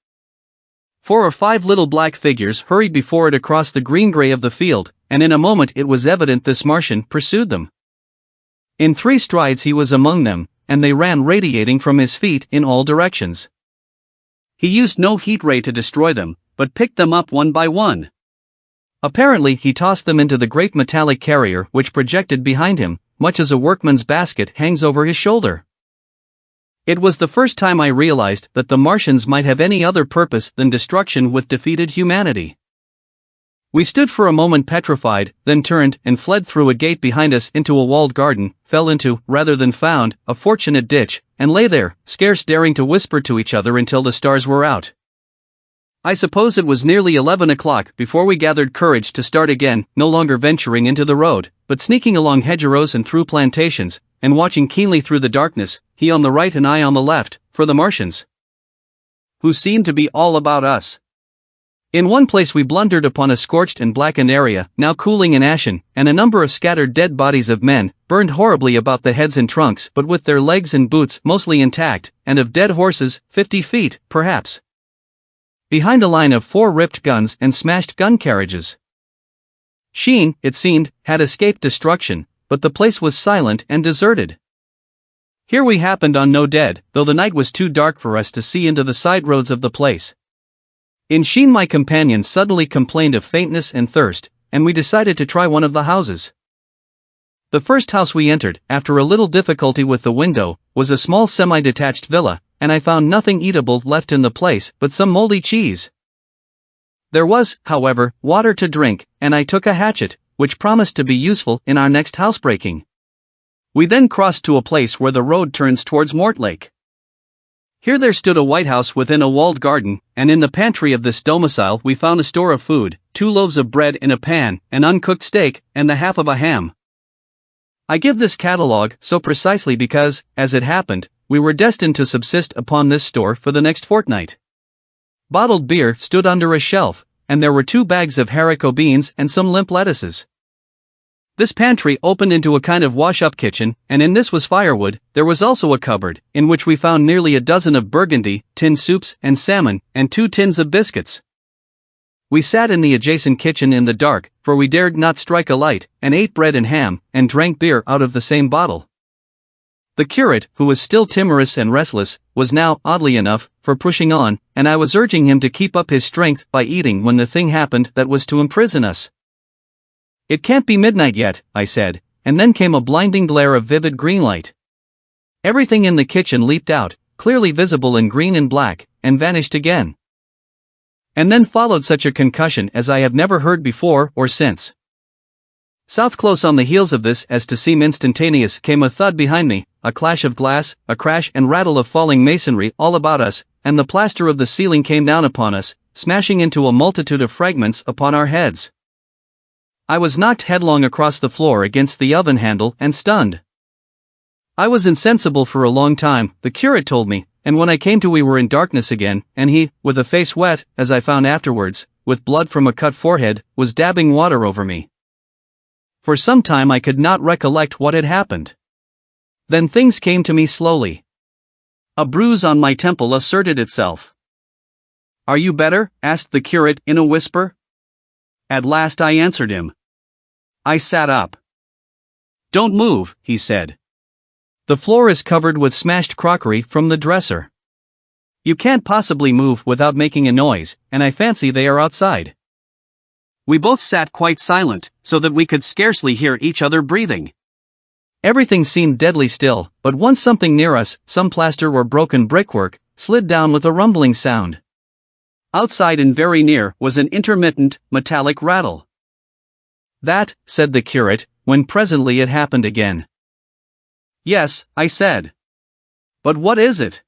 4 or 5 little black figures hurried before it across the green-grey of the field, and in a moment it was evident this Martian pursued them. In 3 strides he was among them, and they ran radiating from his feet in all directions. He used no heat ray to destroy them, but picked them up one by one. Apparently he tossed them into the great metallic carrier which projected behind him, much as a workman's basket hangs over his shoulder. It was the first time I realized that the Martians might have any other purpose than destruction with defeated humanity. We stood for a moment petrified, then turned and fled through a gate behind us into a walled garden, fell into, rather than found, a fortunate ditch, and lay there, scarce daring to whisper to each other until the stars were out. I suppose it was nearly 11 o'clock before we gathered courage to start again, no longer venturing into the road, but sneaking along hedgerows and through plantations, and watching keenly through the darkness, he on the right and I on the left, for the Martians, who seemed to be all about us. In one place we blundered upon a scorched and blackened area, now cooling and ashen, and a number of scattered dead bodies of men, burned horribly about the heads and trunks but with their legs and boots mostly intact, and of dead horses, 50 feet, perhaps, behind a line of 4 ripped guns and smashed gun carriages. Sheen, it seemed, had escaped destruction, but the place was silent and deserted. Here we happened on no dead, though the night was too dark for us to see into the side roads of the place. In Sheen my companion suddenly complained of faintness and thirst, and we decided to try one of the houses. The first house we entered, after a little difficulty with the window, was a small semi-detached villa, and I found nothing eatable left in the place but some moldy cheese. There was, however, water to drink, and I took a hatchet, which promised to be useful in our next housebreaking. We then crossed to a place where the road turns towards Mortlake. Here there stood a white house within a walled garden, and in the pantry of this domicile we found a store of food, 2 loaves of bread in a pan, an uncooked steak, and the half of a ham. I give this catalogue so precisely because, as it happened, we were destined to subsist upon this store for the next fortnight. Bottled beer stood under a shelf, and there were 2 bags of haricot beans and some limp lettuces. This pantry opened into a kind of wash-up kitchen, and in this was firewood. There was also a cupboard, in which we found nearly a dozen of burgundy, tinned soups and salmon, and 2 tins of biscuits. We sat in the adjacent kitchen in the dark, for we dared not strike a light, and ate bread and ham, and drank beer out of the same bottle. The curate, who was still timorous and restless, was now, oddly enough, for pushing on, and I was urging him to keep up his strength by eating when the thing happened that was to imprison us. "It can't be midnight yet," I said, and then came a blinding glare of vivid green light. Everything in the kitchen leaped out, clearly visible in green and black, and vanished again. And then followed such a concussion as I have never heard before or since. South close on the heels of this, as to seem instantaneous, came a thud behind me, a clash of glass, a crash and rattle of falling masonry all about us, and the plaster of the ceiling came down upon us, smashing into a multitude of fragments upon our heads. I was knocked headlong across the floor against the oven handle and stunned. I was insensible for a long time, the curate told me, and when I came to we were in darkness again, and he, with a face wet, as I found afterwards, with blood from a cut forehead, was dabbing water over me. For some time I could not recollect what had happened. Then things came to me slowly. A bruise on my temple asserted itself. "Are you better?" asked the curate in a whisper. At last I answered him. I sat up. "Don't move," he said. "The floor is covered with smashed crockery from the dresser. You can't possibly move without making a noise, and I fancy they are outside." We both sat quite silent, so that we could scarcely hear each other breathing. Everything seemed deadly still, but once something near us, some plaster or broken brickwork, slid down with a rumbling sound. Outside and very near was an intermittent, metallic rattle. "That," said the curate, when presently it happened again. "Yes," I said. "But what is it?"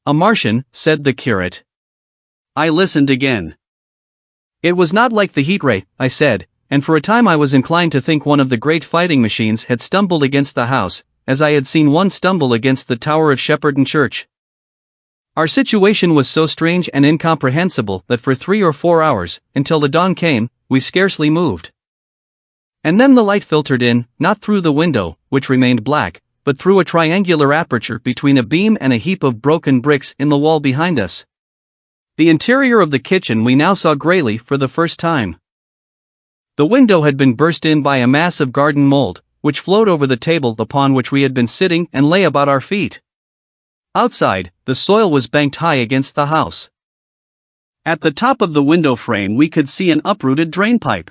"A Martian," said the curate. I listened again. "It was not like the heat ray," I said, and for a time I was inclined to think one of the great fighting machines had stumbled against the house, as I had seen one stumble against the tower of Shepperton Church. Our situation was so strange and incomprehensible that for 3 or 4 hours, until the dawn came, we scarcely moved. And then the light filtered in, not through the window, which remained black, but through a triangular aperture between a beam and a heap of broken bricks in the wall behind us. The interior of the kitchen we now saw greyly for the first time. The window had been burst in by a mass of garden mold, which flowed over the table upon which we had been sitting and lay about our feet. Outside, the soil was banked high against the house. At the top of the window frame we could see an uprooted drainpipe.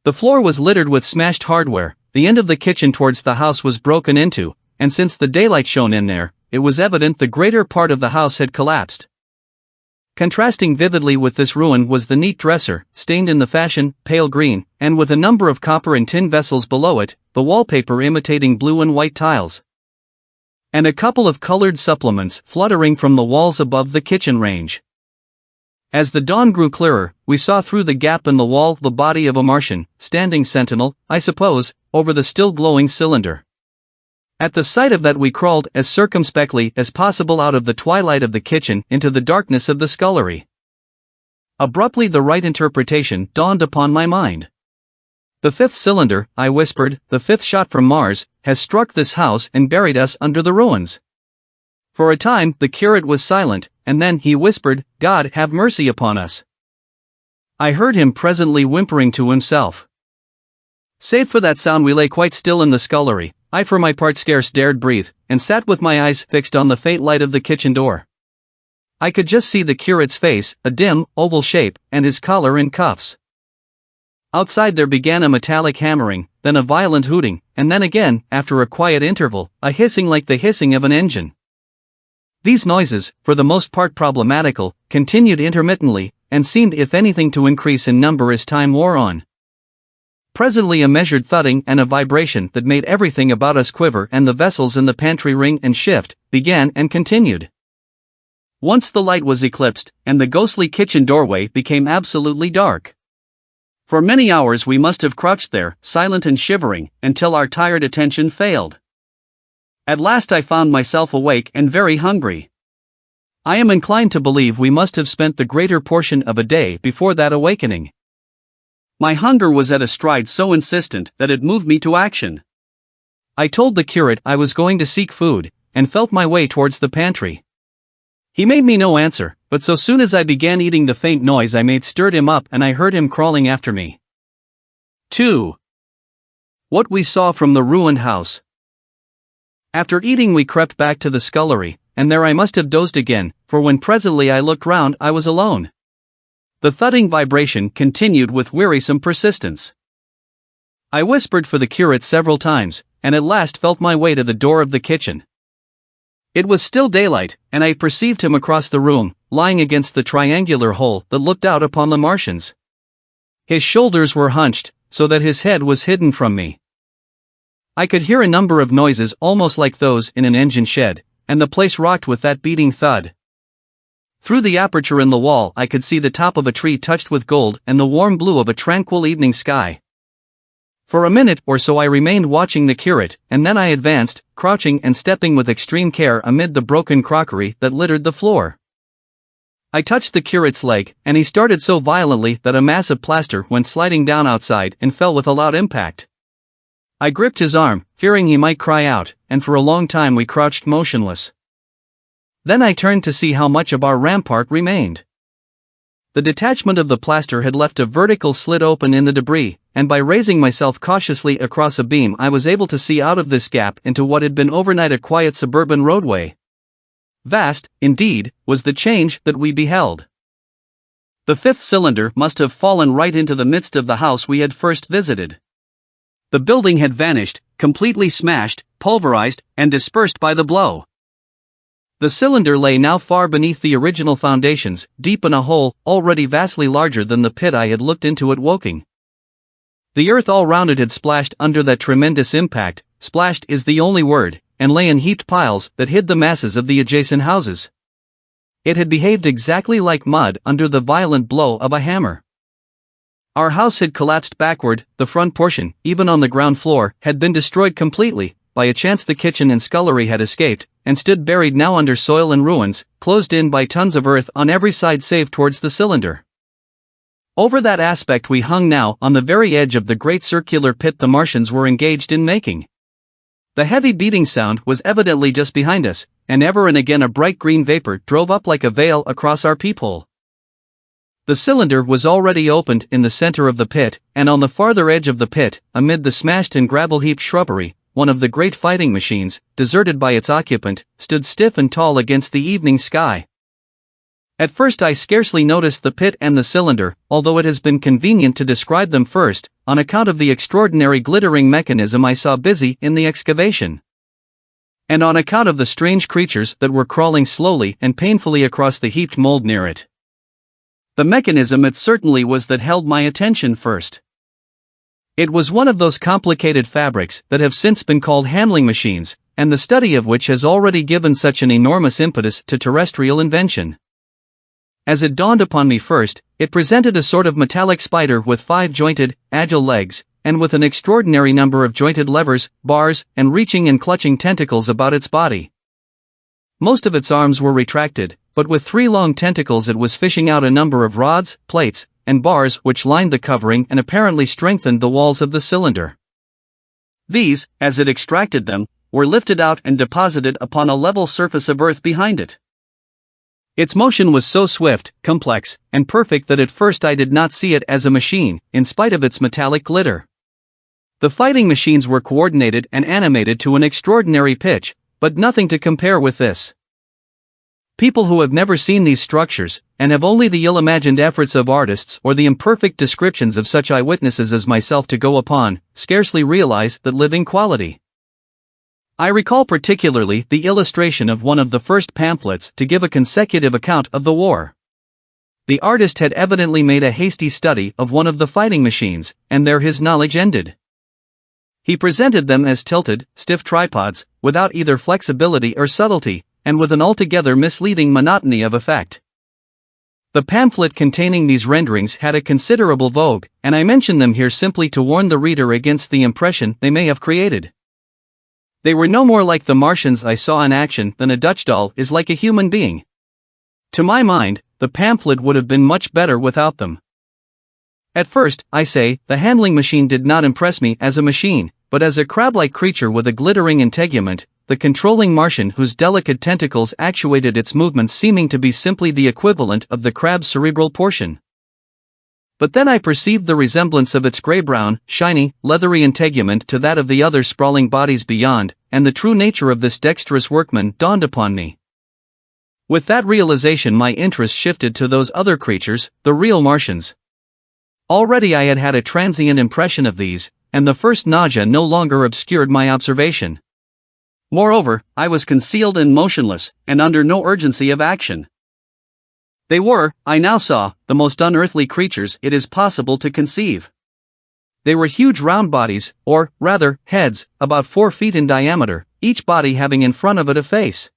The floor was littered with smashed hardware, the end of the kitchen towards the house was broken into, and since the daylight shone in there, it was evident the greater part of the house had collapsed. Contrasting vividly with this ruin was the neat dresser, stained in the fashion, pale green, and with a number of copper and tin vessels below it, the wallpaper imitating blue and white tiles. And a couple of colored supplements fluttering from the walls above the kitchen range. As the dawn grew clearer, we saw through the gap in the wall the body of a Martian, standing sentinel, I suppose, over the still glowing cylinder. At the sight of that we crawled as circumspectly as possible out of the twilight of the kitchen into the darkness of the scullery. Abruptly the right interpretation dawned upon my mind. "The 5th cylinder," I whispered, "the 5th shot from Mars, has struck this house and buried us under the ruins." For a time the curate was silent, and then he whispered, "God have mercy upon us." I heard him presently whimpering to himself. Save for that sound we lay quite still in the scullery. I for my part scarce dared breathe, and sat with my eyes fixed on the faint light of the kitchen door. I could just see the curate's face, a dim, oval shape, and his collar and cuffs. Outside there began a metallic hammering, then a violent hooting, and then again, after a quiet interval, a hissing like the hissing of an engine. These noises, for the most part problematical, continued intermittently, and seemed if anything to increase in number as time wore on. Presently a measured thudding and a vibration that made everything about us quiver and the vessels in the pantry ring and shift, began and continued. Once the light was eclipsed, and the ghostly kitchen doorway became absolutely dark. For many hours we must have crouched there, silent and shivering, until our tired attention failed. At last I found myself awake and very hungry. I am inclined to believe we must have spent the greater portion of a day before that awakening. My hunger was at a stride so insistent that it moved me to action. I told the curate I was going to seek food, and felt my way towards the pantry. He made me no answer, but so soon as I began eating the faint noise I made stirred him up and I heard him crawling after me. 2. What we saw from the ruined house. After eating we crept back to the scullery, and there I must have dozed again, for when presently I looked round I was alone. The thudding vibration continued with wearisome persistence. I whispered for the curate several times, and at last felt my way to the door of the kitchen. It was still daylight, and I perceived him across the room, lying against the triangular hole that looked out upon the Martians. His shoulders were hunched, so that his head was hidden from me. I could hear a number of noises almost like those in an engine shed, and the place rocked with that beating thud. Through the aperture in the wall I could see the top of a tree touched with gold and the warm blue of a tranquil evening sky. For a minute or so I remained watching the curate, and then I advanced, crouching and stepping with extreme care amid the broken crockery that littered the floor. I touched the curate's leg, and he started so violently that a mass of plaster went sliding down outside and fell with a loud impact. I gripped his arm, fearing he might cry out, and for a long time we crouched motionless. Then I turned to see how much of our rampart remained. The detachment of the plaster had left a vertical slit open in the debris, and by raising myself cautiously across a beam I was able to see out of this gap into what had been overnight a quiet suburban roadway. Vast, indeed, was the change that we beheld. The fifth cylinder must have fallen right into the midst of the house we had first visited. The building had vanished, completely smashed, pulverized, and dispersed by the blow. The cylinder lay now far beneath the original foundations, deep in a hole already vastly larger than the pit I had looked into at Woking. The earth all round it had splashed under that tremendous impact, splashed is the only word, and lay in heaped piles that hid the masses of the adjacent houses. It had behaved exactly like mud under the violent blow of a hammer. Our house had collapsed backward, the front portion, even on the ground floor, had been destroyed completely. By a chance the kitchen and scullery had escaped, and stood buried now under soil and ruins, closed in by tons of earth on every side save towards the cylinder. Over that aspect we hung now on the very edge of the great circular pit the Martians were engaged in making. The heavy beating sound was evidently just behind us, and ever and again a bright green vapor drove up like a veil across our peephole. The cylinder was already opened in the center of the pit, and on the farther edge of the pit, amid the smashed and gravel-heaped shrubbery, one of the great fighting machines, deserted by its occupant, stood stiff and tall against the evening sky. At first I scarcely noticed the pit and the cylinder, although it has been convenient to describe them first, on account of the extraordinary glittering mechanism I saw busy in the excavation. And on account of the strange creatures that were crawling slowly and painfully across the heaped mold near it. The mechanism it certainly was that held my attention first. It was one of those complicated fabrics that have since been called handling machines, and the study of which has already given such an enormous impetus to terrestrial invention. As it dawned upon me first, it presented a sort of metallic spider with 5 jointed, agile legs, and with an extraordinary number of jointed levers, bars, and reaching and clutching tentacles about its body. Most of its arms were retracted, but with 3 long tentacles it was fishing out a number of rods, plates, and bars which lined the covering and apparently strengthened the walls of the cylinder. These, as it extracted them, were lifted out and deposited upon a level surface of earth behind it. Its motion was so swift, complex, and perfect that at first I did not see it as a machine, in spite of its metallic glitter. The fighting machines were coordinated and animated to an extraordinary pitch, but nothing to compare with this. People who have never seen these structures, and have only the ill-imagined efforts of artists or the imperfect descriptions of such eyewitnesses as myself to go upon, scarcely realize the living quality. I recall particularly the illustration of one of the first pamphlets to give a consecutive account of the war. The artist had evidently made a hasty study of one of the fighting machines, and there his knowledge ended. He presented them as tilted, stiff tripods, without either flexibility or subtlety, and with an altogether misleading monotony of effect. The pamphlet containing these renderings had a considerable vogue, and I mention them here simply to warn the reader against the impression they may have created. They were no more like the Martians I saw in action than a Dutch doll is like a human being. To my mind, the pamphlet would have been much better without them. At first, I say, the handling machine did not impress me as a machine, but as a crab-like creature with a glittering integument, the controlling Martian whose delicate tentacles actuated its movements seeming to be simply the equivalent of the crab's cerebral portion. But then I perceived the resemblance of its grey-brown, shiny, leathery integument to that of the other sprawling bodies beyond, and the true nature of this dexterous workman dawned upon me. With that realization my interest shifted to those other creatures, the real Martians. Already I had had a transient impression of these, and the first nausea no longer obscured my observation. Moreover, I was concealed and motionless, and under no urgency of action. They were, I now saw, the most unearthly creatures it is possible to conceive. They were huge round bodies, or, rather, heads, about 4 feet in diameter, each body having in front of it a face.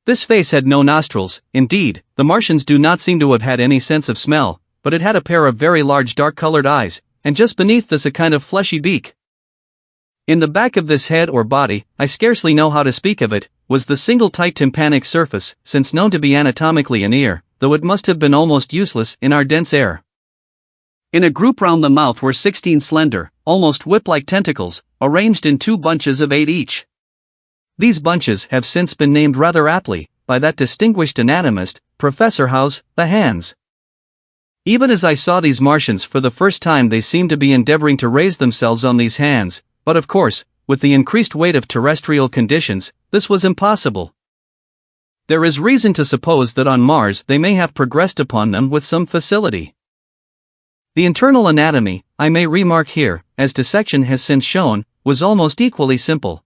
This face had no nostrils. Indeed, the Martians do not seem to have had any sense of smell, but it had a pair of very large dark-colored eyes, and just beneath this a kind of fleshy beak. In the back of this head or body, I scarcely know how to speak of it, was the single tight tympanic surface, since known to be anatomically an ear, though it must have been almost useless in our dense air. In a group round the mouth were 16 slender, almost whip-like tentacles, arranged in 2 bunches of 8 each. These bunches have since been named rather aptly, by that distinguished anatomist, Professor House, the hands. Even as I saw these Martians for the first time they seemed to be endeavoring to raise themselves on these hands, but of course, with the increased weight of terrestrial conditions, this was impossible. There is reason to suppose that on Mars they may have progressed upon them with some facility. The internal anatomy, I may remark here, as dissection has since shown, was almost equally simple.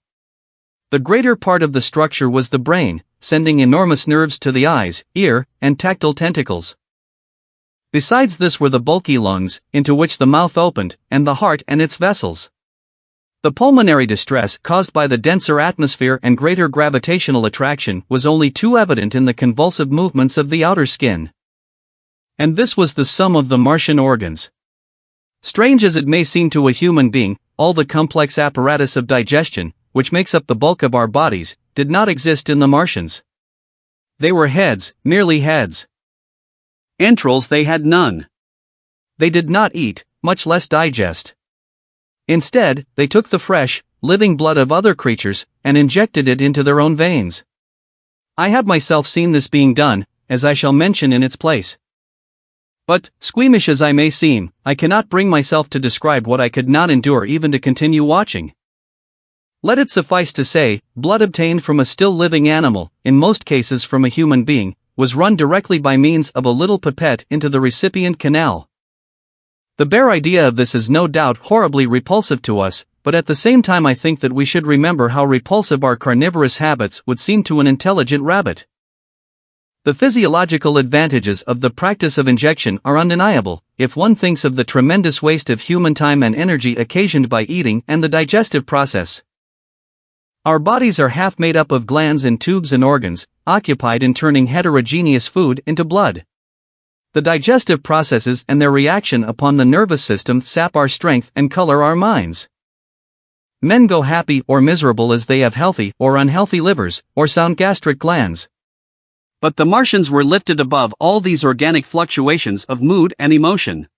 The greater part of the structure was the brain, sending enormous nerves to the eyes, ear, and tactile tentacles. Besides this were the bulky lungs, into which the mouth opened, and the heart and its vessels. The pulmonary distress caused by the denser atmosphere and greater gravitational attraction was only too evident in the convulsive movements of the outer skin. And this was the sum of the Martian organs. Strange as it may seem to a human being, all the complex apparatus of digestion, which makes up the bulk of our bodies, did not exist in the Martians. They were heads, merely heads. Entrails they had none. They did not eat, much less digest. Instead, they took the fresh, living blood of other creatures, and injected it into their own veins. I have myself seen this being done, as I shall mention in its place. But, squeamish as I may seem, I cannot bring myself to describe what I could not endure even to continue watching. Let it suffice to say, blood obtained from a still living animal, in most cases from a human being, was run directly by means of a little pipette into the recipient canal. The bare idea of this is no doubt horribly repulsive to us, but at the same time I think that we should remember how repulsive our carnivorous habits would seem to an intelligent rabbit. The physiological advantages of the practice of injection are undeniable, if one thinks of the tremendous waste of human time and energy occasioned by eating and the digestive process. Our bodies are half made up of glands and tubes and organs, occupied in turning heterogeneous food into blood. The digestive processes and their reaction upon the nervous system sap our strength and color our minds. Men go happy or miserable as they have healthy or unhealthy livers, or sound gastric glands. But the Martians were lifted above all these organic fluctuations of mood and emotion.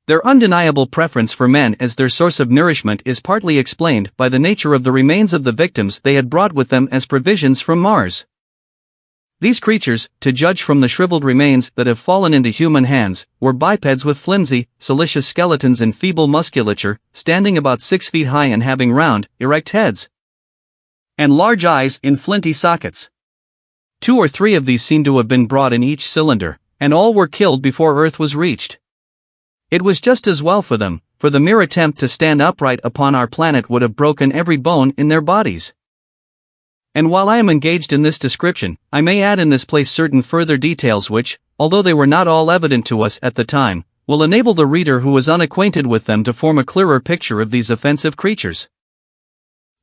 Their undeniable preference for men as their source of nourishment is partly explained by the nature of the remains of the victims they had brought with them as provisions from Mars. These creatures, to judge from the shriveled remains that have fallen into human hands, were bipeds with flimsy, silicious skeletons and feeble musculature, standing about 6 feet high and having round, erect heads, and large eyes in flinty sockets. 2 or 3 of these seem to have been brought in each cylinder, and all were killed before Earth was reached. It was just as well for them, for the mere attempt to stand upright upon our planet would have broken every bone in their bodies. And while I am engaged in this description, I may add in this place certain further details which, although they were not all evident to us at the time, will enable the reader who is unacquainted with them to form a clearer picture of these offensive creatures.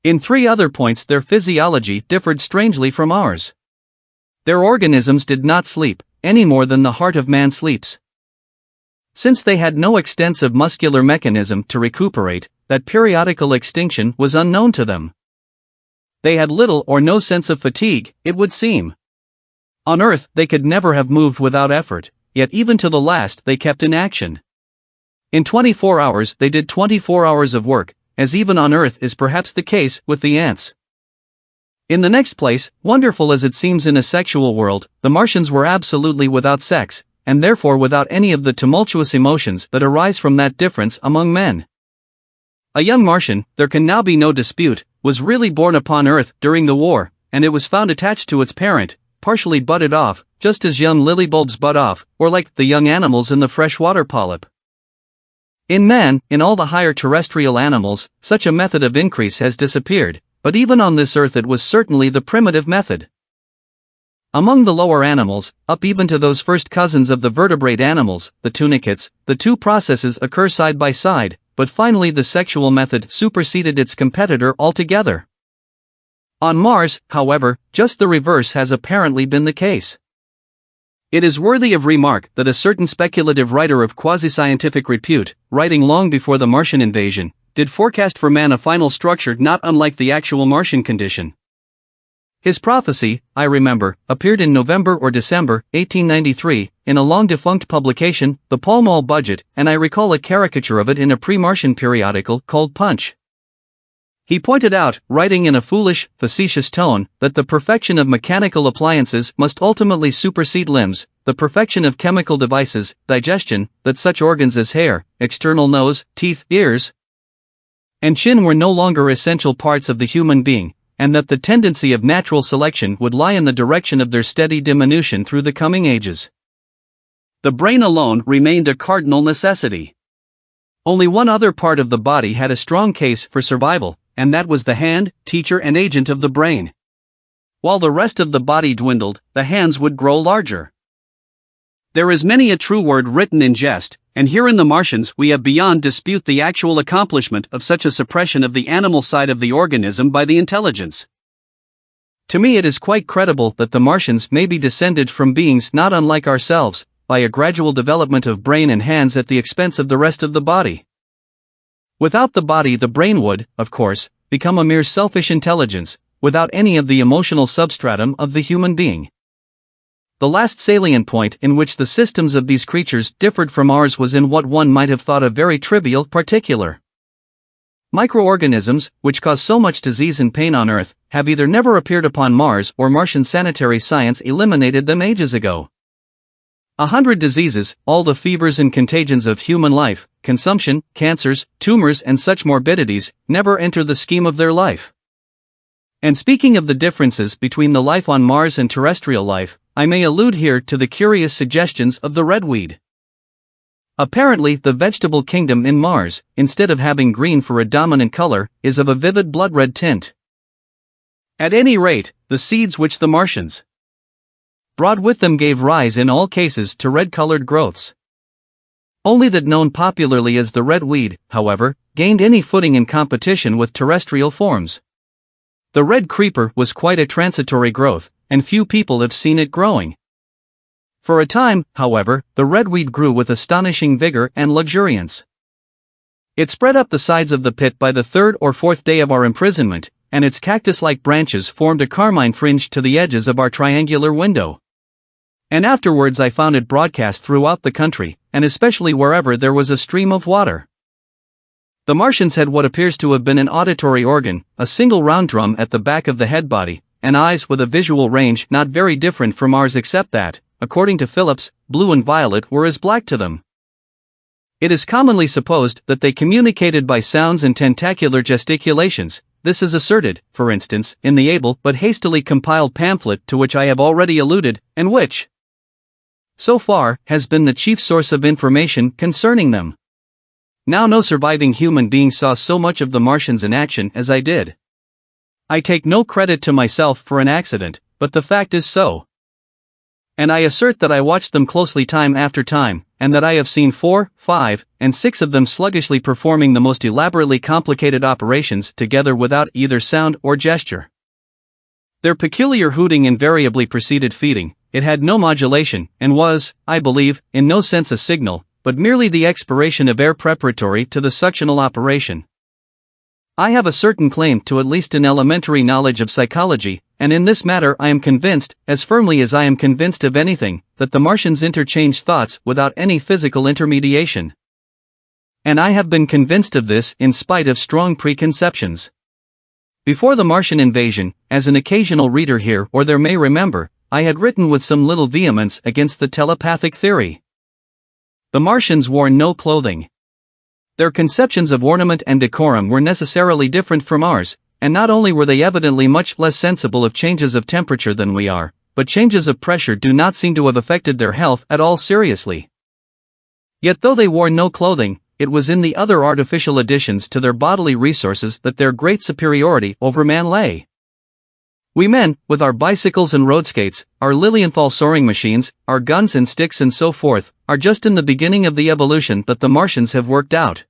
In 3 other points their physiology differed strangely from ours. Their organisms did not sleep, any more than the heart of man sleeps. Since they had no extensive muscular mechanism to recuperate, that periodical extinction was unknown to them. They had little or no sense of fatigue, it would seem. On Earth they could never have moved without effort, yet even to the last they kept in action. In 24 hours they did 24 hours of work, as even on Earth is perhaps the case with the ants. In the next place, wonderful as it seems in a sexual world, the Martians were absolutely without sex, and therefore without any of the tumultuous emotions that arise from that difference among men. A young Martian, there can now be no dispute, was really born upon Earth during the war, and it was found attached to its parent, partially budded off, just as young lily bulbs bud off, or like the young animals in the freshwater polyp. In man, in all the higher terrestrial animals, such a method of increase has disappeared, but even on this Earth it was certainly the primitive method. Among the lower animals, up even to those first cousins of the vertebrate animals, the tunicates, the 2 processes occur side by side, but finally the sexual method superseded its competitor altogether. On Mars, however, just the reverse has apparently been the case. It is worthy of remark that a certain speculative writer of quasi-scientific repute, writing long before the Martian invasion, did forecast for man a final structure not unlike the actual Martian condition. His prophecy, I remember, appeared in November or December 1893, in a long-defunct publication, the Pall Mall Budget, and I recall a caricature of it in a pre-Martian periodical called Punch. He pointed out, writing in a foolish, facetious tone, that the perfection of mechanical appliances must ultimately supersede limbs, the perfection of chemical devices, digestion, that such organs as hair, external nose, teeth, ears, and chin were no longer essential parts of the human being, and that the tendency of natural selection would lie in the direction of their steady diminution through the coming ages. The brain alone remained a cardinal necessity. Only one other part of the body had a strong case for survival, and that was the hand, teacher and agent of the brain. While the rest of the body dwindled, the hands would grow larger. There is many a true word written in jest, and here in the Martians we have beyond dispute the actual accomplishment of such a suppression of the animal side of the organism by the intelligence. To me it is quite credible that the Martians may be descended from beings not unlike ourselves, by a gradual development of brain and hands at the expense of the rest of the body. Without the body the brain would, of course, become a mere selfish intelligence, without any of the emotional substratum of the human being. The last salient point in which the systems of these creatures differed from ours was in what one might have thought a very trivial particular. Microorganisms, which cause so much disease and pain on Earth, have either never appeared upon Mars or Martian sanitary science eliminated them ages ago. 100 diseases, all the fevers and contagions of human life, consumption, cancers, tumors and such morbidities, never enter the scheme of their life. And speaking of the differences between the life on Mars and terrestrial life, I may allude here to the curious suggestions of the redweed. Apparently the vegetable kingdom in Mars, instead of having green for a dominant color, is of a vivid blood-red tint. At any rate, the seeds which the Martians brought with them gave rise in all cases to red-colored growths. Only that known popularly as the red weed, however, gained any footing in competition with terrestrial forms. The red creeper was quite a transitory growth, and few people have seen it growing. For a time, however, the redweed grew with astonishing vigor and luxuriance. It spread up the sides of the pit by the 3rd or 4th day of our imprisonment, and its cactus-like branches formed a carmine fringe to the edges of our triangular window. And afterwards I found it broadcast throughout the country, and especially wherever there was a stream of water. The Martians had what appears to have been an auditory organ, a single round drum at the back of the head body, and eyes with a visual range not very different from ours except that, according to Phillips, blue and violet were as black to them. It is commonly supposed that they communicated by sounds and tentacular gesticulations, this is asserted, for instance, in the able but hastily compiled pamphlet to which I have already alluded, and which, so far, has been the chief source of information concerning them. Now no surviving human being saw so much of the Martians in action as I did. I take no credit to myself for an accident, but the fact is so. And I assert that I watched them closely time after time, and that I have seen 4, 5, and 6 of them sluggishly performing the most elaborately complicated operations together without either sound or gesture. Their peculiar hooting invariably preceded feeding. It had no modulation, and was, I believe, in no sense a signal, but merely the expiration of air preparatory to the suctional operation. I have a certain claim to at least an elementary knowledge of psychology, and in this matter I am convinced, as firmly as I am convinced of anything, that the Martians interchange thoughts without any physical intermediation. And I have been convinced of this in spite of strong preconceptions. Before the Martian invasion, as an occasional reader here or there may remember, I had written with some little vehemence against the telepathic theory. The Martians wore no clothing. Their conceptions of ornament and decorum were necessarily different from ours, and not only were they evidently much less sensible of changes of temperature than we are, but changes of pressure do not seem to have affected their health at all seriously. Yet though they wore no clothing, it was in the other artificial additions to their bodily resources that their great superiority over man lay. We men, with our bicycles and road skates, our Lilienthal soaring machines, our guns and sticks and so forth, are just in the beginning of the evolution that the Martians have worked out.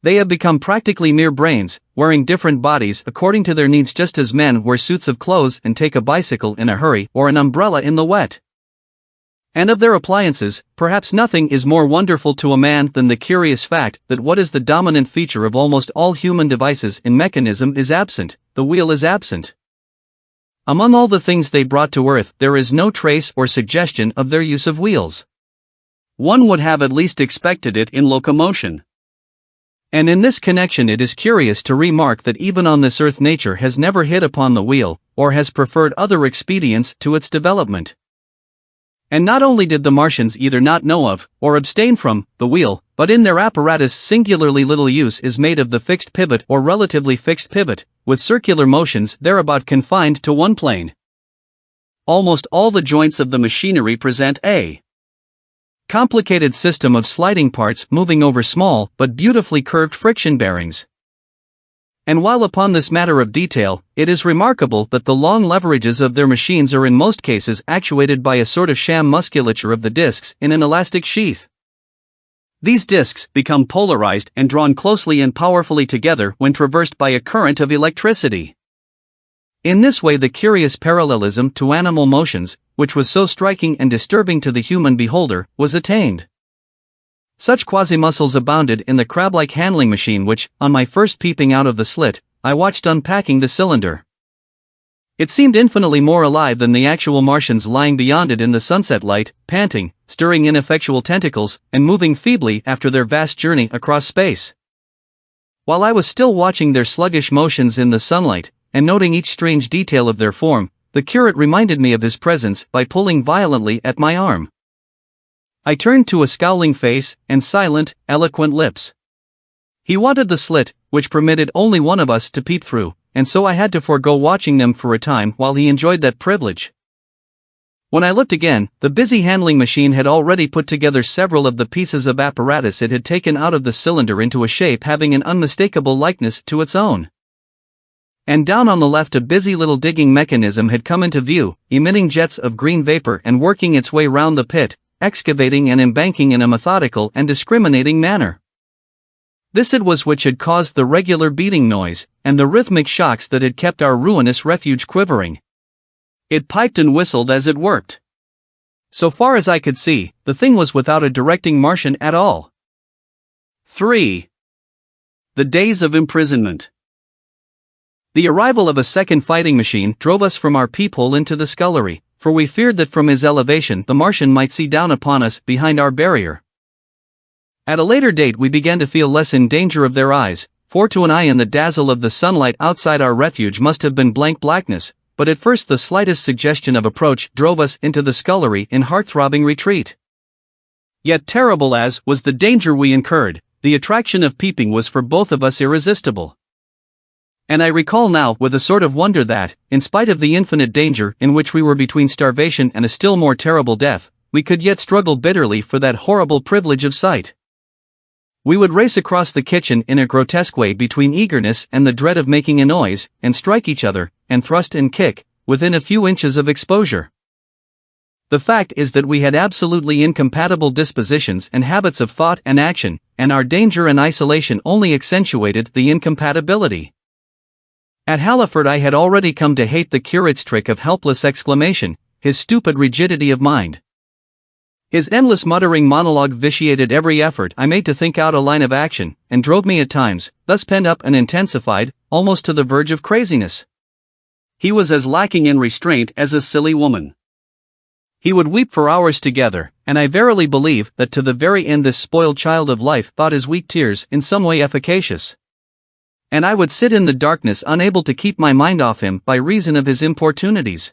They have become practically mere brains, wearing different bodies according to their needs, just as men wear suits of clothes and take a bicycle in a hurry or an umbrella in the wet. And of their appliances, perhaps nothing is more wonderful to a man than the curious fact that what is the dominant feature of almost all human devices in mechanism is absent: the wheel is absent. Among all the things they brought to earth, there is no trace or suggestion of their use of wheels. One would have at least expected it in locomotion. And in this connection it is curious to remark that even on this earth nature has never hit upon the wheel, or has preferred other expedients to its development. And not only did the Martians either not know of, or abstain from, the wheel, but in their apparatus singularly little use is made of the fixed pivot or relatively fixed pivot, with circular motions thereabout confined to one plane. Almost all the joints of the machinery present a complicated system of sliding parts moving over small but beautifully curved friction bearings. And while upon this matter of detail, it is remarkable that the long leverages of their machines are in most cases actuated by a sort of sham musculature of the discs in an elastic sheath. These discs become polarized and drawn closely and powerfully together when traversed by a current of electricity. In this way the curious parallelism to animal motions, which was so striking and disturbing to the human beholder, was attained. Such quasi-muscles abounded in the crab-like handling machine which, on my first peeping out of the slit, I watched unpacking the cylinder. It seemed infinitely more alive than the actual Martians lying beyond it in the sunset light, panting, stirring ineffectual tentacles, and moving feebly after their vast journey across space. While I was still watching their sluggish motions in the sunlight, and noting each strange detail of their form, the curate reminded me of his presence by pulling violently at my arm. I turned to a scowling face and silent, eloquent lips. He wanted the slit, which permitted only one of us to peep through, and so I had to forego watching them for a time while he enjoyed that privilege. When I looked again, the busy handling machine had already put together several of the pieces of apparatus it had taken out of the cylinder into a shape having an unmistakable likeness to its own. And down on the left a busy little digging mechanism had come into view, emitting jets of green vapor and working its way round the pit, excavating and embanking in a methodical and discriminating manner. This it was which had caused the regular beating noise, and the rhythmic shocks that had kept our ruinous refuge quivering. It piped and whistled as it worked. So far as I could see, the thing was without a directing Martian at all. 3. The days of imprisonment. The arrival of a second fighting machine drove us from our peephole into the scullery, for we feared that from his elevation the Martian might see down upon us behind our barrier. At a later date we began to feel less in danger of their eyes, for to an eye in the dazzle of the sunlight outside our refuge must have been blank blackness, but at first the slightest suggestion of approach drove us into the scullery in heart-throbbing retreat. Yet terrible as was the danger we incurred, the attraction of peeping was for both of us irresistible. And I recall now with a sort of wonder that, in spite of the infinite danger in which we were between starvation and a still more terrible death, we could yet struggle bitterly for that horrible privilege of sight. We would race across the kitchen in a grotesque way between eagerness and the dread of making a noise, and strike each other, and thrust and kick, within a few inches of exposure. The fact is that we had absolutely incompatible dispositions and habits of thought and action, and our danger and isolation only accentuated the incompatibility. At Halliford I had already come to hate the curate's trick of helpless exclamation, his stupid rigidity of mind. His endless muttering monologue vitiated every effort I made to think out a line of action, and drove me at times, thus pent up and intensified, almost to the verge of craziness. He was as lacking in restraint as a silly woman. He would weep for hours together, and I verily believe that to the very end this spoiled child of life thought his weak tears in some way efficacious. And I would sit in the darkness unable to keep my mind off him by reason of his importunities.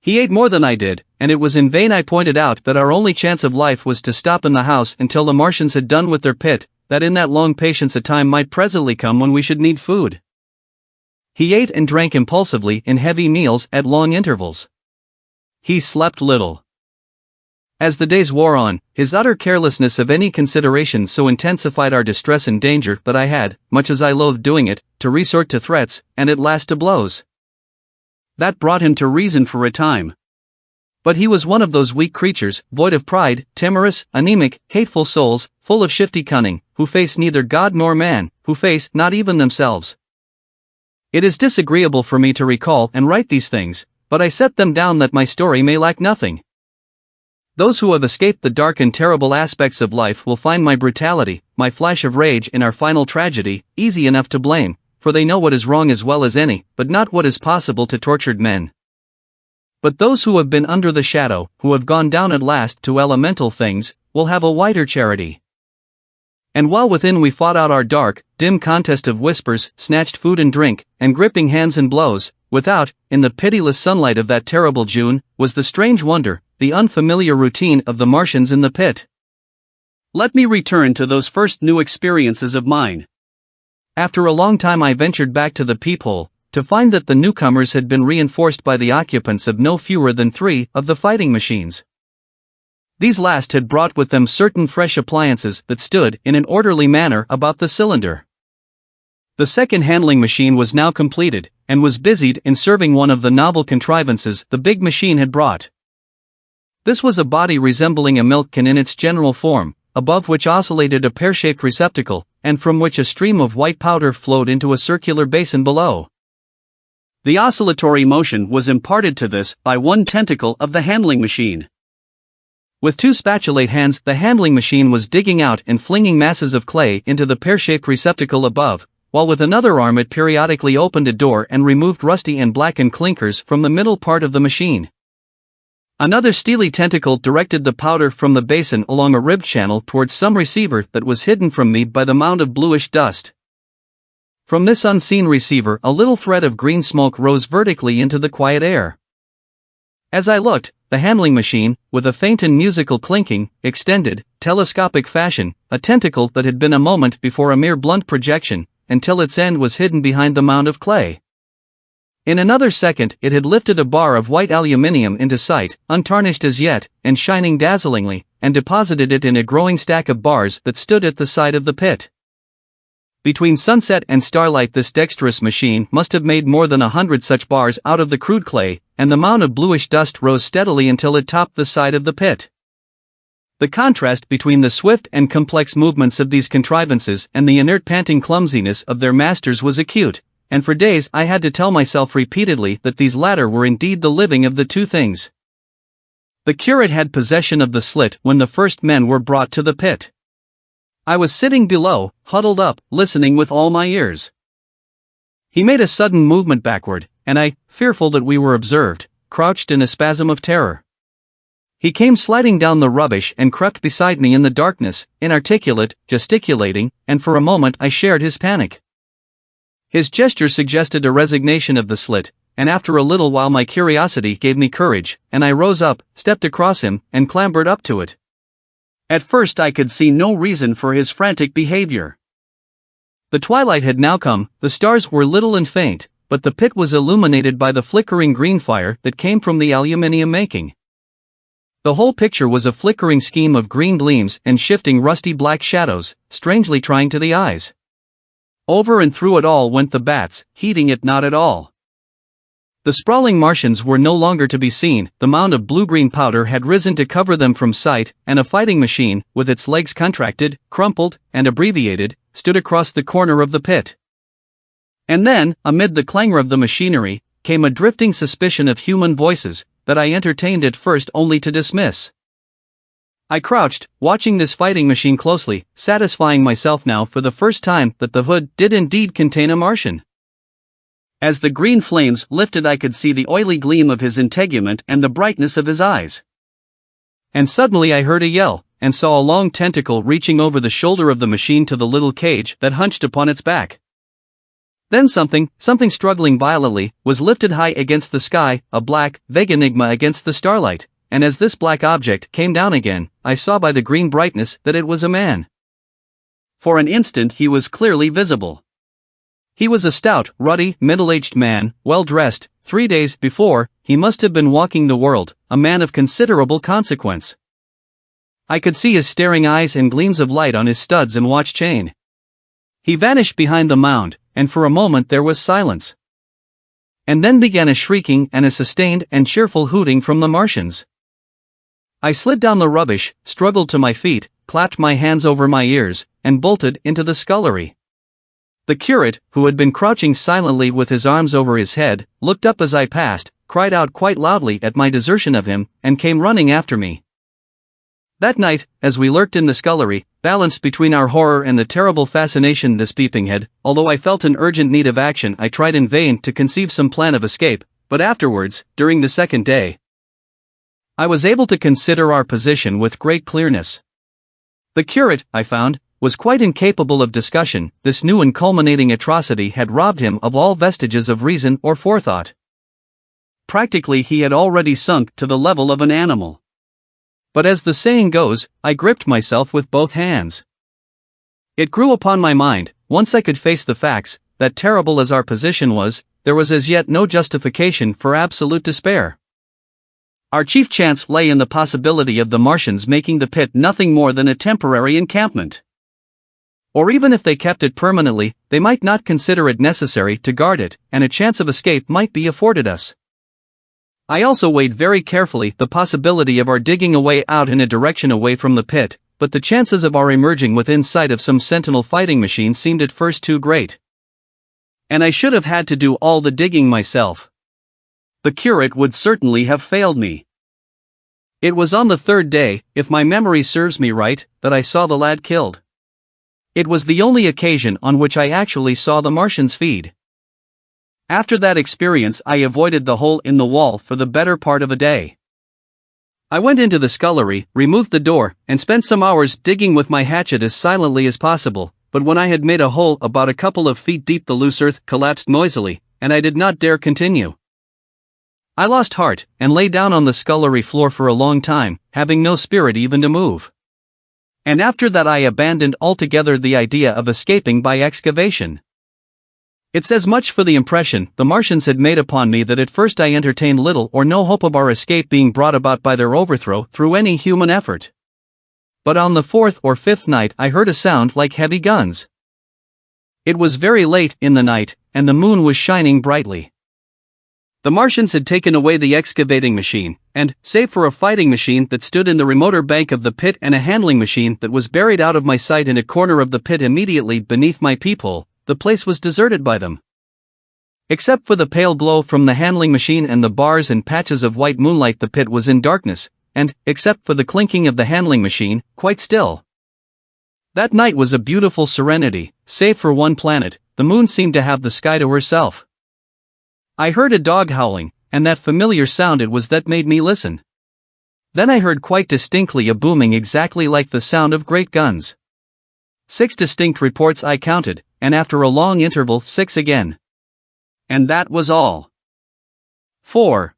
He ate more than I did, and it was in vain I pointed out that our only chance of life was to stop in the house until the Martians had done with their pit, that in that long patience a time might presently come when we should need food. He ate and drank impulsively in heavy meals at long intervals. He slept little. As the days wore on, his utter carelessness of any consideration so intensified our distress and danger that I had, much as I loathed doing it, to resort to threats, and at last to blows. That brought him to reason for a time. But he was one of those weak creatures, void of pride, timorous, anemic, hateful souls, full of shifty cunning, who face neither God nor man, who face not even themselves. It is disagreeable for me to recall and write these things, but I set them down that my story may lack nothing. Those who have escaped the dark and terrible aspects of life will find my brutality, my flash of rage in our final tragedy, easy enough to blame, for they know what is wrong as well as any, but not what is possible to tortured men. But those who have been under the shadow, who have gone down at last to elemental things, will have a wider charity. And while within we fought out our dark, dim contest of whispers, snatched food and drink, and gripping hands and blows, without, in the pitiless sunlight of that terrible June, was the strange wonder, the unfamiliar routine of the Martians in the pit. Let me return to those first new experiences of mine. After a long time I ventured back to the peephole, to find that the newcomers had been reinforced by the occupants of no fewer than 3 of the fighting machines. These last had brought with them certain fresh appliances that stood in an orderly manner about the cylinder. The second handling machine was now completed, and was busied in serving one of the novel contrivances the big machine had brought. This was a body resembling a milk can in its general form, above which oscillated a pear-shaped receptacle, and from which a stream of white powder flowed into a circular basin below. The oscillatory motion was imparted to this by one tentacle of the handling machine. With 2 spatulate hands the handling machine was digging out and flinging masses of clay into the pear-shaped receptacle above, while with another arm it periodically opened a door and removed rusty and blackened clinkers from the middle part of the machine. Another steely tentacle directed the powder from the basin along a ribbed channel towards some receiver that was hidden from me by the mound of bluish dust. From this unseen receiver a little thread of green smoke rose vertically into the quiet air. As I looked, the handling machine, with a faint and musical clinking, extended, telescopic fashion, a tentacle that had been a moment before a mere blunt projection, until its end was hidden behind the mound of clay. In another second it had lifted a bar of white aluminium into sight, untarnished as yet, and shining dazzlingly, and deposited it in a growing stack of bars that stood at the side of the pit. Between sunset and starlight this dexterous machine must have made more than 100 such bars out of the crude clay, and the mound of bluish dust rose steadily until it topped the side of the pit. The contrast between the swift and complex movements of these contrivances and the inert panting clumsiness of their masters was acute, and for days I had to tell myself repeatedly that these latter were indeed the living of the two things. The curate had possession of the slit when the first men were brought to the pit. I was sitting below, huddled up, listening with all my ears. He made a sudden movement backward, and I, fearful that we were observed, crouched in a spasm of terror. He came sliding down the rubbish and crept beside me in the darkness, inarticulate, gesticulating, and for a moment I shared his panic. His gesture suggested a resignation of the slit, and after a little while my curiosity gave me courage, and I rose up, stepped across him, and clambered up to it. At first I could see no reason for his frantic behavior. The twilight had now come, the stars were little and faint, but the pit was illuminated by the flickering green fire that came from the aluminium making. The whole picture was a flickering scheme of green gleams and shifting rusty black shadows, strangely trying to the eyes. Over and through it all went the bats, heeding it not at all. The sprawling Martians were no longer to be seen, the mound of blue-green powder had risen to cover them from sight, and a fighting machine, with its legs contracted, crumpled, and abbreviated, stood across the corner of the pit. And then, amid the clangor of the machinery, came a drifting suspicion of human voices, that I entertained at first only to dismiss. I crouched, watching this fighting machine closely, satisfying myself now for the first time that the hood did indeed contain a Martian. As the green flames lifted, I could see the oily gleam of his integument and the brightness of his eyes. And suddenly I heard a yell, and saw a long tentacle reaching over the shoulder of the machine to the little cage that hunched upon its back. Then something struggling violently, was lifted high against the sky, a black, vague enigma against the starlight, and as this black object came down again, I saw by the green brightness that it was a man. For an instant he was clearly visible. He was a stout, ruddy, middle-aged man, well-dressed. 3 days before, he must have been walking the world, a man of considerable consequence. I could see his staring eyes and gleams of light on his studs and watch chain. He vanished behind the mound, and for a moment there was silence. And then began a shrieking and a sustained and cheerful hooting from the Martians. I slid down the rubbish, struggled to my feet, clapped my hands over my ears, and bolted into the scullery. The curate, who had been crouching silently with his arms over his head, looked up as I passed, cried out quite loudly at my desertion of him, and came running after me. That night, as we lurked in the scullery, balanced between our horror and the terrible fascination this peeping had, although I felt an urgent need of action, I tried in vain to conceive some plan of escape, but afterwards, during the second day, I was able to consider our position with great clearness. The curate, I found, was quite incapable of discussion. This new and culminating atrocity had robbed him of all vestiges of reason or forethought. Practically he had already sunk to the level of an animal. But as the saying goes, I gripped myself with both hands. It grew upon my mind, once I could face the facts, that terrible as our position was, there was as yet no justification for absolute despair. Our chief chance lay in the possibility of the Martians making the pit nothing more than a temporary encampment. Or even if they kept it permanently, they might not consider it necessary to guard it, and a chance of escape might be afforded us. I also weighed very carefully the possibility of our digging a way out in a direction away from the pit, but the chances of our emerging within sight of some sentinel fighting machine seemed at first too great. And I should have had to do all the digging myself. The curate would certainly have failed me. It was on the third day, if my memory serves me right, that I saw the lad killed. It was the only occasion on which I actually saw the Martians feed. After that experience I avoided the hole in the wall for the better part of a day. I went into the scullery, removed the door, and spent some hours digging with my hatchet as silently as possible, but when I had made a hole about a couple of feet deep the loose earth collapsed noisily, and I did not dare continue. I lost heart, and lay down on the scullery floor for a long time, having no spirit even to move. And after that I abandoned altogether the idea of escaping by excavation. It says much for the impression the Martians had made upon me that at first I entertained little or no hope of our escape being brought about by their overthrow through any human effort. But on the fourth or fifth night I heard a sound like heavy guns. It was very late in the night, and the moon was shining brightly. The Martians had taken away the excavating machine, and, save for a fighting machine that stood in the remoter bank of the pit and a handling machine that was buried out of my sight in a corner of the pit immediately beneath my peephole, the place was deserted by them. Except for the pale glow from the handling machine and the bars and patches of white moonlight, the pit was in darkness, and, except for the clinking of the handling machine, quite still. That night was a beautiful serenity, save for one planet. The moon seemed to have the sky to herself. I heard a dog howling, and that familiar sound it was that made me listen. Then I heard quite distinctly a booming exactly like the sound of great guns. 6 distinct reports I counted, and after a long interval 6 again. And that was all. 4.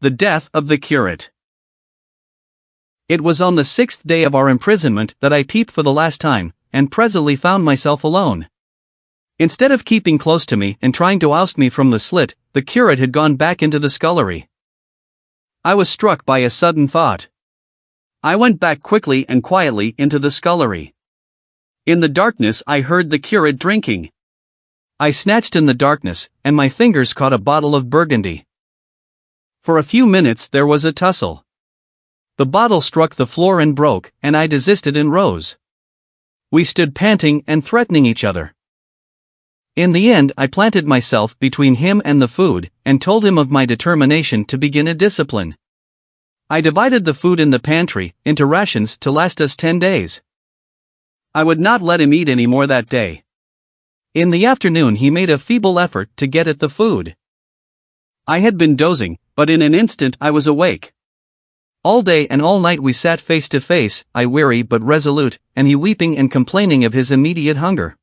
The death of the curate. It was on the 6th day of our imprisonment that I peeped for the last time, and presently found myself alone. Instead of keeping close to me and trying to oust me from the slit, the curate had gone back into the scullery. I was struck by a sudden thought. I went back quickly and quietly into the scullery. In the darkness I heard the curate drinking. I snatched in the darkness, and my fingers caught a bottle of Burgundy. For a few minutes there was a tussle. The bottle struck the floor and broke, and I desisted and rose. We stood panting and threatening each other. In the end I planted myself between him and the food, and told him of my determination to begin a discipline. I divided the food in the pantry into rations to last us 10 days. I would not let him eat any more that day. In the afternoon he made a feeble effort to get at the food. I had been dozing, but in an instant I was awake. All day and all night we sat face to face, I weary but resolute, and he weeping and complaining of his immediate hunger.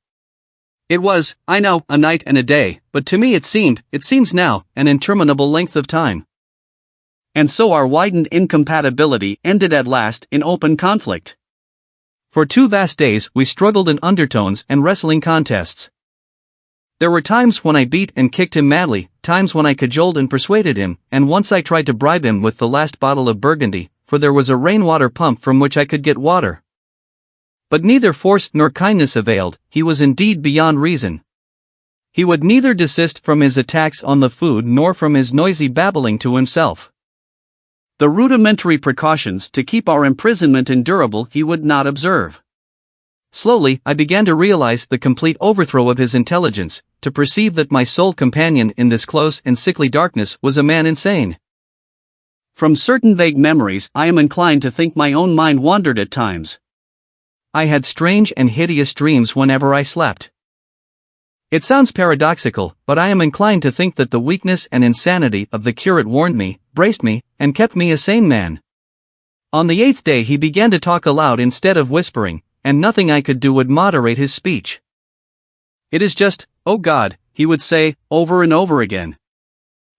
It was, I know, a night and a day, but to me it seems now, an interminable length of time. And so our widened incompatibility ended at last in open conflict. For 2 vast days we struggled in undertones and wrestling contests. There were times when I beat and kicked him madly, times when I cajoled and persuaded him, and once I tried to bribe him with the last bottle of Burgundy, for there was a rainwater pump from which I could get water. But neither force nor kindness availed, he was indeed beyond reason. He would neither desist from his attacks on the food nor from his noisy babbling to himself. The rudimentary precautions to keep our imprisonment endurable he would not observe. Slowly I began to realize the complete overthrow of his intelligence, to perceive that my sole companion in this close and sickly darkness was a man insane. From certain vague memories I am inclined to think my own mind wandered at times. I had strange and hideous dreams whenever I slept. It sounds paradoxical, but I am inclined to think that the weakness and insanity of the curate warned me, braced me, and kept me a sane man. On the 8th day he began to talk aloud instead of whispering, and nothing I could do would moderate his speech. It is just, "Oh God," he would say, over and over again.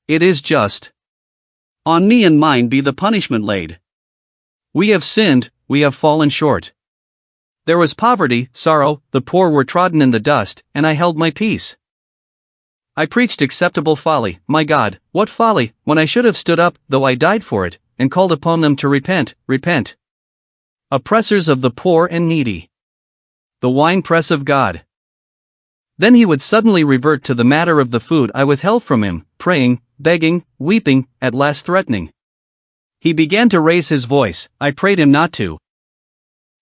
It is just. On me and mine be the punishment laid. We have sinned, we have fallen short. There was poverty, sorrow, the poor were trodden in the dust, and I held my peace. I preached acceptable folly, my God, what folly, when I should have stood up, though I died for it, and called upon them to repent, repent. Oppressors of the poor and needy. The winepress of God. Then he would suddenly revert to the matter of the food I withheld from him, praying, begging, weeping, at last threatening. He began to raise his voice, I prayed him not to.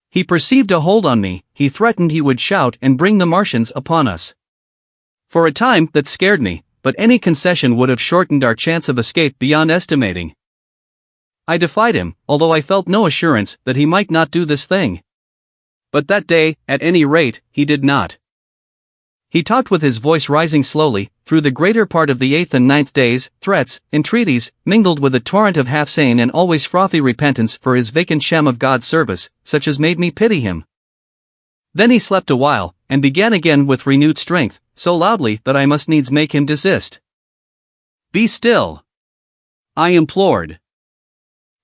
He perceived a hold on me, he threatened he would shout and bring the Martians upon us. For a time that scared me, but any concession would have shortened our chance of escape beyond estimating. I defied him, although I felt no assurance that he might not do this thing. But that day, at any rate, he did not. He talked with his voice rising slowly, through the greater part of the 8th and 9th days, threats, entreaties, mingled with a torrent of half-sane and always frothy repentance for his vacant sham of God's service, such as made me pity him. Then he slept a while, and began again with renewed strength, so loudly that I must needs make him desist. Be still, I implored.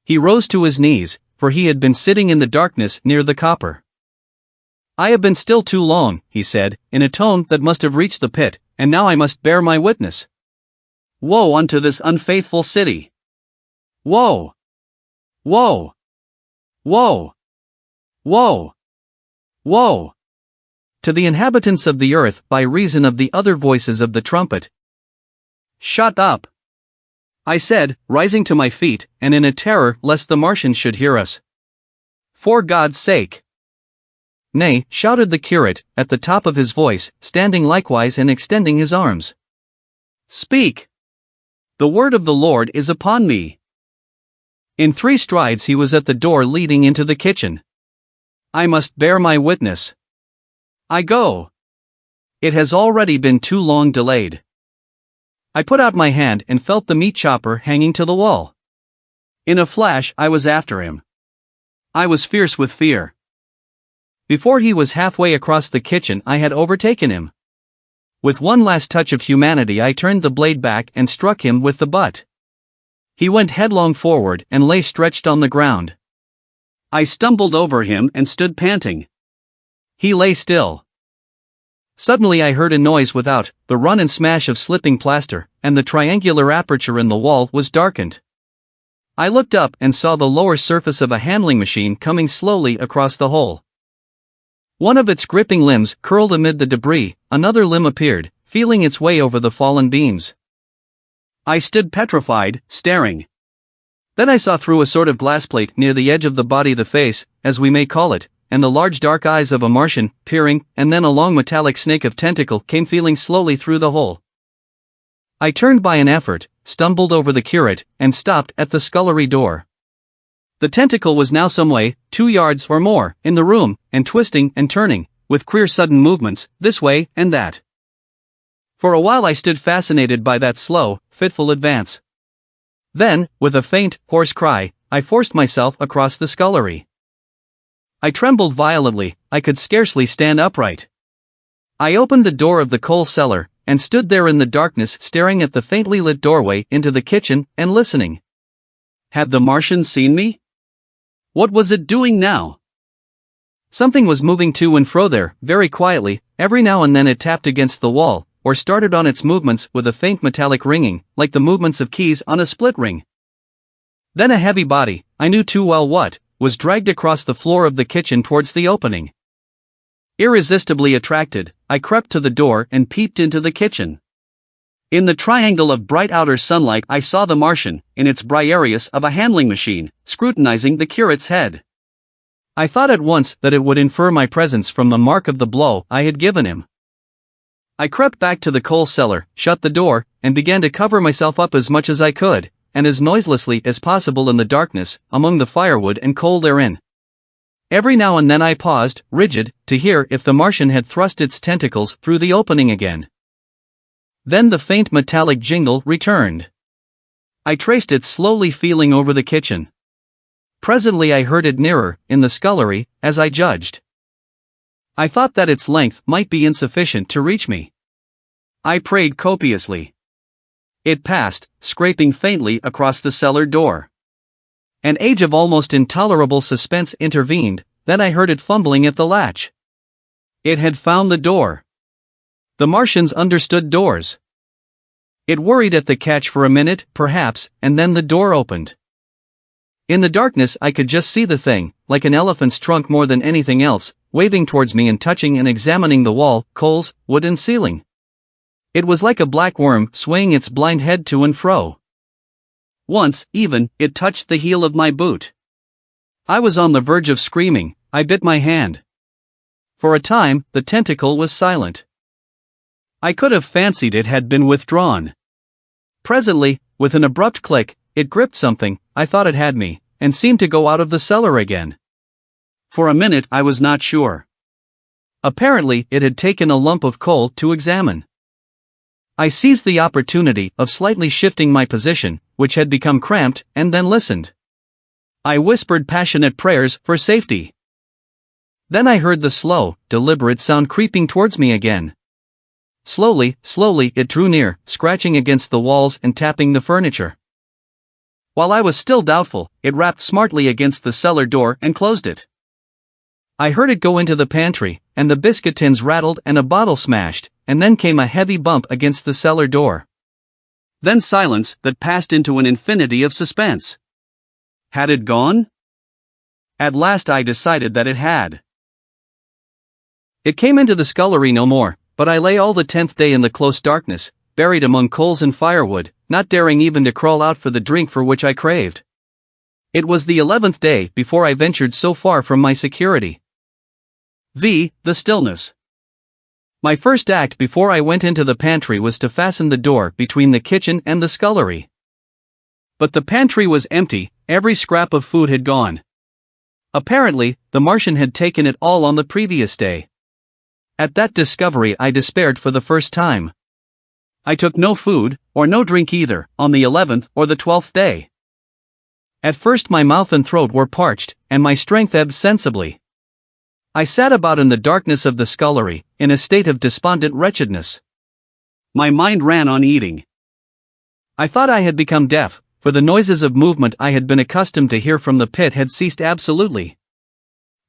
He rose to his knees, for he had been sitting in the darkness near the copper. I have been still too long, he said, in a tone that must have reached the pit, and now I must bear my witness. Woe unto this unfaithful city! Woe! Woe! Woe! Woe! Woe! To the inhabitants of the earth by reason of the other voices of the trumpet. Shut up! I said, rising to my feet, and in a terror lest the Martians should hear us. For God's sake! Nay, shouted the curate, at the top of his voice, standing likewise and extending his arms. Speak! The word of the Lord is upon me. In 3 strides he was at the door leading into the kitchen. I must bear my witness. I go. It has already been too long delayed. I put out my hand and felt the meat chopper hanging to the wall. In a flash I was after him. I was fierce with fear. Before he was halfway across the kitchen I had overtaken him. With one last touch of humanity I turned the blade back and struck him with the butt. He went headlong forward and lay stretched on the ground. I stumbled over him and stood panting. He lay still. Suddenly I heard a noise without, the run and smash of slipping plaster, and the triangular aperture in the wall was darkened. I looked up and saw the lower surface of a handling machine coming slowly across the hole. One of its gripping limbs curled amid the debris, another limb appeared, feeling its way over the fallen beams. I stood petrified, staring. Then I saw through a sort of glass plate near the edge of the body the face, as we may call it, and the large dark eyes of a Martian, peering, and then a long metallic snake of tentacle came feeling slowly through the hole. I turned by an effort, stumbled over the curate, and stopped at the scullery door. The tentacle was now some way, 2 yards or more, in the room, and twisting and turning, with queer sudden movements, this way and that. For a while I stood fascinated by that slow, fitful advance. Then, with a faint, hoarse cry, I forced myself across the scullery. I trembled violently, I could scarcely stand upright. I opened the door of the coal cellar, and stood there in the darkness staring at the faintly lit doorway into the kitchen, and listening. Had the Martian seen me? What was it doing now? Something was moving to and fro there, very quietly. Every now and then it tapped against the wall, or started on its movements with a faint metallic ringing, like the movements of keys on a split ring. Then a heavy body, I knew too well what, was dragged across the floor of the kitchen towards the opening. Irresistibly attracted, I crept to the door and peeped into the kitchen. In the triangle of bright outer sunlight I saw the Martian, in its Briareus of a handling machine, scrutinizing the curate's head. I thought at once that it would infer my presence from the mark of the blow I had given him. I crept back to the coal cellar, shut the door, and began to cover myself up as much as I could, and as noiselessly as possible in the darkness, among the firewood and coal therein. Every now and then I paused, rigid, to hear if the Martian had thrust its tentacles through the opening again. Then the faint metallic jingle returned. I traced it slowly, feeling over the kitchen. Presently I heard it nearer, in the scullery, as I judged. I thought that its length might be insufficient to reach me. I prayed copiously. It passed, scraping faintly across the cellar door. An age of almost intolerable suspense intervened, then I heard it fumbling at the latch. It had found the door. The Martians understood doors. It worried at the catch for a minute, perhaps, and then the door opened. In the darkness I could just see the thing, like an elephant's trunk more than anything else, waving towards me and touching and examining the wall, coals, wood and ceiling. It was like a black worm swaying its blind head to and fro. Once, even, it touched the heel of my boot. I was on the verge of screaming. I bit my hand. For a time, the tentacle was silent. I could have fancied it had been withdrawn. Presently, with an abrupt click, it gripped something, I thought it had me, and seemed to go out of the cellar again. For a minute I was not sure. Apparently it had taken a lump of coal to examine. I seized the opportunity of slightly shifting my position, which had become cramped, and then listened. I whispered passionate prayers for safety. Then I heard the slow, deliberate sound creeping towards me again. Slowly, slowly it drew near, scratching against the walls and tapping the furniture. While I was still doubtful, it rapped smartly against the cellar door and closed it. I heard it go into the pantry, and the biscuit tins rattled and a bottle smashed, and then came a heavy bump against the cellar door. Then silence that passed into an infinity of suspense. Had it gone? At last I decided that it had. It came into the scullery no more, but I lay all the 10th day in the close darkness, buried among coals and firewood, not daring even to crawl out for the drink for which I craved. It was the 11th day before I ventured so far from my security. The stillness. My first act before I went into the pantry was to fasten the door between the kitchen and the scullery. But the pantry was empty, every scrap of food had gone. Apparently, the Martian had taken it all on the previous day. At that discovery I despaired for the first time. I took no food, or no drink either, on the 11th or the 12th day. At first my mouth and throat were parched, and my strength ebbed sensibly. I sat about in the darkness of the scullery, in a state of despondent wretchedness. My mind ran on eating. I thought I had become deaf, for the noises of movement I had been accustomed to hear from the pit had ceased absolutely.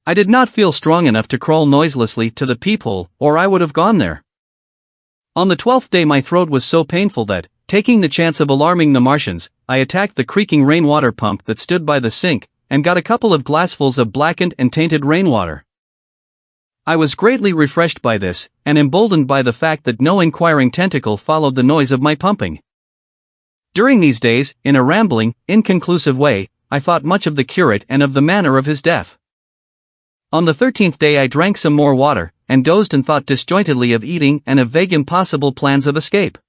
I did not feel strong enough to crawl noiselessly to the peephole, or I would have gone there. On the 12th day my throat was so painful that, taking the chance of alarming the Martians, I attacked the creaking rainwater pump that stood by the sink, and got a couple of glassfuls of blackened and tainted rainwater. I was greatly refreshed by this, and emboldened by the fact that no inquiring tentacle followed the noise of my pumping. During these days, in a rambling, inconclusive way, I thought much of the curate and of the manner of his death. On the 13th day I drank some more water, and dozed and thought disjointedly of eating and of vague impossible plans of escape.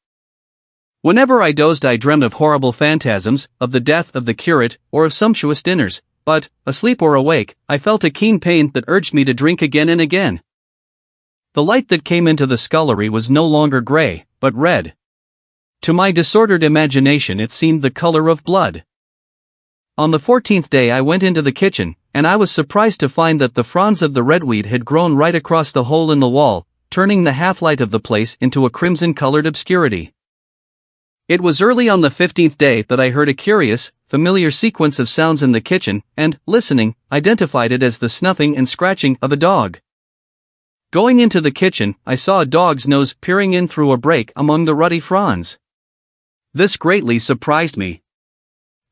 Whenever I dozed I dreamed of horrible phantasms, of the death of the curate, or of sumptuous dinners, but, asleep or awake, I felt a keen pain that urged me to drink again and again. The light that came into the scullery was no longer grey, but red. To my disordered imagination it seemed the color of blood. On the 14th day I went into the kitchen, and I was surprised to find that the fronds of the redweed had grown right across the hole in the wall, turning the half-light of the place into a crimson-colored obscurity. It was early on the 15th day that I heard a curious, familiar sequence of sounds in the kitchen, and, listening, identified it as the snuffing and scratching of a dog. Going into the kitchen, I saw a dog's nose peering in through a break among the ruddy fronds. This greatly surprised me.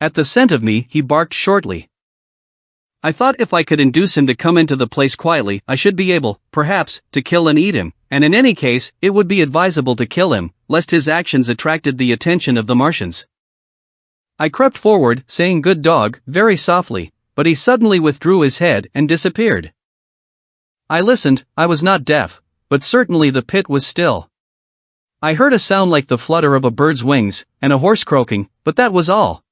At the scent of me, he barked shortly. I thought if I could induce him to come into the place quietly, I should be able, perhaps, to kill and eat him, and in any case, it would be advisable to kill him, lest his actions attracted the attention of the Martians. I crept forward, saying "Good dog," very softly, but he suddenly withdrew his head and disappeared. I listened. I was not deaf, but certainly the pit was still. I heard a sound like the flutter of a bird's wings, and a horse croaking, but that was all.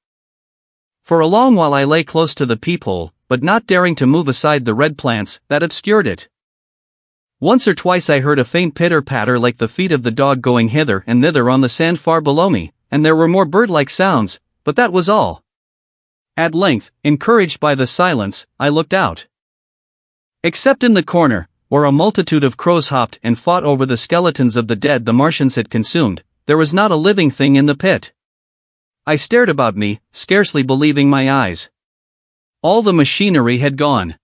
For a long while I lay close to the peephole, but not daring to move aside the red plants that obscured it. Once or twice I heard a faint pitter-patter like the feet of the dog going hither and thither on the sand far below me, and there were more bird-like sounds, but that was all. At length, encouraged by the silence, I looked out. Except in the corner, where a multitude of crows hopped and fought over the skeletons of the dead the Martians had consumed, there was not a living thing in the pit. I stared about me, scarcely believing my eyes. All the machinery had gone.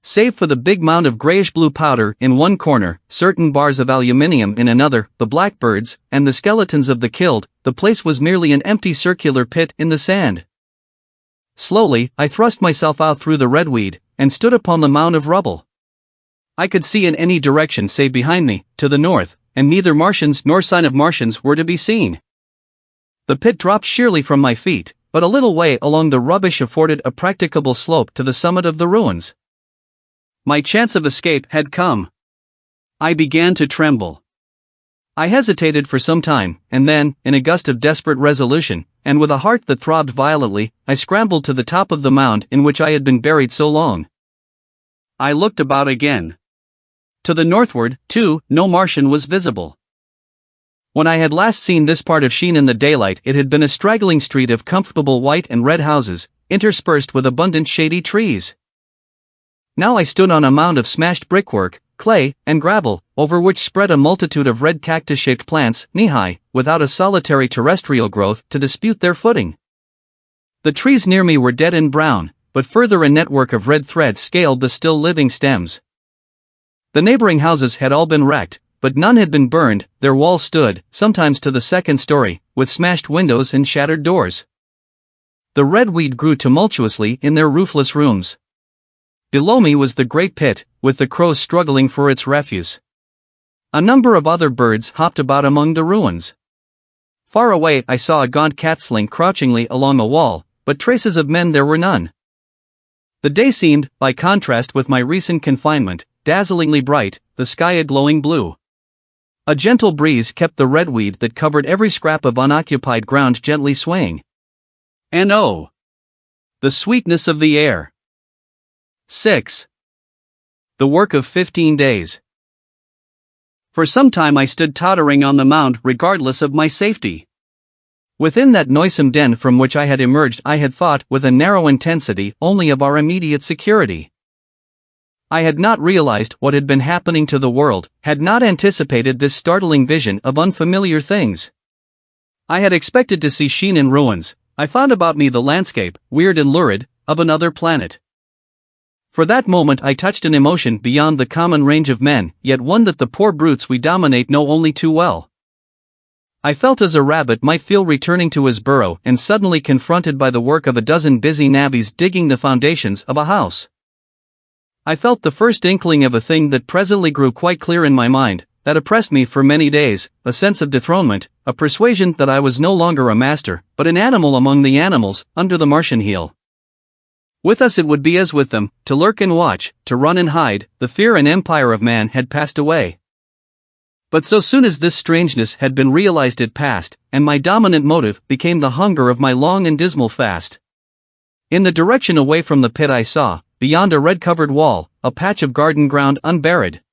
Save for the big mound of greyish-blue powder in one corner, certain bars of aluminium in another, the blackbirds, and the skeletons of the killed, the place was merely an empty circular pit in the sand. Slowly, I thrust myself out through the redweed, and stood upon the mound of rubble. I could see in any direction save behind me, to the north, and neither Martians nor sign of Martians were to be seen. The pit dropped sheerly from my feet, but a little way along the rubbish afforded a practicable slope to the summit of the ruins. My chance of escape had come. I began to tremble. I hesitated for some time, and then, in a gust of desperate resolution, and with a heart that throbbed violently, I scrambled to the top of the mound in which I had been buried so long. I looked about again. To the northward, too, no Martian was visible. When I had last seen this part of Sheen in the daylight, it had been a straggling street of comfortable white and red houses, interspersed with abundant shady trees. Now I stood on a mound of smashed brickwork, clay, and gravel, over which spread a multitude of red cactus-shaped plants, knee-high, without a solitary terrestrial growth to dispute their footing. The trees near me were dead and brown, but further a network of red threads scaled the still living stems. The neighboring houses had all been wrecked, but none had been burned. Their walls stood, sometimes to the second story, with smashed windows and shattered doors. The redweed grew tumultuously in their roofless rooms. Below me was the great pit, with the crows struggling for its refuse. A number of other birds hopped about among the ruins. Far away I saw a gaunt cat sling crouchingly along a wall, but traces of men there were none. The day seemed, by contrast with my recent confinement, dazzlingly bright, the sky a glowing blue. A gentle breeze kept the redweed that covered every scrap of unoccupied ground gently swaying. And oh! the sweetness of the air! 6. The work of 15 days. For some time I stood tottering on the mound regardless of my safety. Within that noisome den from which I had emerged I had thought with a narrow intensity only of our immediate security. I had not realized what had been happening to the world, had not anticipated this startling vision of unfamiliar things. I had expected to see Sheen in ruins. I found about me the landscape, weird and lurid, of another planet. For that moment I touched an emotion beyond the common range of men, yet one that the poor brutes we dominate know only too well. I felt as a rabbit might feel returning to his burrow and suddenly confronted by the work of a dozen busy navvies digging the foundations of a house. I felt the first inkling of a thing that presently grew quite clear in my mind, that oppressed me for many days, a sense of dethronement, a persuasion that I was no longer a master, but an animal among the animals, under the Martian heel. With us it would be as with them, to lurk and watch, to run and hide, the fear and empire of man had passed away. But so soon as this strangeness had been realized it passed, and my dominant motive became the hunger of my long and dismal fast. In the direction away from the pit I saw, beyond a red-covered wall, a patch of garden ground unburied.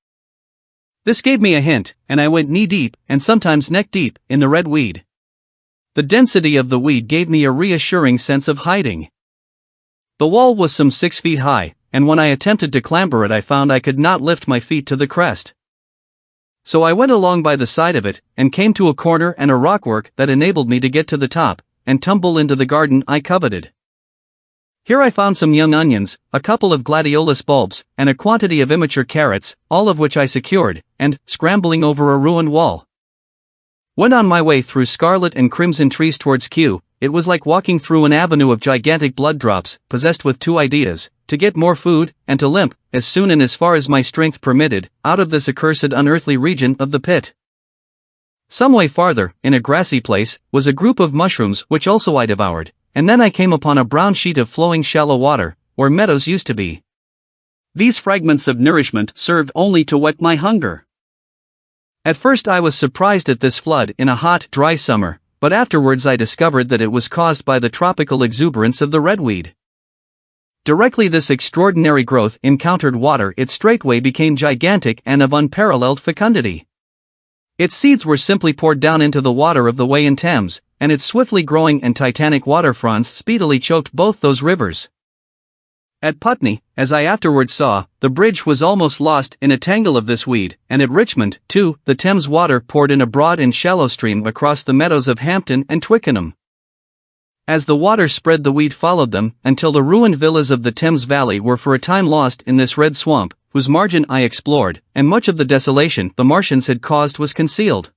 This gave me a hint, and I went knee-deep, and sometimes neck-deep, in the red weed. The density of the weed gave me a reassuring sense of hiding. The wall was some 6 feet high, and when I attempted to clamber it I found I could not lift my feet to the crest. So I went along by the side of it, and came to a corner and a rockwork that enabled me to get to the top, and tumble into the garden I coveted. Here I found some young onions, a couple of gladiolus bulbs, and a quantity of immature carrots, all of which I secured, and, scrambling over a ruined wall, went on my way through scarlet and crimson trees towards Kew. It was like walking through an avenue of gigantic blood drops, possessed with two ideas, to get more food, and to limp, as soon and as far as my strength permitted, out of this accursed unearthly region of the pit. Some way farther, in a grassy place, was a group of mushrooms which also I devoured, and then I came upon a brown sheet of flowing shallow water, where meadows used to be. These fragments of nourishment served only to whet my hunger. At first I was surprised at this flood in a hot, dry summer, but afterwards I discovered that it was caused by the tropical exuberance of the redweed. Directly this extraordinary growth encountered water it straightway became gigantic and of unparalleled fecundity. Its seeds were simply poured down into the water of the Wey and Thames, and its swiftly growing and titanic water fronds speedily choked both those rivers. At Putney, as I afterwards saw, the bridge was almost lost in a tangle of this weed, and at Richmond, too, the Thames water poured in a broad and shallow stream across the meadows of Hampton and Twickenham. As the water spread the weed followed them, until the ruined villas of the Thames valley were for a time lost in this red swamp, whose margin I explored, and much of the desolation the Martians had caused was concealed.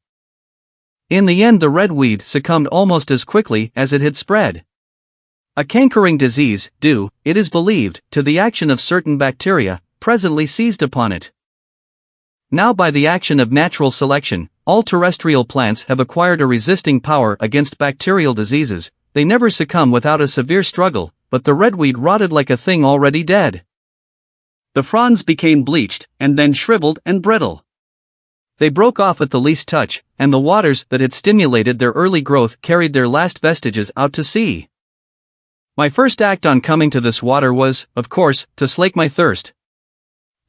In the end the red weed succumbed almost as quickly as it had spread. A cankering disease, due, it is believed, to the action of certain bacteria, presently seized upon it. Now by the action of natural selection, all terrestrial plants have acquired a resisting power against bacterial diseases. They never succumb without a severe struggle, but the redweed rotted like a thing already dead. The fronds became bleached, and then shriveled and brittle. They broke off at the least touch, and the waters that had stimulated their early growth carried their last vestiges out to sea. My first act on coming to this water was, of course, to slake my thirst.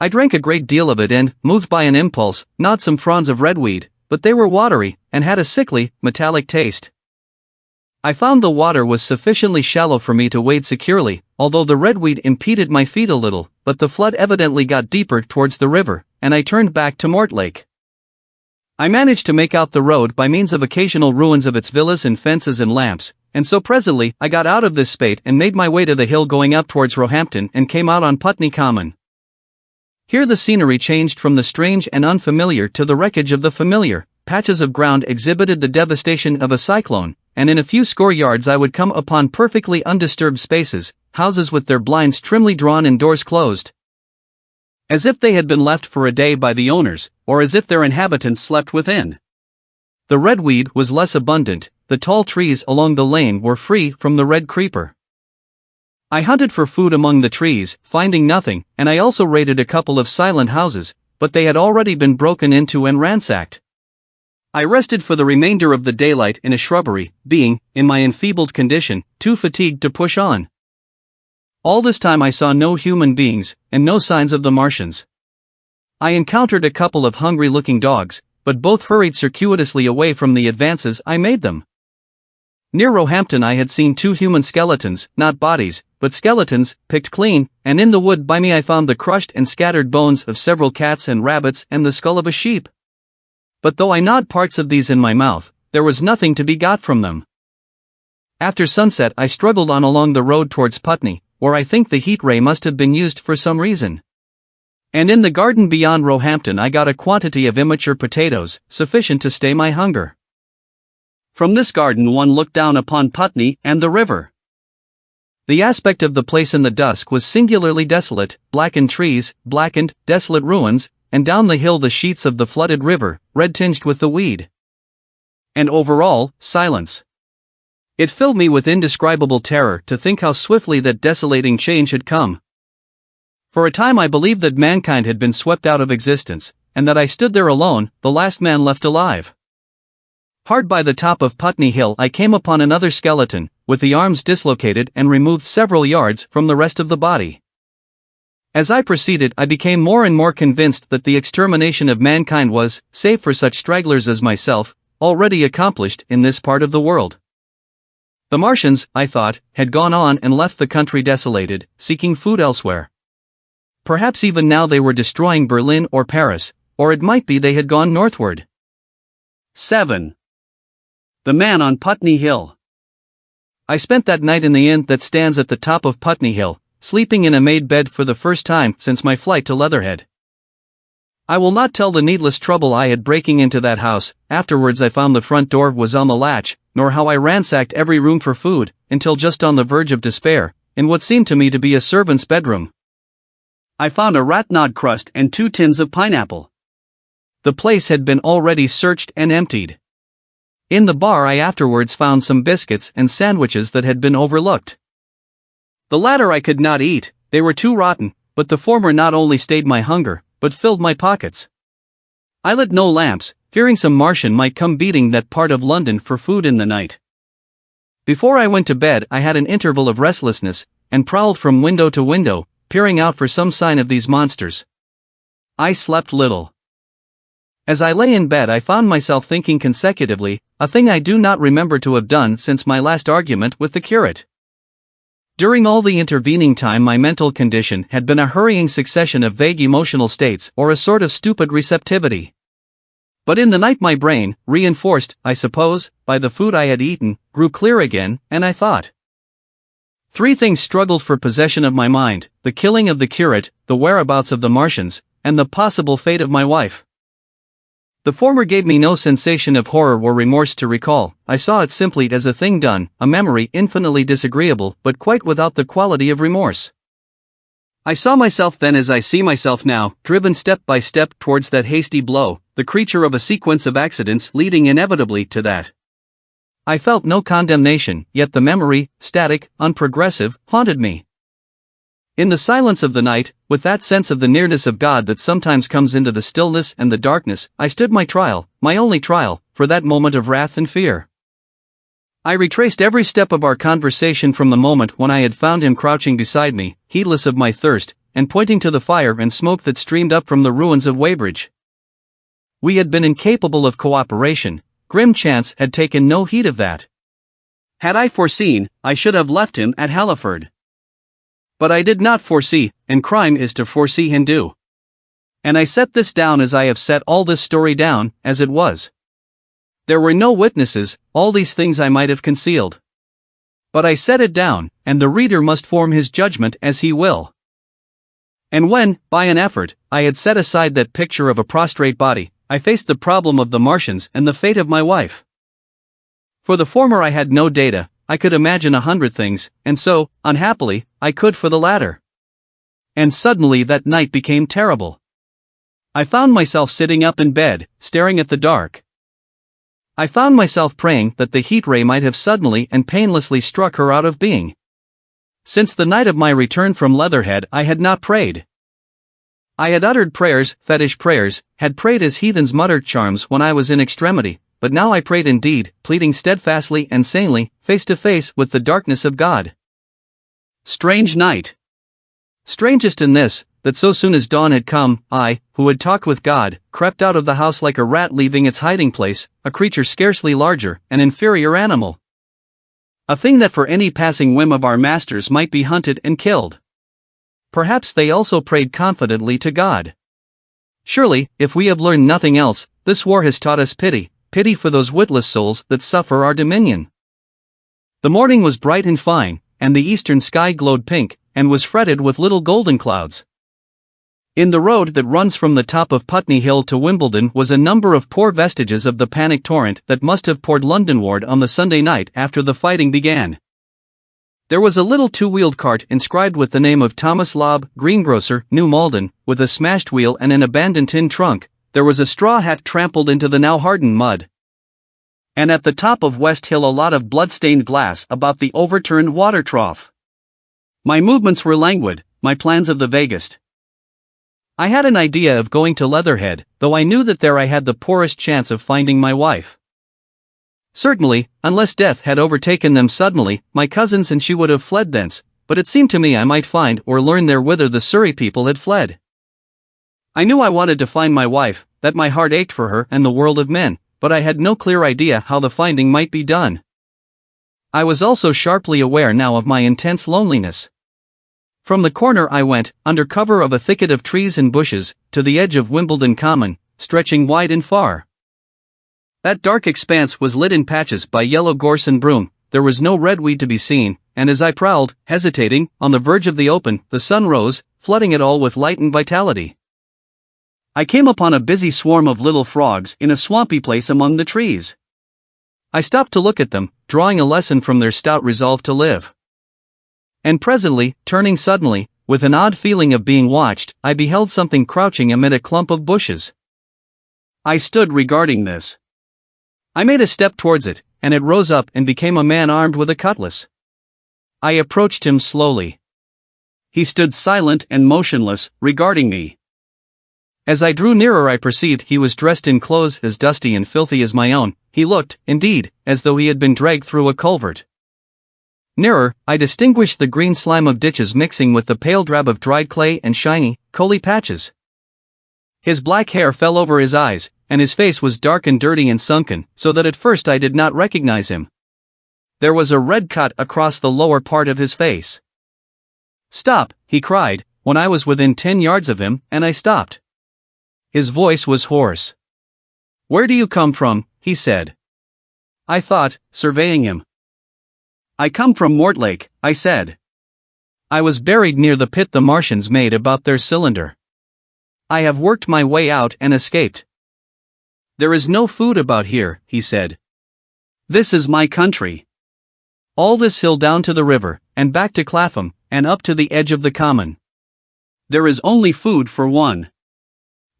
I drank a great deal of it and, moved by an impulse, gnawed some fronds of redweed, but they were watery, and had a sickly, metallic taste. I found the water was sufficiently shallow for me to wade securely, although the redweed impeded my feet a little, but the flood evidently got deeper towards the river, and I turned back to Mortlake. I managed to make out the road by means of occasional ruins of its villas and fences and lamps, and so presently I got out of this spate and made my way to the hill going up towards Roehampton and came out on Putney Common. Here the scenery changed from the strange and unfamiliar to the wreckage of the familiar. Patches of ground exhibited the devastation of a cyclone, and in a few score yards I would come upon perfectly undisturbed spaces, houses with their blinds trimly drawn and doors closed, as if they had been left for a day by the owners, or as if their inhabitants slept within. The redweed was less abundant, the tall trees along the lane were free from the red creeper. I hunted for food among the trees, finding nothing, and I also raided a couple of silent houses, but they had already been broken into and ransacked. I rested for the remainder of the daylight in a shrubbery, being, in my enfeebled condition, too fatigued to push on. All this time I saw no human beings, and no signs of the Martians. I encountered a couple of hungry-looking dogs, but both hurried circuitously away from the advances I made them. Near Roehampton I had seen 2 human skeletons, not bodies, but skeletons, picked clean, and in the wood by me I found the crushed and scattered bones of several cats and rabbits and the skull of a sheep. But though I gnawed parts of these in my mouth, there was nothing to be got from them. After sunset I struggled on along the road towards Putney, where I think the heat ray must have been used for some reason. And in the garden beyond Roehampton I got a quantity of immature potatoes, sufficient to stay my hunger. From this garden one looked down upon Putney and the river. The aspect of the place in the dusk was singularly desolate, blackened trees, blackened, desolate ruins, and down the hill the sheets of the flooded river, red-tinged with the weed. And overall, silence. It filled me with indescribable terror to think how swiftly that desolating change had come. For a time I believed that mankind had been swept out of existence, and that I stood there alone, the last man left alive. Hard by the top of Putney Hill I came upon another skeleton, with the arms dislocated and removed several yards from the rest of the body. As I proceeded I became more and more convinced that the extermination of mankind was, save for such stragglers as myself, already accomplished in this part of the world. The Martians, I thought, had gone on and left the country desolated, seeking food elsewhere. Perhaps even now they were destroying Berlin or Paris, or it might be they had gone northward. 7. The Man on Putney Hill. I spent that night in the inn that stands at the top of Putney Hill, sleeping in a made bed for the first time since my flight to Leatherhead. I will not tell the needless trouble I had breaking into that house. Afterwards I found the front door was on the latch, nor how I ransacked every room for food, until just on the verge of despair, in what seemed to me to be a servant's bedroom. I found a ratnod crust and 2 tins of pineapple. The place had been already searched and emptied. In the bar I afterwards found some biscuits and sandwiches that had been overlooked. The latter I could not eat, they were too rotten, but the former not only stayed my hunger, but filled my pockets. I lit no lamps, fearing some Martian might come beating that part of London for food in the night. Before I went to bed I had an interval of restlessness, and prowled from window to window, peering out for some sign of these monsters. I slept little. As I lay in bed I found myself thinking consecutively, a thing I do not remember to have done since my last argument with the curate. During all the intervening time my mental condition had been a hurrying succession of vague emotional states or a sort of stupid receptivity. But in the night my brain, reinforced, I suppose, by the food I had eaten, grew clear again, and I thought. 3 things struggled for possession of my mind: the killing of the curate, the whereabouts of the Martians, and the possible fate of my wife. The former gave me no sensation of horror or remorse to recall. I saw it simply as a thing done, a memory infinitely disagreeable but quite without the quality of remorse. I saw myself then as I see myself now, driven step by step towards that hasty blow, the creature of a sequence of accidents leading inevitably to that. I felt no condemnation, yet the memory, static, unprogressive, haunted me. In the silence of the night, with that sense of the nearness of God that sometimes comes into the stillness and the darkness, I stood my trial, my only trial, for that moment of wrath and fear. I retraced every step of our conversation from the moment when I had found him crouching beside me, heedless of my thirst, and pointing to the fire and smoke that streamed up from the ruins of Weybridge. We had been incapable of cooperation. Grim chance had taken no heed of that. Had I foreseen, I should have left him at Halliford. But I did not foresee, and crime is to foresee and do. And I set this down as I have set all this story down, as it was. There were no witnesses, all these things I might have concealed. But I set it down, and the reader must form his judgment as he will. And when, by an effort, I had set aside that picture of a prostrate body, I faced the problem of the Martians and the fate of my wife. For the former I had no data. I could imagine 100 things, and so, unhappily, I could for the latter. And suddenly that night became terrible. I found myself sitting up in bed, staring at the dark. I found myself praying that the heat ray might have suddenly and painlessly struck her out of being. Since the night of my return from Leatherhead I had not prayed. I had uttered prayers, fetish prayers, had prayed as heathens muttered charms when I was in extremity. But now I prayed indeed, pleading steadfastly and sanely, face to face with the darkness of God. Strange night. Strangest in this, that so soon as dawn had come, I, who had talked with God, crept out of the house like a rat leaving its hiding place, a creature scarcely larger, an inferior animal. A thing that for any passing whim of our masters might be hunted and killed. Perhaps they also prayed confidently to God. Surely, if we have learned nothing else, this war has taught us pity. Pity for those witless souls that suffer our dominion. The morning was bright and fine, and the eastern sky glowed pink, and was fretted with little golden clouds. In the road that runs from the top of Putney Hill to Wimbledon was a number of poor vestiges of the panic torrent that must have poured Londonward on the Sunday night after the fighting began. There was a little two-wheeled cart inscribed with the name of Thomas Lobb, greengrocer, New Malden, with a smashed wheel and an abandoned tin trunk. There was a straw hat trampled into the now hardened mud. And at the top of West Hill a lot of blood-stained glass about the overturned water trough. My movements were languid, my plans of the vaguest. I had an idea of going to Leatherhead, though I knew that there I had the poorest chance of finding my wife. Certainly, unless death had overtaken them suddenly, my cousins and she would have fled thence, but it seemed to me I might find or learn there whither the Surrey people had fled. I knew I wanted to find my wife, that my heart ached for her and the world of men, but I had no clear idea how the finding might be done. I was also sharply aware now of my intense loneliness. From the corner I went, under cover of a thicket of trees and bushes, to the edge of Wimbledon Common, stretching wide and far. That dark expanse was lit in patches by yellow gorse and broom, there was no redweed to be seen, and as I prowled, hesitating, on the verge of the open, the sun rose, flooding it all with light and vitality. I came upon a busy swarm of little frogs in a swampy place among the trees. I stopped to look at them, drawing a lesson from their stout resolve to live. And presently, turning suddenly, with an odd feeling of being watched, I beheld something crouching amid a clump of bushes. I stood regarding this. I made a step towards it, and it rose up and became a man armed with a cutlass. I approached him slowly. He stood silent and motionless, regarding me. As I drew nearer I perceived he was dressed in clothes as dusty and filthy as my own. He looked, indeed, as though he had been dragged through a culvert. Nearer, I distinguished the green slime of ditches mixing with the pale drab of dried clay and shiny, coaly patches. His black hair fell over his eyes, and his face was dark and dirty and sunken, so that at first I did not recognize him. There was a red cut across the lower part of his face. "Stop," he cried, when I was within 10 yards of him, and I stopped. His voice was hoarse. "Where do you come from?" he said. I thought, surveying him. "I come from Mortlake," I said. "I was buried near the pit the Martians made about their cylinder. I have worked my way out and escaped." "There is no food about here," he said. "This is my country. All this hill down to the river, and back to Clapham, and up to the edge of the common. There is only food for one.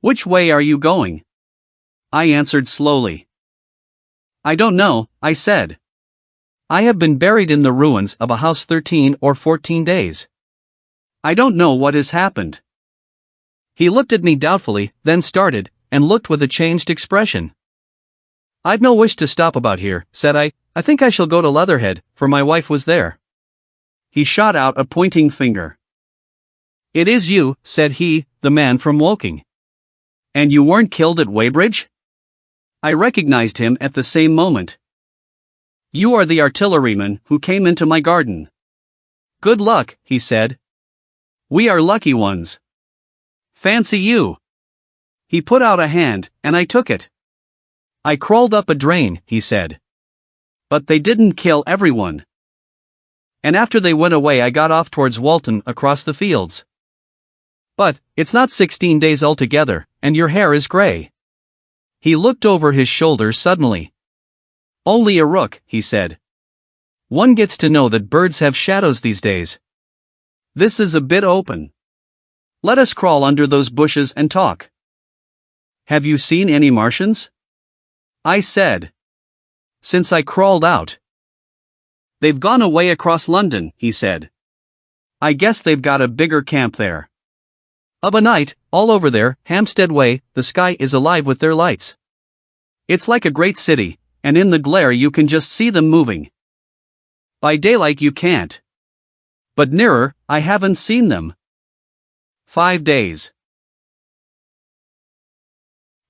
Which way are you going?" I answered slowly. "I don't know," I said. "I have been buried in the ruins of a house 13 or 14 days. I don't know what has happened." He looked at me doubtfully, then started, and looked with a changed expression. "I've no wish to stop about here," said I. "I think I shall go to Leatherhead, for my wife was there." He shot out a pointing finger. "It is you," said he, "the man from Woking. And you weren't killed at Weybridge?" I recognized him at the same moment. "You are the artilleryman who came into my garden." "Good luck," he said. "We are lucky ones." "Fancy you." He put out a hand, and I took it. "I crawled up a drain," he said. "But they didn't kill everyone. And after they went away I got off towards Walton across the fields. But, it's not 16 days altogether, and your hair is grey." He looked over his shoulder suddenly. "Only a rook," he said. "One gets to know that birds have shadows these days. This is a bit open. Let us crawl under those bushes and talk." "Have you seen any Martians?" I said. "Since I crawled out." "They've gone away across London," he said. "I guess they've got a bigger camp there. Of a night, all over there, Hampstead way, the sky is alive with their lights. It's like a great city, and in the glare you can just see them moving. By daylight you can't. But nearer, I haven't seen them. 5 days.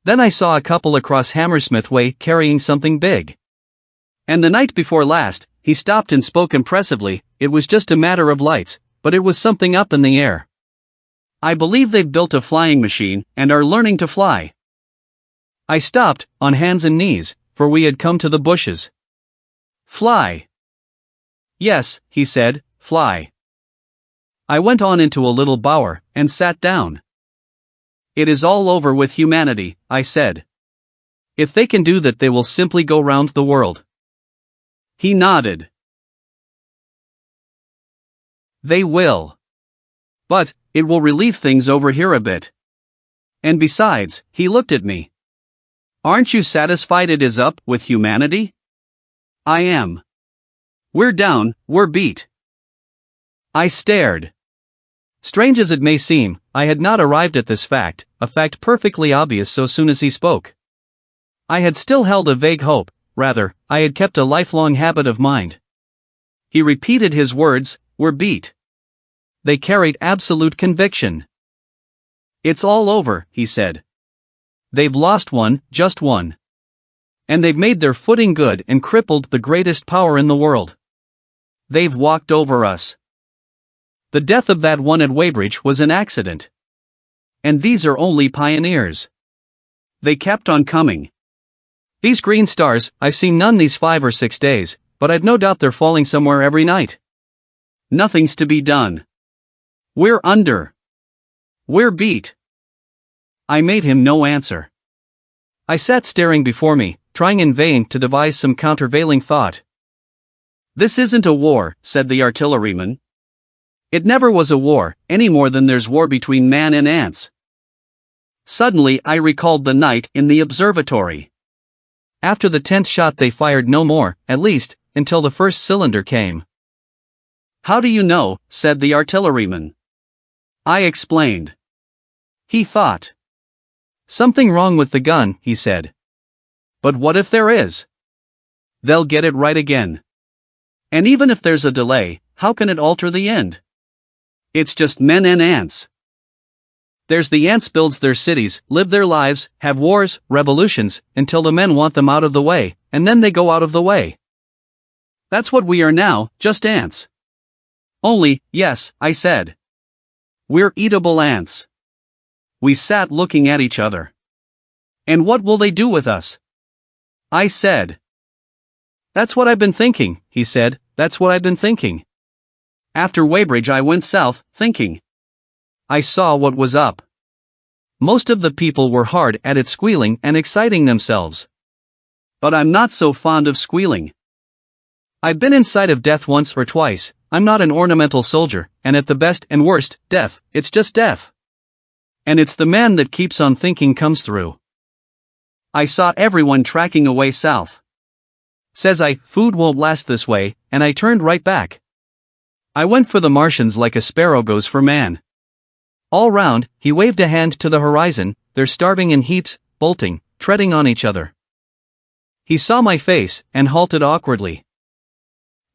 Then I saw a couple across Hammersmith way carrying something big. And the night before last, he stopped and spoke impressively. It was just a matter of lights, but it was something up in the air. I believe they've built a flying machine, and are learning to fly. I stopped, on hands and knees, for we had come to the bushes. "Fly." "Yes," he said, "fly." I went on into a little bower, and sat down. It is all over with humanity, I said. If they can do that, they will simply go round the world. He nodded. They will. But, it will relieve things over here a bit. And besides, he looked at me. Aren't you satisfied it is up with humanity? I am. We're down, we're beat. I stared. Strange as it may seem, I had not arrived at this fact, a fact perfectly obvious so soon as he spoke. I had still held a vague hope, rather, I had kept a lifelong habit of mind. He repeated his words, "We're beat." They carried absolute conviction. It's all over, he said. They've lost one, just one. And they've made their footing good and crippled the greatest power in the world. They've walked over us. The death of that one at Weybridge was an accident. And these are only pioneers. They kept on coming. These green stars, I've seen none these 5 or 6 days, but I've no doubt they're falling somewhere every night. Nothing's to be done. We're under. We're beat. I made him no answer. I sat staring before me, trying in vain to devise some countervailing thought. This isn't a war, said the artilleryman. It never was a war, any more than there's war between man and ants. Suddenly I recalled the night in the observatory. After the 10th shot they fired no more, at least, until the first cylinder came. How do you know, said the artilleryman. I explained. He thought. Something wrong with the gun, he said. But what if there is? They'll get it right again. And even if there's a delay, how can it alter the end? It's just men and ants. There's the ants builds their cities, live their lives, have wars, revolutions, until the men want them out of the way, and then they go out of the way. That's what we are now, just ants. Only, yes, I said. We're eatable ants. We sat looking at each other. And what will they do with us? I said. That's what I've been thinking, he said, that's what I've been thinking. After Weybridge I went south, thinking. I saw what was up. Most of the people were hard at it squealing and exciting themselves. But I'm not so fond of squealing. I've been in sight of death once or twice, I'm not an ornamental soldier, and at the best and worst, death, it's just death. And it's the man that keeps on thinking comes through. I saw everyone tracking away south. Says I, food won't last this way, and I turned right back. I went for the Martians like a sparrow goes for man. All round, he waved a hand to the horizon, they're starving in heaps, bolting, treading on each other. He saw my face, and halted awkwardly.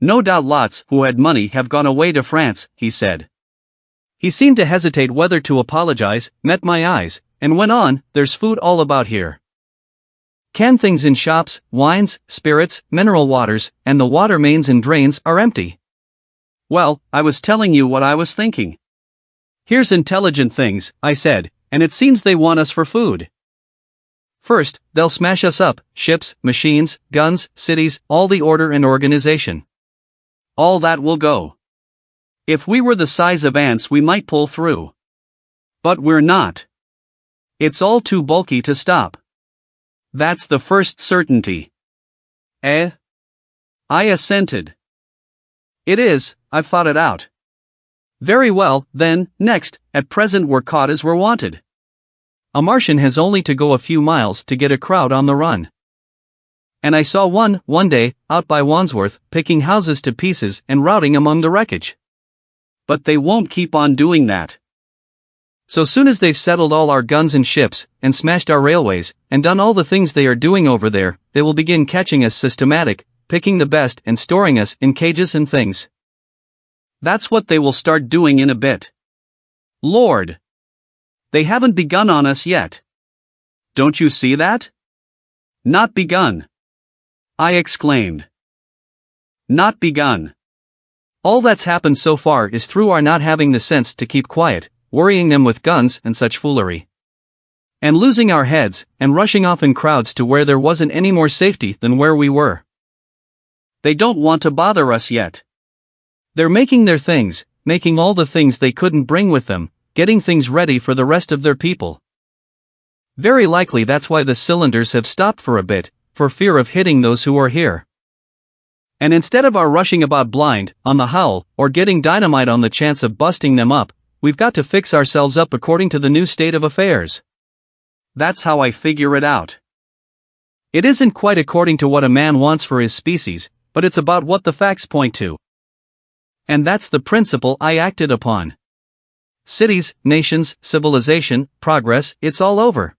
No doubt lots who had money have gone away to France, he said. He seemed to hesitate whether to apologize, met my eyes, and went on, there's food all about here. Canned things in shops, wines, spirits, mineral waters, and the water mains and drains are empty. Well, I was telling you what I was thinking. Here's intelligent things, I said, and it seems they want us for food. First, they'll smash us up, ships, machines, guns, cities, all the order and organization. All that will go. If we were the size of ants we might pull through. But we're not. It's all too bulky to stop. That's the first certainty. I assented. It is, I've thought it out. Very well, then, next, at present we're caught as we're wanted. A Martian has only to go a few miles to get a crowd on the run. And I saw one day, out by Wandsworth, picking houses to pieces and routing among the wreckage. But they won't keep on doing that. So soon as they've settled all our guns and ships, and smashed our railways, and done all the things they are doing over there, they will begin catching us systematic, picking the best and storing us in cages and things. That's what they will start doing in a bit. Lord! They haven't begun on us yet. Don't you see that? Not begun. I exclaimed. Not begun. All that's happened so far is through our not having the sense to keep quiet, worrying them with guns and such foolery. And losing our heads, and rushing off in crowds to where there wasn't any more safety than where we were. They don't want to bother us yet. They're making their things, making all the things they couldn't bring with them, getting things ready for the rest of their people. Very likely that's why the cylinders have stopped for a bit, for fear of hitting those who are here. And instead of our rushing about blind, on the howl, or getting dynamite on the chance of busting them up, we've got to fix ourselves up according to the new state of affairs. That's how I figure it out. It isn't quite according to what a man wants for his species, but it's about what the facts point to. And that's the principle I acted upon. Cities, nations, civilization, progress, it's all over.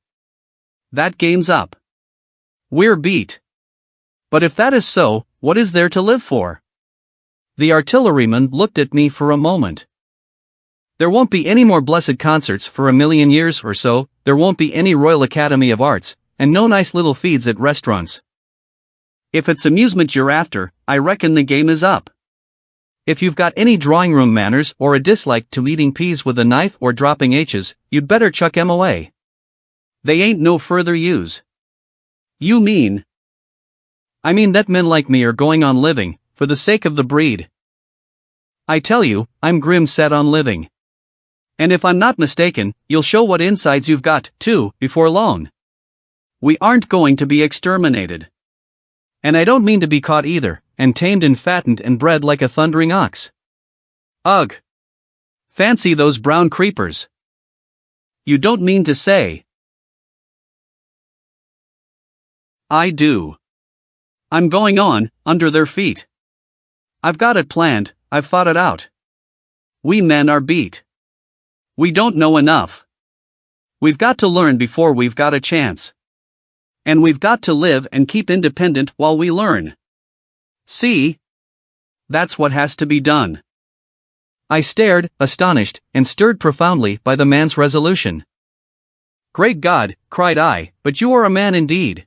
That game's up. We're beat. But if that is so, what is there to live for? The artilleryman looked at me for a moment. There won't be any more blessed concerts for a million years or so, there won't be any Royal Academy of Arts, and no nice little feeds at restaurants. If it's amusement you're after, I reckon the game is up. If you've got any drawing room manners or a dislike to eating peas with a knife or dropping H's, you'd better chuck 'em away. They ain't no further use. You mean? I mean that men like me are going on living, for the sake of the breed. I tell you, I'm grim set on living. And if I'm not mistaken, you'll show what insides you've got, too, before long. We aren't going to be exterminated. And I don't mean to be caught either, and tamed and fattened and bred like a thundering ox. Ugh! Fancy those brown creepers. You don't mean to say. I do. I'm going on, under their feet. I've got it planned, I've thought it out. We men are beat. We don't know enough. We've got to learn before we've got a chance. And we've got to live and keep independent while we learn. See? That's what has to be done. I stared, astonished, and stirred profoundly by the man's resolution. Great God, cried I, but you are a man indeed.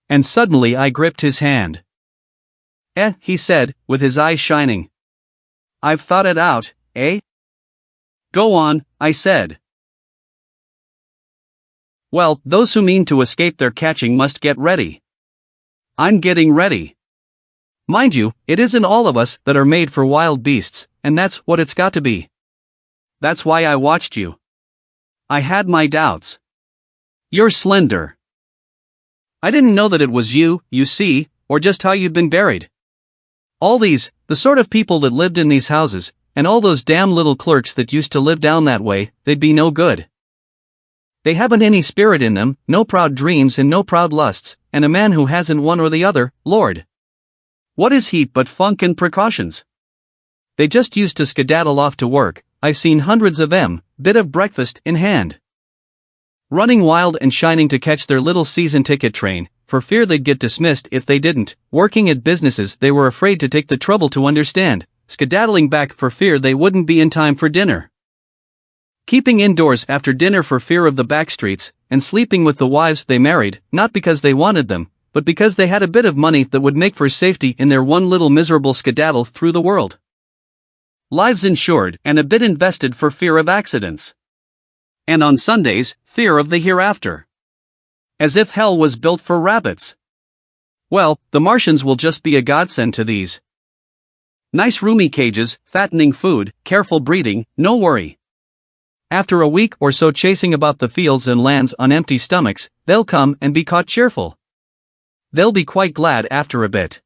And suddenly I gripped his hand. He said, with his eyes shining. I've thought it out, eh? Go on, I said. Well, those who mean to escape their catching must get ready. I'm getting ready. Mind you, it isn't all of us that are made for wild beasts, and that's what it's got to be. That's why I watched you. I had my doubts. You're slender. I didn't know that it was you, you see, or just how you'd been buried. All these, the sort of people that lived in these houses, and all those damn little clerks that used to live down that way, they'd be no good. They haven't any spirit in them, no proud dreams and no proud lusts, and a man who hasn't one or the other, Lord. What is he but funk and precautions? They just used to skedaddle off to work, I've seen hundreds of them, bit of breakfast in hand. Running wild and shining to catch their little season ticket train, for fear they'd get dismissed if they didn't, working at businesses they were afraid to take the trouble to understand, skedaddling back for fear they wouldn't be in time for dinner. Keeping indoors after dinner for fear of the backstreets, and sleeping with the wives they married, not because they wanted them, but because they had a bit of money that would make for safety in their one little miserable skedaddle through the world. Lives insured and a bit invested for fear of accidents. And on Sundays, fear of the hereafter. As if hell was built for rabbits. Well, the Martians will just be a godsend to these. Nice roomy cages, fattening food, careful breeding, no worry. After a week or so chasing about the fields and lands on empty stomachs, they'll come and be caught cheerful. They'll be quite glad after a bit.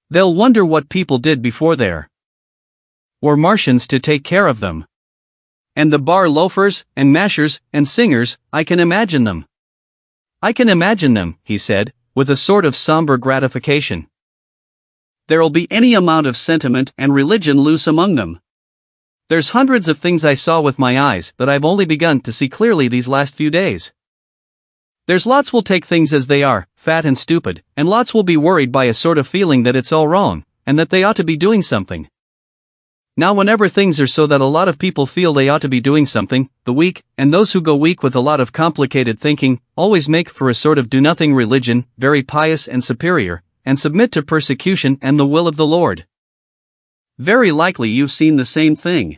They'll wonder what people did before there. Were Martians to take care of them. And the bar loafers, and mashers, and singers, I can imagine them. I can imagine them, he said, with a sort of somber gratification. There'll be any amount of sentiment and religion loose among them. There's hundreds of things I saw with my eyes that I've only begun to see clearly these last few days. There's lots will take things as they are, fat and stupid, and lots will be worried by a sort of feeling that it's all wrong, and that they ought to be doing something. Now whenever things are so that a lot of people feel they ought to be doing something, the weak, and those who go weak with a lot of complicated thinking, always make for a sort of do-nothing religion, very pious and superior, and submit to persecution and the will of the Lord. Very likely you've seen the same thing.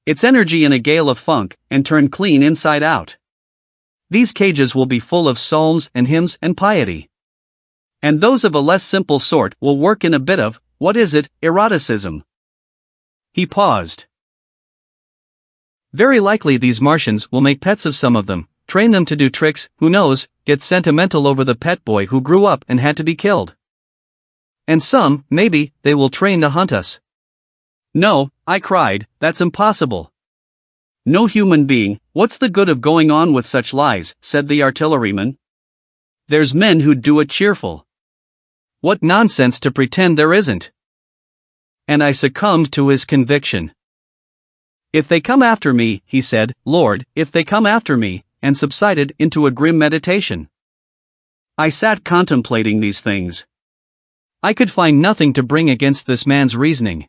It's energy in a gale of funk, and turned clean inside out. These cages will be full of psalms and hymns and piety. And those of a less simple sort will work in a bit of, what is it, eroticism. He paused. Very likely these Martians will make pets of some of them, train them to do tricks, who knows, get sentimental over the pet boy who grew up and had to be killed. And some, maybe, they will train to hunt us. No, I cried, that's impossible. No human being, what's the good of going on with such lies, said the artilleryman. There's men who'd do it cheerful. What nonsense to pretend there isn't. And I succumbed to his conviction. If they come after me, he said, Lord, if they come after me, and subsided into a grim meditation. I sat contemplating these things. I could find nothing to bring against this man's reasoning.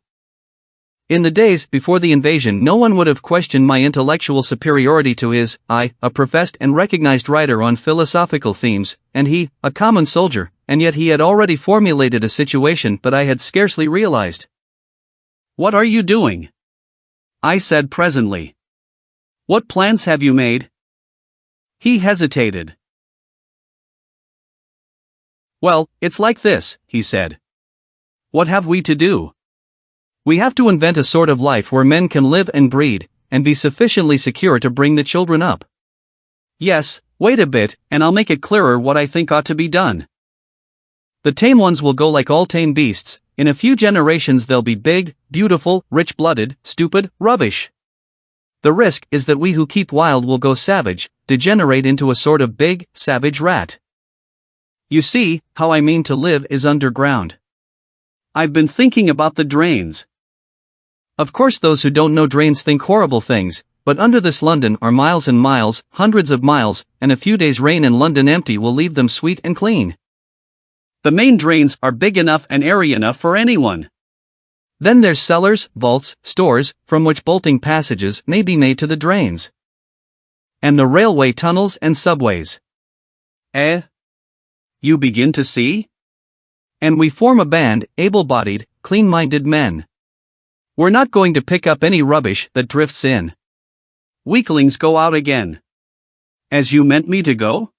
In the days before the invasion, no one would have questioned my intellectual superiority to his, I, a professed and recognized writer on philosophical themes, and he, a common soldier, and yet he had already formulated a situation that I had scarcely realized. What are you doing? I said presently. What plans have you made? He hesitated. Well, it's like this, he said. What have we to do? We have to invent a sort of life where men can live and breed, and be sufficiently secure to bring the children up. Yes, wait a bit, and I'll make it clearer what I think ought to be done. The tame ones will go like all tame beasts. In a few generations they'll be big, beautiful, rich-blooded, stupid, rubbish. The risk is that we who keep wild will go savage, degenerate into a sort of big, savage rat. You see, how I mean to live is underground. I've been thinking about the drains. Of course those who don't know drains think horrible things, but under this London are miles and miles, hundreds of miles, and a few days' rain in London empty will leave them sweet and clean. The main drains are big enough and airy enough for anyone. Then there's cellars, vaults, stores, from which bolting passages may be made to the drains. And the railway tunnels and subways. You begin to see? And we form a band, able-bodied, clean-minded men. We're not going to pick up any rubbish that drifts in. Weaklings go out again. As you meant me to go?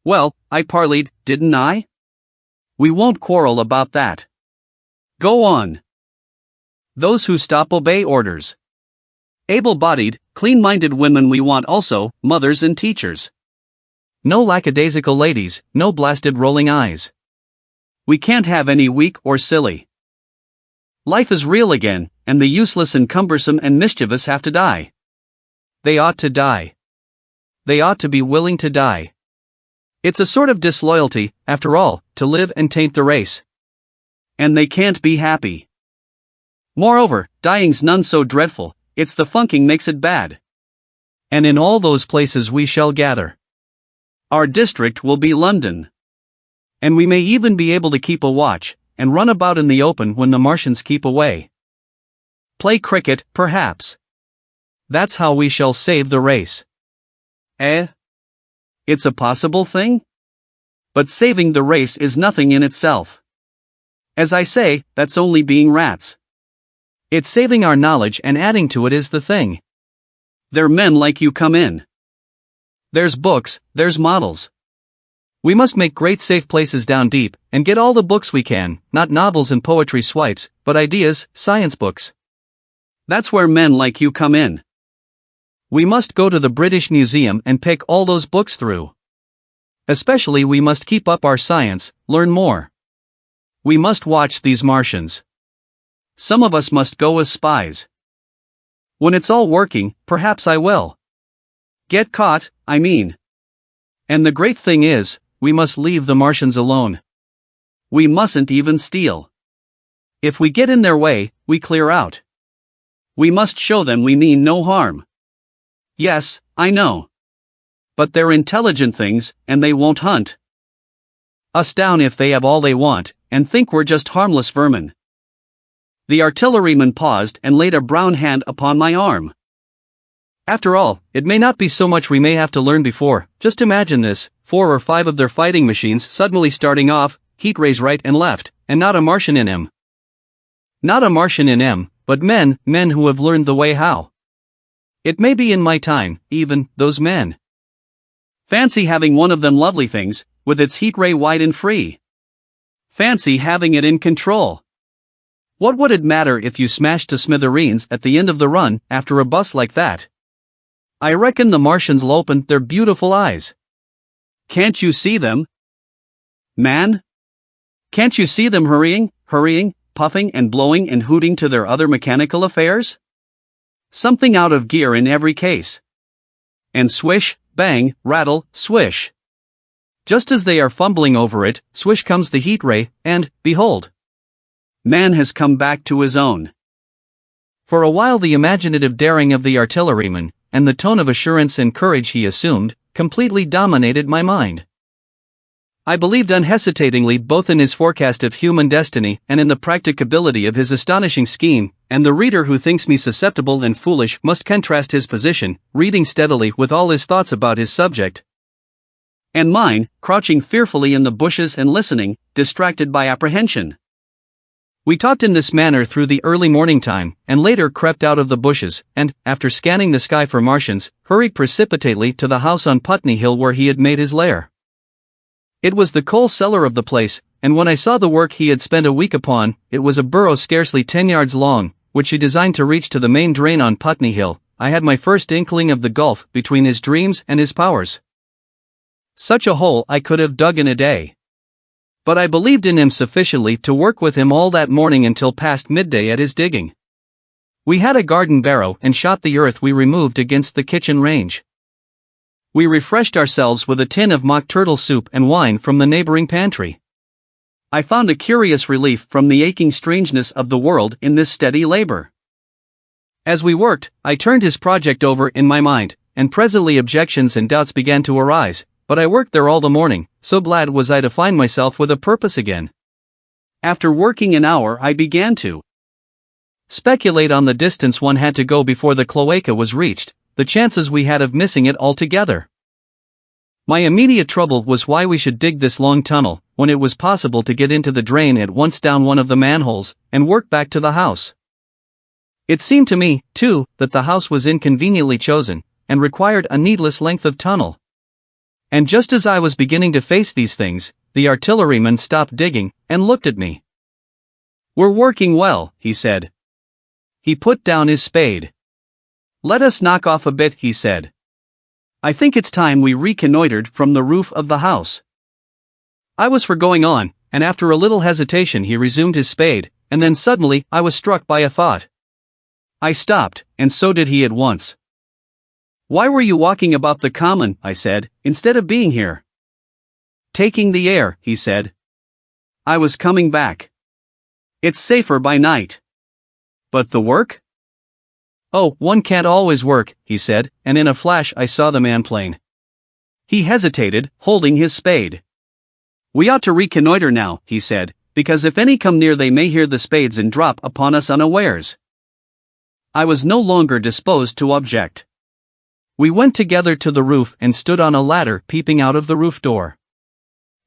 Well, I parleyed, didn't I? We won't quarrel about that. Go on. Those who stop obey orders. Able-bodied, clean-minded women we want also, mothers and teachers. No lackadaisical ladies, no blasted rolling eyes. We can't have any weak or silly. Life is real again, and the useless and cumbersome and mischievous have to die. They ought to die. They ought to be willing to die. It's a sort of disloyalty, after all, to live and taint the race. And they can't be happy. Moreover, dying's none so dreadful, it's the funking makes it bad. And in all those places we shall gather. Our district will be London. And we may even be able to keep a watch, and run about in the open when the Martians keep away. Play cricket, perhaps. That's how we shall save the race. It's a possible thing? But saving the race is nothing in itself. As I say, that's only being rats. It's saving our knowledge and adding to it is the thing. There men like you come in. There's books, there's models. We must make great safe places down deep, and get all the books we can, not novels and poetry swipes, but ideas, science books. That's where men like you come in. We must go to the British Museum and pick all those books through. Especially we must keep up our science, learn more. We must watch these Martians. Some of us must go as spies. When it's all working, perhaps I will. Get caught, I mean. And the great thing is, we must leave the Martians alone. We mustn't even steal. If we get in their way, we clear out. We must show them we mean no harm. Yes, I know. But they're intelligent things, and they won't hunt us down if they have all they want, and think we're just harmless vermin. The artilleryman paused and laid a brown hand upon my arm. After all, it may not be so much we may have to learn before. Just imagine this, 4 or 5 of their fighting machines suddenly starting off, heat rays right and left, and not a Martian in 'em. Not a Martian in 'em, but men who have learned the way how. It may be in my time, even, those men. Fancy having one of them lovely things, with its heat ray wide and free. Fancy having it in control. What would it matter if you smashed to smithereens at the end of the run after a bus like that? I reckon the Martians'll open their beautiful eyes. Can't you see them? Man? Can't you see them hurrying, puffing and blowing and hooting to their other mechanical affairs? Something out of gear in every case. And swish, bang, rattle, swish. Just as they are fumbling over it, swish comes the heat ray, and, behold, man has come back to his own. For a while the imaginative daring of the artilleryman, and the tone of assurance and courage he assumed, completely dominated my mind. I believed unhesitatingly both in his forecast of human destiny and in the practicability of his astonishing scheme, and the reader who thinks me susceptible and foolish must contrast his position, reading steadily with all his thoughts about his subject, and mine, crouching fearfully in the bushes and listening, distracted by apprehension. We talked in this manner through the early morning time, and later crept out of the bushes, and, after scanning the sky for Martians, hurried precipitately to the house on Putney Hill where he had made his lair. It was the coal cellar of the place, and when I saw the work he had spent a week upon, it was a burrow scarcely 10 yards long, which he designed to reach to the main drain on Putney Hill. I had my first inkling of the gulf between his dreams and his powers. Such a hole I could have dug in a day. But I believed in him sufficiently to work with him all that morning until past midday at his digging. We had a garden barrow and shot the earth we removed against the kitchen range. We refreshed ourselves with a tin of mock turtle soup and wine from the neighboring pantry. I found a curious relief from the aching strangeness of the world in this steady labor. As we worked, I turned his project over in my mind, and presently objections and doubts began to arise, but I worked there all the morning, so glad was I to find myself with a purpose again. After working an hour I began to speculate on the distance one had to go before the cloaca was reached, the chances we had of missing it altogether. My immediate trouble was why we should dig this long tunnel, when it was possible to get into the drain at once down one of the manholes, and work back to the house. It seemed to me, too, that the house was inconveniently chosen, and required a needless length of tunnel. And just as I was beginning to face these things, the artilleryman stopped digging, and looked at me. "We're working well," he said. He put down his spade. "Let us knock off a bit," he said. "I think it's time we reconnoitered from the roof of the house." I was for going on, and after a little hesitation he resumed his spade, and then suddenly I was struck by a thought. I stopped, and so did he at once. "Why were you walking about the common," I said, "instead of being here?" "Taking the air," he said. "I was coming back. It's safer by night." "But the work?" "Oh, one can't always work," he said, and in a flash I saw the man plain. He hesitated, holding his spade. "We ought to reconnoiter now," he said, "because if any come near they may hear the spades and drop upon us unawares." I was no longer disposed to object. We went together to the roof and stood on a ladder peeping out of the roof door.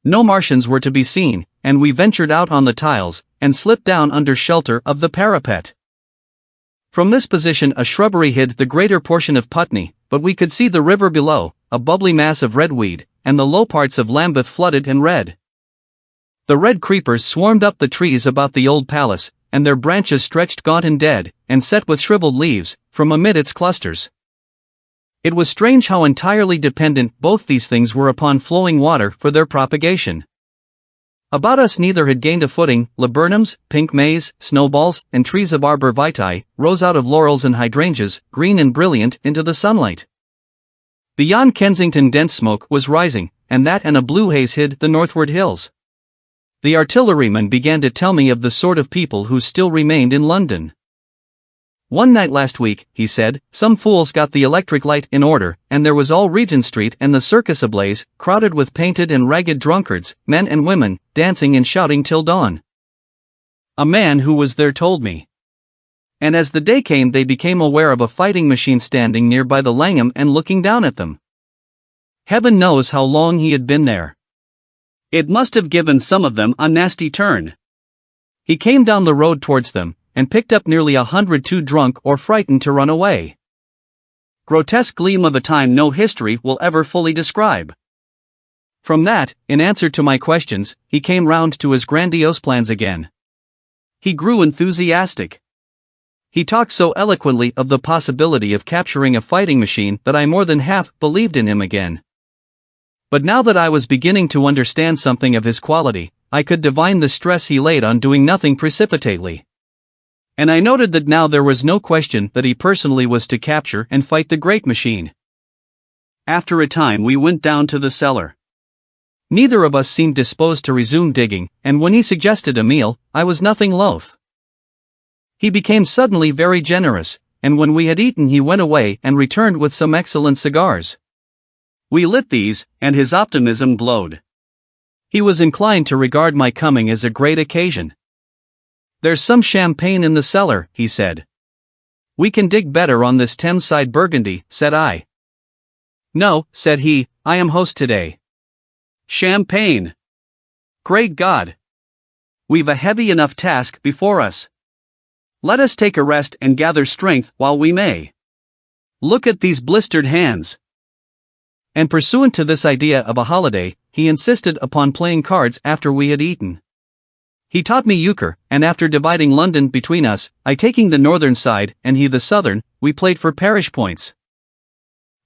No Martians were to be seen, and we ventured out on the tiles, and slipped down under shelter of the parapet. From this position a shrubbery hid the greater portion of Putney, but we could see the river below, a bubbly mass of redweed, and the low parts of Lambeth flooded and red. The red creepers swarmed up the trees about the old palace, and their branches stretched gaunt and dead, and set with shriveled leaves, from amid its clusters. It was strange how entirely dependent both these things were upon flowing water for their propagation. About us neither had gained a footing. Laburnums, pink maize, snowballs, and trees of arbor vitae rose out of laurels and hydrangeas, green and brilliant, into the sunlight. Beyond Kensington dense smoke was rising, and that and a blue haze hid the northward hills. The artilleryman began to tell me of the sort of people who still remained in London. "One night last week," he said, "some fools got the electric light in order, and there was all Regent Street and the circus ablaze, crowded with painted and ragged drunkards, men and women, dancing and shouting till dawn." A man who was there told me. And as the day came they became aware of a fighting machine standing near by the Langham and looking down at them. Heaven knows how long he had been there. It must have given some of them a nasty turn. He came down the road towards them, and picked up nearly 100 too drunk or frightened to run away. Grotesque gleam of a time no history will ever fully describe. From that, in answer to my questions, he came round to his grandiose plans again. He grew enthusiastic. He talked so eloquently of the possibility of capturing a fighting machine that I more than half believed in him again. But now that I was beginning to understand something of his quality, I could divine the stress he laid on doing nothing precipitately. And I noted that now there was no question that he personally was to capture and fight the great machine. After a time we went down to the cellar. Neither of us seemed disposed to resume digging, and when he suggested a meal, I was nothing loath. He became suddenly very generous, and when we had eaten he went away and returned with some excellent cigars. We lit these, and his optimism glowed. He was inclined to regard my coming as a great occasion. "There's some champagne in the cellar," he said. "We can dig better on this Thameside Burgundy," said I. "No," said he, "I am host today." "Champagne! Great God! We've a heavy enough task before us. Let us take a rest and gather strength while we may. Look at these blistered hands." And pursuant to this idea of a holiday, he insisted upon playing cards after we had eaten. He taught me euchre, and after dividing London between us, I taking the northern side and he the southern, we played for parish points.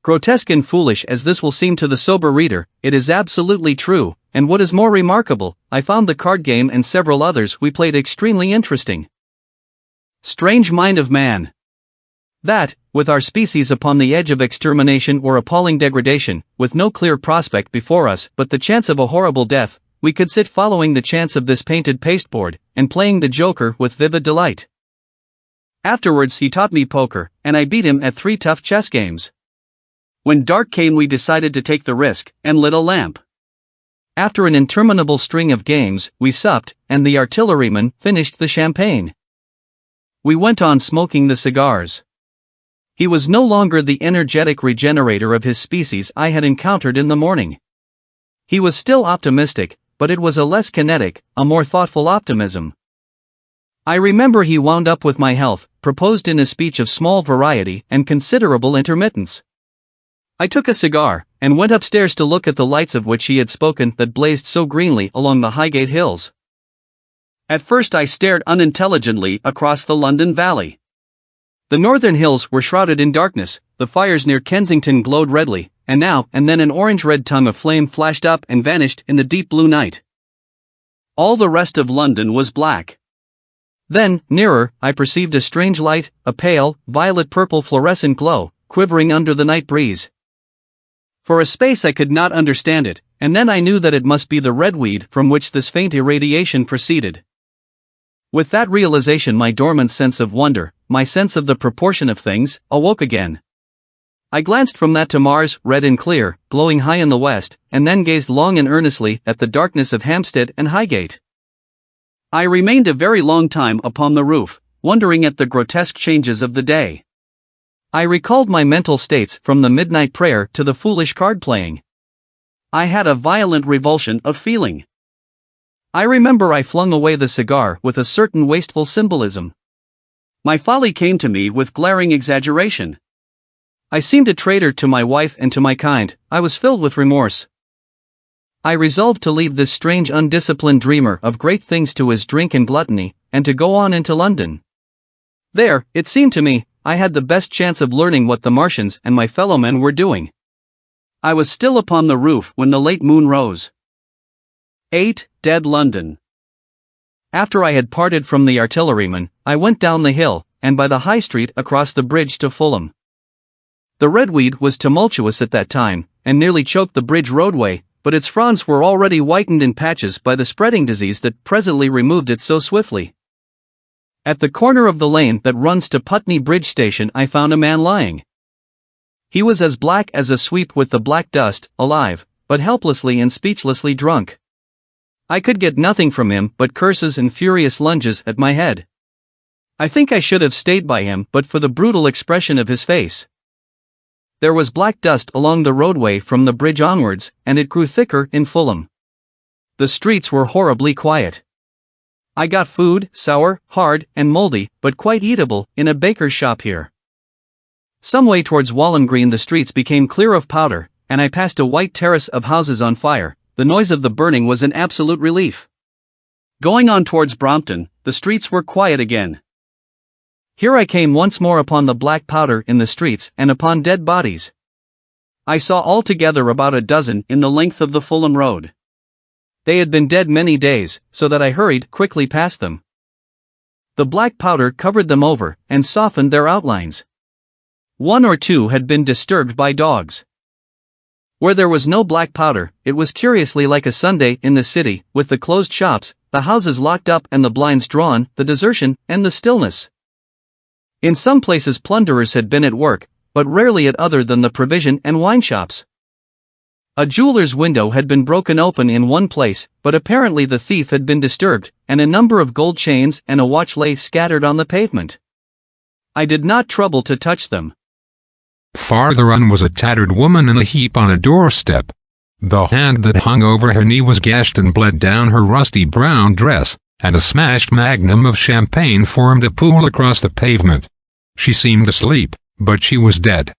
Grotesque and foolish as this will seem to the sober reader, it is absolutely true, and what is more remarkable, I found the card game and several others we played extremely interesting. Strange mind of man! That, with our species upon the edge of extermination or appalling degradation, with no clear prospect before us but the chance of a horrible death, we could sit following the chance of this painted pasteboard, and playing the joker with vivid delight. Afterwards he taught me poker, and I beat him at 3 tough chess games. When dark came we decided to take the risk, and lit a lamp. After an interminable string of games, we supped, and the artilleryman finished the champagne. We went on smoking the cigars. He was no longer the energetic regenerator of his species I had encountered in the morning. He was still optimistic, but it was a less kinetic, a more thoughtful optimism. I remember he wound up with my health, proposed in a speech of small variety and considerable intermittence. I took a cigar, and went upstairs to look at the lights of which he had spoken that blazed so greenly along the Highgate hills. At first I stared unintelligently across the London Valley. The northern hills were shrouded in darkness, the fires near Kensington glowed redly, and now and then an orange-red tongue of flame flashed up and vanished in the deep blue night. All the rest of London was black. Then, nearer, I perceived a strange light, a pale, violet-purple fluorescent glow, quivering under the night breeze. For a space I could not understand it, and then I knew that it must be the redweed from which this faint irradiation proceeded. With that realization my dormant sense of wonder, my sense of the proportion of things, awoke again. I glanced from that to Mars, red and clear, glowing high in the west, and then gazed long and earnestly at the darkness of Hampstead and Highgate. I remained a very long time upon the roof, wondering at the grotesque changes of the day. I recalled my mental states from the midnight prayer to the foolish card-playing. I had a violent revulsion of feeling. I remember I flung away the cigar with a certain wasteful symbolism. My folly came to me with glaring exaggeration. I seemed a traitor to my wife and to my kind. I was filled with remorse. I resolved to leave this strange undisciplined dreamer of great things to his drink and gluttony, and to go on into London. There, it seemed to me, I had the best chance of learning what the Martians and my fellowmen were doing. I was still upon the roof when the late moon rose. 8. Dead London. After I had parted from the artilleryman, I went down the hill, and by the High Street across the bridge to Fulham. The redweed was tumultuous at that time, and nearly choked the bridge roadway, but its fronds were already whitened in patches by the spreading disease that presently removed it so swiftly. At the corner of the lane that runs to Putney Bridge Station I found a man lying. He was as black as a sweep with the black dust, alive, but helplessly and speechlessly drunk. I could get nothing from him but curses and furious lunges at my head. I think I should have stayed by him but for the brutal expression of his face. There was black dust along the roadway from the bridge onwards, and it grew thicker in Fulham. The streets were horribly quiet. I got food, sour, hard, and mouldy, but quite eatable, in a baker's shop here. Some way towards Walham Green the streets became clear of powder, and I passed a white terrace of houses on fire. The noise of the burning was an absolute relief. Going on towards Brompton, the streets were quiet again. Here I came once more upon the black powder in the streets and upon dead bodies. I saw altogether about a dozen in the length of the Fulham Road. They had been dead many days, so that I hurried quickly past them. The black powder covered them over and softened their outlines. One or two had been disturbed by dogs. Where there was no black powder, it was curiously like a Sunday in the city, with the closed shops, the houses locked up and the blinds drawn, the desertion, and the stillness. In some places plunderers had been at work, but rarely at other than the provision and wine shops. A jeweller's window had been broken open in one place, but apparently the thief had been disturbed, and a number of gold chains and a watch lay scattered on the pavement. I did not trouble to touch them. Farther on was a tattered woman in a heap on a doorstep. The hand that hung over her knee was gashed and bled down her rusty brown dress, and a smashed magnum of champagne formed a pool across the pavement. She seemed asleep, but she was dead.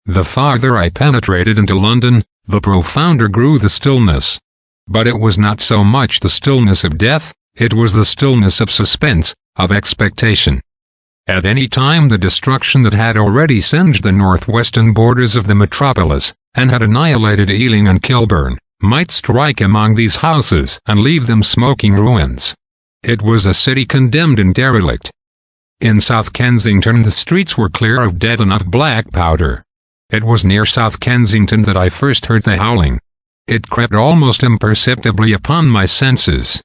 The farther I penetrated into London, the profounder grew the stillness. But it was not so much the stillness of death, it was the stillness of suspense, of expectation. At any time the destruction that had already singed the northwestern borders of the metropolis, and had annihilated Ealing and Kilburn, might strike among these houses and leave them smoking ruins. It was a city condemned and derelict. In South Kensington the streets were clear of dead and of black powder. It was near South Kensington that I first heard the howling. It crept almost imperceptibly upon my senses.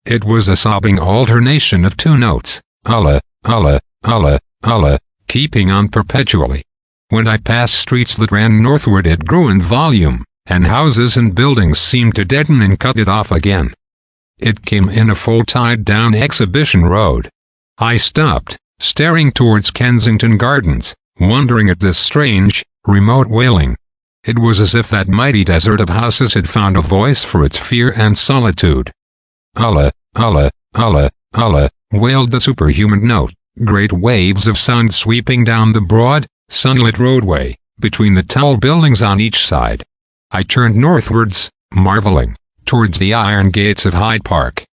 It was a sobbing alternation of two notes, Allah, Allah, Allah, Allah, keeping on perpetually. When I passed streets that ran northward it grew in volume, and houses and buildings seemed to deaden and cut it off again. It came in a full tide down Exhibition Road. I stopped, staring towards Kensington Gardens, wondering at this strange, remote wailing. It was as if that mighty desert of houses had found a voice for its fear and solitude. Allah, Allah, Allah, Allah, wailed the superhuman note, great waves of sound sweeping down the broad, sunlit roadway, between the tall buildings on each side. I turned northwards, marvelling, towards the iron gates of Hyde Park.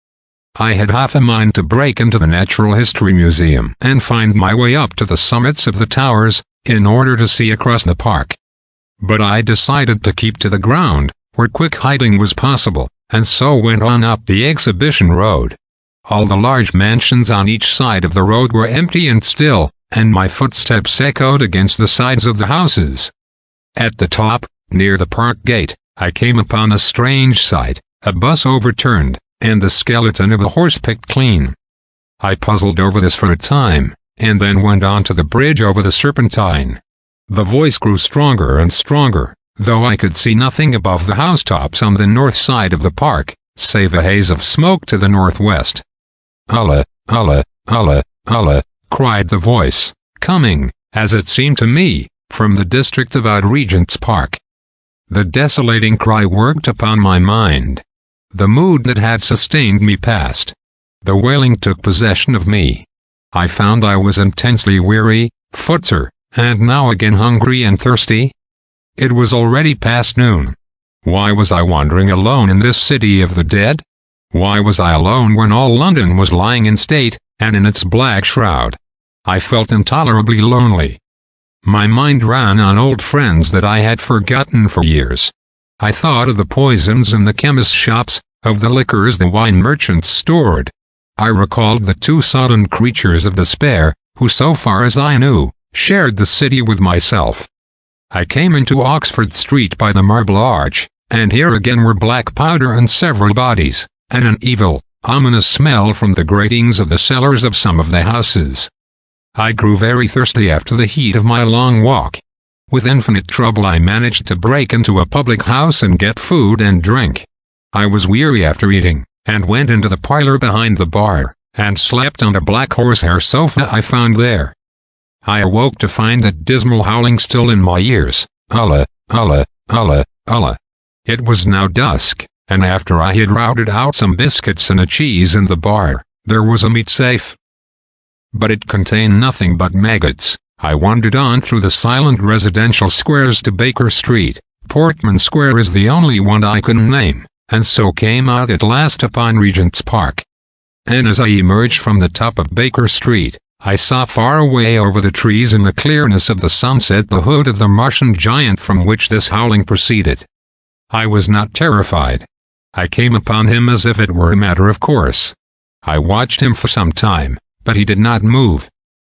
I had half a mind to break into the Natural History Museum and find my way up to the summits of the towers, in order to see across the park. But I decided to keep to the ground, where quick hiding was possible, and so went on up the Exhibition Road. All the large mansions on each side of the road were empty and still, and my footsteps echoed against the sides of the houses. At the top, near the park gate, I came upon a strange sight, a bus overturned, and the skeleton of a horse picked clean. I puzzled over this for a time, and then went on to the bridge over the Serpentine. The voice grew stronger and stronger, though I could see nothing above the housetops on the north side of the park, save a haze of smoke to the northwest. Allah, Allah, Allah, Allah, cried the voice, coming, as it seemed to me, from the district about Regent's Park. The desolating cry worked upon my mind. The mood that had sustained me passed. The wailing took possession of me. I found I was intensely weary, footsore, and now again hungry and thirsty. It was already past noon. Why was I wandering alone in this city of the dead? Why was I alone when all London was lying in state, and in its black shroud? I felt intolerably lonely. My mind ran on old friends that I had forgotten for years. I thought of the poisons in the chemist's shops, of the liquors the wine merchants stored. I recalled the two sodden creatures of despair, who so far as I knew, shared the city with myself. I came into Oxford Street by the Marble Arch, and here again were black powder and several bodies, and an evil, ominous smell from the gratings of the cellars of some of the houses. I grew very thirsty after the heat of my long walk. With infinite trouble I managed to break into a public house and get food and drink. I was weary after eating, and went into the parlour behind the bar, and slept on a black horsehair sofa I found there. I awoke to find that dismal howling still in my ears, Allah, Allah, Allah, Allah. It was now dusk, and after I had routed out some biscuits and a cheese in the bar, there was a meat safe. But it contained nothing but maggots. I wandered on through the silent residential squares to Baker Street. Portman Square is the only one I can name, and so came out at last upon Regent's Park. and as I emerged from the top of Baker Street, I saw far away over the trees in the clearness of the sunset the hood of the Martian giant from which this howling proceeded. I was not terrified. I came upon him as if it were a matter of course. I watched him for some time, but he did not move.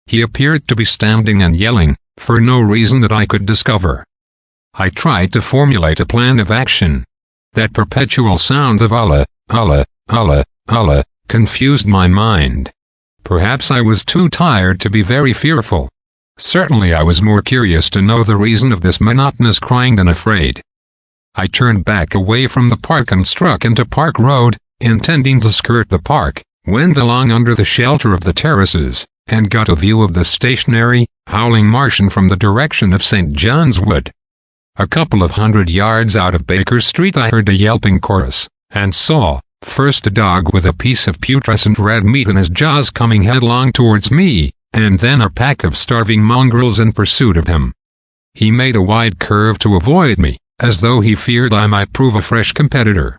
He appeared to be standing and yelling, for no reason that I could discover. I tried to formulate a plan of action. That perpetual sound of Allah, Allah, Allah, Allah, confused my mind. Perhaps I was too tired to be very fearful. Certainly I was more curious to know the reason of this monotonous crying than afraid. I turned back away from the park and struck into Park Road, intending to skirt the park, went along under the shelter of the terraces, and got a view of the stationary, howling Martian from the direction of St. John's Wood. A couple of 100 yards out of Baker Street I heard a yelping chorus, and saw, first a dog with a piece of putrescent red meat in his jaws coming headlong towards me, and then a pack of starving mongrels in pursuit of him. He made a wide curve to avoid me, as though he feared I might prove a fresh competitor.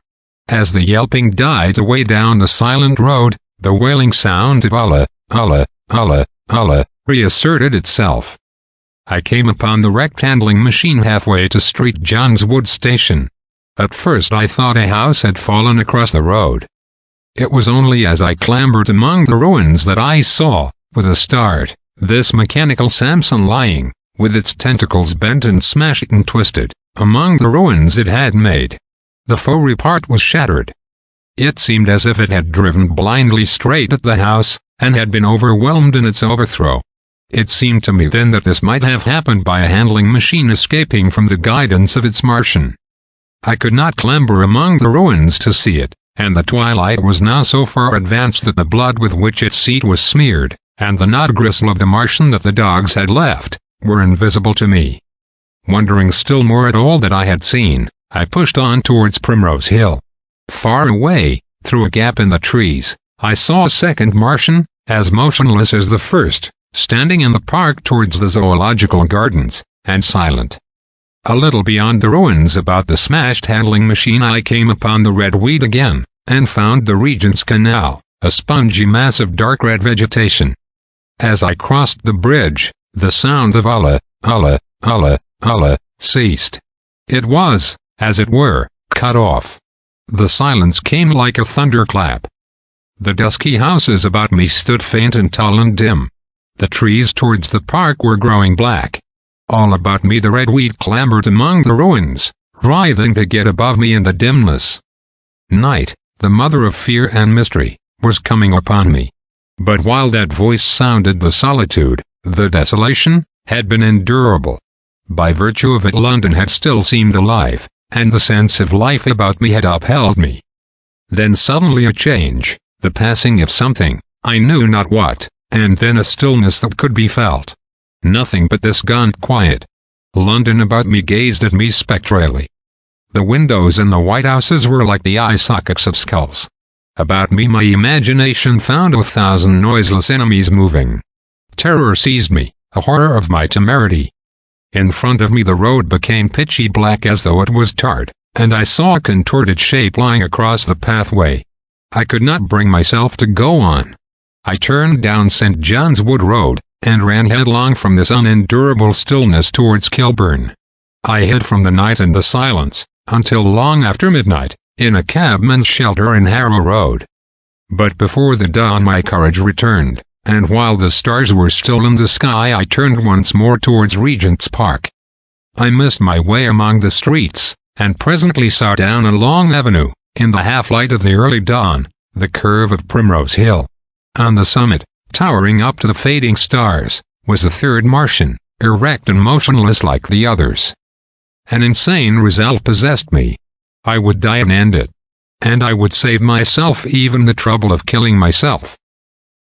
As the yelping died away down the silent road, the wailing sound of Allah, Allah, Allah, Allah, reasserted itself. I came upon the wrecked-handling machine halfway to St. John's Wood Station. At first I thought a house had fallen across the road. It was only as I clambered among the ruins that I saw, with a start, this mechanical Samson lying, with its tentacles bent and smashed and twisted, among the ruins it had made. The faux repart was shattered. It seemed as if it had driven blindly straight at the house, and had been overwhelmed in its overthrow. It seemed to me then that this might have happened by a handling machine escaping from the guidance of its Martian. I could not clamber among the ruins to see it, and the twilight was now so far advanced that the blood with which its seat was smeared, and the knot gristle of the Martian that the dogs had left, were invisible to me. Wondering still more at all that I had seen, I pushed on towards Primrose Hill. Far away, through a gap in the trees, I saw a second Martian, as motionless as the first, standing in the park towards the zoological gardens, and silent. A little beyond the ruins about the smashed handling machine I came upon the red weed again, and found the Regent's Canal, a spongy mass of dark red vegetation. As I crossed the bridge, the sound of Allah, Allah, Allah, Allah, ceased. It was, as it were, cut off. The silence came like a thunderclap. The dusky houses about me stood faint and tall and dim. The trees towards the park were growing black. All about me the red weed clambered among the ruins, writhing to get above me in the dimness. Night, the mother of fear and mystery, was coming upon me. But while that voice sounded, the solitude, the desolation, had been endurable. By virtue of it London had still seemed alive, and the sense of life about me had upheld me. Then suddenly a change, the passing of something, I knew not what, and then a stillness that could be felt. Nothing but this gaunt quiet. London about me gazed at me spectrally. The windows in the white houses were like the eye sockets of skulls. About me my imagination found 1,000 noiseless enemies moving. Terror seized me, a horror of my temerity. In front of me the road became pitchy black as though it was tarred, and I saw a contorted shape lying across the pathway. I could not bring myself to go on. I turned down St. John's Wood Road, and ran headlong from this unendurable stillness towards Kilburn. I hid from the night and the silence, until long after midnight, in a cabman's shelter in Harrow Road. But before the dawn my courage returned, and while the stars were still in the sky I turned once more towards Regent's Park. I missed my way among the streets, and presently saw down a long avenue, in the half-light of the early dawn, the curve of Primrose Hill. On the summit, towering up to the fading stars, was the third Martian, erect and motionless like the others. An insane resolve possessed me. I would die and end it. And I would save myself even the trouble of killing myself.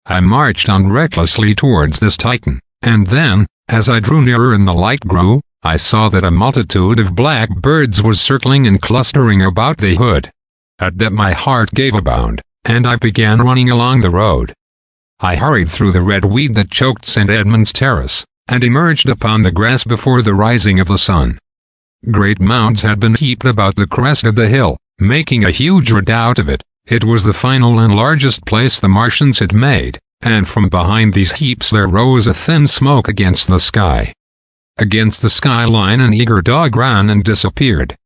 I marched on recklessly towards this Titan, and then, as I drew nearer and the light grew, I saw that a multitude of black birds was circling and clustering about the hood. At that my heart gave a bound, and I began running along the road. I hurried through the red weed that choked St. Edmund's Terrace, and emerged upon the grass before the rising of the sun. Great mounds had been heaped about the crest of the hill, making a huge redoubt of it, It was the final and largest place the Martians had made, and from behind these heaps there rose a thin smoke against the sky. Against the skyline an eager dog ran and disappeared.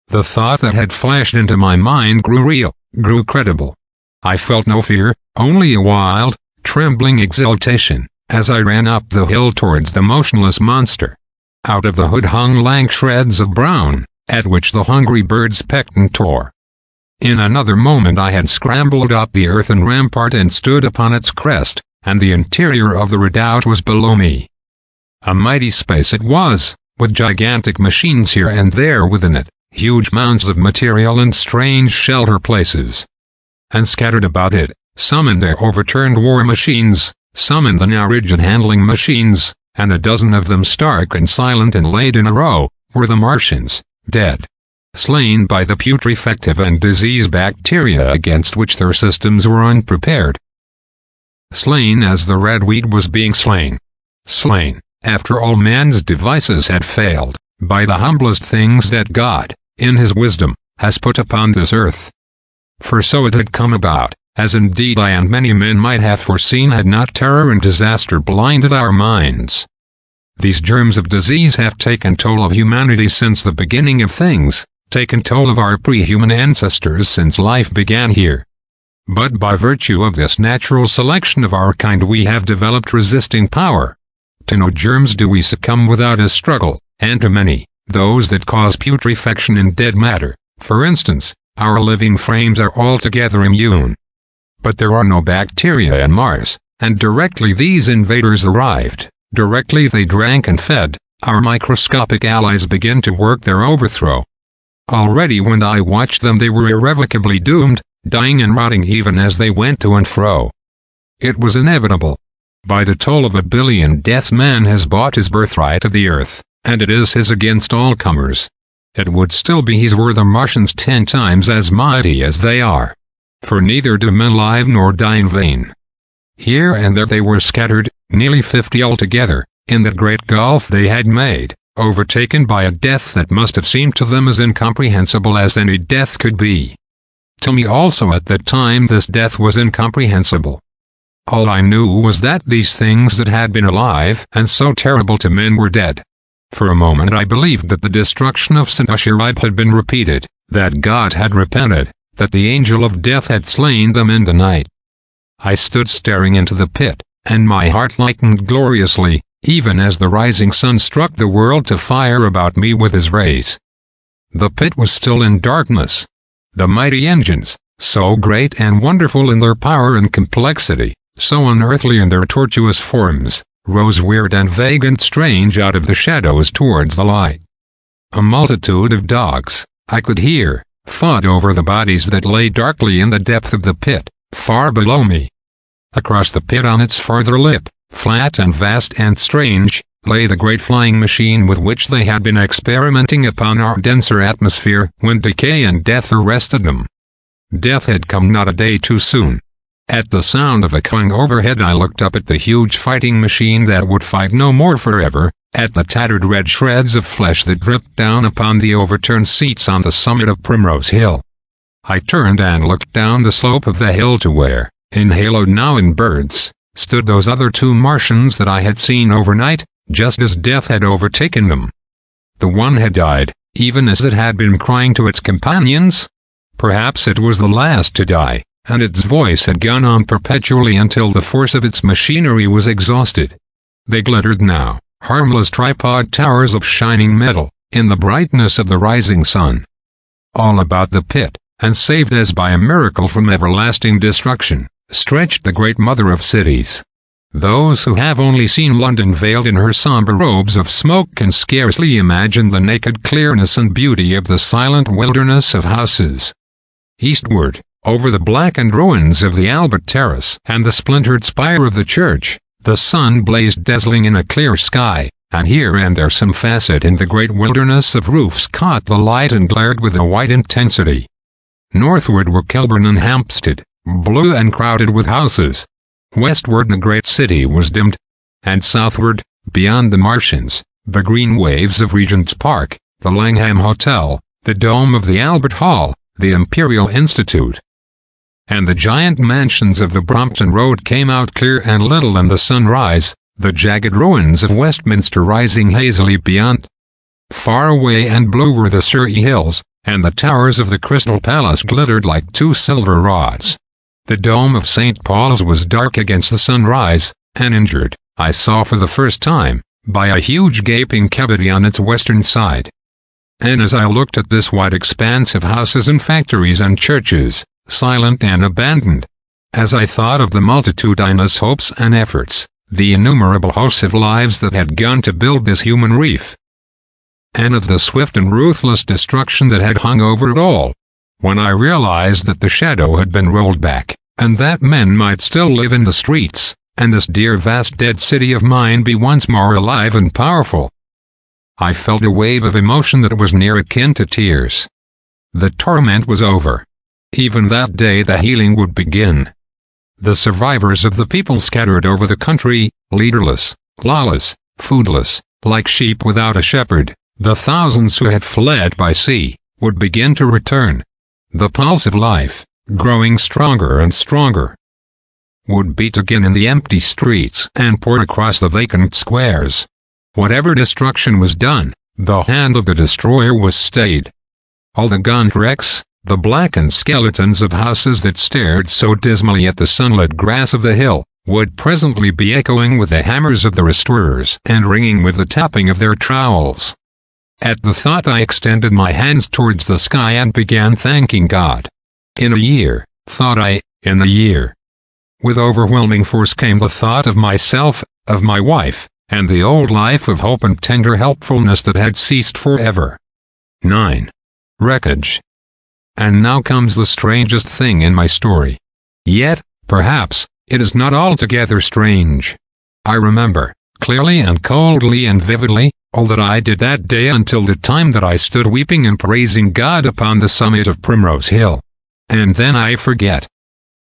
The thought that had flashed into my mind grew real, grew credible. I felt no fear, only a wild, trembling exultation, as I ran up the hill towards the motionless monster. Out of the hood hung lank shreds of brown, at which the hungry birds pecked and tore. In another moment I had scrambled up the earthen rampart and stood upon its crest, and the interior of the redoubt was below me. A mighty space it was, with gigantic machines here and there within it, huge mounds of material and strange shelter places. And scattered about it, some in their overturned war machines, some in the now rigid handling machines, and a dozen of them stark and silent and laid in a row, were the Martians, dead. Slain by the putrefactive and disease bacteria against which their systems were unprepared. Slain as the red weed was being slain. Slain, after all man's devices had failed, by the humblest things that God, in his wisdom, has put upon this earth. For so it had come about, as indeed I and many men might have foreseen had not terror and disaster blinded our minds. These germs of disease have taken toll of humanity since the beginning of things, taken toll of our pre-human ancestors since life began here. But by virtue of this natural selection of our kind we have developed resisting power. To no germs do we succumb without a struggle, and to many, those that cause putrefaction in dead matter, for instance, our living frames are altogether immune. But there are no bacteria in Mars, and directly these invaders arrived, directly they drank and fed, our microscopic allies began to work their overthrow. Already when I watched them they were irrevocably doomed, dying and rotting even as they went to and fro. It was inevitable. By the toll of 1 billion deaths man has bought his birthright of the earth, and it is his against all comers. It would still be his were the Martians 10 times as mighty as they are. For neither do men live nor die in vain. Here and there they were scattered, nearly 50 altogether, in that great gulf they had made, overtaken by a death that must have seemed to them as incomprehensible as any death could be. To me also at that time this death was incomprehensible. All I knew was that these things that had been alive and so terrible to men were dead. For a moment I believed that the destruction of Sennacherib had been repeated, that God had repented, that the angel of death had slain them in the night. I stood staring into the pit, and my heart lightened gloriously, even as the rising sun struck the world to fire about me with his rays. The pit was still in darkness. The mighty engines, so great and wonderful in their power and complexity, so unearthly in their tortuous forms, rose weird and vague and strange out of the shadows towards the light. A multitude of dogs, I could hear, fought over the bodies that lay darkly in the depth of the pit, far below me. Across the pit on its farther lip, flat and vast and strange, lay the great flying machine with which they had been experimenting upon our denser atmosphere when decay and death arrested them. Death had come not a day too soon. At the sound of a clang overhead I looked up at the huge fighting machine that would fight no more forever, at the tattered red shreds of flesh that dripped down upon the overturned seats on the summit of Primrose Hill. I turned and looked down the slope of the hill to where, enhaloed now in birds, stood those other 2 Martians that I had seen overnight, just as death had overtaken them. The one had died, even as it had been crying to its companions. Perhaps it was the last to die, and its voice had gone on perpetually until the force of its machinery was exhausted. They glittered now, harmless tripod towers of shining metal, in the brightness of the rising sun. All about the pit, and saved as by a miracle from everlasting destruction, stretched the great mother of cities. Those who have only seen London veiled in her somber robes of smoke can scarcely imagine the naked clearness and beauty of the silent wilderness of houses. Eastward, over the blackened ruins of the Albert Terrace and the splintered spire of the church, the sun blazed dazzling in a clear sky, and here and there some facet in the great wilderness of roofs caught the light and glared with a white intensity. Northward were Kilburn and Hampstead, blue and crowded with houses. Westward the great city was dimmed, and southward, beyond the Martians, the green waves of Regent's Park, the Langham Hotel, the dome of the Albert Hall, the Imperial Institute. and the giant mansions of the Brompton Road came out clear and little in the sunrise, the jagged ruins of Westminster rising hazily beyond. Far away and blue were the Surrey hills, and the towers of the Crystal Palace glittered like two silver rods. The dome of St. Paul's was dark against the sunrise, and injured, I saw for the first time, by a huge gaping cavity on its western side. And as I looked at this wide expanse of houses and factories and churches, silent and abandoned, as I thought of the multitudinous hopes and efforts, the innumerable hosts of lives that had gone to build this human reef, and of the swift and ruthless destruction that had hung over it all, when I realized that the shadow had been rolled back, and that men might still live in the streets, and this dear vast dead city of mine be once more alive and powerful, I felt a wave of emotion that was near akin to tears. The torment was over. Even that day the healing would begin. The survivors of the people scattered over the country, leaderless, lawless, foodless, like sheep without a shepherd, the thousands who had fled by sea, would begin to return. The pulse of life, growing stronger and stronger, would beat again in the empty streets and pour across the vacant squares. Whatever destruction was done, the hand of the destroyer was stayed. All the gaunt wrecks, the blackened skeletons of houses that stared so dismally at the sunlit grass of the hill, would presently be echoing with the hammers of the restorers and ringing with the tapping of their trowels. At the thought I extended my hands towards the sky and began thanking God. In a year, thought I, in a year. With overwhelming force came the thought of myself, of my wife, and the old life of hope and tender helpfulness that had ceased forever. 9. Wreckage. And now comes the strangest thing in my story. Yet, perhaps, it is not altogether strange. I remember, clearly and coldly and vividly, all that I did that day until the time that I stood weeping and praising God upon the summit of Primrose Hill. And then I forget.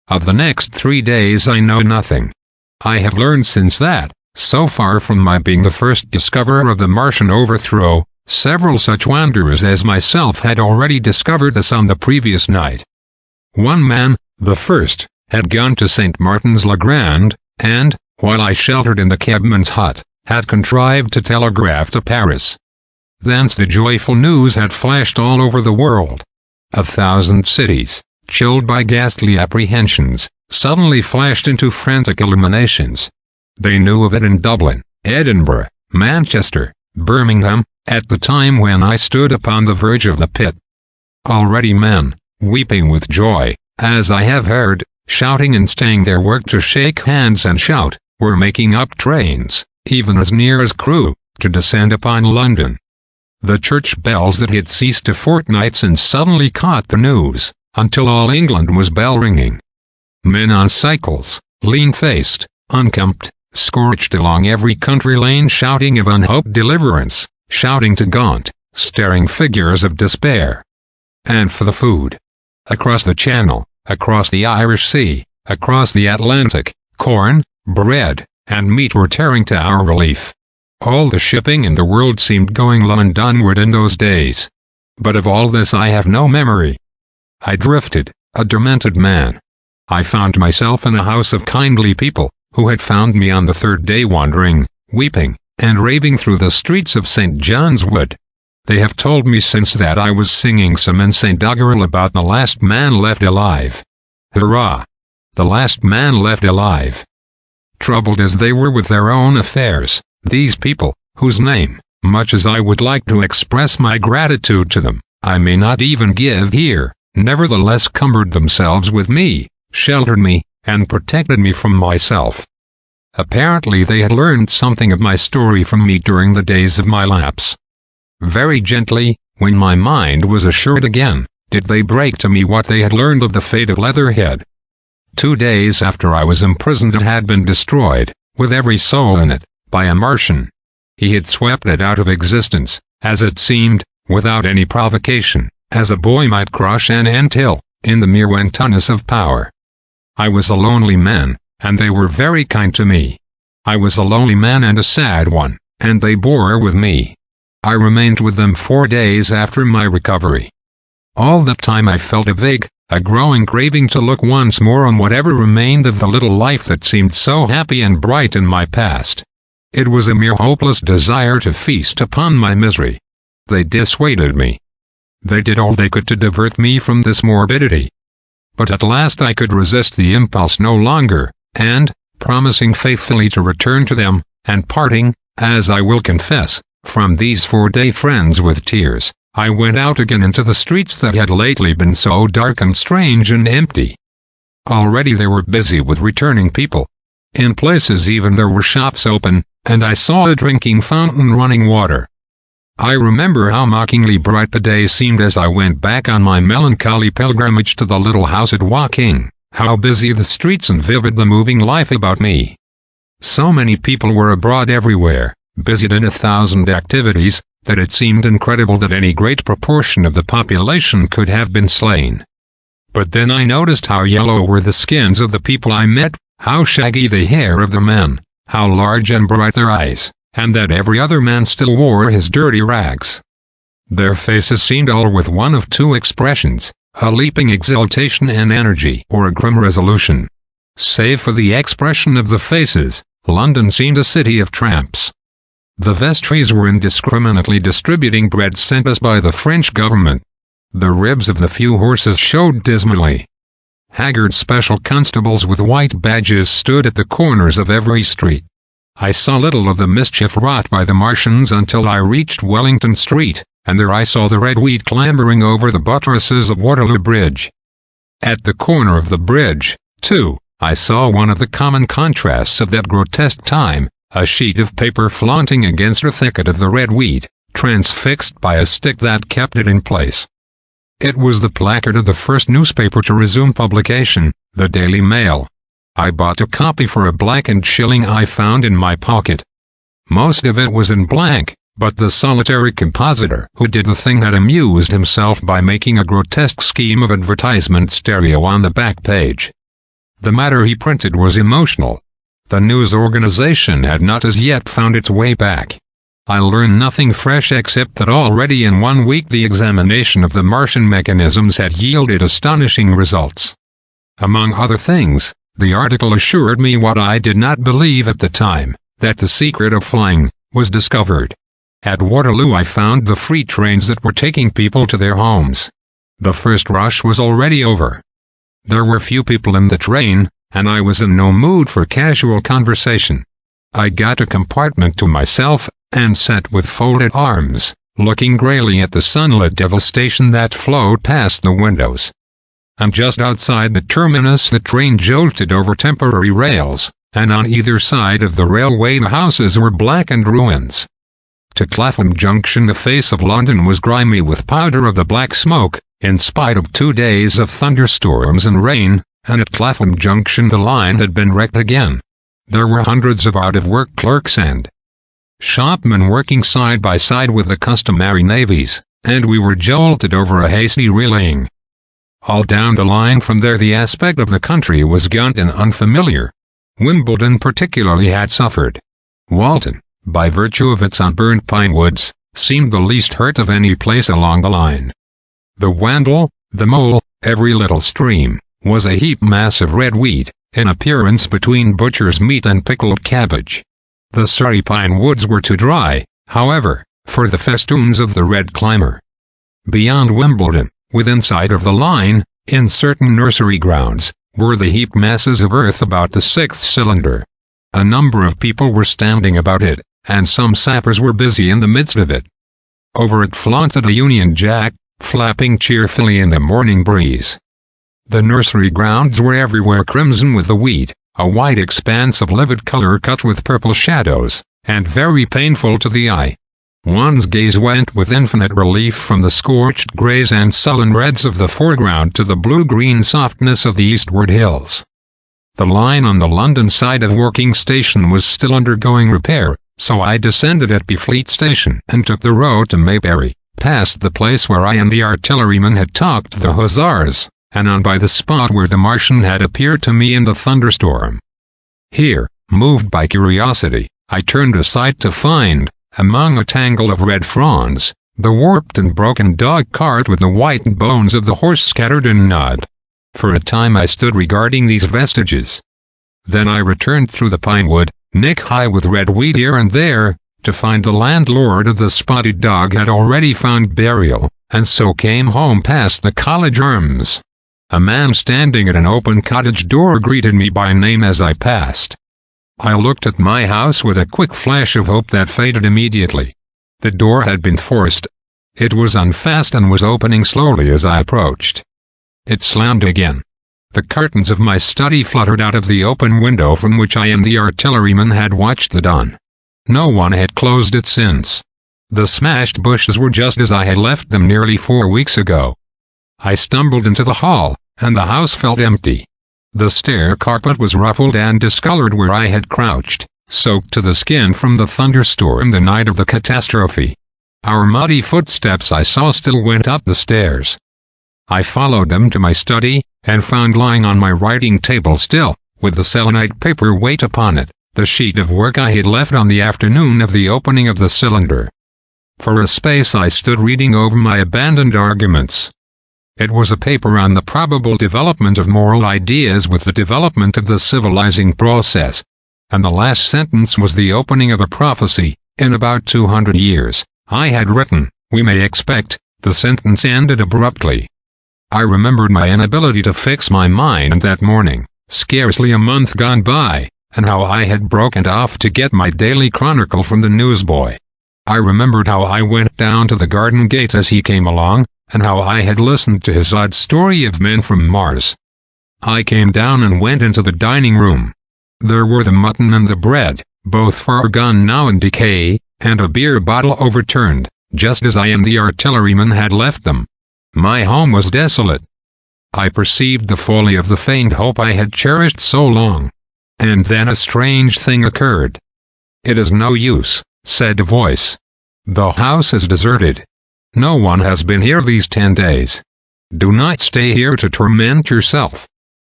Of the next 3 days I know nothing. I have learned since that, so far from my being the first discoverer of the Martian overthrow, several such wanderers as myself had already discovered this on the previous night. One man, the first, had gone to St. Martin's-le-Grand, and, while I sheltered in the cabman's hut, had contrived to telegraph to Paris. Thence the joyful news had flashed all over the world. 1,000 cities, chilled by ghastly apprehensions, suddenly flashed into frantic illuminations. They knew of it in Dublin, Edinburgh, Manchester, Birmingham, at the time when I stood upon the verge of the pit. Already men, weeping with joy, as I have heard, shouting and staying their work to shake hands and shout, were making up trains, even as near as Crewe, to descend upon London. The church bells that had ceased a fortnight since suddenly caught the news, until all England was bell-ringing. Men on cycles, lean-faced, unkempt, scorched along every country lane shouting of unhoped deliverance, shouting to gaunt, staring figures of despair. And for the food. Across the Channel, across the Irish Sea, across the Atlantic, corn, bread, and meat were tearing to our relief. All the shipping in the world seemed going Londonward in those days. But of all this I have no memory. I drifted, a demented man. I found myself in a house of kindly people, who had found me on the third day wandering, weeping, and raving through the streets of St. John's Wood. They have told me since that I was singing some in St. Doggerel about the last man left alive. Hurrah! The last man left alive. Troubled as they were with their own affairs, these people, whose name, much as I would like to express my gratitude to them, I may not even give here, nevertheless cumbered themselves with me, sheltered me, and protected me from myself. Apparently they had learned something of my story from me during the days of my lapse. Very gently, when my mind was assured again, did they break to me what they had learned of the fate of Leatherhead. 2 days after I was imprisoned it had been destroyed, with every soul in it, by a Martian. He had swept it out of existence, as it seemed, without any provocation, as a boy might crush an anthill, in the mere wantoness of power. I was a lonely man, and they were very kind to me. I was a lonely man and a sad one, and they bore with me. I remained with them 4 days after my recovery. All that time I felt a vague, a growing craving to look once more on whatever remained of the little life that seemed so happy and bright in my past. It was a mere hopeless desire to feast upon my misery. They dissuaded me. They did all they could to divert me from this morbidity. But at last I could resist the impulse no longer, and, promising faithfully to return to them, and parting, as I will confess, from these 4-day friends with tears, I went out again into the streets that had lately been so dark and strange and empty. Already they were busy with returning people. In places even there were shops open, and I saw a drinking fountain running water. I remember how mockingly bright the day seemed as I went back on my melancholy pilgrimage to the little house at Woking, how busy the streets and vivid the moving life about me. So many people were abroad everywhere, busied in 1,000 activities, that it seemed incredible that any great proportion of the population could have been slain. But then I noticed how yellow were the skins of the people I met, how shaggy the hair of the men, how large and bright their eyes, and that every other man still wore his dirty rags. Their faces seemed all with one of two expressions, a leaping exultation and energy, or a grim resolution. Save for the expression of the faces, London seemed a city of tramps. The vestries were indiscriminately distributing bread sent us by the French government. The ribs of the few horses showed dismally. Haggard special constables with white badges stood at the corners of every street. I saw little of the mischief wrought by the Martians until I reached Wellington Street, and there I saw the red wheat clambering over the buttresses of Waterloo Bridge. At the corner of the bridge, too, I saw one of the common contrasts of that grotesque time, a sheet of paper flaunting against a thicket of the red wheat, transfixed by a stick that kept it in place. It was the placard of the first newspaper to resume publication, the Daily Mail. I bought a copy for a blackened shilling I found in my pocket. Most of it was in blank, but the solitary compositor who did the thing had amused himself by making a grotesque scheme of advertisement stereo on the back page. The matter he printed was emotional. The news organization had not as yet found its way back. I learned nothing fresh except that already in 1 week the examination of the Martian mechanisms had yielded astonishing results. Among other things, the article assured me what I did not believe at the time, that the secret of flying was discovered. At Waterloo I found the free trains that were taking people to their homes. The first rush was already over. There were few people in the train, and I was in no mood for casual conversation. I got a compartment to myself, and sat with folded arms, looking greyly at the sunlit devastation that flowed past the windows. And just outside the terminus the train jolted over temporary rails, and on either side of the railway the houses were blackened ruins. To Clapham Junction the face of London was grimy with powder of the black smoke, in spite of 2 days of thunderstorms and rain, and at Clapham Junction the line had been wrecked again. There were hundreds of out-of-work clerks and shopmen working side by side with the customary navies, and we were jolted over a hasty relaying. All down the line from there the aspect of the country was gaunt and unfamiliar. Wimbledon particularly had suffered. Walton, by virtue of its unburned pine woods, seemed the least hurt of any place along the line. The Wandle, the Mole, every little stream, was a heap mass of red wheat, in appearance between butcher's meat and pickled cabbage. The Surrey pine woods were too dry, however, for the festoons of the red climber. Beyond Wimbledon, within sight of the line, in certain nursery grounds, were the heaped masses of earth about the 6th cylinder. A number of people were standing about it, and some sappers were busy in the midst of it. Over it flaunted a Union Jack, flapping cheerfully in the morning breeze. The nursery grounds were everywhere crimson with the wheat, a wide expanse of livid color cut with purple shadows, and very painful to the eye. One's gaze went with infinite relief from the scorched greys and sullen reds of the foreground to the blue-green softness of the eastward hills. The line on the London side of Woking Station was still undergoing repair, so I descended at Byfleet Station and took the road to Maybury, past the place where I and the artilleryman had talked to the hussars, and on by the spot where the Martian had appeared to me in the thunderstorm. Here, moved by curiosity, I turned aside to find, among a tangle of red fronds, the warped and broken dog-cart with the whitened bones of the horse scattered in Nod, For a time I stood regarding these vestiges. Then I returned through the pine wood, neck-high with red wheat here and there, to find the landlord of the Spotted Dog had already found burial, and so came home past the College Arms. A man standing at an open cottage door greeted me by name as I passed. I looked at my house with a quick flash of hope that faded immediately. The door had been forced. It was unfast and was opening slowly as I approached. It slammed again. The curtains of my study fluttered out of the open window from which I and the artilleryman had watched the dawn. No one had closed it since. The smashed bushes were just as I had left them nearly 4 weeks ago. I stumbled into the hall, and the house felt empty. The stair carpet was ruffled and discolored where I had crouched, soaked to the skin from the thunderstorm the night of the catastrophe. Our muddy footsteps I saw still went up the stairs. I followed them to my study, and found lying on my writing table still, with the selenite paper weight upon it, the sheet of work I had left on the afternoon of the opening of the cylinder. For a space I stood reading over my abandoned arguments. It was a paper on the probable development of moral ideas with the development of the civilizing process. And the last sentence was the opening of a prophecy. In about 200 years, I had written, we may expect. The sentence ended abruptly. I remembered my inability to fix my mind that morning, scarcely a month gone by, and how I had broken off to get my daily chronicle from the newsboy. I remembered how I went down to the garden gate as he came along, and how I had listened to his odd story of men from Mars. I came down and went into the dining room. There were the mutton and the bread, both far gone now in decay, and a beer bottle overturned, just as I and the artilleryman had left them. My home was desolate. I perceived the folly of the feigned hope I had cherished so long. And then a strange thing occurred. "It is no use," said a voice. "The house is deserted. No one has been here these 10 days. Do not stay here to torment yourself.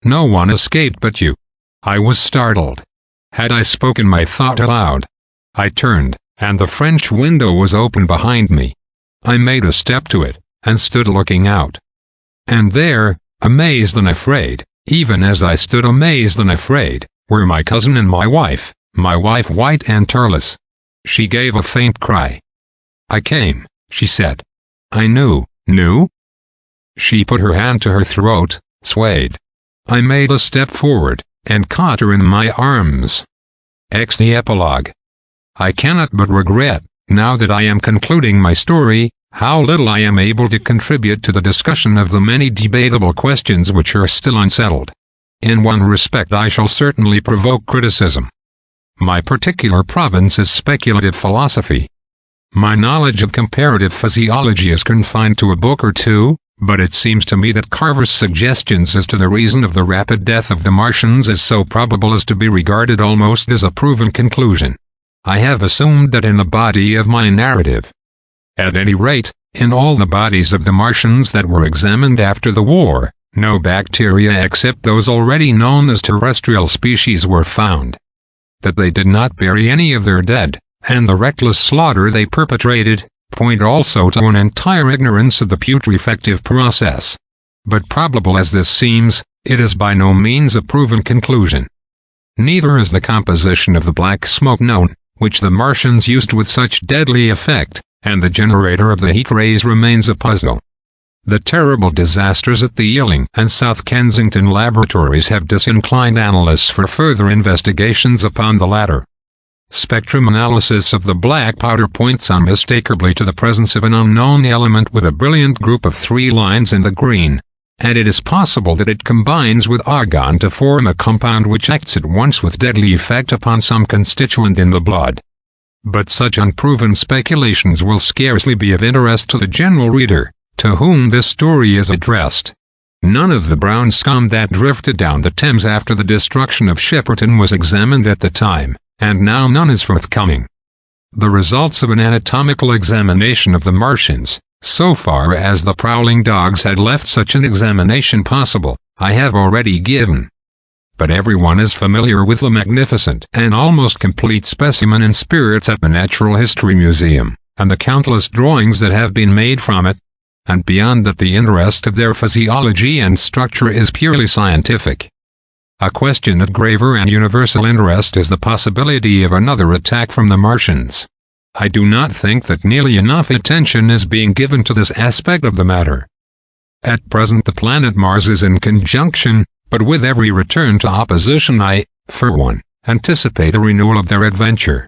No one escaped but you." I was startled. Had I spoken my thought aloud? I turned, and the French window was open behind me. I made a step to it, and stood looking out. And there, amazed and afraid, even as I stood amazed and afraid, were my cousin and my wife white and tearless. She gave a faint cry. "I came," she said. "I knew." She put her hand to her throat, swayed. I made a step forward, and caught her in my arms. The epilogue. I cannot but regret, now that I am concluding my story, how little I am able to contribute to the discussion of the many debatable questions which are still unsettled. In one respect I shall certainly provoke criticism. My particular province is speculative philosophy. My knowledge of comparative physiology is confined to a book or two, but it seems to me that Carver's suggestions as to the reason of the rapid death of the Martians is so probable as to be regarded almost as a proven conclusion. I have assumed that in the body of my narrative, at any rate, in all the bodies of the Martians that were examined after the war, no bacteria except those already known as terrestrial species were found. That they did not bury any of their dead, and the reckless slaughter they perpetrated, point also to an entire ignorance of the putrefactive process. But probable as this seems, it is by no means a proven conclusion. Neither is the composition of the black smoke known, which the Martians used with such deadly effect, and the generator of the heat rays remains a puzzle. The terrible disasters at the Ealing and South Kensington laboratories have disinclined analysts for further investigations upon the latter. Spectrum analysis of the black powder points unmistakably to the presence of an unknown element with a brilliant group of 3 lines in the green, and it is possible that it combines with argon to form a compound which acts at once with deadly effect upon some constituent in the blood. But such unproven speculations will scarcely be of interest to the general reader, to whom this story is addressed. None of the brown scum that drifted down the Thames after the destruction of Shepperton was examined at the time, and now none is forthcoming. The results of an anatomical examination of the Martians, so far as the prowling dogs had left such an examination possible, I have already given. But everyone is familiar with the magnificent and almost complete specimen in spirits at the Natural History Museum, and the countless drawings that have been made from it. and beyond that the interest of their physiology and structure is purely scientific. A question of graver and universal interest is the possibility of another attack from the Martians. I do not think that nearly enough attention is being given to this aspect of the matter. At present the planet Mars is in conjunction, but with every return to opposition I, for one, anticipate a renewal of their adventure.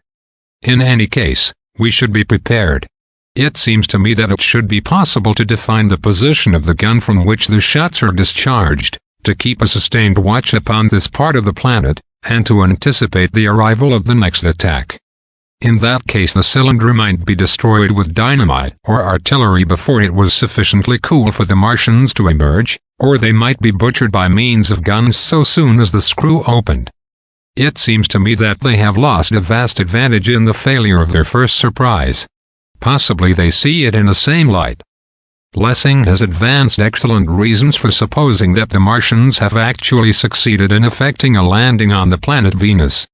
In any case, we should be prepared. It seems to me that it should be possible to define the position of the gun from which the shots are discharged, to keep a sustained watch upon this part of the planet, and to anticipate the arrival of the next attack. In that case the cylinder might be destroyed with dynamite or artillery before it was sufficiently cool for the Martians to emerge, or they might be butchered by means of guns so soon as the screw opened. It seems to me that they have lost a vast advantage in the failure of their first surprise. Possibly they see it in the same light. Lessing has advanced excellent reasons for supposing that the Martians have actually succeeded in effecting a landing on the planet Venus.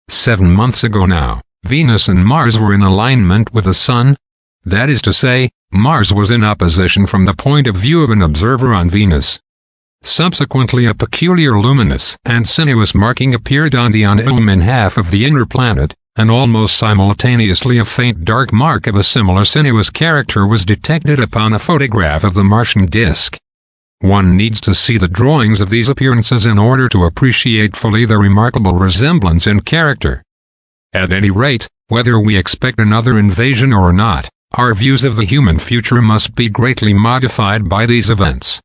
7 months ago now, Venus and Mars were in alignment with the Sun. That is to say, Mars was in opposition from the point of view of an observer on Venus. Subsequently a peculiar luminous and sinuous marking appeared on the unillumined half of the inner planet, and almost simultaneously a faint dark mark of a similar sinuous character was detected upon a photograph of the Martian disk. One needs to see the drawings of these appearances in order to appreciate fully the remarkable resemblance in character. At any rate, whether we expect another invasion or not, our views of the human future must be greatly modified by these events.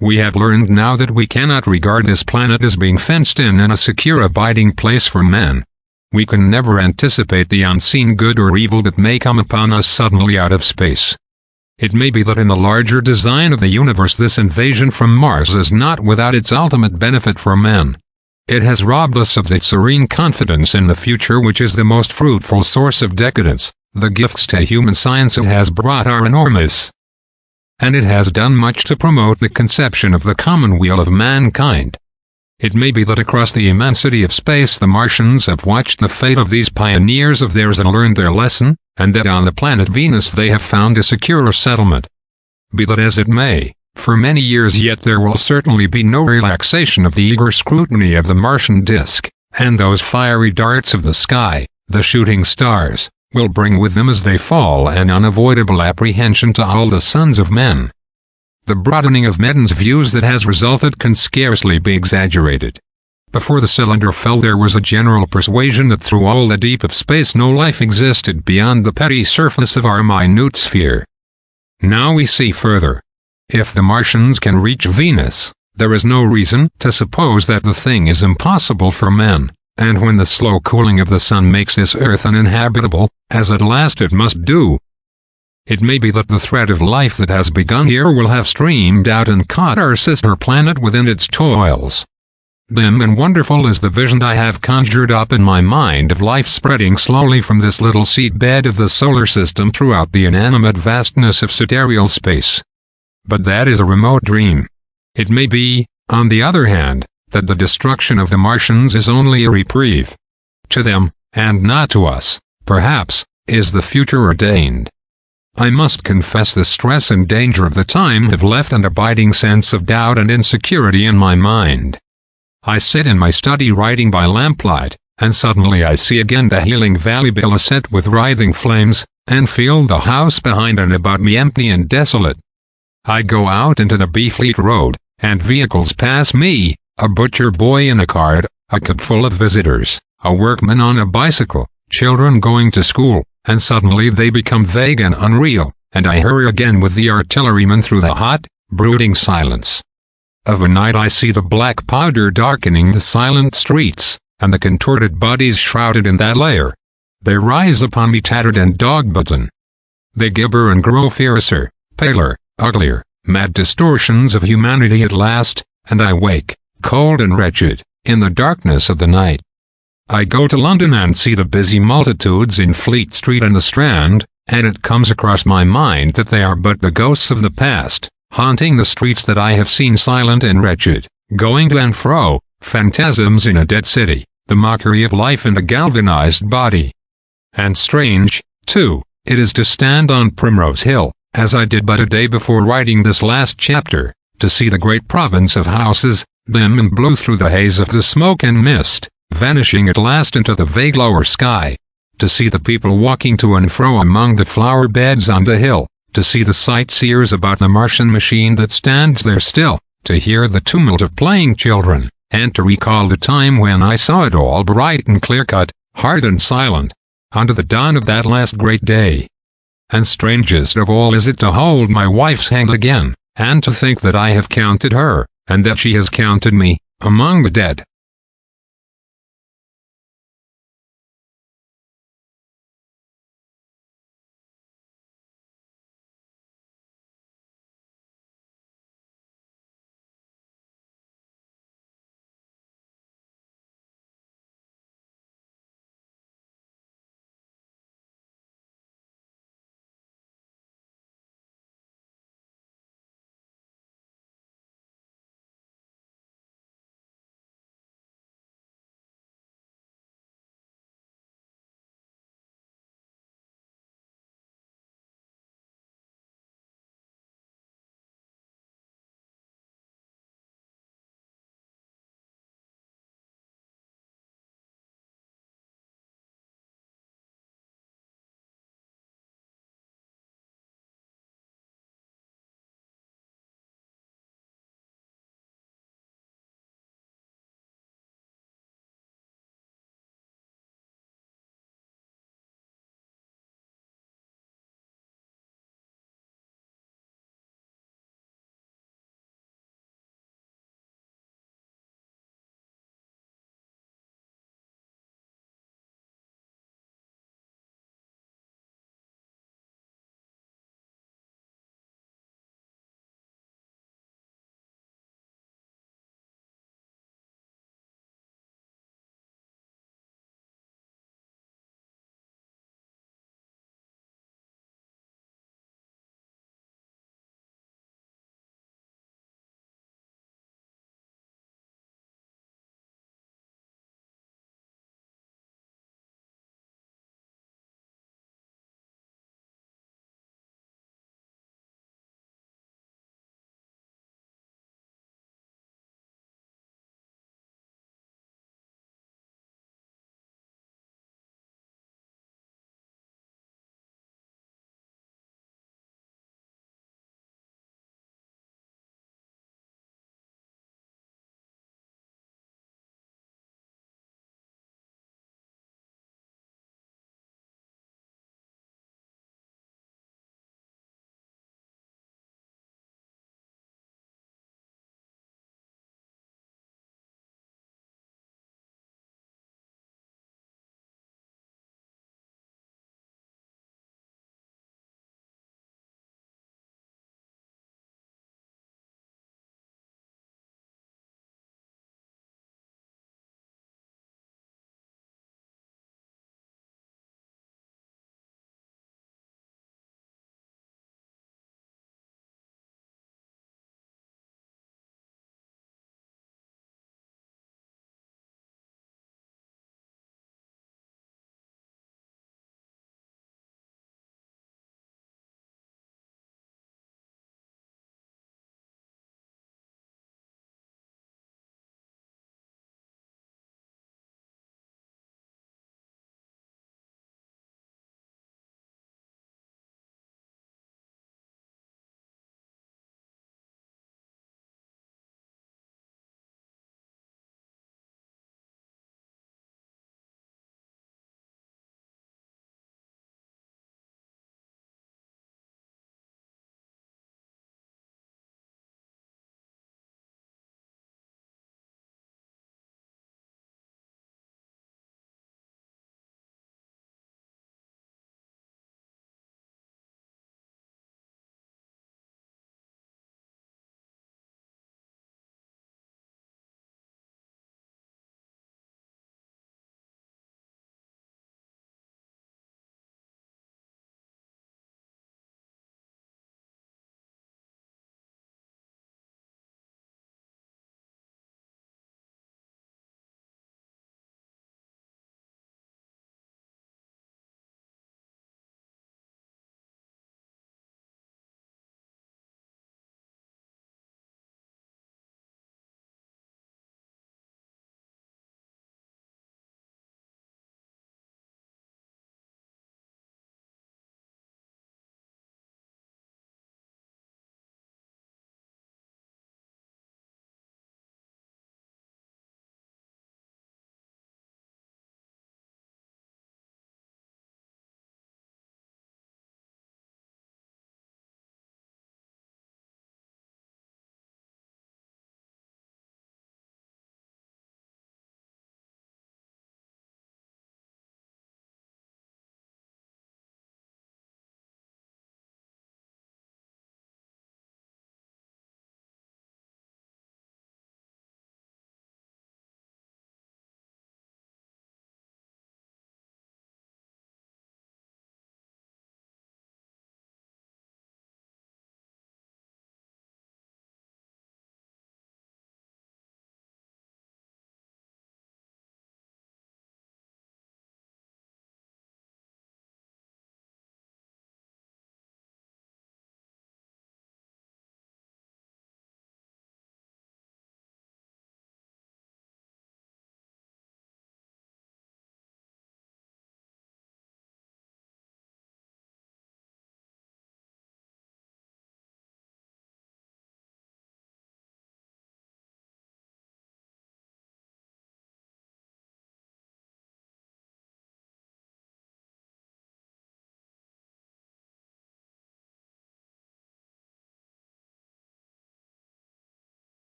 We have learned now that we cannot regard this planet as being fenced in and a secure abiding place for men. We can never anticipate the unseen good or evil that may come upon us suddenly out of space. It may be that in the larger design of the universe this invasion from Mars is not without its ultimate benefit for men. It has robbed us of that serene confidence in the future which is the most fruitful source of decadence. The gifts to human science it has brought are enormous. And it has done much to promote the conception of the commonweal of mankind. It may be that across the immensity of space the Martians have watched the fate of these pioneers of theirs and learned their lesson, and that on the planet Venus they have found a secure settlement. Be that as it may, for many years yet there will certainly be no relaxation of the eager scrutiny of the Martian disk, and those fiery darts of the sky, the shooting stars, will bring with them as they fall an unavoidable apprehension to all the sons of men. The broadening of men's views that has resulted can scarcely be exaggerated. Before the cylinder fell there was a general persuasion that through all the deep of space no life existed beyond the petty surface of our minute sphere. Now we see further. If the Martians can reach Venus, there is no reason to suppose that the thing is impossible for men, and when the slow cooling of the sun makes this earth uninhabitable, as at last it must do, it may be that the thread of life that has begun here will have streamed out and caught our sister planet within its toils. Dim and wonderful is the vision I have conjured up in my mind of life spreading slowly from this little seedbed of the solar system throughout the inanimate vastness of sidereal space. But that is a remote dream. It may be, on the other hand, that the destruction of the Martians is only a reprieve. To them, and not to us, perhaps, is the future ordained. I must confess the stress and danger of the time have left an abiding sense of doubt and insecurity in my mind. I sit in my study writing by lamplight, and suddenly I see again the healing valley below set with writhing flames, and feel the house behind and about me empty and desolate. I go out into the Beefleet Road, and vehicles pass me, a butcher boy in a cart, a cab full of visitors, a workman on a bicycle, children going to school, and suddenly they become vague and unreal, and I hurry again with the artilleryman through the hot, brooding silence. Of a night I see the black powder darkening the silent streets, and the contorted bodies shrouded in that layer. They rise upon me tattered and dog-bitten. They gibber and grow fiercer, paler, uglier, mad distortions of humanity at last, and I wake, cold and wretched, in the darkness of the night. I go to London and see the busy multitudes in Fleet Street and the Strand, and it comes across my mind that they are but the ghosts of the past, haunting the streets that I have seen silent and wretched, going to and fro, phantasms in a dead city, the mockery of life in a galvanized body. And strange, too, it is to stand on Primrose Hill, as I did but a day before writing this last chapter, to see the great province of houses, dim and blue through the haze of the smoke and mist, vanishing at last into the vague lower sky. To see the people walking to and fro among the flower beds on the hill, to see the sightseers about the Martian machine that stands there still, to hear the tumult of playing children, and to recall the time when I saw it all bright and clear-cut, hard and silent, unto the dawn of that last great day. And strangest of all is it to hold my wife's hand again, and to think that I have counted her, and that she has counted me, among the dead.